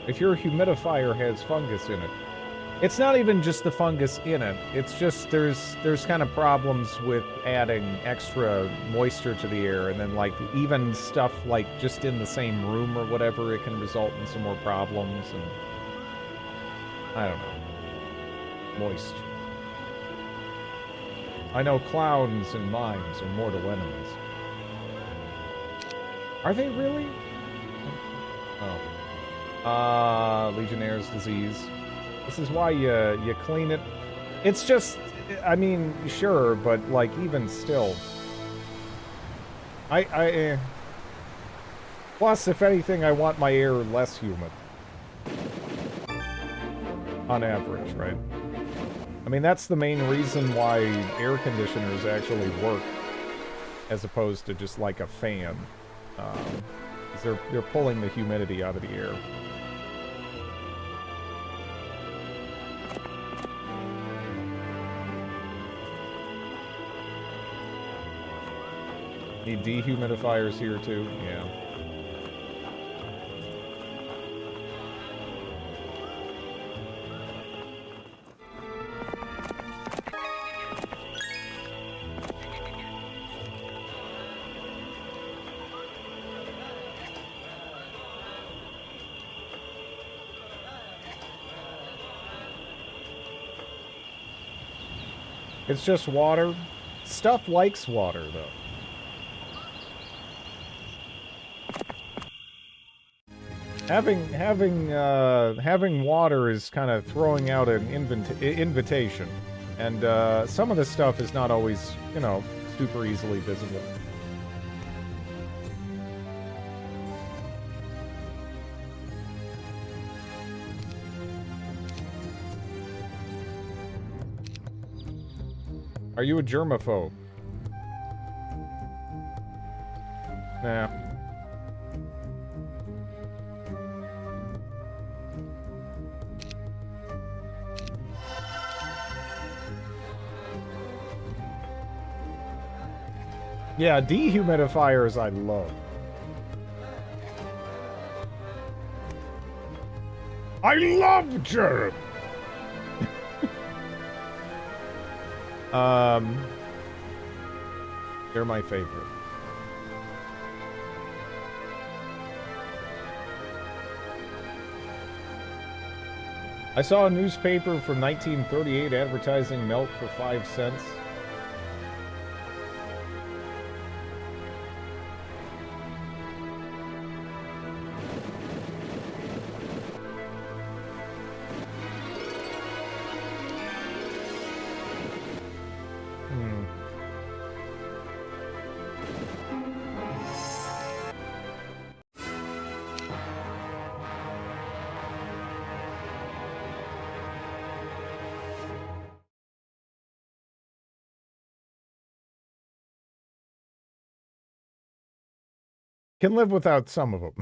If your humidifier has fungus in it, it's not even just the fungus in it. It's just there's kind of problems with adding extra moisture to the air, and then like even stuff like just in the same room or whatever, it can result in some more problems, and I don't know. Moist. I know clowns and mimes are mortal enemies. Are they really? Oh. Legionnaire's disease. This is why you clean it. It's just, I mean, sure, but like even still, plus, if anything, I want my air less humid. On average, right? I mean, that's the main reason why air conditioners actually work, as opposed to just like a fan. 'Cause they're pulling the humidity out of the air. Need dehumidifiers here too, yeah. It's just water. Stuff likes water, though. Having water is kind of throwing out an invitation, and some of the stuff is not always, you know, super easily visible. Are you a germaphobe? Nah. Yeah, dehumidifiers I love. I love germs! They're my favorite. I saw a newspaper from 1938 advertising milk for 5 cents. Can live without some of them.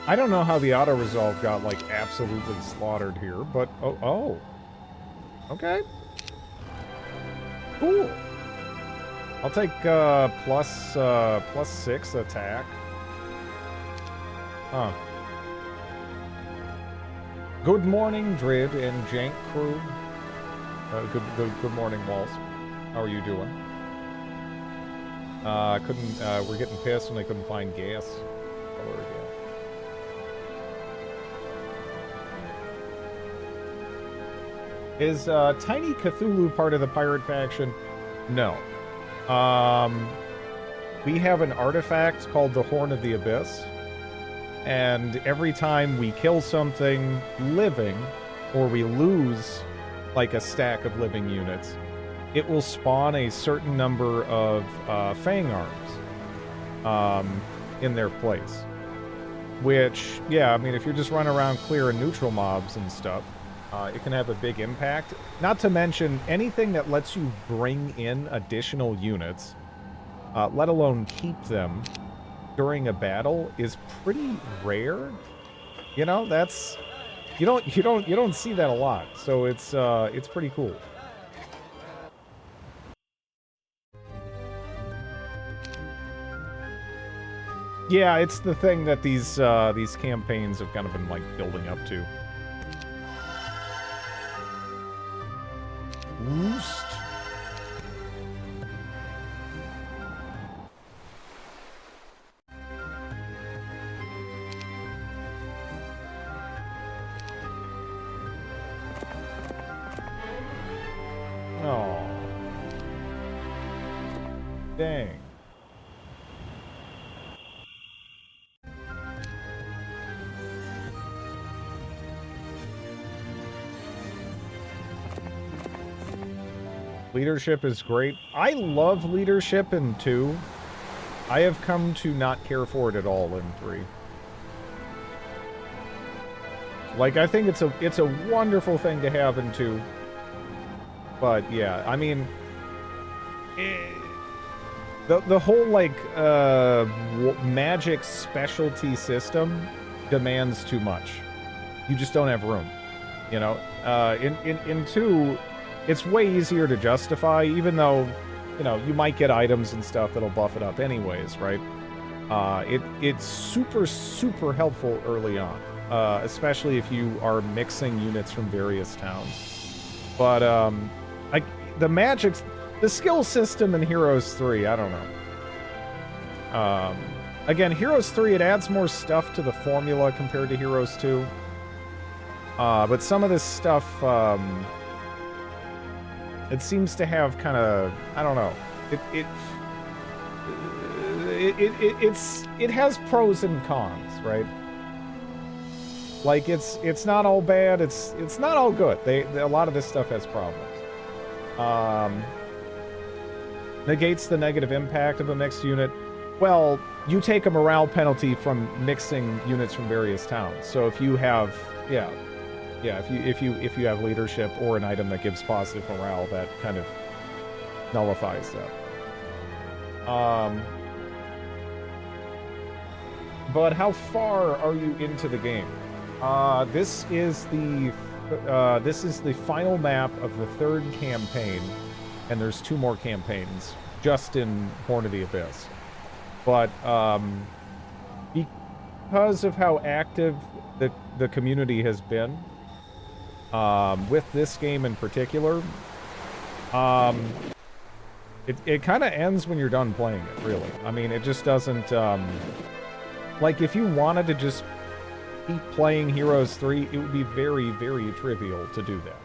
I don't know how the auto-resolve got, like, absolutely slaughtered here, but... Oh. Okay. Cool. I'll take, plus 6 attack. Huh. Good morning, Drid and Jank crew. Good morning, Walls. How are you doing? We're getting pissed when they couldn't find gas. Is Tiny Cthulhu part of the pirate faction? No. We have an artifact called the Horn of the Abyss, and every time we kill something living, or we lose like a stack of living units, it will spawn a certain number of Fang Arms in their place. Which, yeah, I mean, if you're just running around clearing neutral mobs and stuff, it can have a big impact. Not to mention, anything that lets you bring in additional units, let alone keep them during a battle, is pretty rare. You know, that's you don't see that a lot. So it's pretty cool. Yeah, it's the thing that these campaigns have kind of been like building up to. Roost. Oh. Dang. Leadership is great. I love leadership in 2. I have come to not care for it at all in 3. Like, I think it's a wonderful thing to have in 2. But yeah, I mean, the whole like magic specialty system demands too much. You just don't have room, you know. In 2, it's way easier to justify, even though, you know, you might get items and stuff that'll buff it up anyways, right? It's super helpful early on, especially if you are mixing units from various towns. But the skill system in Heroes 3, I don't know. Again, Heroes 3, it adds more stuff to the formula compared to Heroes 2. But some of this stuff, it seems to have kind of, I don't know. It has pros and cons, right? Like it's not all bad. It's not all good. A lot of this stuff has problems. Negates the negative impact of a mixed unit. Well, you take a morale penalty from mixing units from various towns. So if you have, if you have leadership or an item that gives positive morale, that kind of nullifies that. But how far are you into the game? This is the final map of the 3rd campaign, and there's 2 more campaigns just in Horn of the Abyss. But because of how active the community has been, with this game in particular, it kind of ends when you're done playing it, really. I mean, it just doesn't, like, if you wanted to just keep playing Heroes 3, it would be very, very trivial to do that.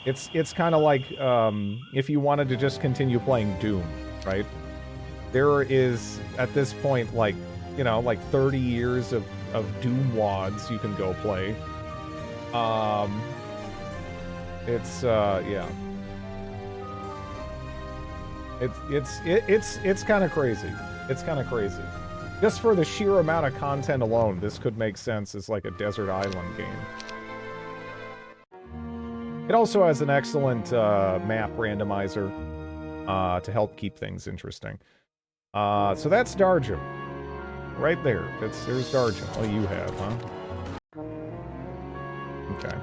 It's kind of like, if you wanted to just continue playing Doom, right? There is, at this point, like, you know, like 30 years of Doom WODs you can go play. Yeah. It's kind of crazy. It's kind of crazy. Just for the sheer amount of content alone, this could make sense as like a desert island game. It also has an excellent map randomizer to help keep things interesting. So that's Darjum. Right there. There's Darjum. Oh, you have, huh? Okay.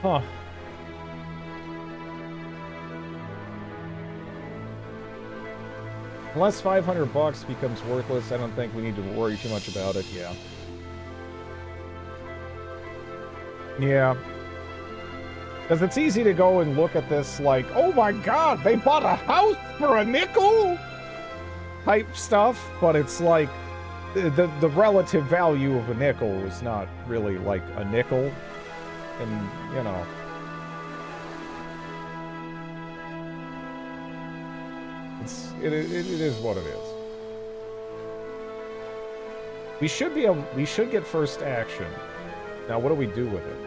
Huh. Unless $500 becomes worthless, I don't think we need to worry too much about it. Yeah. Yeah. Because it's easy to go and look at this like, oh my god, they bought a house for a nickel? Type stuff, but it's like, the relative value of a nickel is not really like a nickel. And, you know. It is what it is. We should get first action. Now, what do we do with it?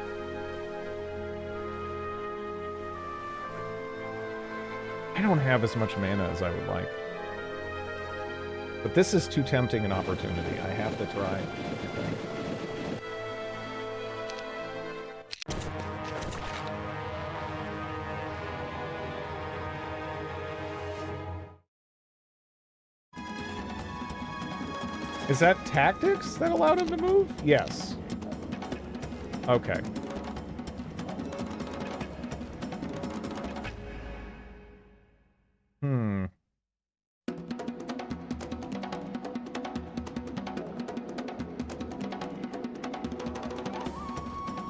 I don't have as much mana as I would like. But this is too tempting an opportunity. I have to try. Is that tactics that allowed him to move? Yes. Okay.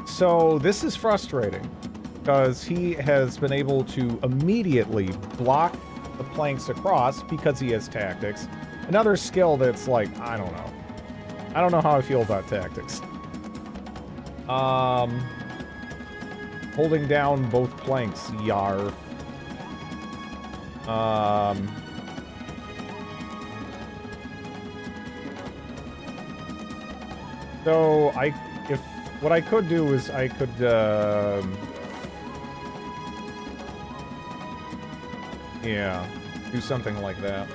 So this is frustrating because he has been able to immediately block the planks across because he has tactics. Another skill that's like, I don't know. I don't know how I feel about tactics. Holding down both planks, yar. So what I could do is I could, yeah, do something like that.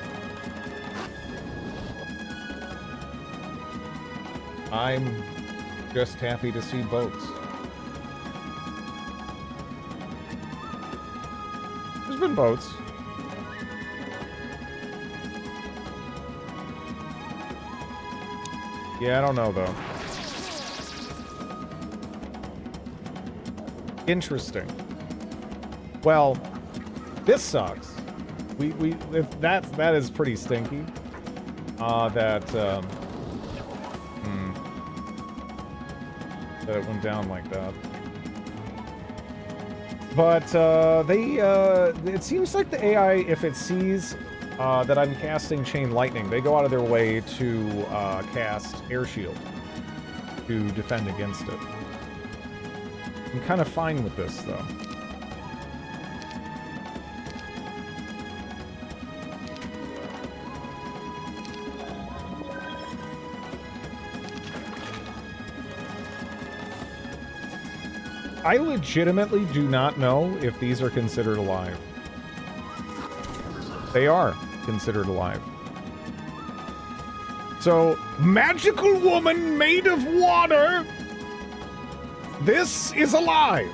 I'm just happy to see boats. There's been boats. Yeah, I don't know, though. Interesting. Well, this sucks. That is pretty stinky. That it went down like that. But it seems like the AI, if it sees that I'm casting Chain Lightning, they go out of their way to cast Air Shield to defend against it. I'm kind of fine with this, though. I legitimately do not know if these are considered alive. They are considered alive. So, magical woman made of water! This is alive!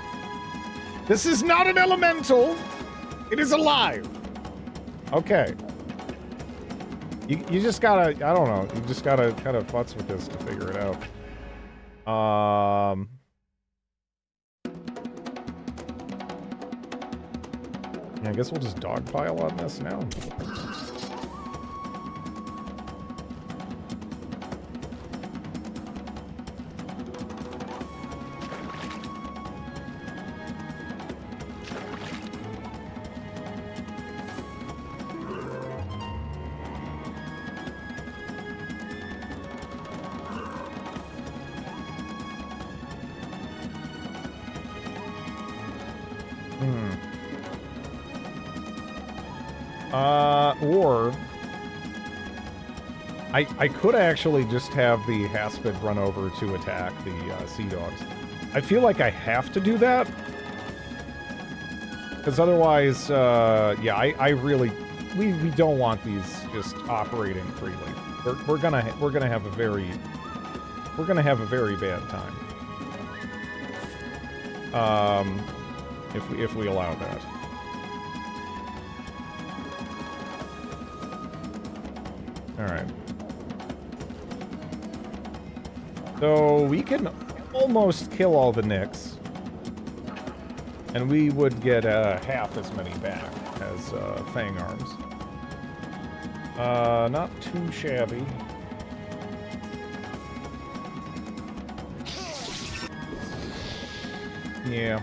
This is not an elemental! It is alive! Okay. You just gotta, I don't know, you just gotta kind of futz with this to figure it out. Yeah, I guess we'll just dogpile on this now. Or I could actually just have the Haspid run over to attack the Sea Dogs. I feel like I have to do that. Because otherwise, yeah, I really... We don't want these just operating freely. We're gonna have a very... We're gonna have a very bad time. If we allow that. Alright. So we can almost kill all the Nyx. And we would get half as many back as Fang Arms. Not too shabby. Yeah.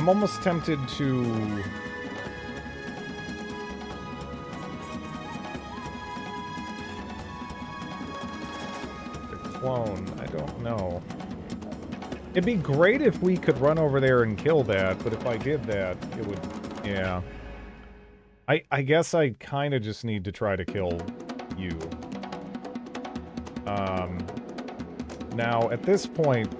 I'm almost tempted to... clone. I don't know. It'd be great if we could run over there and kill that, but if I did that, it would... yeah. I guess I kind of just need to try to kill you. Now, at this point...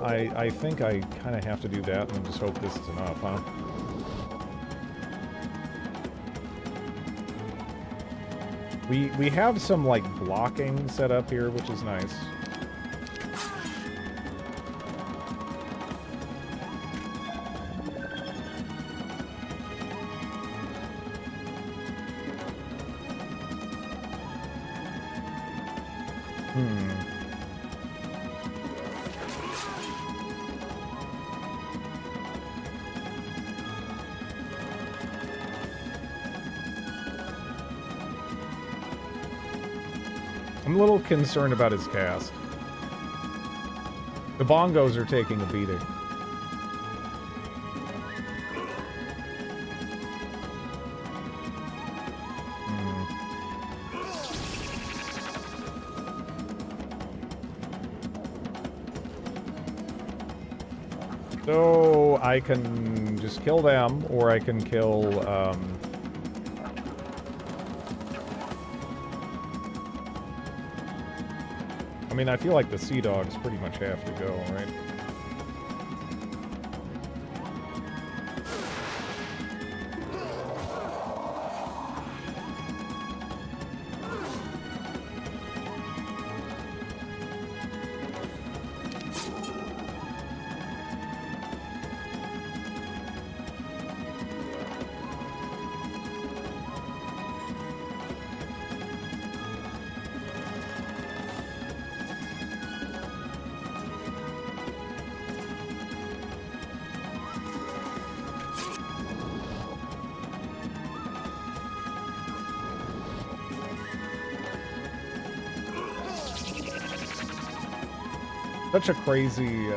I think I kind of have to do that and just hope this is enough, huh? We have some, like, blocking set up here, which is nice. I'm a little concerned about his cast. The bongos are taking a beating. So I can just kill them, or I can kill, I mean, I feel like the Sea Dogs pretty much have to go, right? Such a crazy,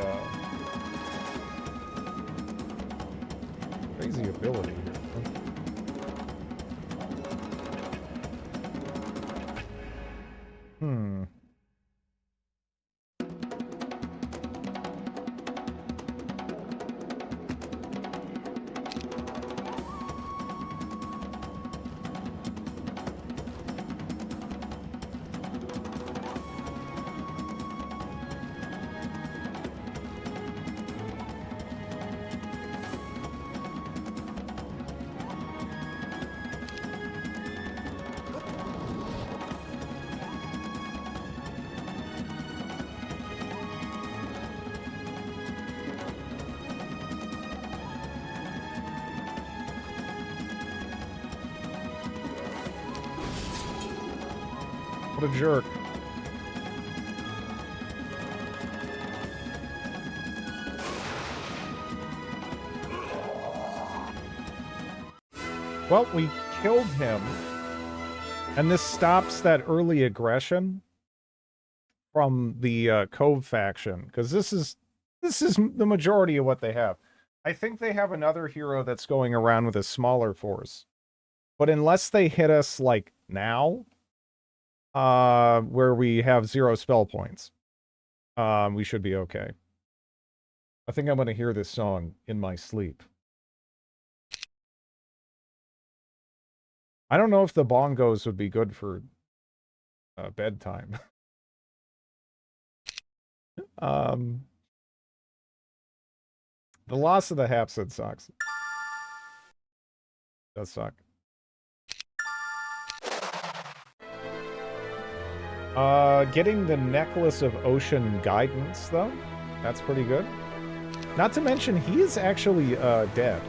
crazy ability here. What a jerk. Well, we killed him. And this stops that early aggression from the Cove faction, because this is the majority of what they have. I think they have another hero that's going around with a smaller force. But unless they hit us, like, now, where we have 0 spell points, we should be okay. I think I'm going to hear this song in my sleep. I don't know if the bongos would be good for bedtime. The loss of the Hapsid sucks. Does suck. Getting the Necklace of Ocean Guidance, though, that's pretty good. Not to mention, he is actually dead.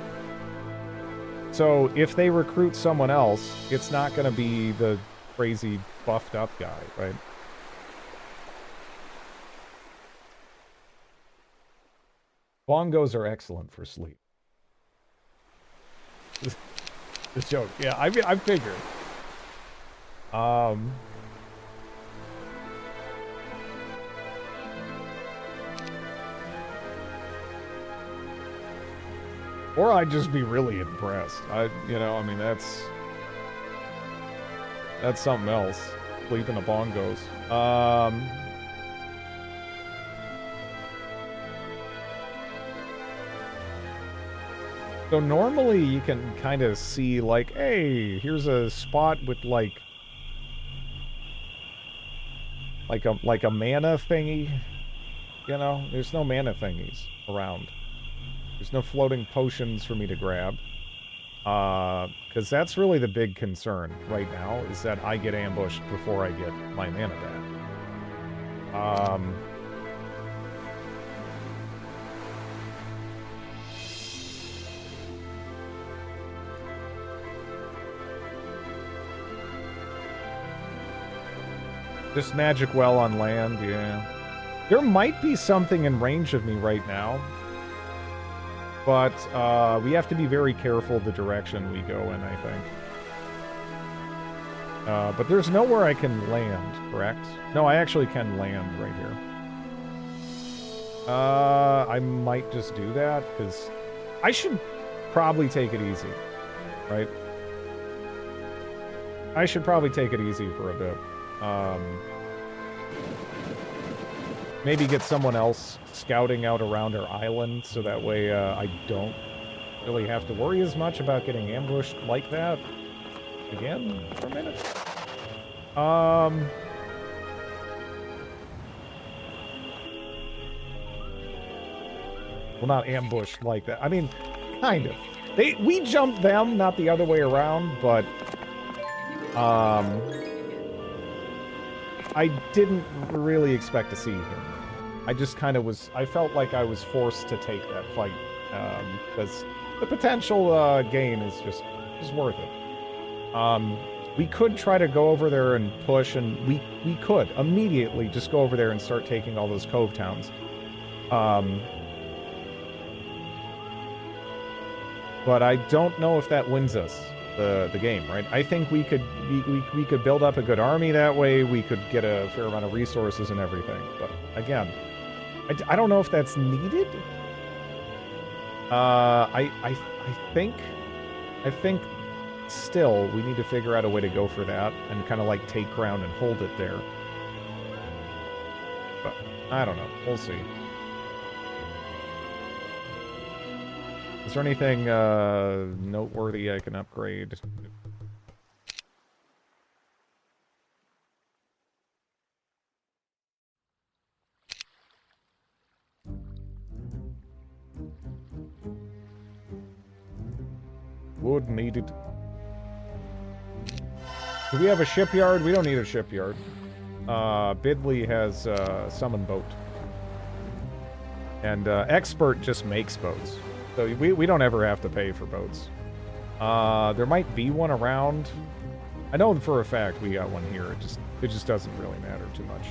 So if they recruit someone else, it's not going to be the crazy buffed up guy, right? Bongos are excellent for sleep. The joke. Yeah, I figured. Or I'd just be really impressed. You know, I mean, that's something else. Sleeping the bongos. So normally you can kind of see like, hey, here's a spot with like a mana thingy. You know, there's no mana thingies around. There's no floating potions for me to grab. Because that's really the big concern right now, is that I get ambushed before I get my mana back. Just magic well on land, yeah. There might be something in range of me right now. But we have to be very careful the direction we go in, I think. But there's nowhere I can land, correct? No, I actually can land right here. I might just do that, because I should probably take it easy, right? I should probably take it easy for a bit. Maybe get someone else scouting out around our island, so that way I don't really have to worry as much about getting ambushed like that again for a minute. Well, not ambushed like that. I mean, kind of. We jumped them, not the other way around, but I didn't really expect to see him. I just kind of was... I felt like I was forced to take that fight, because the potential gain is just worth it. We could try to go over there and push, and we could immediately just go over there and start taking all those cove towns. But I don't know if that wins us the game, right? I think we could build up a good army that way. We could get a fair amount of resources and everything. But again, I don't know if that's needed. I think still we need to figure out a way to go for that and kind of like take ground and hold it there. But I don't know. We'll see. Is there anything noteworthy I can upgrade? Wood needed. Do we have a shipyard? We don't need a shipyard. Bidley has a summon boat. And Expert just makes boats. So we don't ever have to pay for boats. There might be one around. I know for a fact we got one here. It just doesn't really matter too much.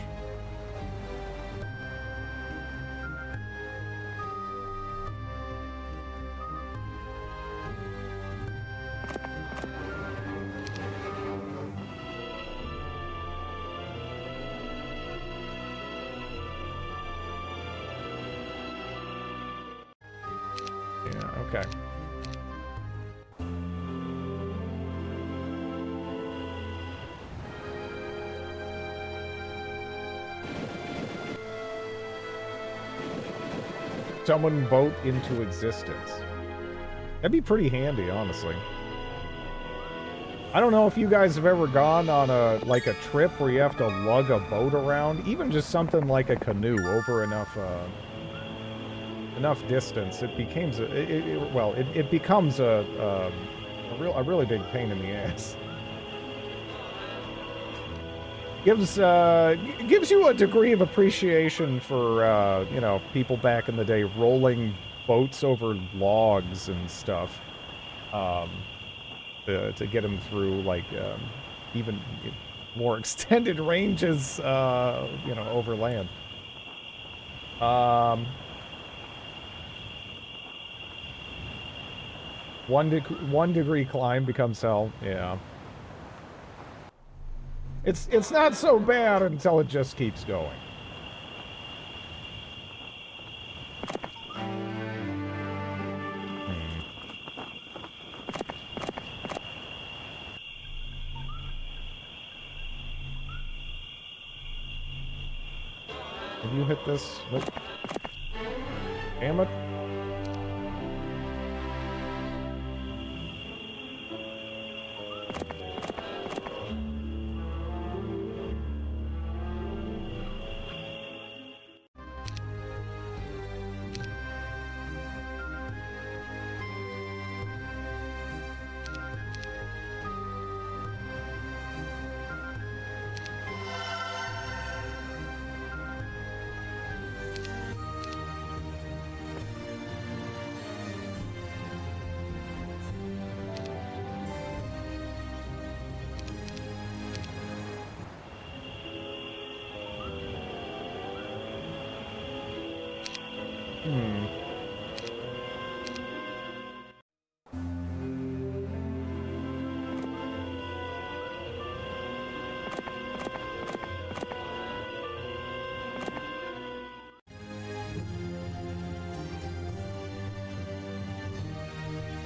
Okay. Summon boat into existence. That'd be pretty handy, honestly. I don't know if you guys have ever gone on a trip where you have to lug a boat around, even just something like a canoe over enough distance. It becomes it becomes a really big pain in the ass. Gives you a degree of appreciation for you know, people back in the day rolling boats over logs and stuff, to get them through like even more extended ranges, you know, over land. 1 degree climb becomes hell. Yeah. It's not so bad until it just keeps going. Did you hit this? Nope. Damn it.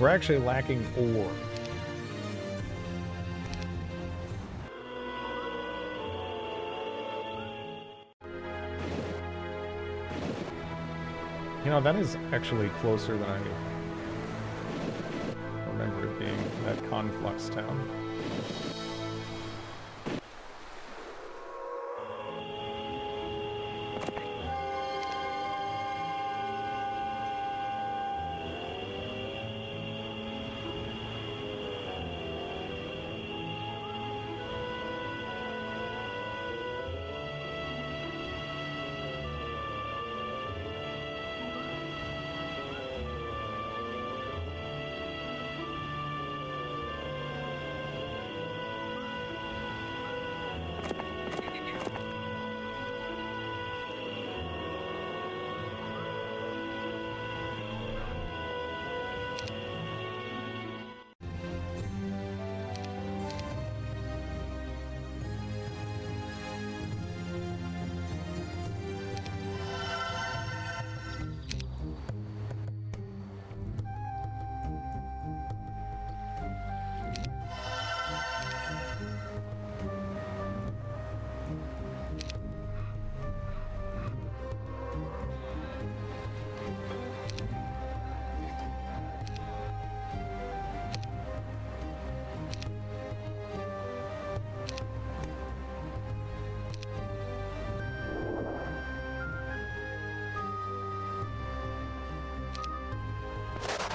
We're actually lacking ore. You know, that is actually closer than I remember it being, that Conflux town.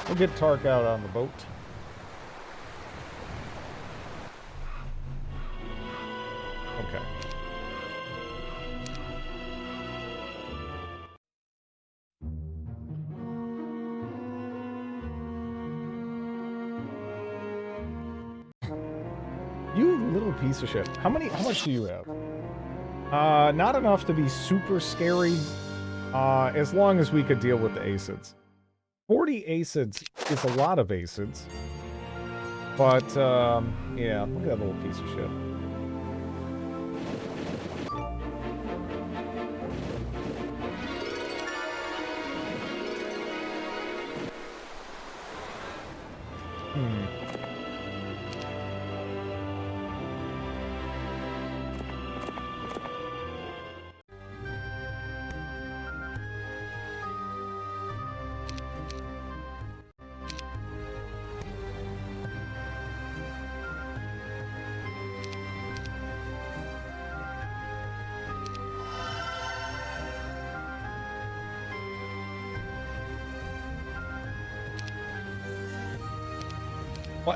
We'll get Tark out on the boat. Okay. You little piece of shit. How much do you have? Not enough to be super scary, as long as we could deal with the acids. 40 acids is a lot of acids. But, yeah, look at that little piece of shit.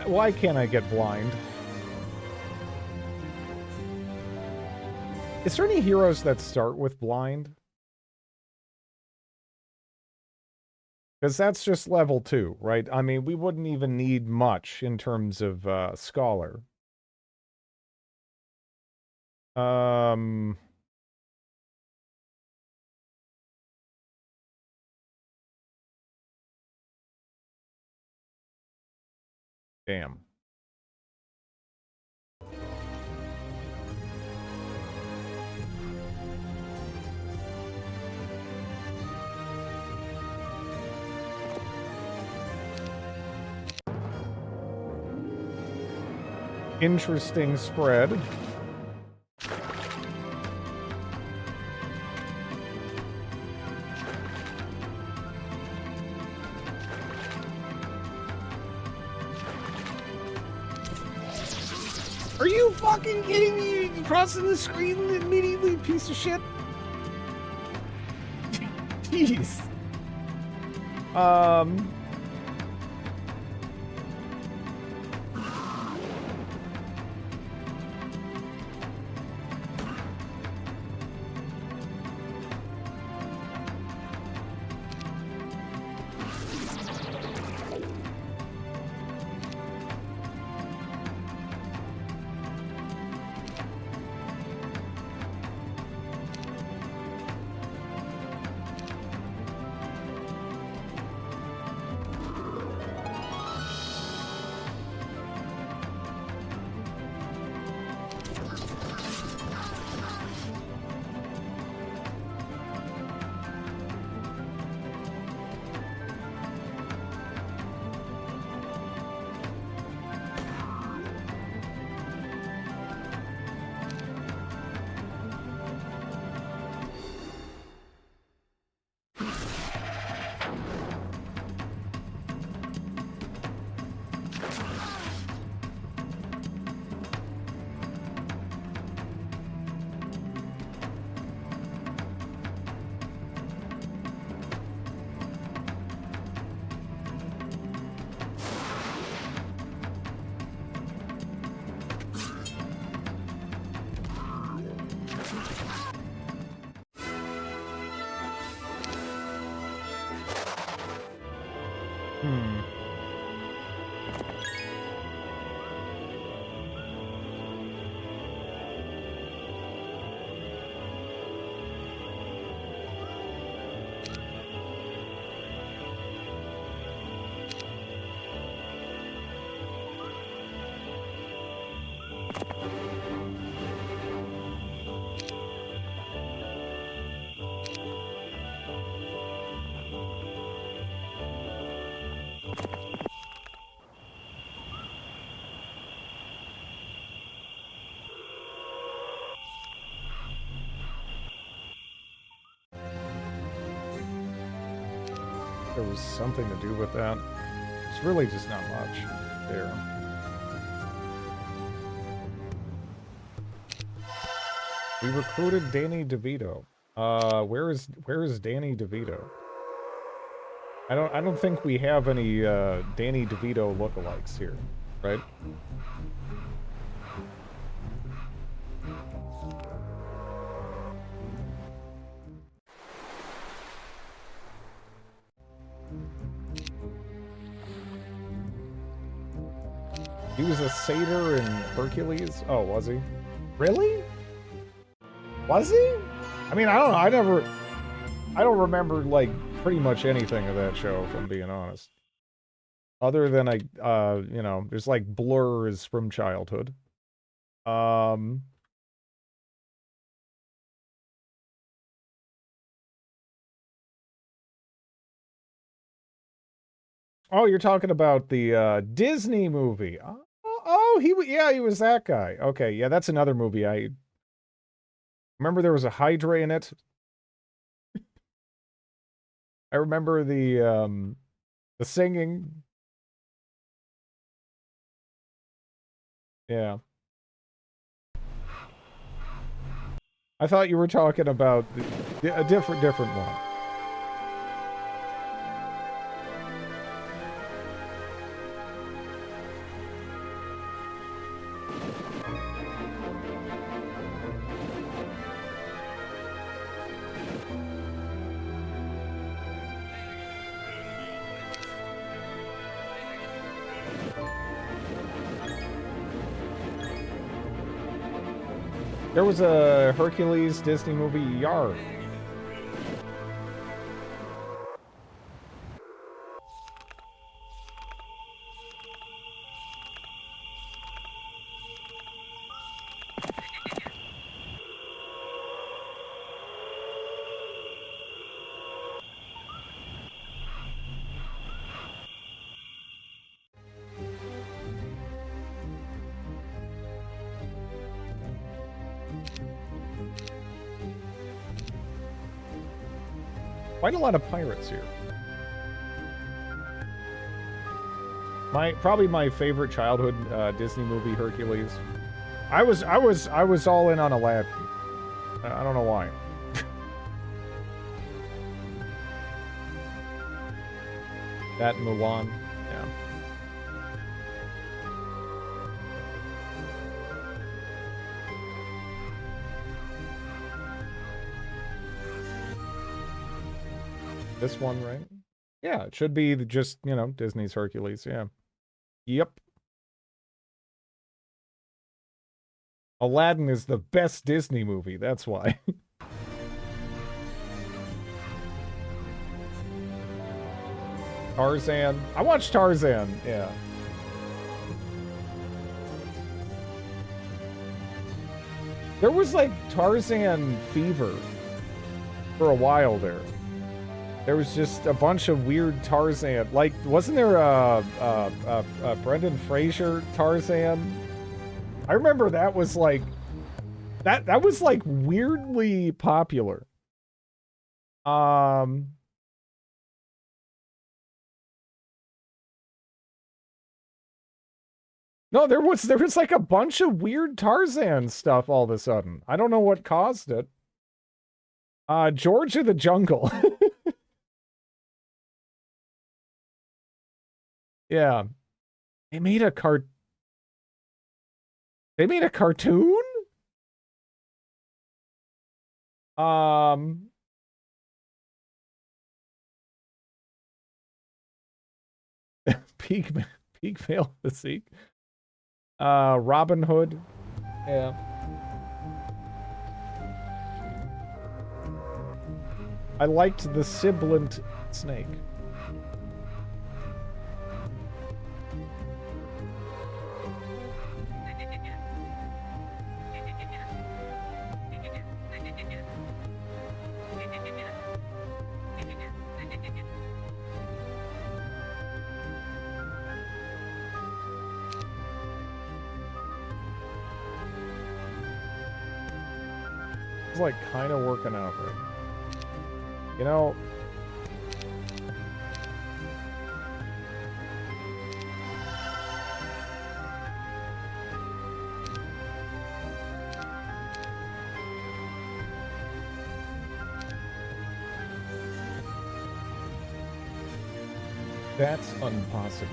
Why can't I get blind? Is there any heroes that start with blind? Because that's just level 2, right? I mean, we wouldn't even need much in terms of scholar. Damn. Interesting spread. Are you fucking kidding me? Crossing the screen immediately, piece of shit. Jeez. There was something to do with that. It's really just not much there. We recruited Danny DeVito. Where is Danny DeVito? I don't think we have any Danny DeVito lookalikes here, right? He was a satyr in Hercules? Oh, was he? Really? Was he? I mean, I don't know. I don't remember, like, pretty much anything of that show, if I'm being honest. Other than, you know, there's, like, blurs from childhood. Oh, you're talking about the Disney movie. Oh, he was that guy. Okay, yeah, that's another movie. I remember there was a Hydra in it. I remember the singing. Yeah. I thought you were talking about a different one. There was a Hercules Disney movie, Yar. Quite a lot of pirates here. Probably my favorite childhood Disney movie, Hercules. I was all in on Aladdin. I don't know why. That Mulan, yeah. This one, right? Yeah, it should be just, you know, Disney's Hercules, yeah. Yep. Aladdin is the best Disney movie, that's why. Tarzan. I watched Tarzan, yeah. There was like Tarzan fever for a while there. There was just a bunch of weird Tarzan. Like, wasn't there a Brendan Fraser Tarzan? I remember that was like that was like weirdly popular. No, there was like a bunch of weird Tarzan stuff all of a sudden. I don't know what caused it. George of the Jungle. Yeah. They made a cartoon? Peak male physique. Robin Hood. Yeah. I liked the sibilant snake. It's like kind of working out right. You know, that's impossible.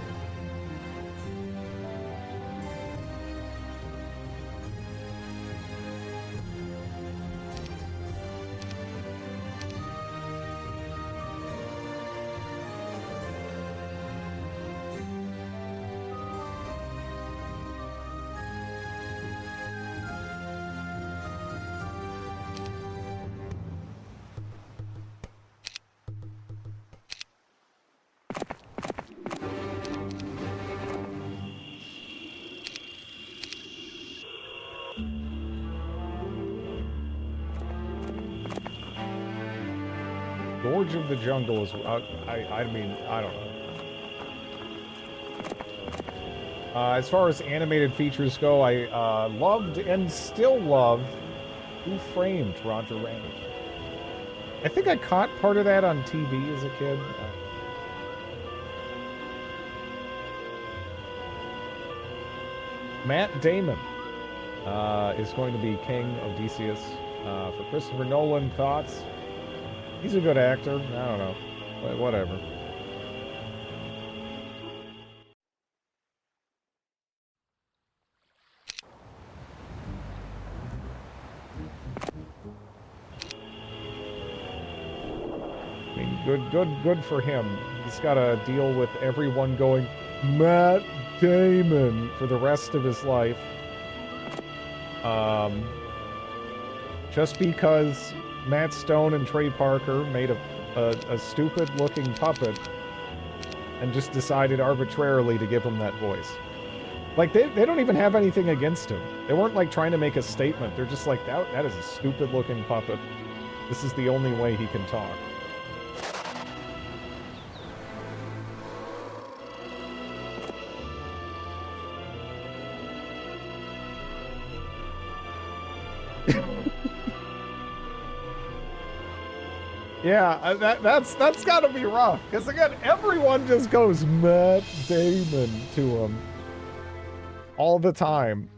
George of the Jungle is, I mean, I don't know. As far as animated features go, I loved and still love Who Framed Roger Rabbit. I think I caught part of that on TV as a kid. Matt Damon is going to be King Odysseus. For Christopher Nolan, thoughts? He's a good actor. I don't know. But whatever. I mean, good for him. He's got to deal with everyone going, Matt Damon, for the rest of his life. Just because Matt Stone and Trey Parker made a stupid-looking puppet and just decided arbitrarily to give him that voice. Like, they don't even have anything against him. They weren't, like, trying to make a statement. They're just like, that is a stupid-looking puppet. This is the only way he can talk. Yeah, that's got to be rough. Because again, everyone just goes Matt Damon to him all the time.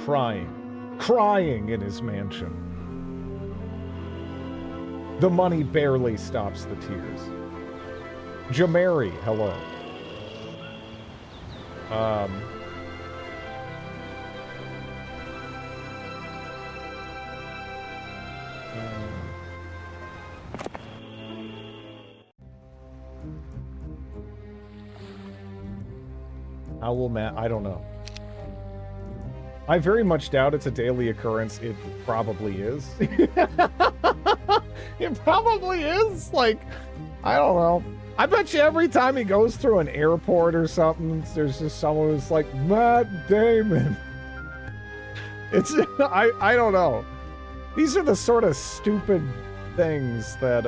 crying in his mansion. The money barely stops the tears. Jamari, hello. How will Matt? I don't know. I very much doubt it's a daily occurrence. It probably is. It probably is. Like, I don't know. I bet you every time he goes through an airport or something, there's just someone who's like, Matt Damon. It's, I don't know. These are the sort of stupid things that,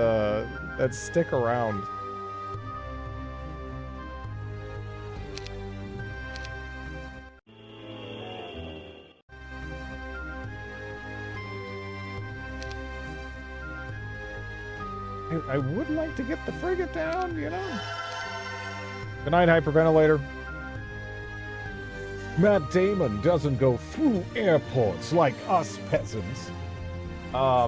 that stick around. I would like to get the frigate down, you know? Good night, Hyperventilator. Matt Damon doesn't go through airports like us peasants. I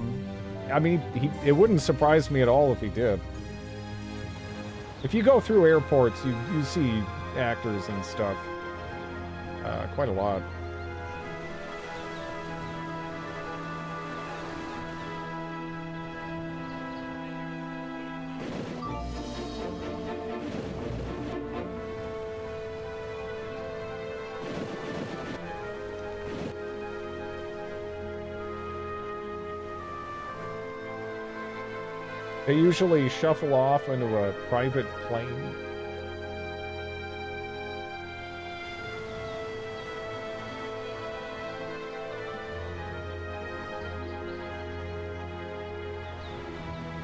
mean, it wouldn't surprise me at all if he did. If you go through airports, you see actors and stuff. Quite a lot. They usually shuffle off into a private plane.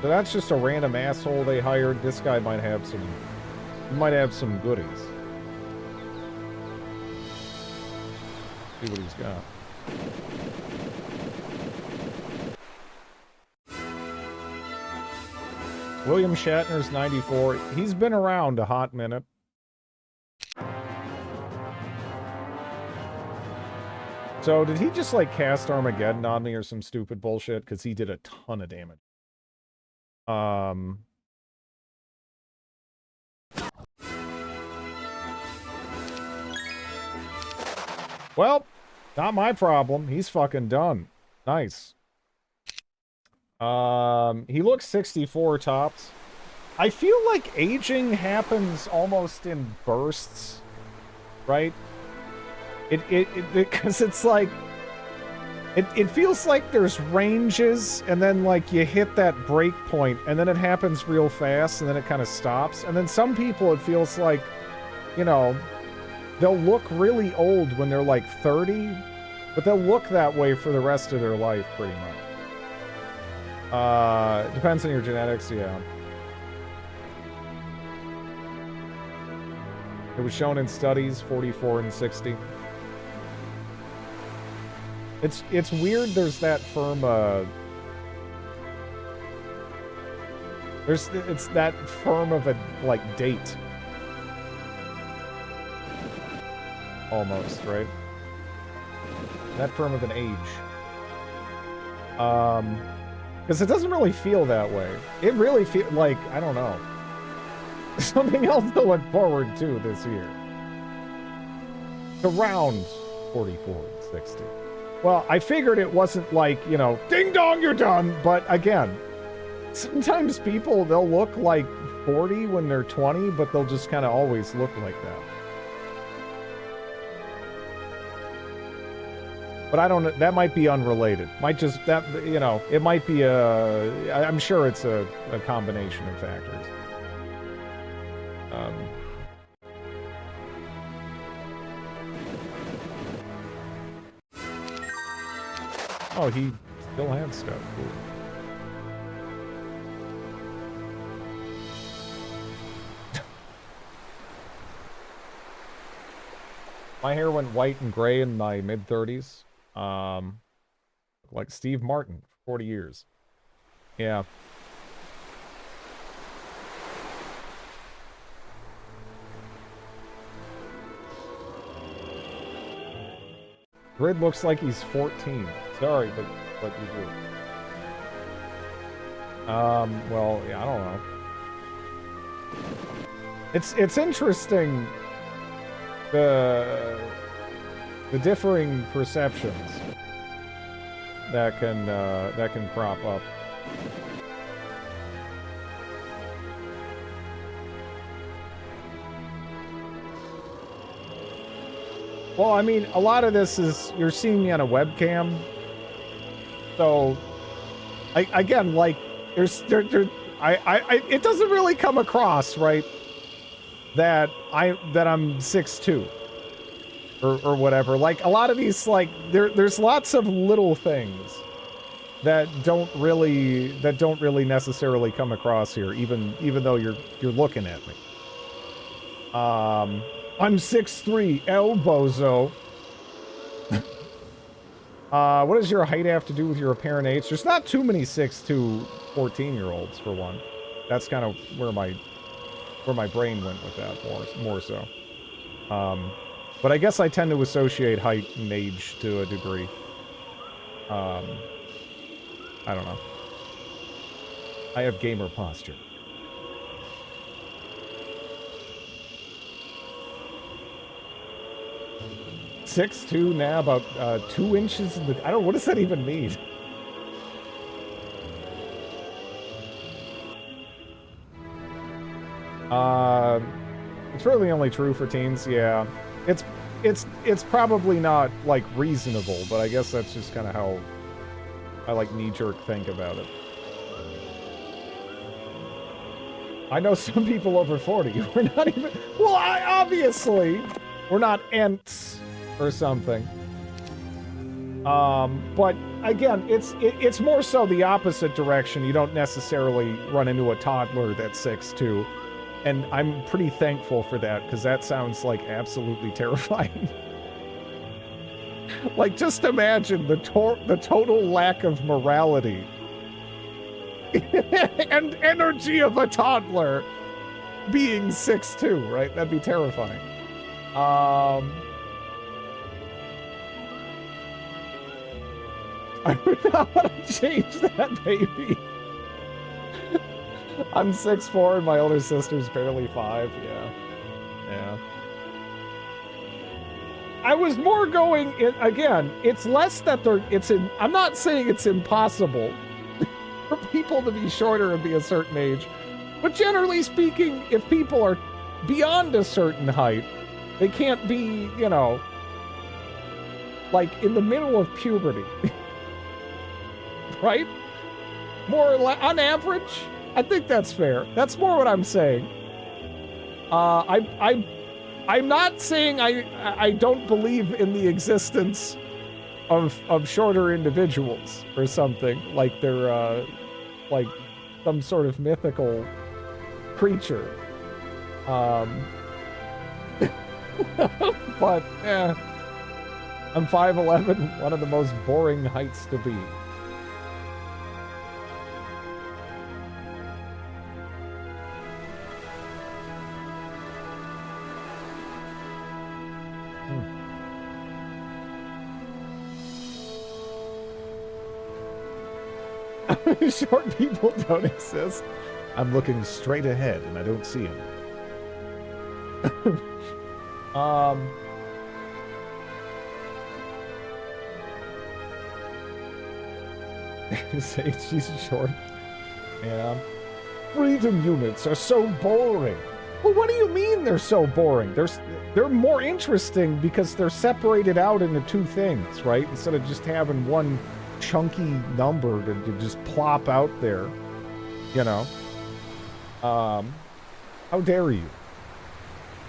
So that's just a random asshole they hired. This guy might have some goodies. See what he's got. William Shatner's 94. He's been around a hot minute. So did he just like cast Armageddon on me or some stupid bullshit? Because he did a ton of damage. Well, not my problem. He's fucking done. Nice. He looks 64 tops. I feel like aging happens almost in bursts, right? Because it's like, it feels like there's ranges, and then like you hit that break point, and then it happens real fast, and then it kind of stops. And then some people, it feels like, you know, they'll look really old when they're like 30, but they'll look that way for the rest of their life, pretty much. Depends on your genetics, yeah. It was shown in studies, 44 and 60. It's weird there's that firm, it's that firm of a, like, date. Almost, right? That firm of an age. Because it doesn't really feel that way. It really feels like, I don't know. Something else to look forward to this year. Around 44 and 60. Well, I figured it wasn't like, you know, ding dong, you're done. But again, sometimes people, they'll look like 40 when they're 20, but they'll just kind of always look like that. But I don't know, that might be unrelated. Might just, that, you know, it might be I'm sure it's a combination of factors. Oh, he still had stuff. Cool. My hair went white and gray in my mid-30s. Like Steve Martin, 40 years. Yeah. Grid looks like he's 14. Sorry, but you do. Well, yeah, I don't know. It's interesting the differing perceptions that can crop up. Well, I mean, a lot of this is you're seeing me on a webcam, so again, like it doesn't really come across right that I'm 6'2" or whatever. Like a lot of these, like there's lots of little things that don't really necessarily come across here, even though you're looking at me. I'm 6'3", El Bozo. What does your height have to do with your apparent age? There's not too many 6'2", 14-year-olds, for one. That's kind of where my brain went with that, more so. But I guess I tend to associate height and age to a degree. I don't know. I have gamer posture. .62 now, about 2 inches in the... I don't... What does that even mean? It's really only true for teens, yeah. It's probably not, like, reasonable, but I guess that's just kind of how I, like, knee-jerk think about it. I know some people over 40 who are not even... Well, obviously, we're not ents or something. But again, it's more so the opposite direction. You don't necessarily run into a toddler that's 6'2", and I'm pretty thankful for that, because that sounds like absolutely terrifying. Like, just imagine the total lack of morality and energy of a toddler being 6'2", right? That'd be terrifying. I would not want to change that, baby. I'm 6'4", and my older sister's barely 5. Yeah. I was more going in, again, it's less that I'm not saying it's impossible for people to be shorter and be a certain age, but generally speaking, if people are beyond a certain height, they can't be, you know, like in the middle of puberty. Right? More or less, on average, I think that's fair. That's more what I'm saying. I'm not saying I don't believe in the existence of shorter individuals or something, like they're like some sort of mythical creature. But I'm 5'11", one of the most boring heights to be. Short people don't exist. I'm looking straight ahead and I don't see him. Say she's short. Yeah. Freedom units are so boring. Well, what do you mean they're so boring? They're more interesting because they're separated out into two things, right? Instead of just having one chunky number to just plop out there, you know. How dare you?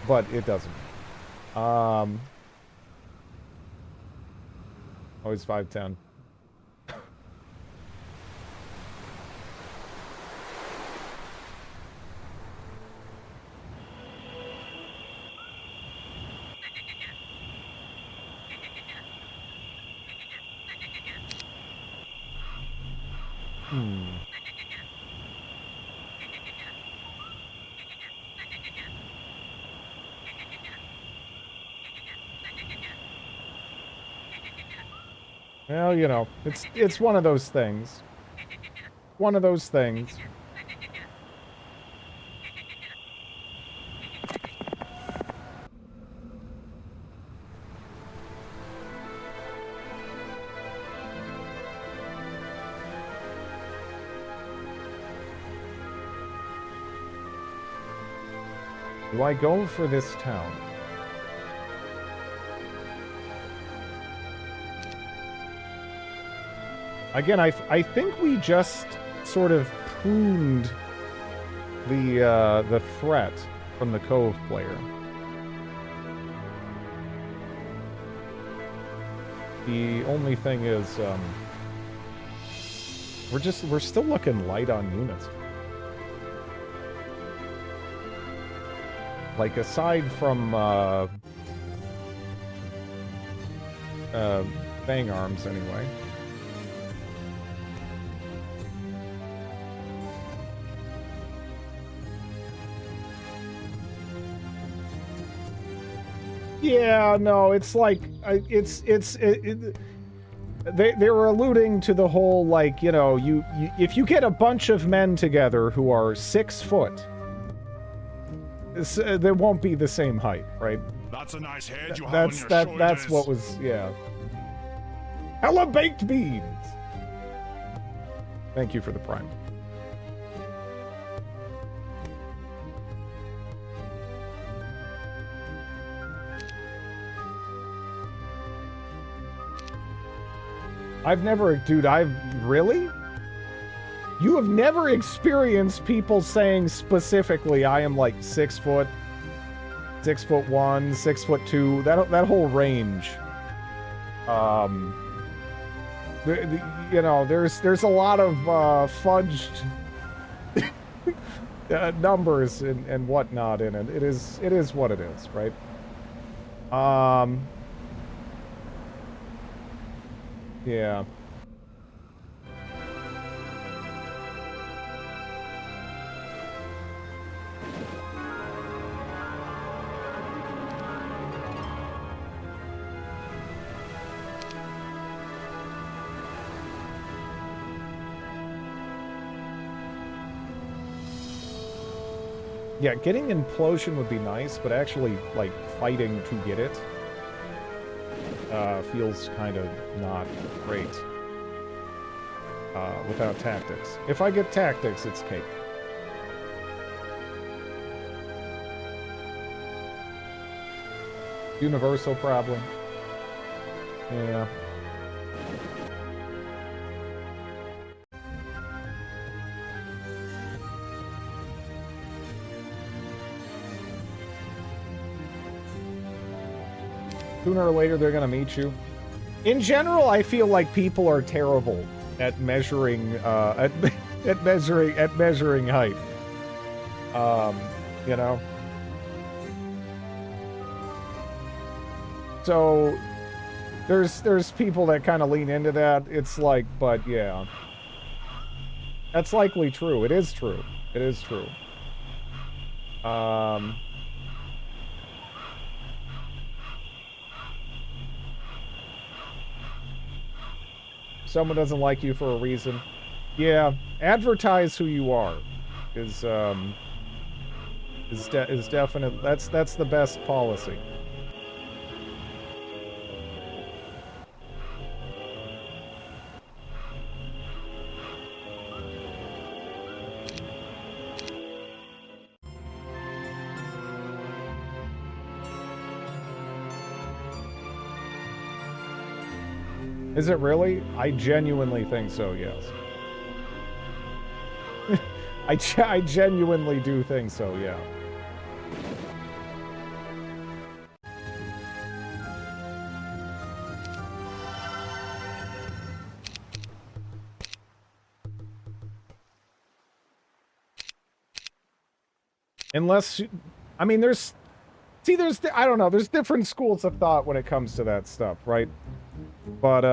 But it doesn't. Always 5'10". Well, you know, it's one of those things. One of those things. Do I go for this town? Again, I think we just sort of pruned the threat from the Cove player. The only thing is, we're still looking light on units. Like, aside from, Bang Arms, anyway. Yeah, no, it's like, they were alluding to the whole, like, you know, you if you get a bunch of men together who are 6 foot, they won't be the same height, right? That's a nice head you have on your shoulders. That's what was, yeah. Hella baked beans! Thank you for the prime. Really? You have never experienced people saying specifically, I am like 6 foot, 6'1", 6'2", that whole range. You know, there's a lot of fudged numbers and whatnot in it. It is what it is, right? Yeah. Yeah, getting implosion would be nice, but actually, like, fighting to get it feels kind of not great without tactics. If I get tactics, it's cake. Universal problem. Yeah. Sooner or later, they're gonna meet you. In general, I feel like people are terrible at measuring, at measuring height. You know. So, there's people that kind of lean into that. It's like, but yeah, that's likely true. It is true. It is true. Someone doesn't like you for a reason. Yeah, advertise who you are is definite. That's the best policy. Is it really? I genuinely think so, yes. I genuinely do think so, yeah. Unless, I mean, I don't know, there's different schools of thought when it comes to that stuff, right? But,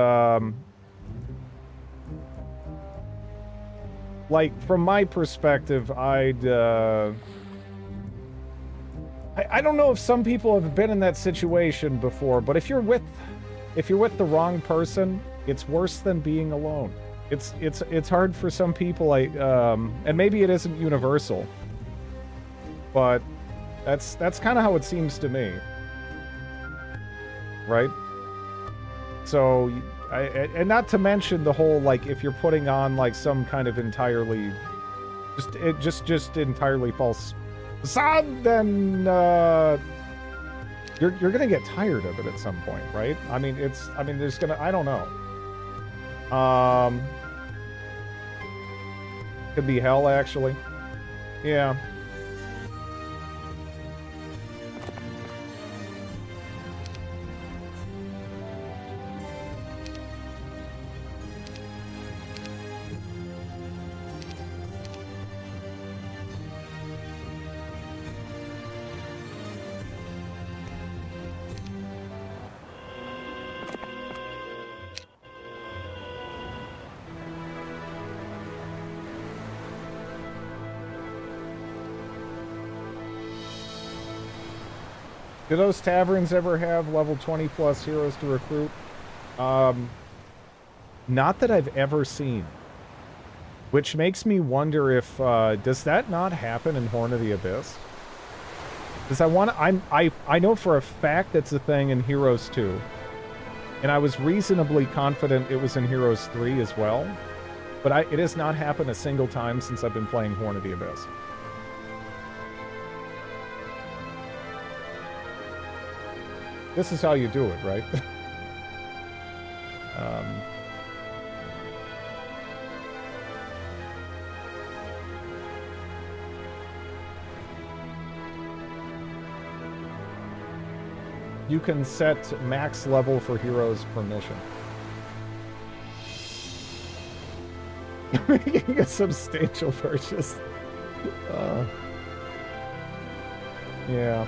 like, from my perspective, I don't know if some people have been in that situation before, but if you're with the wrong person, it's worse than being alone. It's hard for some people, and maybe it isn't universal, but that's kind of how it seems to me, right? So, and not to mention the whole, like, if you're putting on like some kind of entirely, just entirely false facade, then you're gonna get tired of it at some point, right? I mean, there's gonna, I don't know. Could be hell, actually. Yeah. Do those taverns ever have level 20 plus heroes to recruit? Not that I've ever seen. Which makes me wonder if, does that not happen in Horn of the Abyss? Because I know for a fact that's a thing in Heroes 2. And I was reasonably confident it was in Heroes 3 as well. But it has not happened a single time since I've been playing Horn of the Abyss. This is how you do it, right? You can set max level for heroes per mission. Making a substantial purchase. Yeah.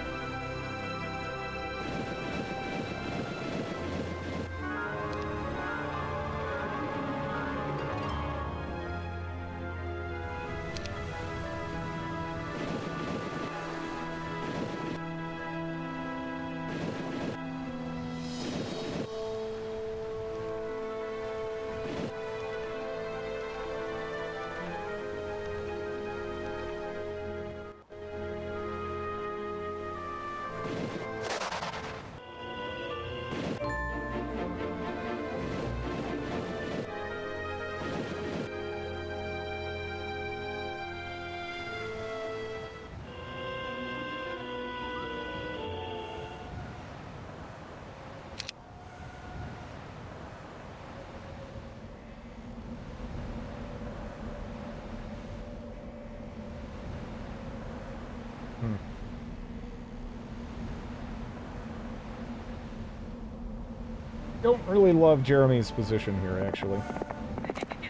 Don't really love Jeremy's position here, actually.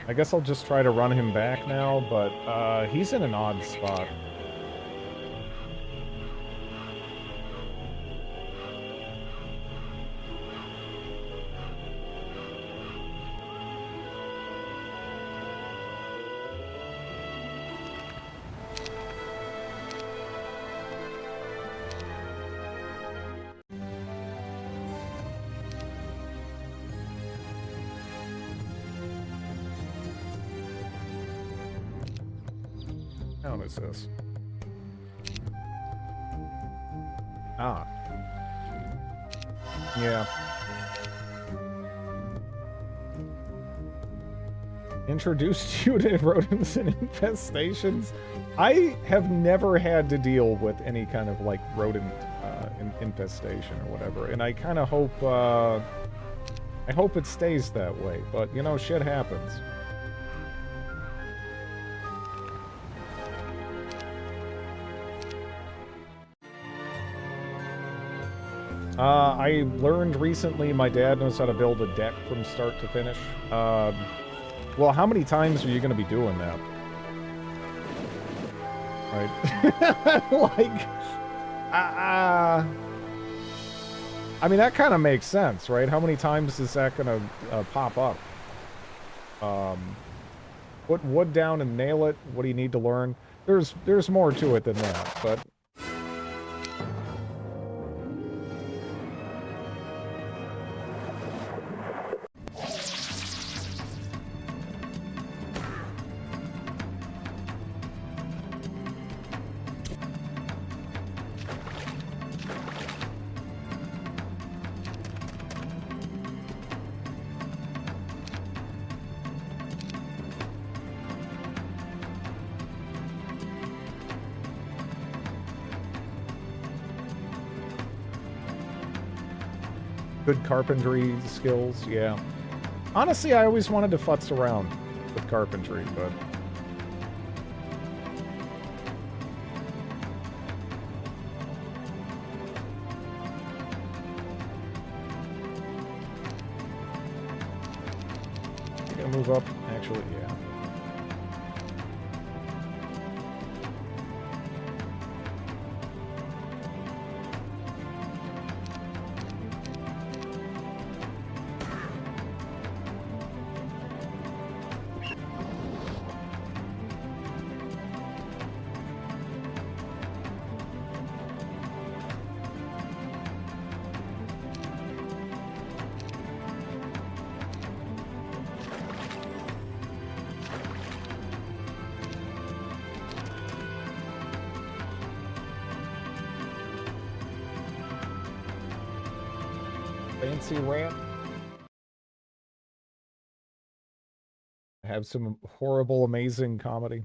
I guess I'll just try to run him back now, but he's in an odd spot. How is this? Ah. Yeah. Introduced you to rodents and infestations? I have never had to deal with any kind of, like, rodent infestation or whatever, and I kind of hope, I hope it stays that way, but, you know, shit happens. I learned recently my dad knows how to build a deck from start to finish. Well, how many times are you going to be doing that? Right? Like, I mean, that kind of makes sense, right? How many times is that going to pop up? Put wood down and nail it. What do you need to learn? There's more to it than that, but... good carpentry skills, yeah. Honestly, I always wanted to futz around with carpentry, but... I'm gonna move up, actually, yeah. Fancy rant. Have some horrible, amazing comedy.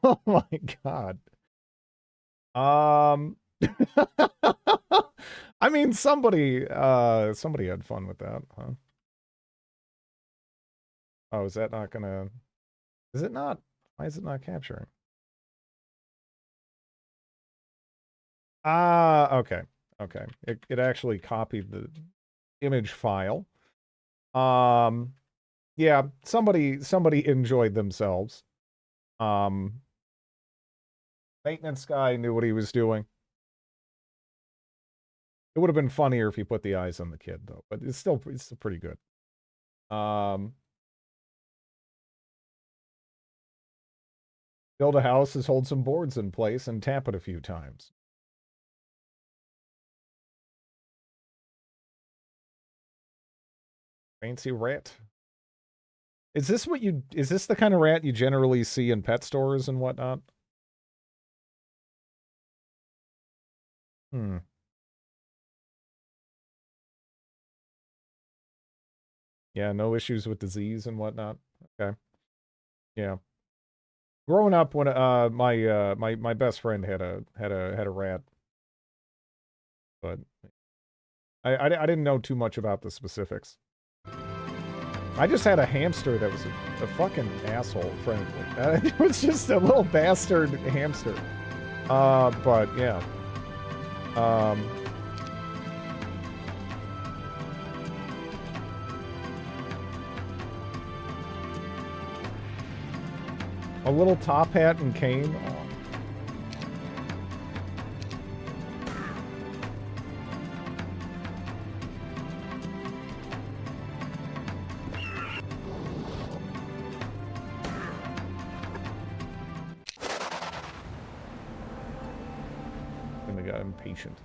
Oh my god. I mean, somebody had fun with that, huh? Oh, is that not gonna... Is it not? Why is it not capturing? Ah, okay. Okay. It actually copied the image file. Yeah, somebody enjoyed themselves. Maintenance guy knew what he was doing. It would have been funnier if he put the eyes on the kid, though, but it's still pretty good. Build a house is hold some boards in place and tap it a few times. Fancy rat. Is this the kind of rat you generally see in pet stores and whatnot? Hmm. Yeah, no issues with disease and whatnot. Okay. Yeah. Growing up, when my best friend had a rat, but I didn't know too much about the specifics. I just had a hamster that was a fucking asshole, frankly. It was just a little bastard hamster. But yeah. A little top hat and cane. Oh. And they got impatient.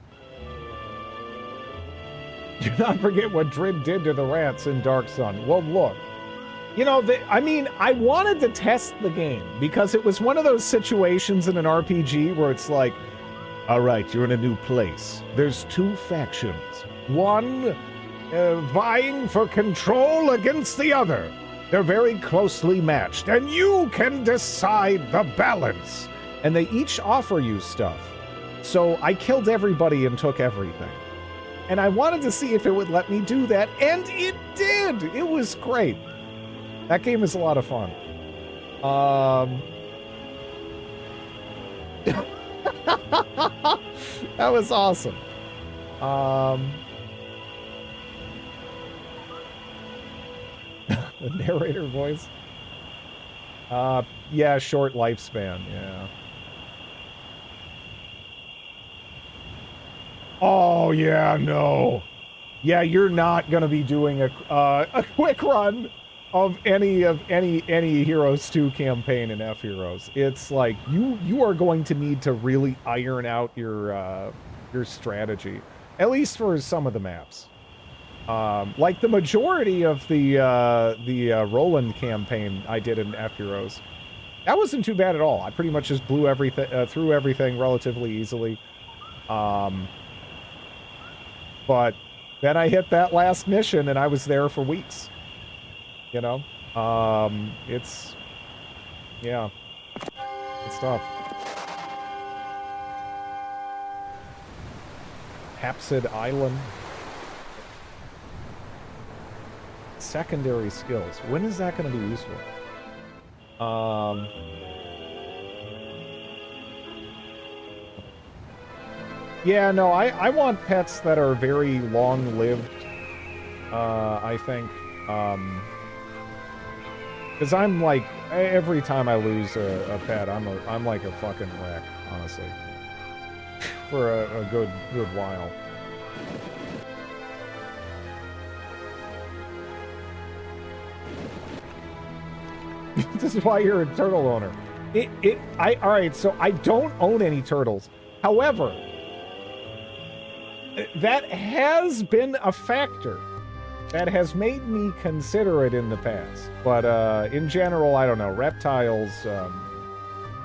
Do not forget what Drid did to the rats in Dark Sun. Well, look. You know, I mean, I wanted to test the game because it was one of those situations in an RPG where it's like, all right, you're in a new place. There's two factions. One vying for control against the other. They're very closely matched, and you can decide the balance. And they each offer you stuff. So I killed everybody and took everything. And I wanted to see if it would let me do that, and it did! It was great. That game is a lot of fun. That was awesome. The narrator voice. Yeah, short lifespan, yeah. Oh, yeah, no. Yeah, you're not gonna be doing a quick run of any Heroes 2 campaign in F-Heroes. It's like you are going to need to really iron out your strategy, at least for some of the maps. Like the majority of the Roland campaign I did in F-Heroes, that wasn't too bad at all. I pretty much just blew everything through everything relatively easily. But then I hit that last mission and I was there for weeks. You know, it's tough. Hapsid Island. Secondary skills. When is that going to be useful? Yeah, no, I want pets that are very long-lived, I think. Because I'm like, every time I lose a pet, I'm like a fucking wreck, honestly. For a good while. This is why you're a turtle owner. Alright, so I don't own any turtles. However, that has been a factor that has made me consider it in the past. But in general, I don't know. Reptiles.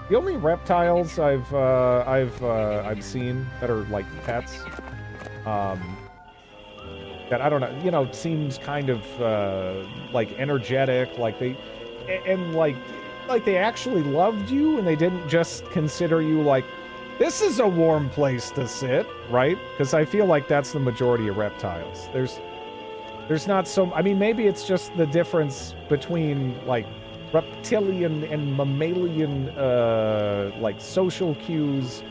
The only reptiles I've seen that are like pets, that I don't know, you know, seems kind of like energetic, like they actually loved you and they didn't just consider you like, this is a warm place to sit, right? Because I feel like that's the majority of reptiles. There's not so... I mean, maybe it's just the difference between, like, reptilian and mammalian, like, social cues.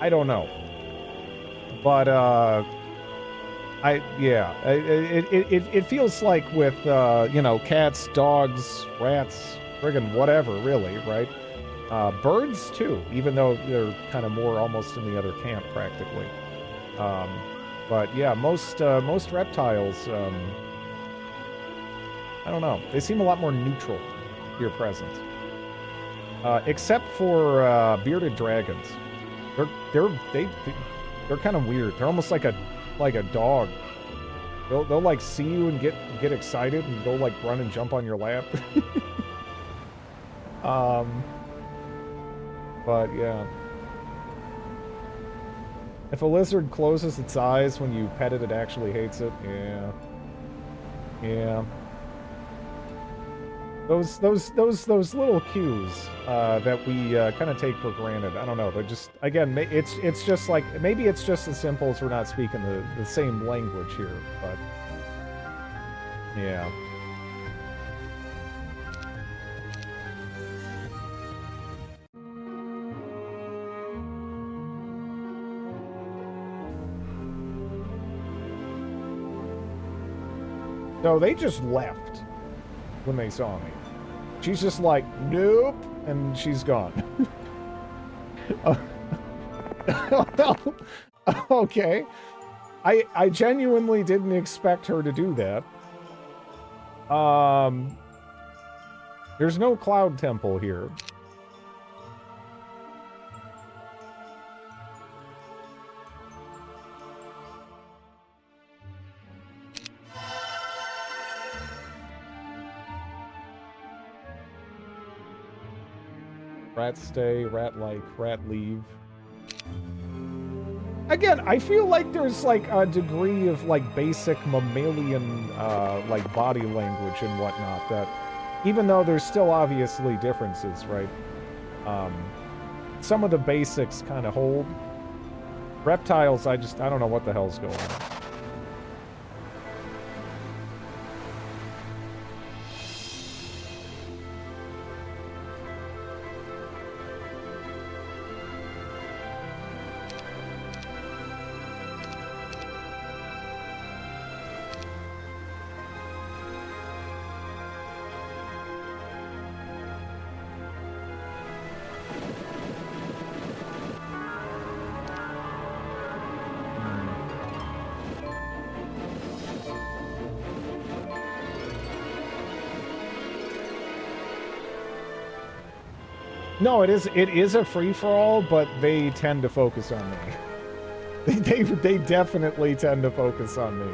I don't know. But, it feels like with, you know, cats, dogs, rats, friggin' whatever, really, right? Birds, too, even though they're kind of more almost in the other camp, practically. But, yeah, most reptiles, I don't know. They seem a lot more neutral to your presence. Except for bearded dragons. They're kind of weird. They're almost like a dog. They'll like see you and get excited and go like run and jump on your lap. But yeah. If a lizard closes its eyes when you pet it, it actually hates it. Yeah. Yeah. Those little cues that we kind of take for granted. I don't know. They're just, again, it's just like, maybe it's just as simple as we're not speaking the same language here, but yeah. No, they just left when they saw me. She's just like, nope, and she's gone. Okay. I genuinely didn't expect her to do that. There's no Cloud Temple here. Rat stay, rat like, rat leave. Again, I feel like there's like a degree of like basic mammalian like body language and whatnot that, even though there's still obviously differences, right? Some of the basics kind of hold. Reptiles, I don't know what the hell's going on. No, it is a free-for-all, but they tend to focus on me. They definitely tend to focus on me.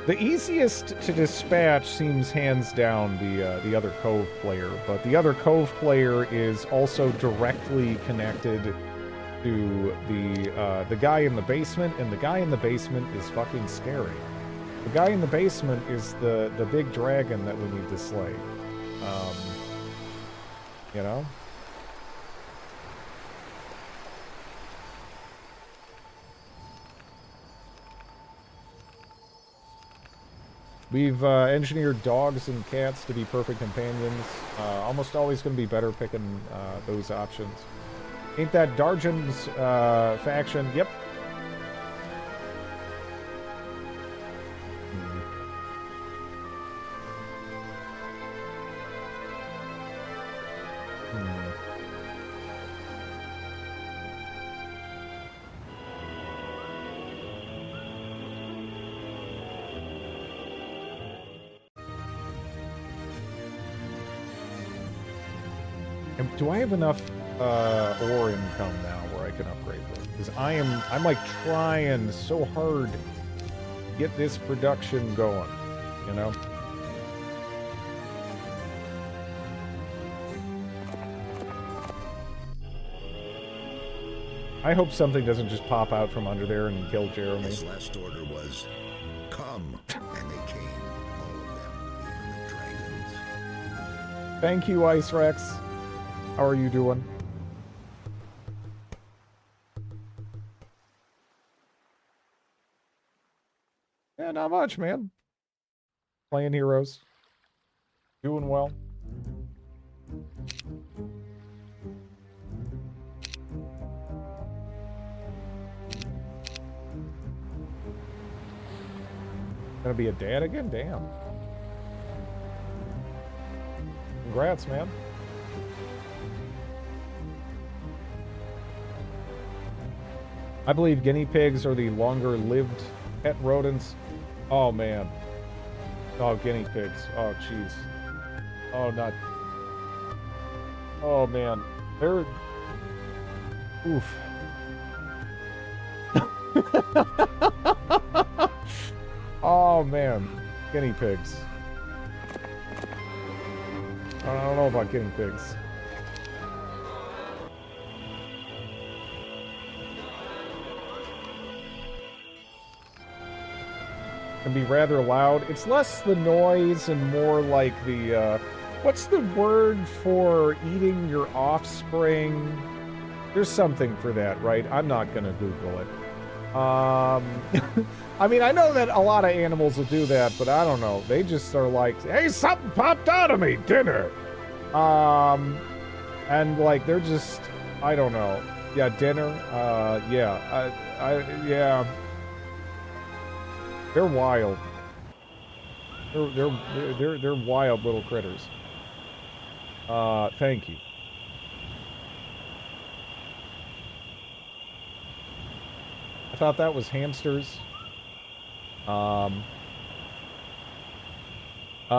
The easiest to dispatch seems hands down the other Cove player, but the other Cove player is also directly connected to the guy in the basement, and the guy in the basement is fucking scary. The guy in the basement is the big dragon that we need to slay. You know? We've engineered dogs and cats to be perfect companions. Almost always going to be better picking those options. Ain't that Darjan's faction? Yep. Do I have enough ore income now where I can upgrade them? Because I'm like trying so hard to get this production going, you know? I hope something doesn't just pop out from under there and kill Jeremy. His last order was, come, and they came, all of them, even the dragons. Thank you, Ice Rex. How are you doing? Yeah, not much, man. Playing heroes. Doing well. Gonna be a dad again? Damn. Congrats, man. I believe guinea pigs are the longer-lived pet rodents. Oh, man. Oh, guinea pigs. Oh, jeez. Oh, not... Oh, man. They're... Oof. Oh, man. Guinea pigs. I don't know about guinea pigs. Can be rather loud. It's less the noise and more like the, what's the word for eating your offspring? There's something for that, right? I'm not gonna Google it. I mean, I know that a lot of animals will do that, but I don't know. They just are like, hey, something popped out of me, dinner. And like, they're just, I don't know. Yeah, dinner, yeah. They're wild. They're wild little critters. Thank you. I thought that was hamsters. A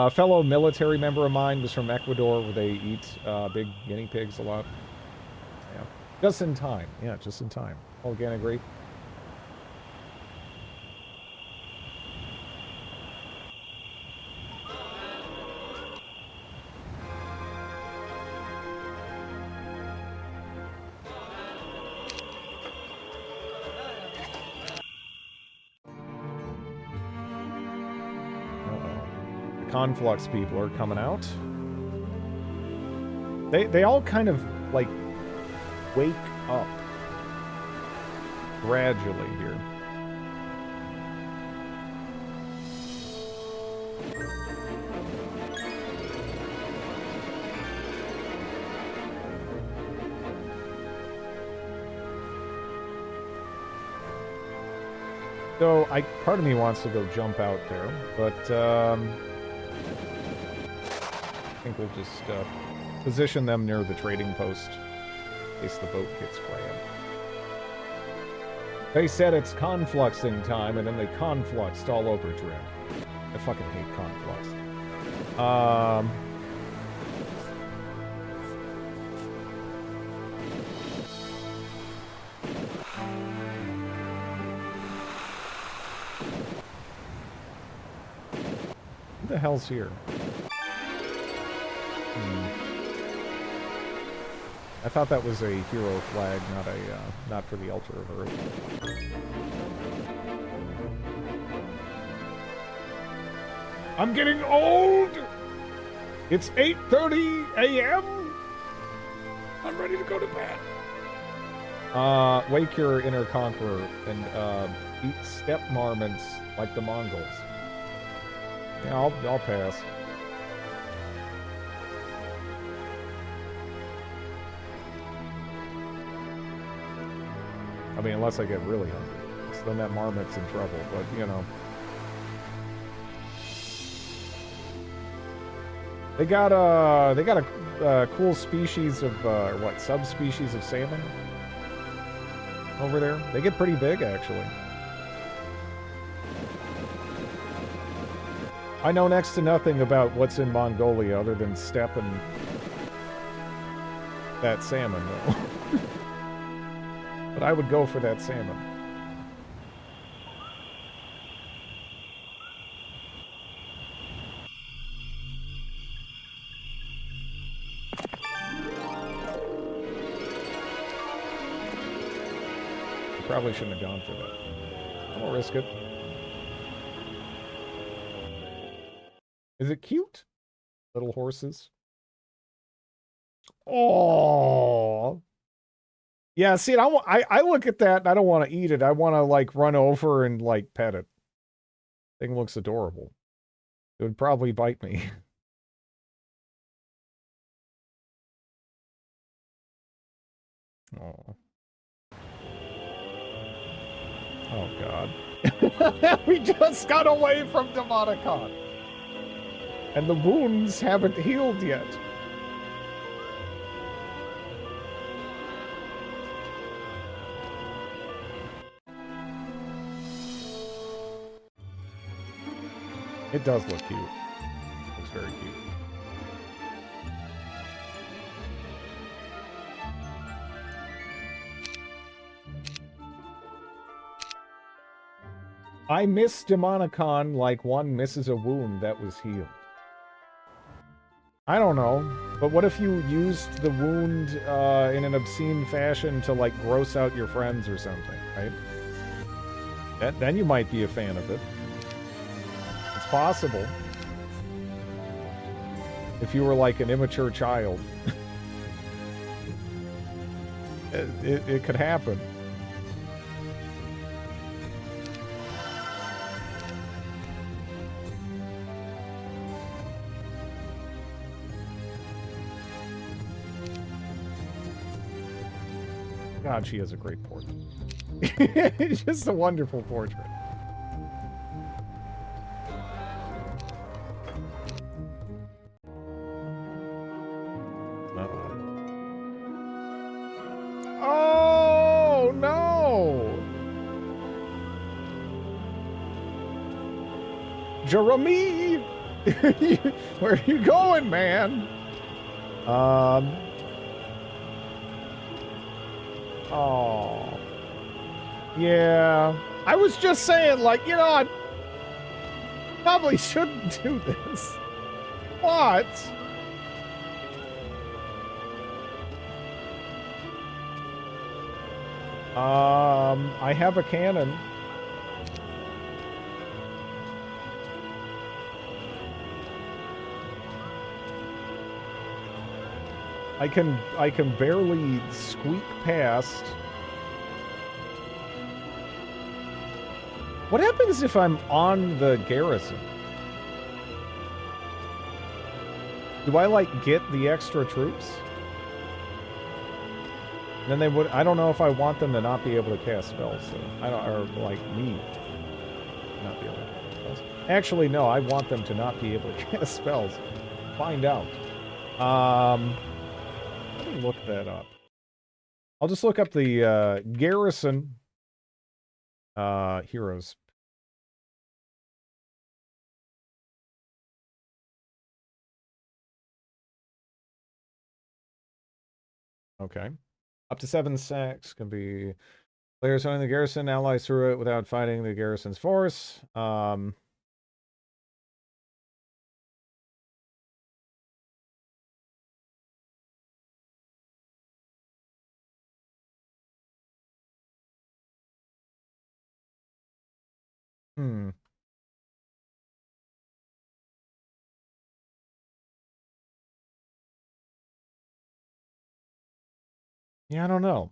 fellow military member of mine was from Ecuador, where they eat big guinea pigs a lot. Yeah, just in time. Yeah, just in time. Organic grape. Conflux people are coming out. They all kind of like wake up gradually here. So part of me wants to go jump out there, but I think we'll just position them near the trading post in case the boat gets grabbed. They said it's confluxing time, and then they confluxed all over Drim. I fucking hate conflux. Who the hell's here? I thought that was a hero flag, not for the Altar of Earth. I'm getting old! It's 8:30 a.m. I'm ready to go to bed. Wake your inner conqueror and eat steppe marmots like the Mongols. Yeah, I'll pass. I mean, unless I get really hungry. So then that marmot's in trouble, but, you know. They got a cool species of, what, subspecies of salmon over there. They get pretty big, actually. I know next to nothing about what's in Mongolia other than steppe and that salmon, though. But I would go for that salmon. Probably shouldn't have gone for that. I won't risk it. Is it cute? Little horses. Oh. Yeah, see, I look at that and I don't want to eat it. I want to, like, run over and, like, pet it. Thing looks adorable. It would probably bite me. Oh. Oh, God. We just got away from Demonicon. And the wounds haven't healed yet. It does look cute. Looks very cute. I miss Demonicon like one misses a wound that was healed. I don't know, but what if you used the wound in an obscene fashion to, like, gross out your friends or something, right? Then you might be a fan of it. It's possible. If you were, like, an immature child. It could happen. God, she has a great portrait. It's just a wonderful portrait. Uh-oh. Oh, no! Jeremy! Where are you going, man? Oh. Yeah. I was just saying, like, you know, I probably shouldn't do this. What? I have a cannon. I can barely squeak past. What happens if I'm on the garrison? Do I, like, get the extra troops? Then they would. I don't know if I want them to not be able to cast spells. So I don't, or like me, not be able to cast spells. Actually, no. I want them to not be able to cast spells. Find out. Let me look that up. I'll just look up the garrison heroes. Okay. Up to 7 sacks can be players owning the garrison, allies through it without fighting the garrison's force. Yeah, I don't know.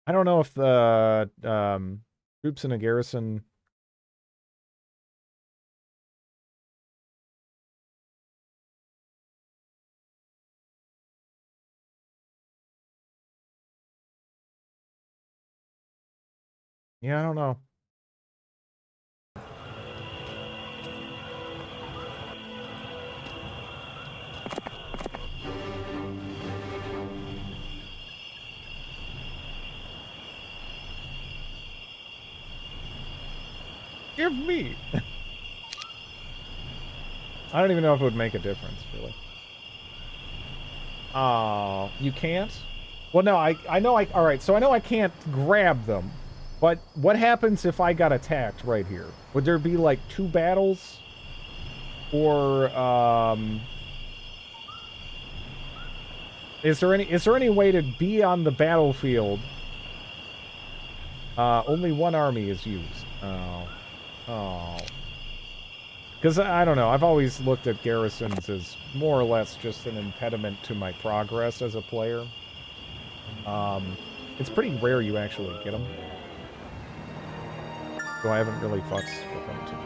I don't know if the troops in a garrison Yeah, I don't know. Give me! I don't even know if it would make a difference, really. Oh, you can't? Well, no, I know alright, so I know I can't grab them. But what happens if I got attacked right here? Would there be, like, 2 battles? Or, is there any way to be on the battlefield? Only one army is used. Oh. Oh. Because, I don't know, I've always looked at garrisons as more or less just an impediment to my progress as a player. It's pretty rare you actually get them. So I haven't really futzed with them too.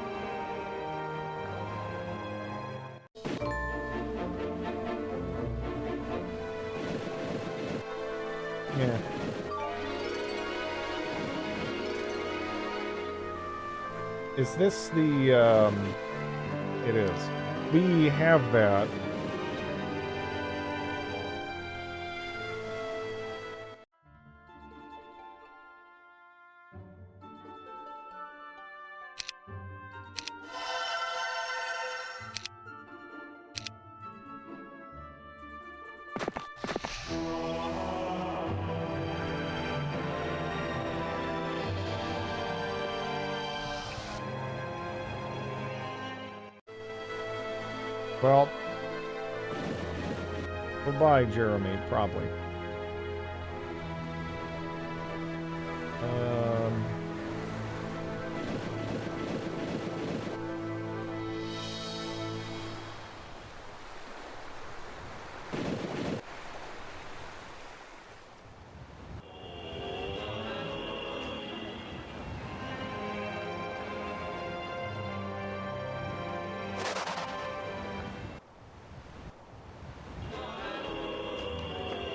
Yeah. Is this the, it is. We have that. Well, goodbye, Jeremy, probably.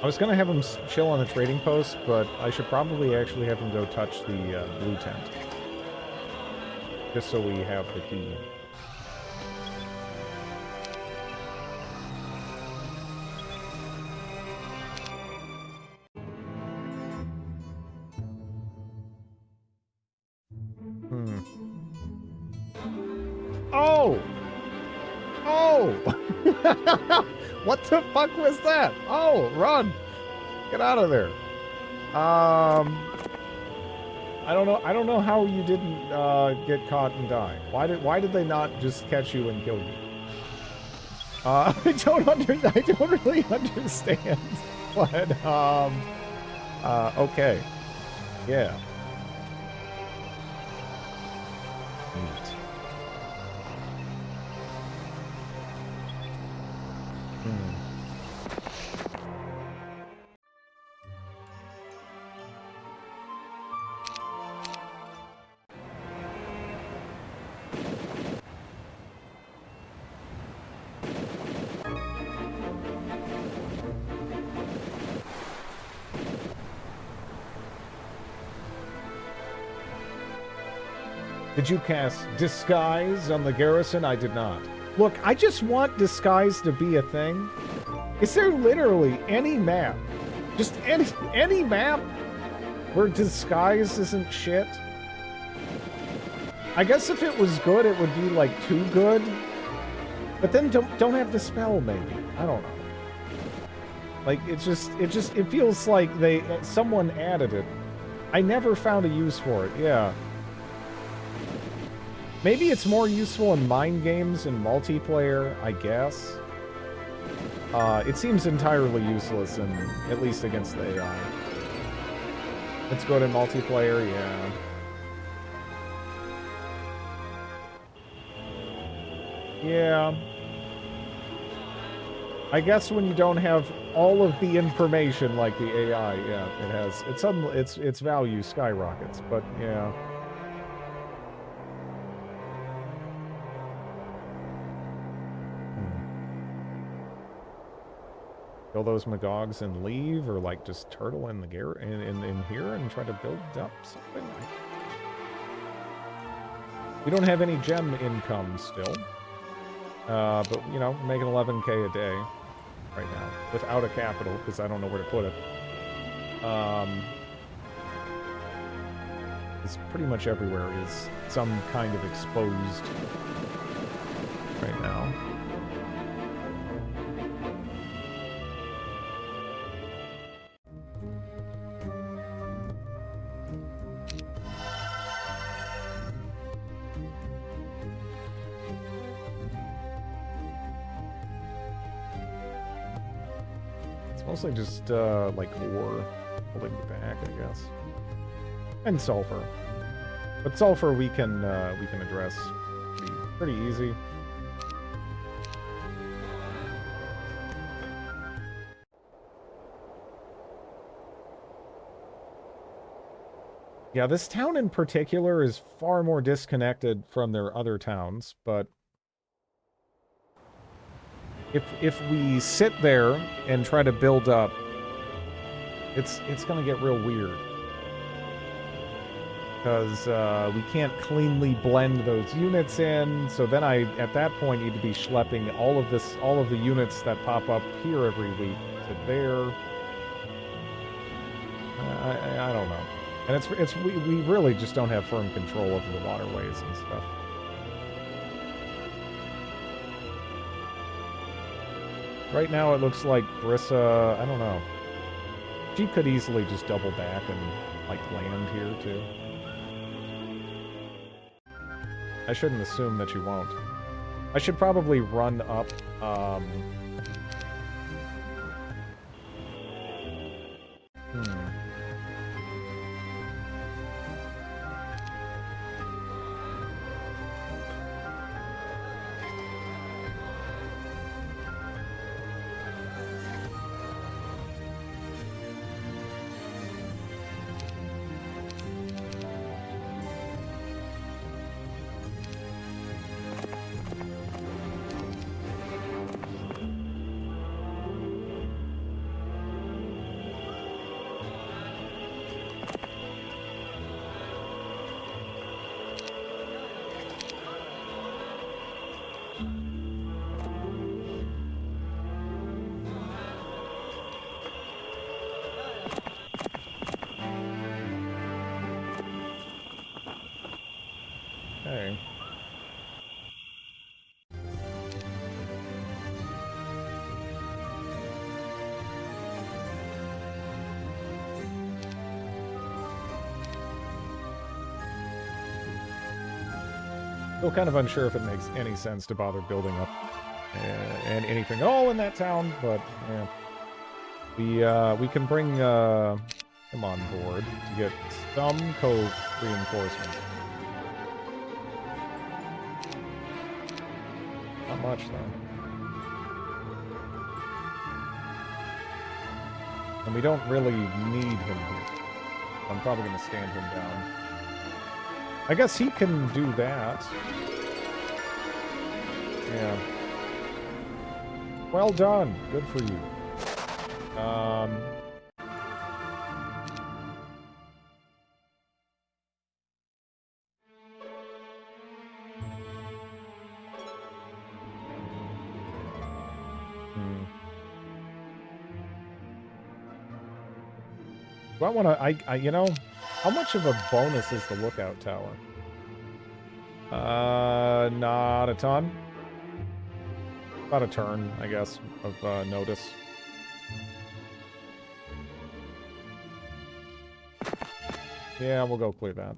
I was going to have him chill on the trading post, but I should probably actually have him go touch the blue tent. Just so we have the key. Oh! Oh! What the fuck was that? Oh, run! Get out of there. I don't know how you didn't get caught and die. Why did they not just catch you and kill you? I don't really understand. But okay. Yeah. Neat. Did you cast Disguise on the garrison? I did not. Look, I just want Disguise to be a thing. Is there literally any map, just any map, where Disguise isn't shit? I guess if it was good, it would be, like, too good. But then don't have the spell, maybe. I don't know. Like, it feels like someone added it. I never found a use for it, yeah. Maybe it's more useful in mind games and multiplayer, I guess. It seems entirely useless, at least against the AI. Let's go to multiplayer, yeah. Yeah. I guess when you don't have all of the information like the AI, yeah, its value skyrockets, but yeah. Kill those Magogs and leave, or like just turtle in the in here and try to build up something. We don't have any gem income still. But, you know, making 11K a day right now without a capital because I don't know where to put it. It's pretty much everywhere is some kind of exposed right now. It's mostly just like ore holding me back, I guess. And sulfur. But sulfur we can address pretty easy. Yeah, this town in particular is far more disconnected from their other towns, but if we sit there and try to build up, it's gonna get real weird. Because we can't cleanly blend those units in, so then I, at that point, need to be schlepping all of the units that pop up here every week to there. I don't know. And we really just don't have firm control over the waterways and stuff. Right now it looks like Brissa, I don't know. She could easily just double back and, like, land here, too. I shouldn't assume that you won't. I should probably run up, okay. Still kind of unsure if it makes any sense to bother building up and anything at all in that town, but yeah. We can bring him on board to get some cove reinforcements. Not much, though. And we don't really need him here. I'm probably going to stand him down. I guess he can do that. Yeah. Well done. Good for you. Do I want to, you know, how much of a bonus is the lookout tower? Not a ton. About a turn, I guess, of notice. Yeah, we'll go clear that.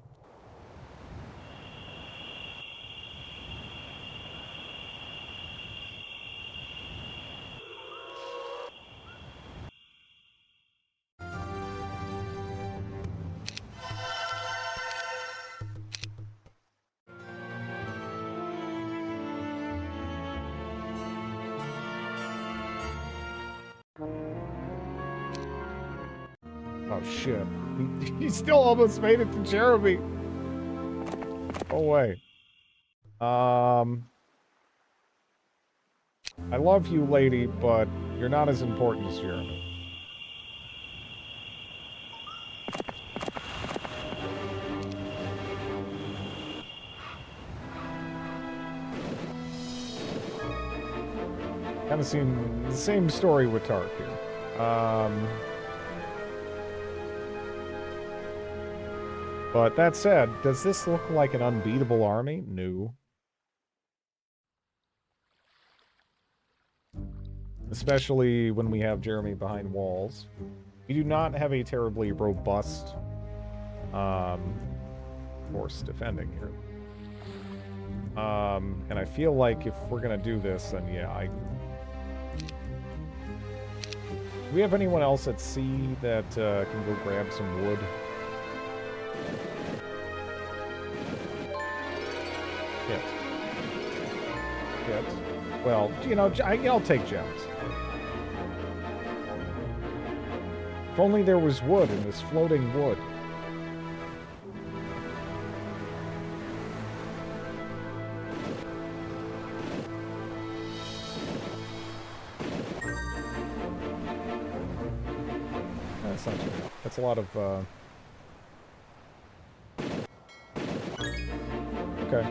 Oh shit. He still almost made it to Jeremy. Oh wait. I love you, lady, but you're not as important as Jeremy. Kind of seem the same story with Tark here. But that said, does this look like an unbeatable army? No. Especially when we have Jeremy behind walls. We do not have a terribly robust force defending here. And I feel like if we're gonna do this, then yeah, do we have anyone else at sea that can go grab some wood? Hit. Well, you know, I'll take gems. If only there was wood in this floating wood. That's not too bad. That's a lot of, okay.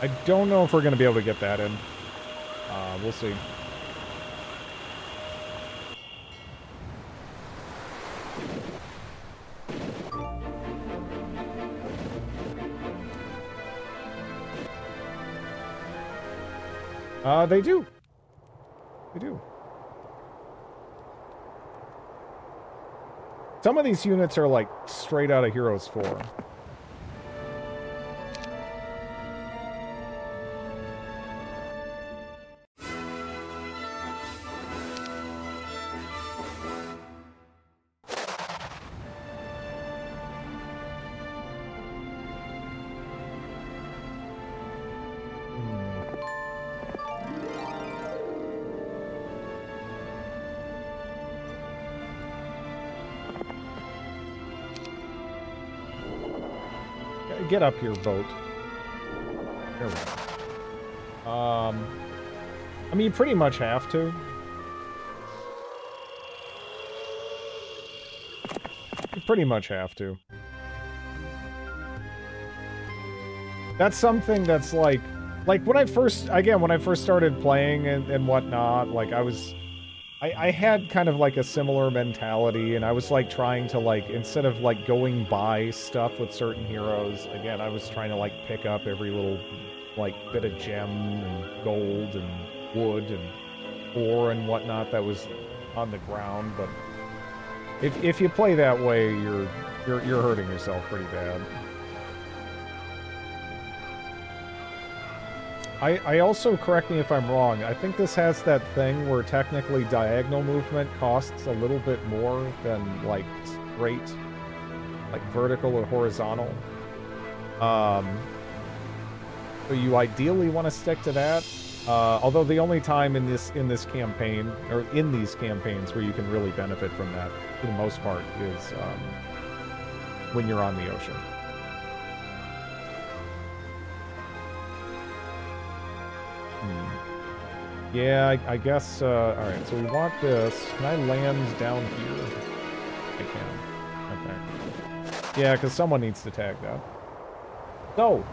I don't know if we're going to be able to get that in. We'll see. They do. They do. Some of these units are like straight out of Heroes 4. Get up here, boat. There we go. I mean, you pretty much have to. You pretty much have to. That's something that's like when I first started playing and whatnot, like I had kind of like a similar mentality, and I was like trying to like, instead of like going buy stuff with certain heroes, again, I was trying to like pick up every little like bit of gem and gold and wood and ore and whatnot that was on the ground. But if you play that way, you're hurting yourself pretty bad. I also, correct me if I'm wrong, I think this has that thing where technically diagonal movement costs a little bit more than, like, straight, like, vertical or horizontal. So you ideally want to stick to that. Although the only time in this campaign, or in these campaigns, where you can really benefit from that, for the most part, is when you're on the ocean. Yeah, I guess, alright, so we want this. Can I land down here? I can. Okay. Yeah, because someone needs to tag that. So,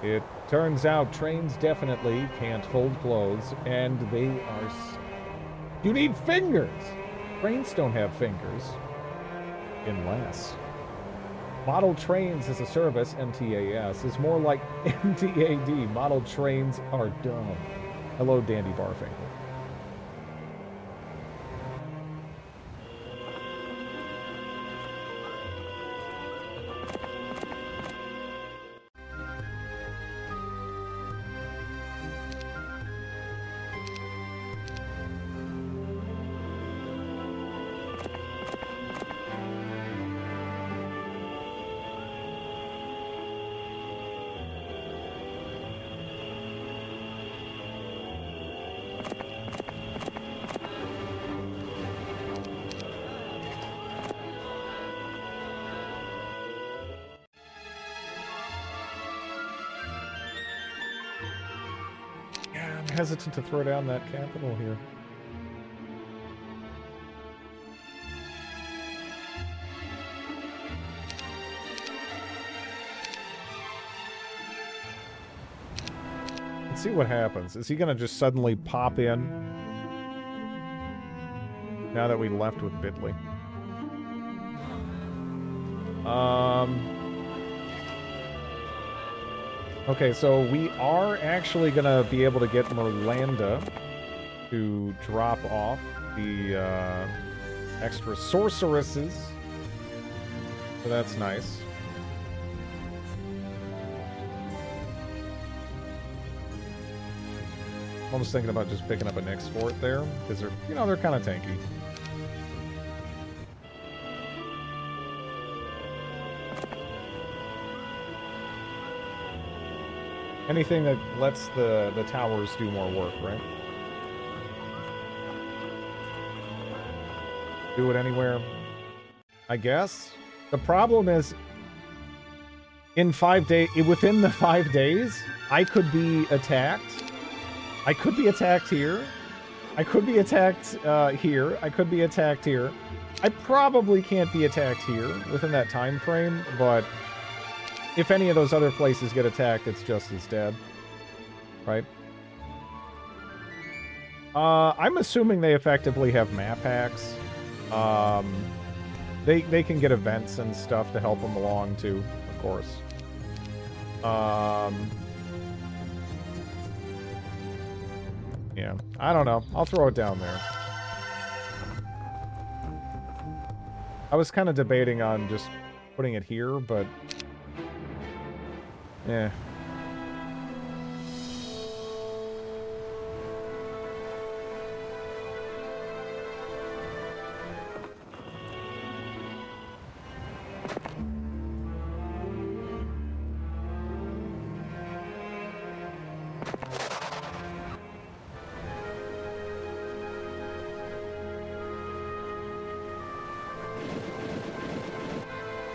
it turns out trains definitely can't fold clothes, and they are... You need fingers! Trains don't have fingers. Unless... Model Trains as a Service, MTAS, is more like MTAD. Model trains are dumb. Hello, Dandy Barfinger. I'm hesitant to throw down that capital here. Let's see what happens. Is he gonna just suddenly pop in? Now that we left with Bitly. Okay, so we are actually gonna be able to get Merlanda to drop off the extra sorceresses. So that's nice. I'm almost thinking about just picking up a next fort there, because they're, you know, they're kind of tanky. Anything that lets the towers do more work, right? Do it anywhere, I guess. The problem is, in 5 days, within the 5 days, I could be attacked. I could be attacked here. I could be attacked here. I could be attacked here. I probably can't be attacked here within that time frame, but if any of those other places get attacked, it's just as dead. Right? I'm assuming they effectively have map hacks. They can get events and stuff to help them along too, of course. Yeah, I don't know. I'll throw it down there. I was kind of debating on just putting it here, but yeah.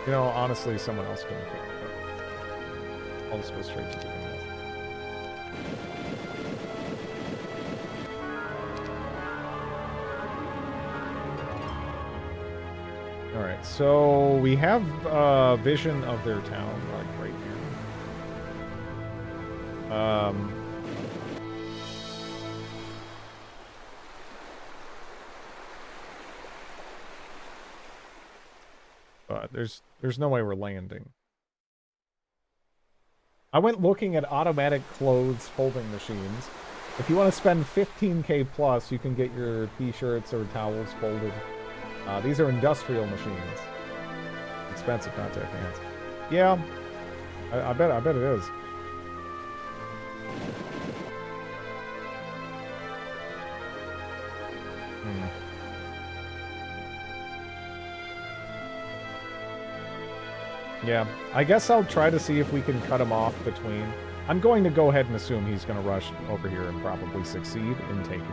You know, honestly, someone else can pick it up. I'll just go straight to the email. Alright, so we have a vision of their town, like right here. But there's no way we're landing. I went looking at automatic clothes folding machines. If you want to spend 15k plus, you can get your t-shirts or towels folded. These are industrial machines. Expensive contact hands. Yeah, I bet it is. Yeah, I guess I'll try to see if we can cut him off between. I'm going to go ahead and assume he's going to rush over here and probably succeed in taking it.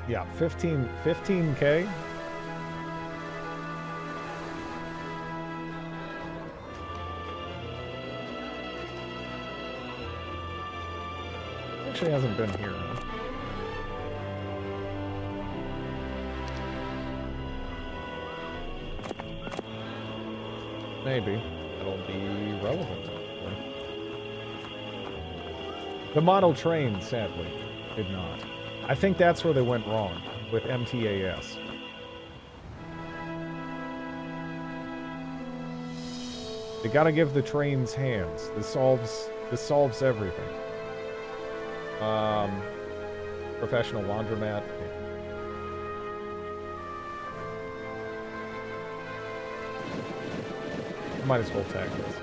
Yeah, 15k. Actually hasn't been here. Maybe. It'll be relevant. The model train, sadly, did not. I think that's where they went wrong with MTAS. They gotta give the trains hands. This solves everything. Professional laundromat. Might as well tag this.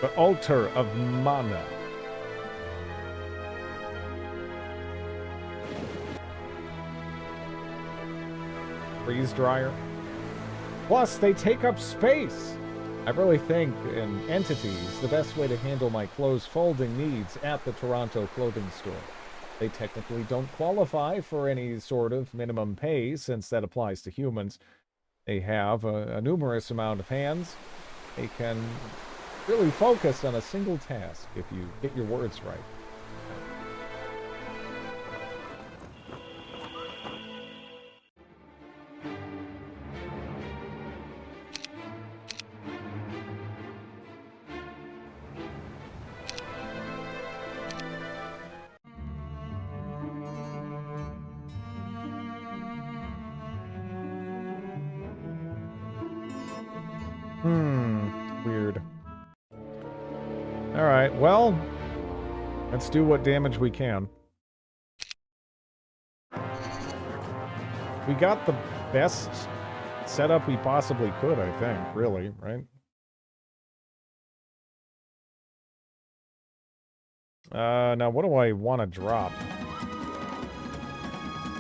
The altar of mana. Freeze dryer. Plus, they take up space. I really think in entities, the best way to handle my clothes folding needs at the Toronto clothing store. They technically don't qualify for any sort of minimum pay since that applies to humans. They have a numerous amount of hands. They can really focus on a single task if you get your words right. Weird. Alright, well, let's do what damage we can. We got the best setup we possibly could, I think, really, right? Now what do I want to drop?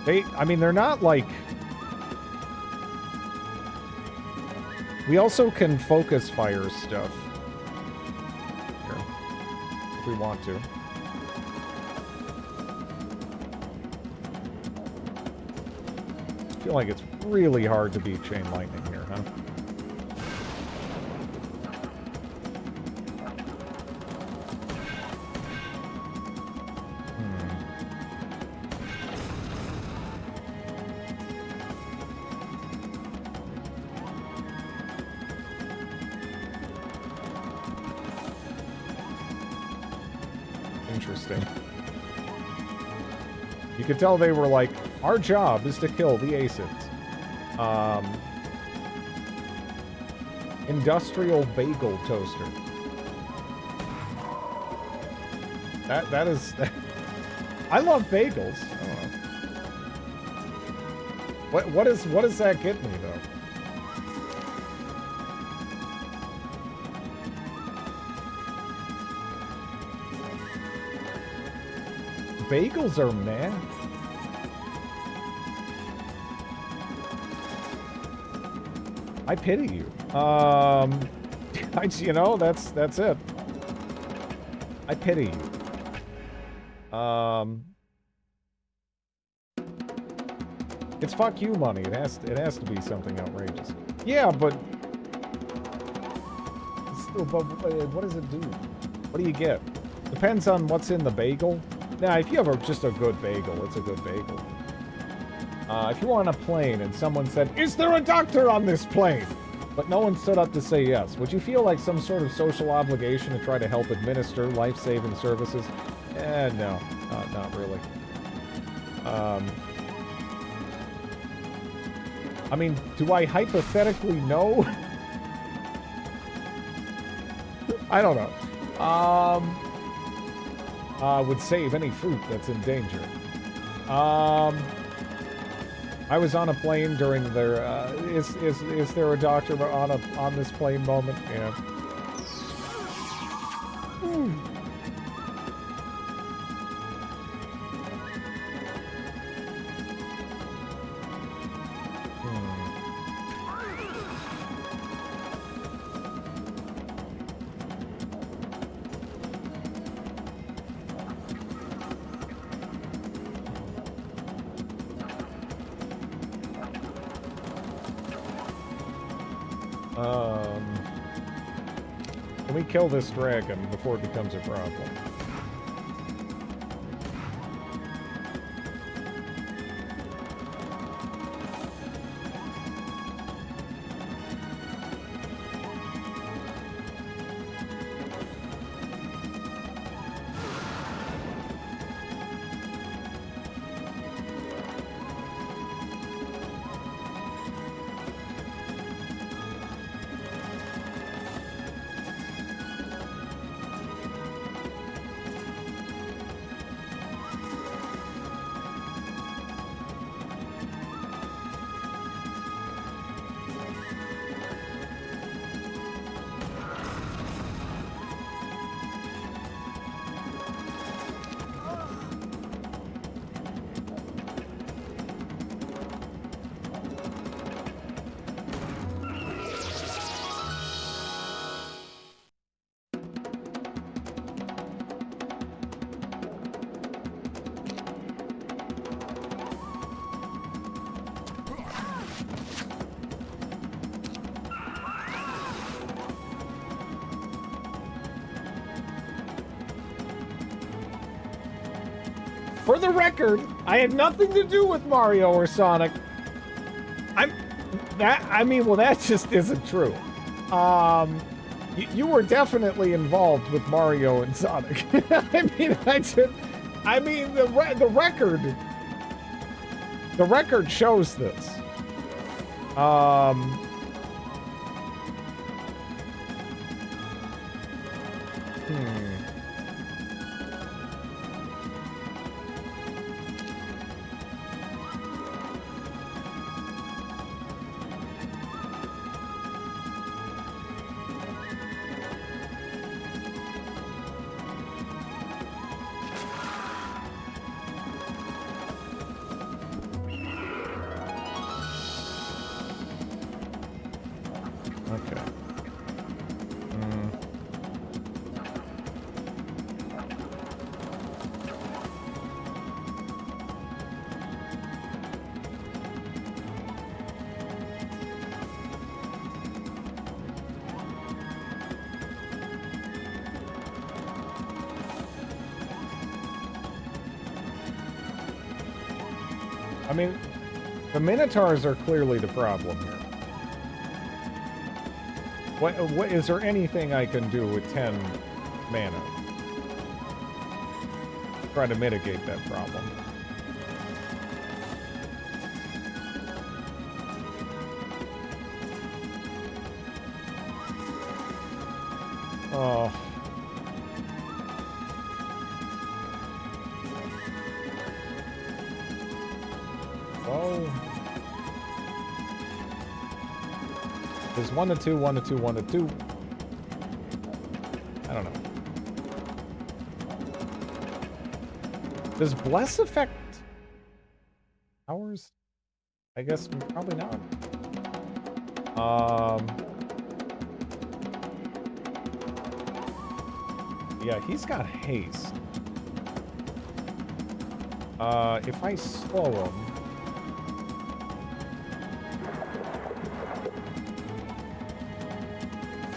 I mean, they're not like... We also can focus fire stuff. Here. If we want to. I feel like it's really hard to beat Chain Lightning here, huh? Interesting. You could tell they were like, our job is to kill the Acids. Industrial bagel toaster. That is... I love bagels. What does that get me, though? Bagels are meh. I pity you. You know, that's it. I pity you. It's fuck you money. It has to be something outrageous. Yeah, but still, what does it do? What do you get? Depends on what's in the bagel. Now, if you have just a good bagel, it's a good bagel. If you're on a plane and someone said, "Is there a doctor on this plane?" but no one stood up to say yes, would you feel like some sort of social obligation to try to help administer life-saving services? No, not really. I mean, do I hypothetically know? I don't know. Would save any fruit that's in danger. I was on a plane during their, is there a doctor on this plane moment? Yeah. Can we kill this dragon before it becomes a problem? For the record, I had nothing to do with Mario or Sonic. Well, that just isn't true. You were definitely involved with Mario and Sonic. The record shows this. Okay. I mean, the Minotaurs are clearly the problem here. What is there anything I can do with 10 mana? Try to mitigate that problem. Oh. Whoa. There's 1 to 2, 1 to 2, 1 to 2. I don't know. Does Bless affect ours? I guess probably not. Yeah, he's got haste. If I slow him.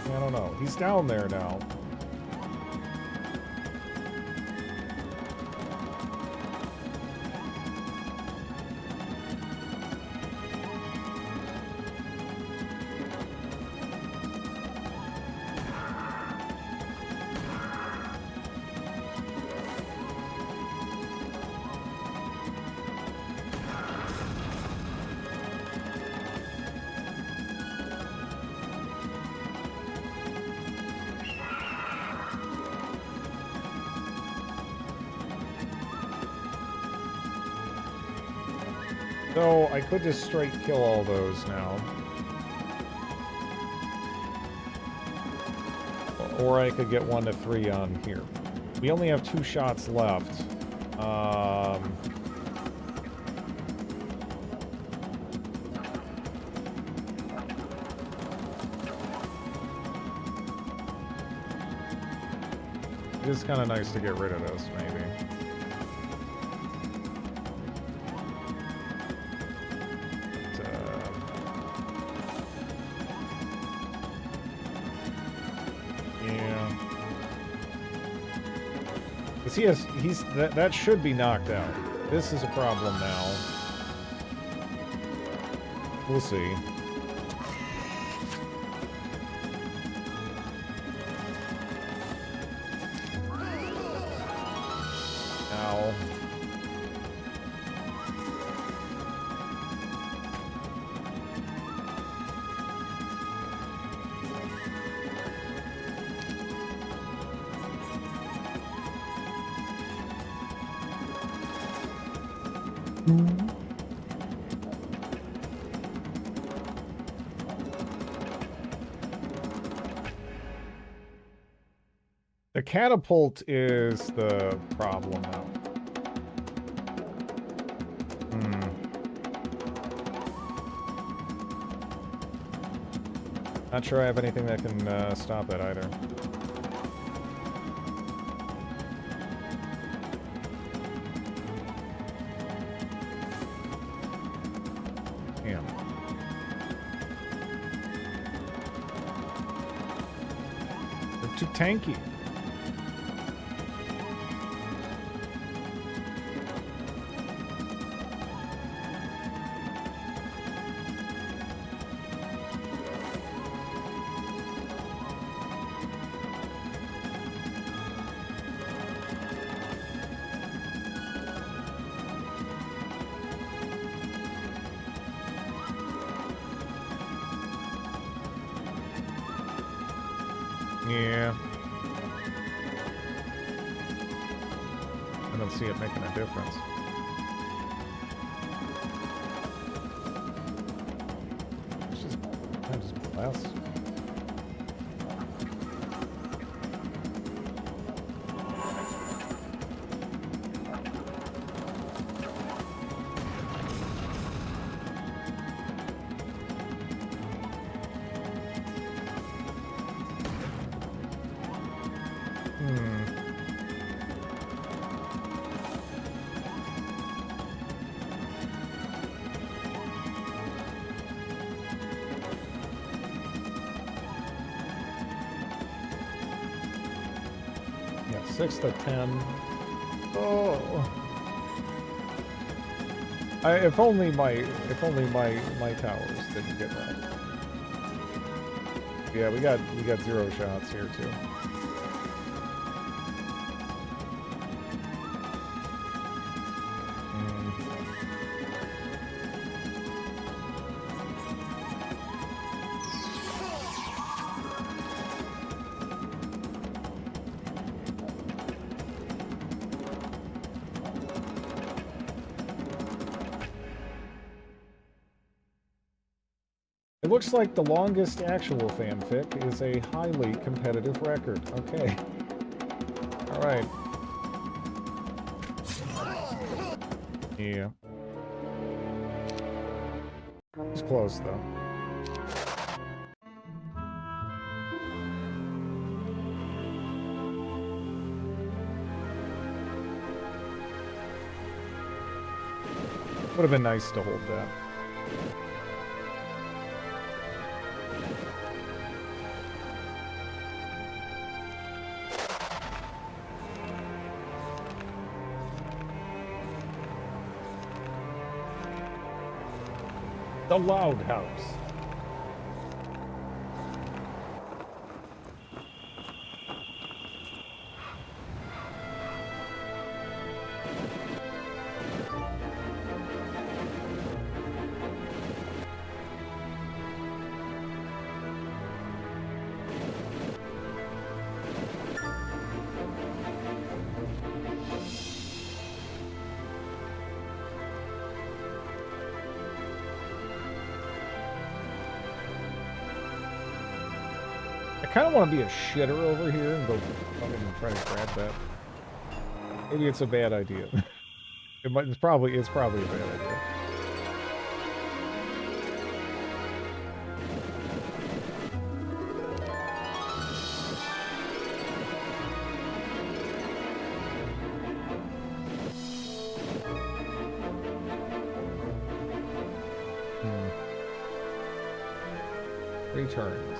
I don't know. He's down there now. So I could just straight kill all those now. Or I could get 1 to 3 on here. We only have 2 shots left. It is kind of nice to get rid of this, maybe. That should be knocked out. This is a problem now. We'll see. Ow. The catapult is the problem now. Not sure I have anything that can stop that either. Damn. They're too tanky. Yeah. I don't see it making a difference. I just blast. Yeah, 6 to 10. Oh. If only my towers didn't get that. Yeah, we got 0 shots here too. It looks like the longest actual fanfic is a highly competitive record. Okay. Alright. Yeah. It's close, though. Would have been nice to hold that. The Loud House. I kind of want to be a shitter over here and go fucking try to grab that. Maybe it's a bad idea. It's probably a bad idea. Returns.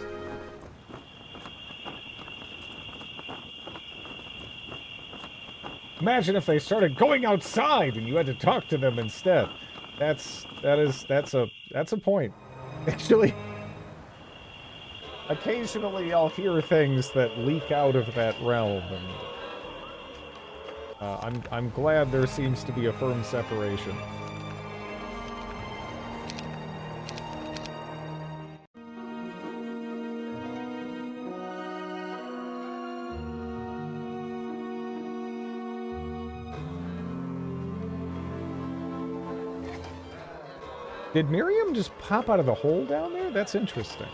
Imagine if they started going outside and you had to talk to them instead. That's a point. Actually, occasionally I'll hear things that leak out of that realm, and I'm glad there seems to be a firm separation. Did Miriam just pop out of the hole down there? That's interesting.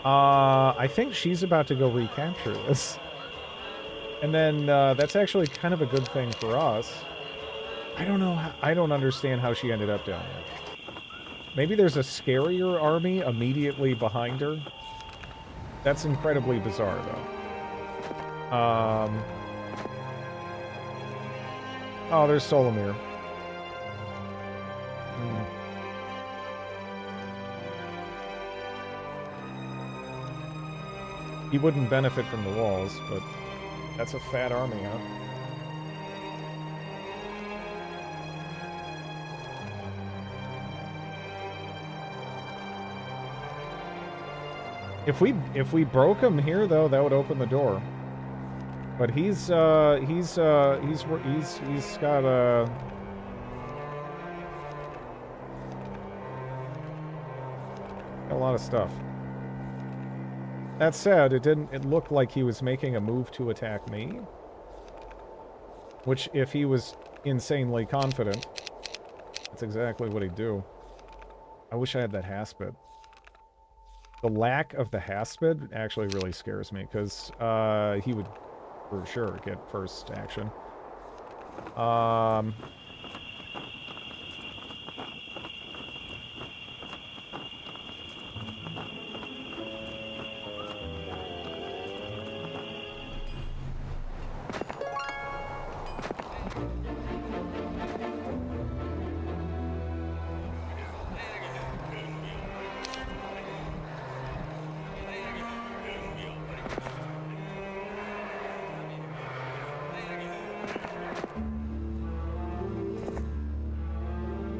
I think she's about to go recapture this. And then, that's actually kind of a good thing for us. I don't know, I don't understand how she ended up down there. Maybe there's a scarier army immediately behind her? That's incredibly bizarre, though. Oh, there's Solomir. He wouldn't benefit from the walls, but that's a fat army, huh? If we broke him here, though, that would open the door. But he's got a lot of stuff. That said, it looked like he was making a move to attack me. Which, if he was insanely confident, that's exactly what he'd do. I wish I had that Haspid. The lack of the Haspid actually really scares me, because he would, for sure, get first action.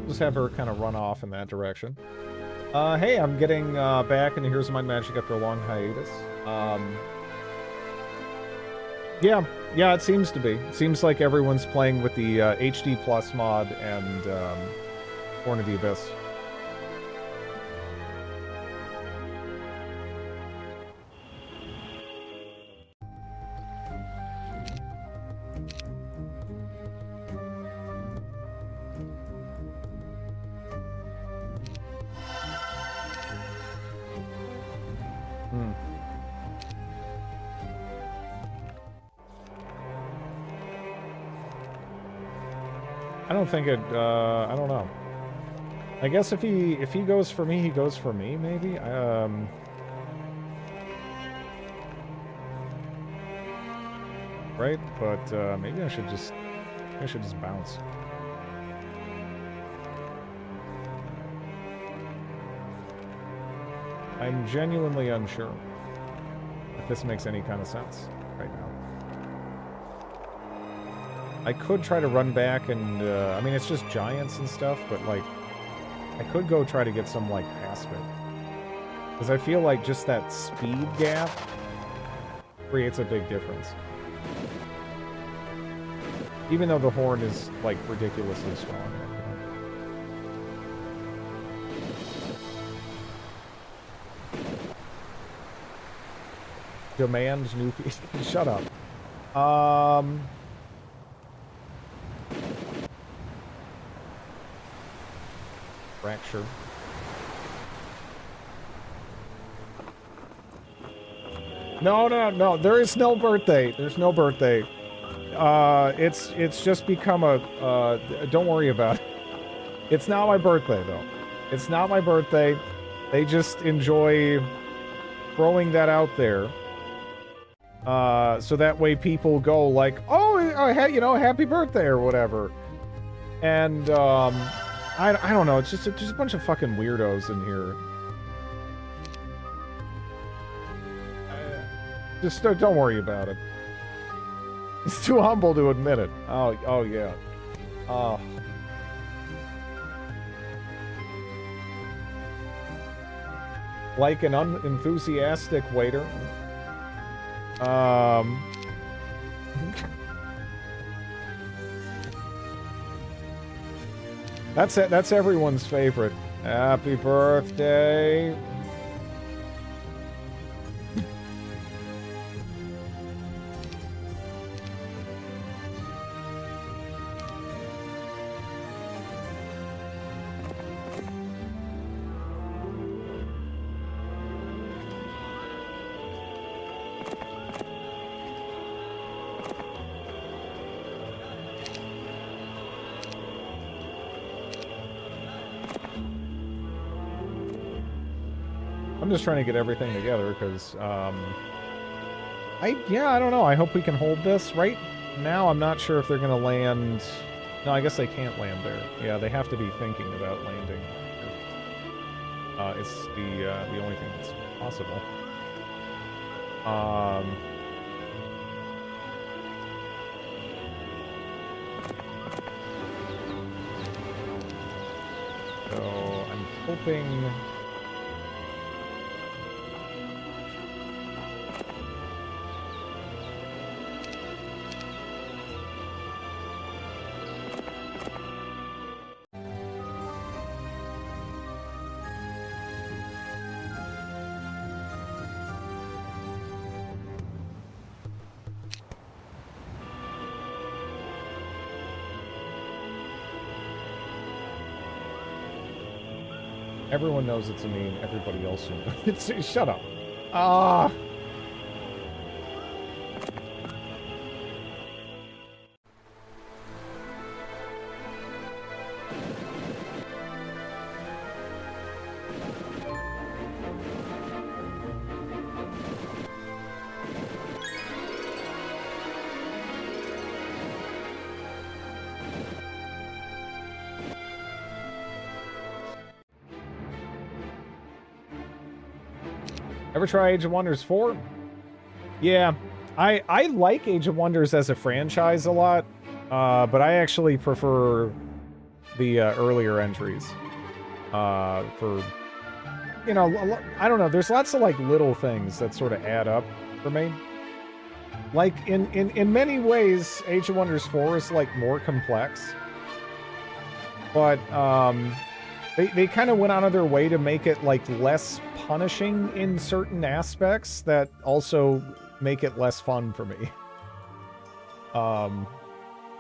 Just have her kind of run off in that direction. Hey, I'm getting back into Here's My Magic after a long hiatus. Yeah, it seems to be. It seems like everyone's playing with the HD Plus mod and Born of the Abyss. I don't think it, I don't know. I guess if he goes for me, he goes for me, maybe? Right? But, maybe I should just bounce. I'm genuinely unsure if this makes any kind of sense right now. I could try to run back and, I mean, it's just giants and stuff, but, like, I could go try to get some, like, Haspid. Because I feel like just that speed gap creates a big difference. Even though the horn is, like, ridiculously strong. Demand new piece. Shut up. Fracture. No. There is no birthday. There's no birthday. It's just become a, don't worry about it. It's not my birthday, though. It's not my birthday. They just enjoy throwing that out there. So that way people go like, oh, you know, happy birthday or whatever. And, I don't know. It's just a bunch of fucking weirdos in here. Just don't worry about it. He's too humble to admit it. Oh yeah. Like an unenthusiastic waiter. That's it. That's everyone's favorite. Happy birthday. I'm just trying to get everything together because, I don't know. I hope we can hold this. Right now, I'm not sure if they're going to land. No, I guess they can't land there. Yeah, they have to be thinking about landing. It's the only thing that's possible. So I'm hoping. Everyone knows it's a meme. Everybody else knows. Shut up. Ah. Ever try Age of Wonders 4? Yeah, I like Age of Wonders as a franchise a lot, but I actually prefer the earlier entries. For, you know, I don't know, there's lots of like little things that sort of add up for me. Like in many ways, Age of Wonders 4 is like more complex, but they kind of went out of their way to make it like less punishing in certain aspects that also make it less fun for me.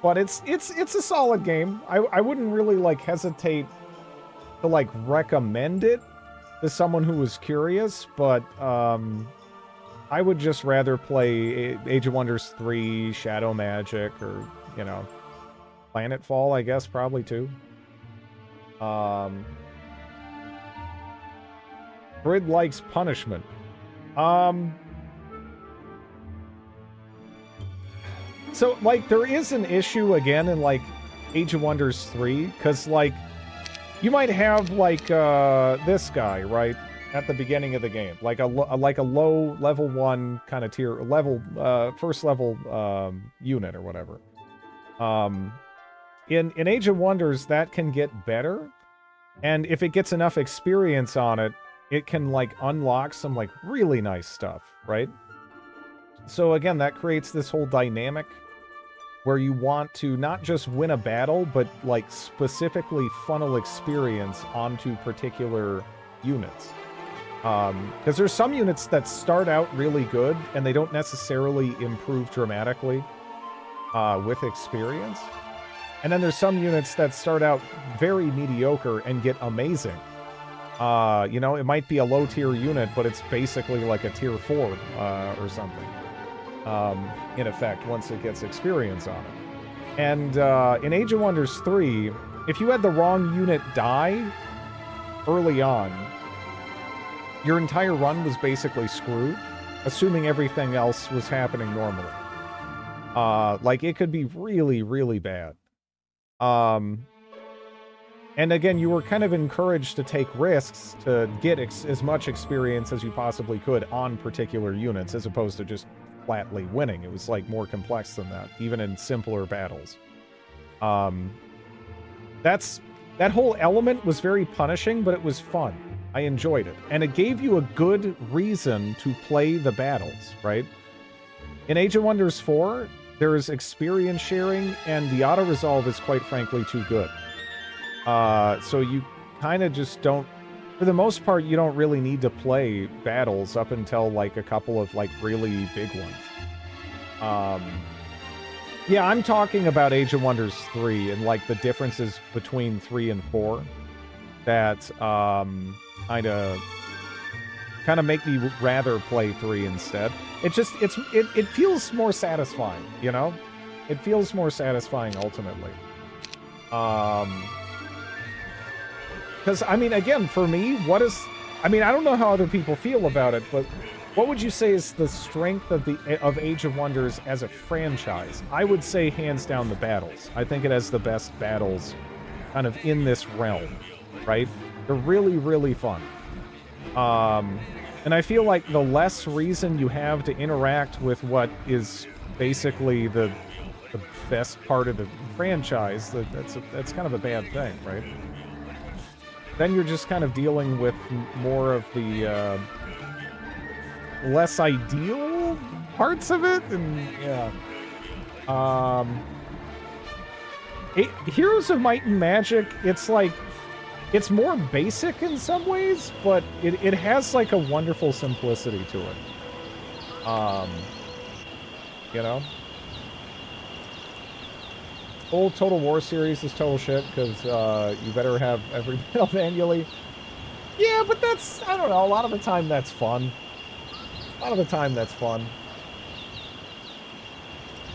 But it's a solid game. I wouldn't really like hesitate to like recommend it to someone who was curious, but I would just rather play Age of Wonders 3, Shadow Magic, or, you know, Planetfall, I guess, probably too. Brid likes punishment. So, like, there is an issue, again, in, like, Age of Wonders 3, because, like, you might have, like, this guy, right, at the beginning of the game. Like a low level 1 kind of tier, level, first level, unit or whatever. In Age of Wonders, that can get better. And if it gets enough experience on it, it can, like, unlock some, like, really nice stuff, right? So, again, that creates this whole dynamic where you want to not just win a battle, but, like, specifically funnel experience onto particular units. Because there's some units that start out really good, and they don't necessarily improve dramatically with experience. And then there's some units that start out very mediocre and get amazing. You know, it might be a low-tier unit, but it's basically like a tier 4 or something, in effect, once it gets experience on it. And in Age of Wonders 3, if you had the wrong unit die early on, your entire run was basically screwed, assuming everything else was happening normally. Like, it could be really, really bad. And again, you were kind of encouraged to take risks to get as much experience as you possibly could on particular units, as opposed to just flatly winning. It was, like, more complex than that, even in simpler battles. That whole element was very punishing, but it was fun. I enjoyed it. And it gave you a good reason to play the battles, right? In Age of Wonders 4, there is experience sharing, and the auto-resolve is, quite frankly, too good. So you kind of just don't... For the most part, you don't really need to play battles up until, like, a couple of, like, really big ones. Yeah, I'm talking about Age of Wonders 3 and, like, the differences between 3 and 4 that, kind of make me rather play 3 instead. It just, it feels more satisfying, you know? It feels more satisfying ultimately. Because, I mean, again, for me, I mean, I don't know how other people feel about it, but what would you say is the strength of Age of Wonders as a franchise? I would say hands down the battles. I think it has the best battles kind of in this realm, right? They're really, really fun. And I feel like the less reason you have to interact with what is basically the best part of the franchise, that's kind of a bad thing, right? Then you're just kind of dealing with more of the less ideal parts of it, and yeah. Heroes of Might and Magic, it's like, it's more basic in some ways, but it has, like, a wonderful simplicity to it. You know? Old Total War series is total shit, because you better have every battle manually. Yeah, but that's, I don't know, a lot of the time that's fun. A lot of the time that's fun.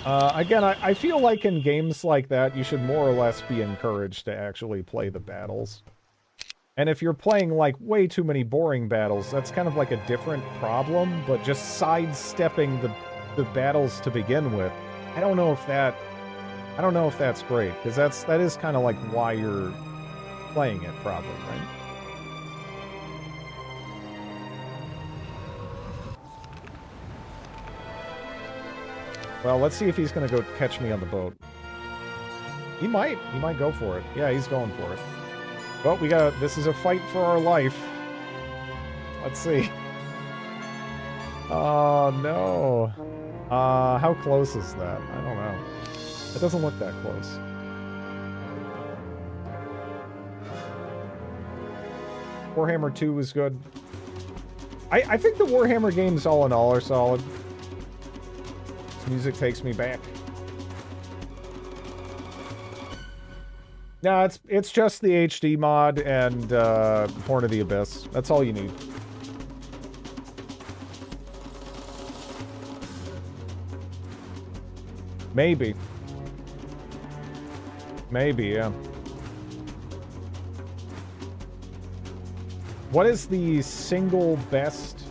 Again, I feel like in games like that, you should more or less be encouraged to actually play the battles. And if you're playing, like, way too many boring battles, that's kind of like a different problem, but just sidestepping the battles to begin with, I don't know if that's great, because that is kind of like why you're playing it, probably, right? Well, let's see if he's gonna go catch me on the boat. He might go for it. Yeah, he's going for it. Well, this is a fight for our life. Let's see. Oh, no. How close is that? I don't know. It doesn't look that close. Warhammer 2 is good. I think the Warhammer games all in all are solid. This music takes me back. No, it's just the HD mod and Horn of the Abyss. That's all you need. Maybe. Maybe, yeah. What is the single best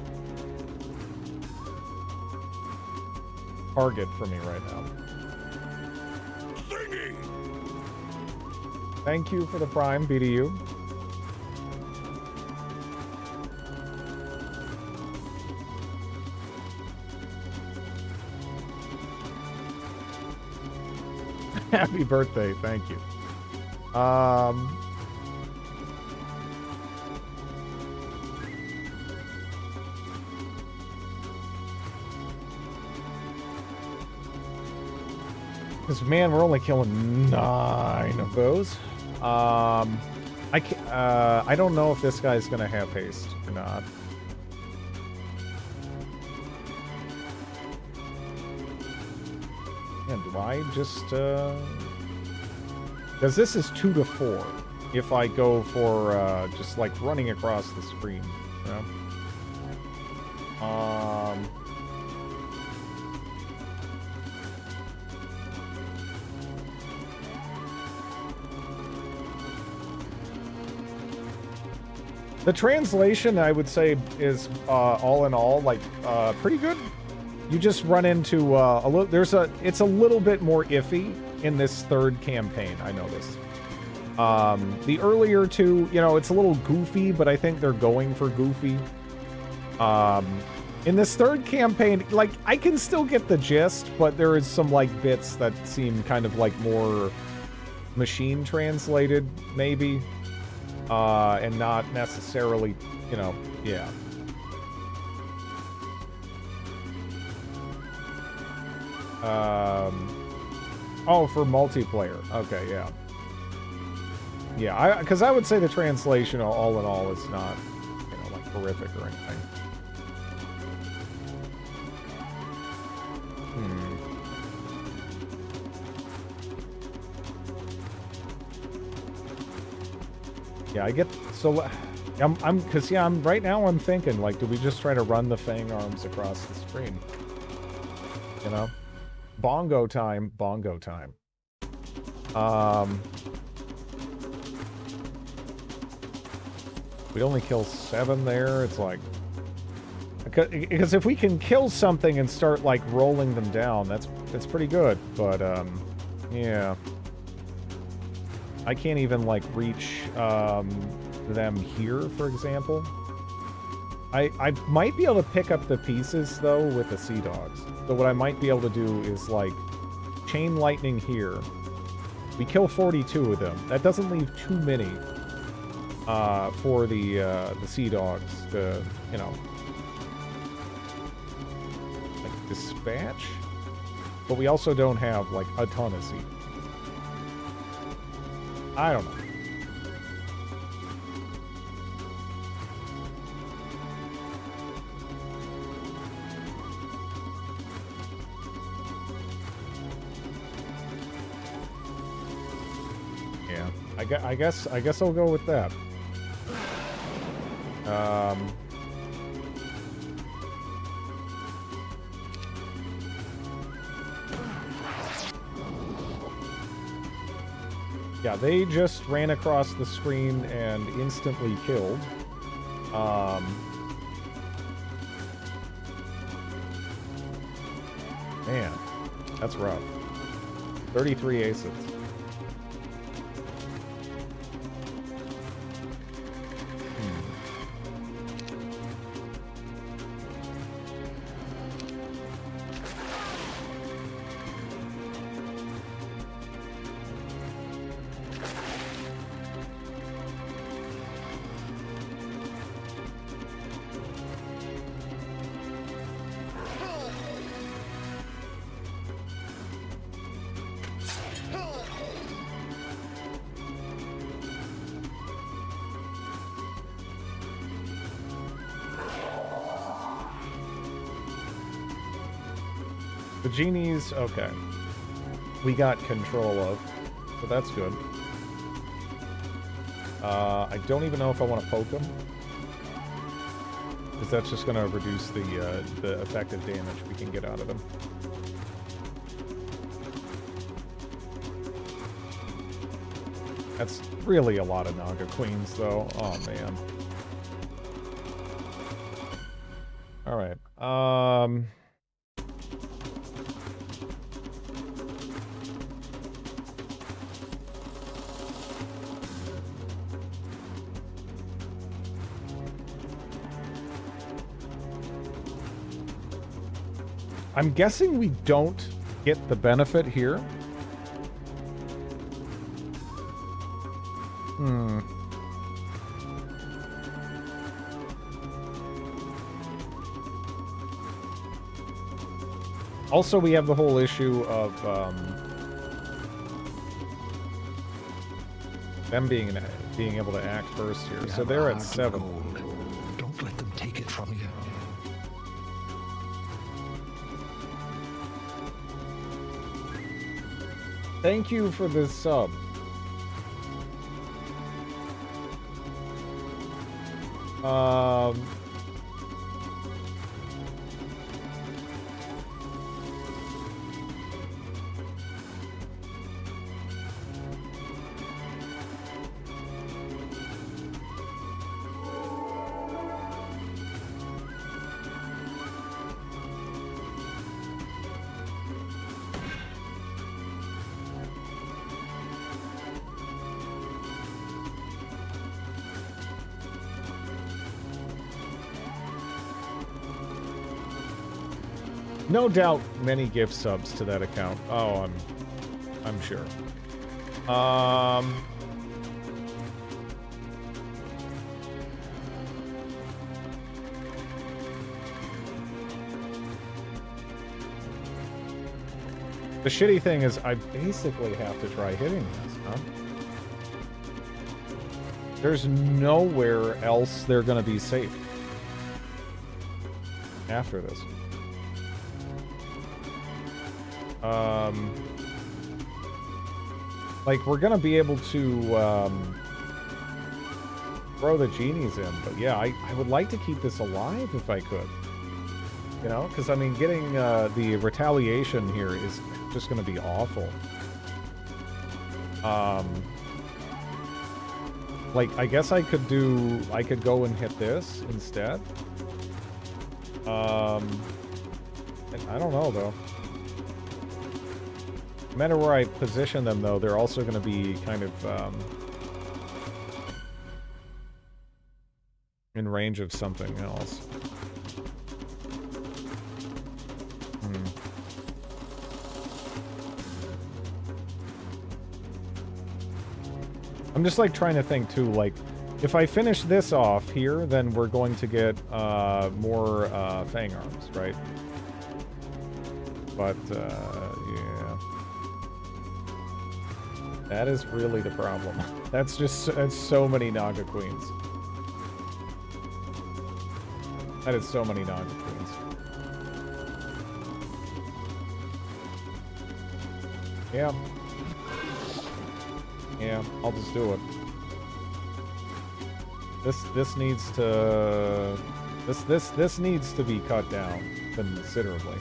target for me right now? Thingy! Thank you for the Prime, BDU. Happy birthday, thank you. Because, man, we're only killing 9 of those. I don't know if this guy's gonna have haste or not. And do I just, because this is 2 to 4. If I go for, just, like, running across the screen, you know? The translation, I would say, is all in all, like, pretty good. You just run into a little. It's a little bit more iffy in this third campaign. I noticed. The earlier two, you know, it's a little goofy, but I think they're going for goofy. In this third campaign, like, I can still get the gist, but there is some, like, bits that seem kind of like more machine translated, maybe. And not necessarily, you know, yeah. Oh, for multiplayer. Okay, yeah. Yeah, because I would say the translation, all in all, is not, you know, like, horrific or anything. Yeah, I get, so, because, yeah, right now I'm thinking, like, do we just try to run the Fang arms across the screen? You know? Bongo time, bongo time. We only kill 7 there, it's like, because if we can kill something and start, like, rolling them down, that's pretty good, but, yeah. I can't even, like, reach them here, for example. I might be able to pick up the pieces, though, with the Sea Dogs. So what I might be able to do is, like, Chain Lightning here. We kill 42 of them. That doesn't leave too many for the Sea Dogs to, you know, like, dispatch. But we also don't have, like, a ton of Sea. I don't know. Yeah, I guess I'll go with that. Yeah, they just ran across the screen and instantly killed. Man, that's rough. 33 aces. The genies, okay. We got control of, so that's good. I don't even know if I want to poke them, because that's just going to reduce the effective damage we can get out of them. That's really a lot of Naga Queens, though. Oh, man. All right. I'm guessing we don't get the benefit here. Also, we have the whole issue of them being able to act first here. So they're at 7. Don't let them take it from you. Thank you for this sub. No doubt many gift subs to that account. Oh, I'm sure. The shitty thing is I basically have to try hitting this, huh? There's nowhere else they're going to be safe after this. Like, we're gonna be able to, throw the genies in, but yeah, I would like to keep this alive if I could. You know? Because, I mean, getting, the retaliation here is just gonna be awful. Like, I guess I could go and hit this instead. I don't know, though. No matter where I position them, though, they're also going to be kind of in range of something else. I'm just, like, trying to think, too, like, if I finish this off here, then we're going to get more Fang Arms, right? But, yeah. That is really the problem. That's so many Naga Queens. That is so many Naga Queens. Yeah. Yeah, I'll just do it. This needs to this needs to be cut down considerably.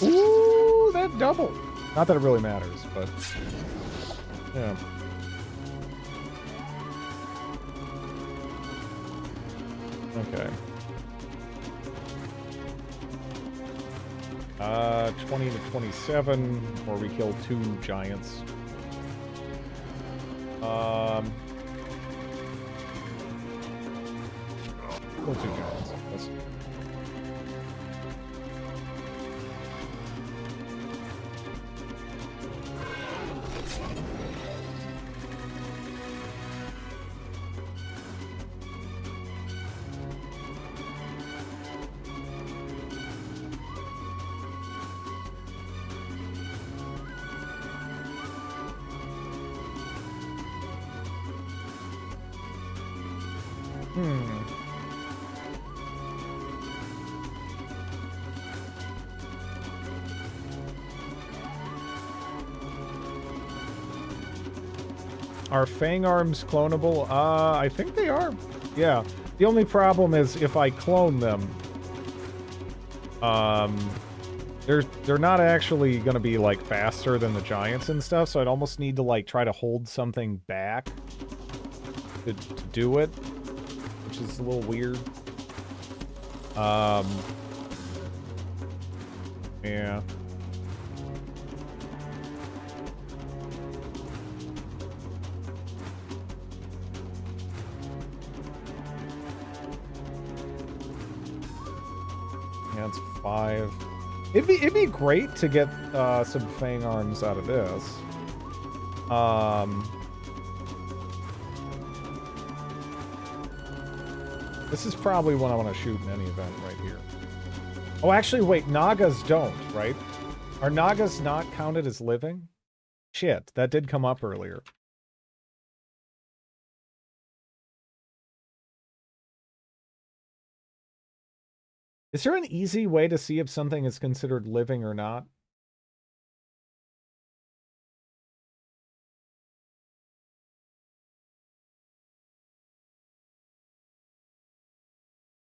Ooh, that double. Not that it really matters, but yeah. Okay. 20 to 27, where we kill 2 giants. Kill 2 giants. That's... Are Fang Arms clonable? I think they are. Yeah. The only problem is if I clone them, they're not actually going to be like faster than the giants and stuff, so I'd almost need to like try to hold something back to do it, which is a little weird. Yeah. That's 5. It'd be great to get some Fang Arms out of this. This is probably one I want to shoot in any event right here. Oh, actually, wait, Nagas don't, right? Are Nagas not counted as living? Shit, that did come up earlier. Is there an easy way to see if something is considered living or not?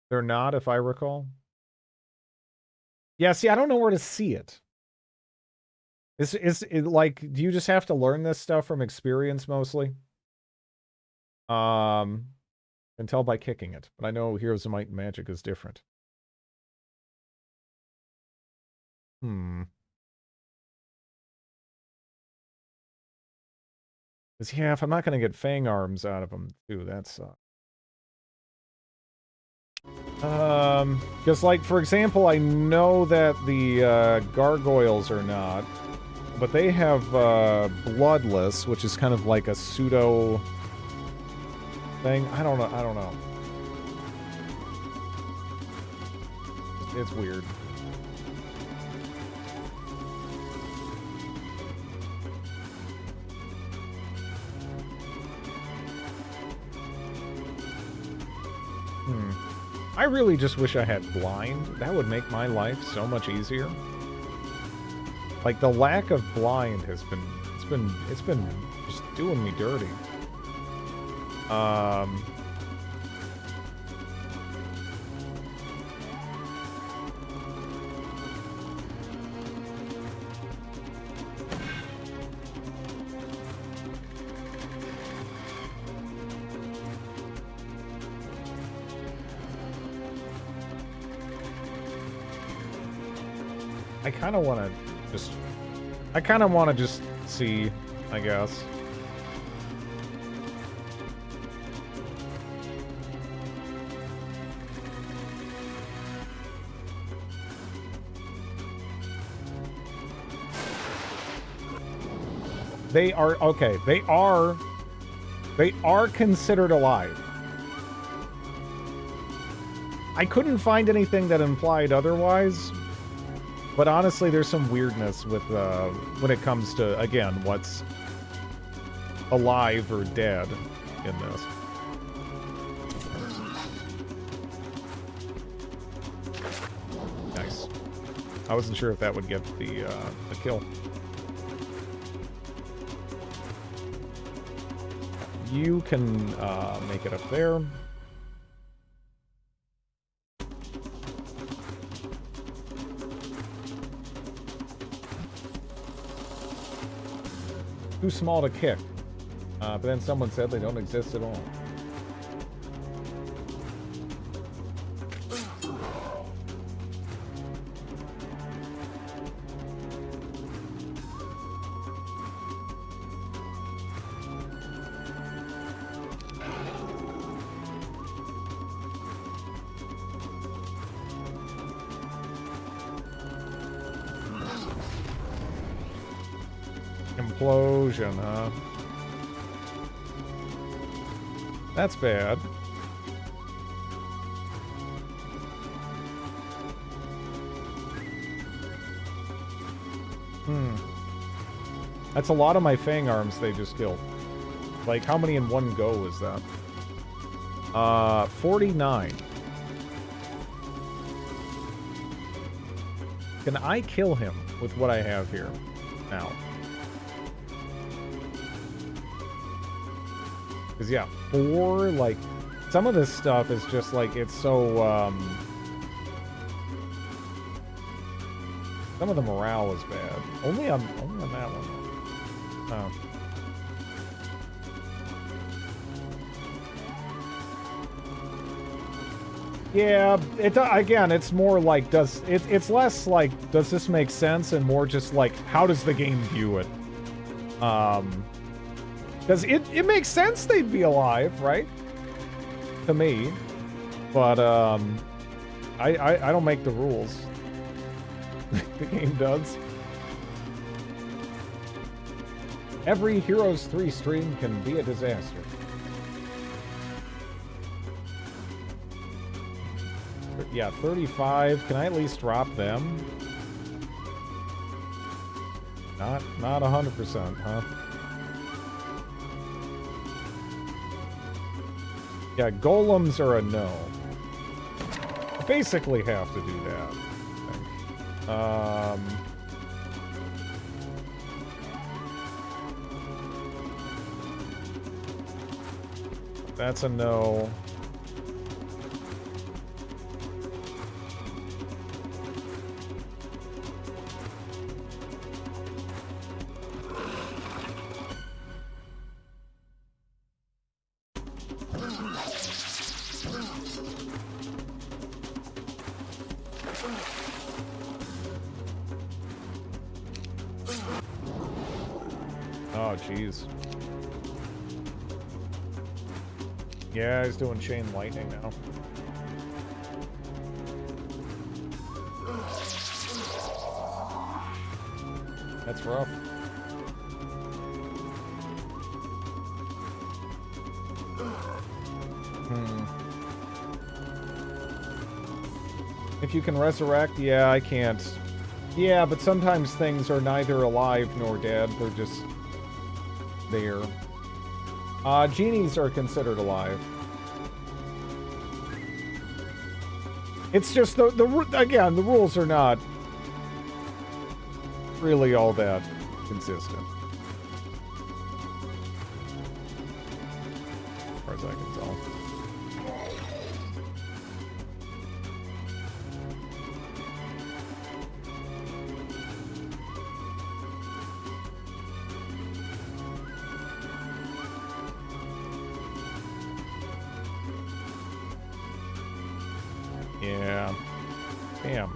They're not, if I recall. Yeah, see, I don't know where to see it. Is it like, do you just have to learn this stuff from experience mostly? And tell by kicking it. But I know Heroes of Might and Magic is different. Yeah, if I'm not going to get Fang Arms out of them, too, that sucks. Because, like, for example, I know that the gargoyles are not, but they have Bloodless, which is kind of like a pseudo thing. I don't know. It's weird. I really just wish I had blind. That would make my life so much easier. Like, the lack of blind has been it's been just doing me dirty. I kind of want to just see, I guess. They are, okay, they are considered alive. I couldn't find anything that implied otherwise. But honestly, there's some weirdness with when it comes to, again, what's alive or dead in this. Nice. I wasn't sure if that would get the kill. You can make it up there. Too small to kick. But then someone said they don't exist at all. Implosion, huh? That's bad. That's a lot of my Fang arms they just killed. Like, how many in one go is that? 49. Can I kill him with what I have here now? Because, yeah, 4, like, some of this stuff is just, like, it's so, some of the morale is bad. Only on that one. Oh. Yeah, again, it's more like, it's less like, does this make sense, and more just like, how does the game view it? Because it makes sense they'd be alive, right? To me. But, I don't make the rules. The game does. Every Heroes 3 stream can be a disaster. Yeah, 35. Can I at least drop them? Not 100%, huh? Yeah, golems are a no. I basically have to do that, I think. That's a no. Oh, jeez. Yeah, he's doing chain lightning now. That's rough. If you can resurrect, yeah, I can't. Yeah, but sometimes things are neither alive nor dead. They're just there. Genies are considered alive. It's just again, the rules are not really all that consistent, as far as I can tell. Yeah. Damn.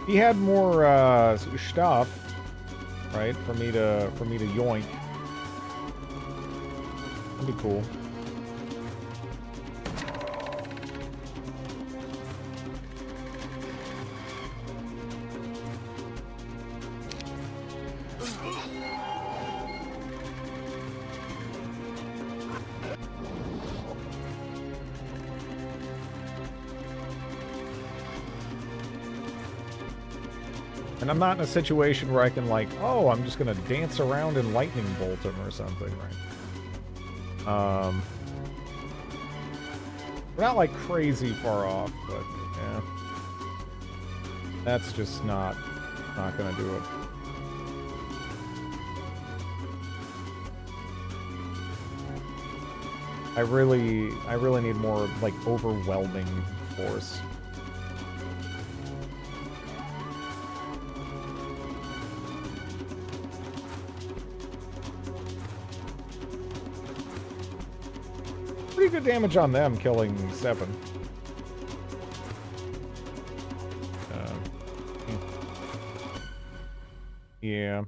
He had more stuff, right? For me to yoink. That'd be cool. And I'm not in a situation where I can like, oh, I'm just gonna dance around and lightning bolt him or something, right? We're not like crazy far off, but yeah. That's just not gonna do it. I really need more like overwhelming force. Pretty good damage on them, killing 7. Yeah.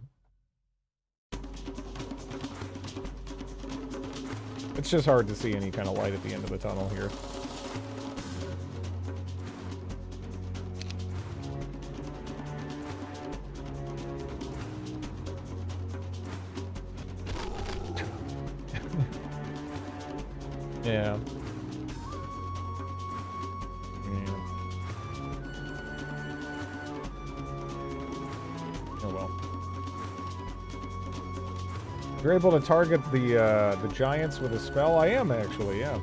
It's just hard to see any kind of light at the end of the tunnel here. Yeah. Oh well. You're able to target the giants with a spell? I am actually, yeah.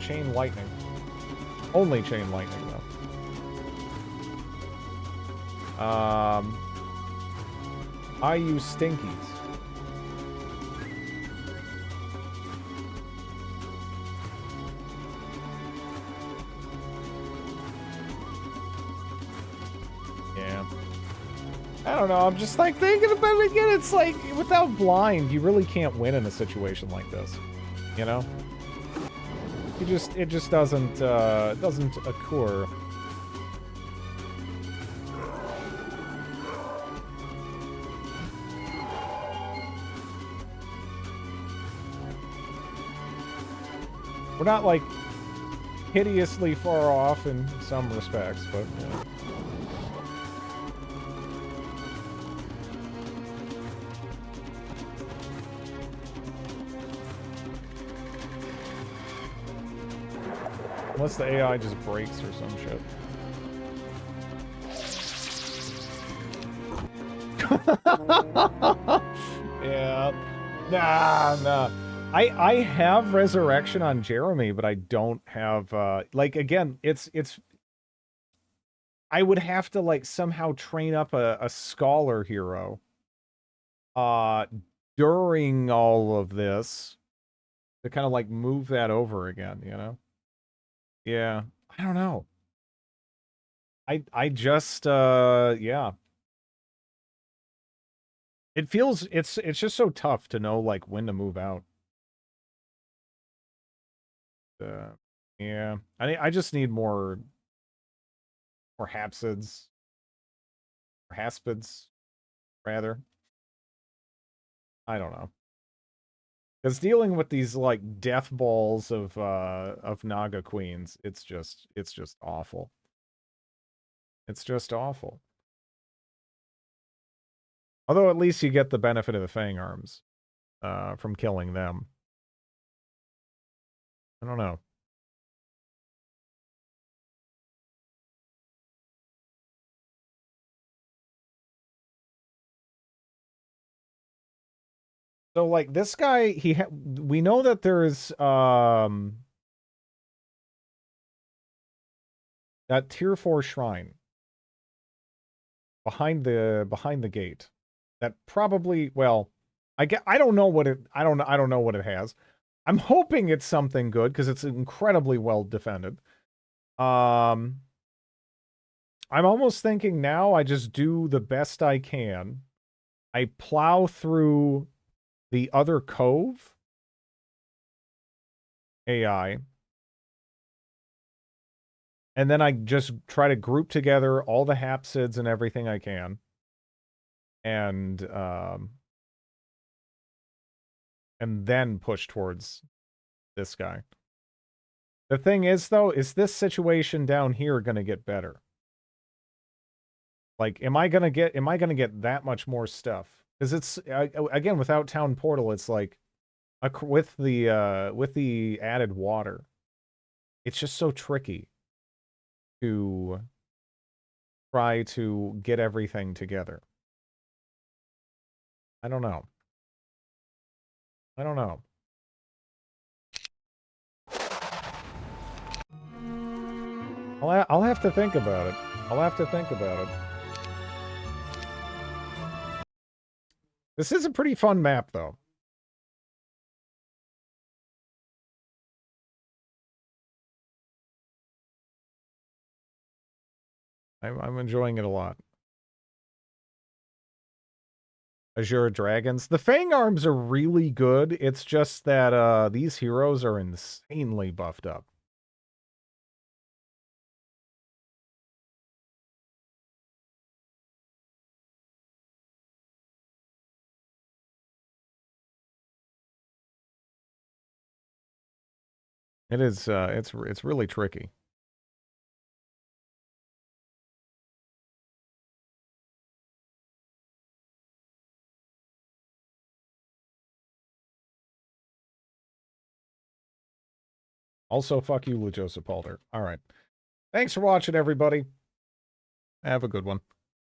Chain lightning. Only chain lightning though. I use stinkies. I don't know, I'm just like thinking about it again, it's like, without blind, you really can't win in a situation like this, you know? It just doesn't occur. We're not, like, hideously far off in some respects, but, yeah. Unless the AI just breaks or some shit. Yeah. Nah. I have Resurrection on Jeremy, but I don't have, like, again, it's... I would have to, like, somehow train up a Scholar hero, during all of this, to kind of, like, move that over again, you know? Yeah, I don't know. I just yeah. It feels it's just so tough to know like when to move out. Yeah. I just need more Hapsids. Or Haspids, rather. I don't know. Because dealing with these like death balls of Naga Queens, it's just awful. It's just awful. Although at least you get the benefit of the Fang Arms from killing them. I don't know. So like this guy, we know that there's that tier 4 shrine behind the gate. That probably, well, I don't know what it I don't know what it has. I'm hoping it's something good because it's incredibly well defended. I'm almost thinking now I just do the best I can. I plow through the other cove AI. And then I just try to group together all the Hapsids and everything I can. And then push towards this guy. The thing is, though, is this situation down here going to get better? Like, am I gonna get that much more stuff? Because it's again without Town Portal, it's like with the added water, it's just so tricky to try to get everything together. I don't know. I don't know. I'll have to think about it. I'll have to think about it. This is a pretty fun map, though. I'm enjoying it a lot. Azure Dragons. The Fang Arms are really good. It's just that these heroes are insanely buffed up. It is it's really tricky. Also, fuck you, LeJoseph Palder. All right. Thanks for watching, everybody. Have a good one.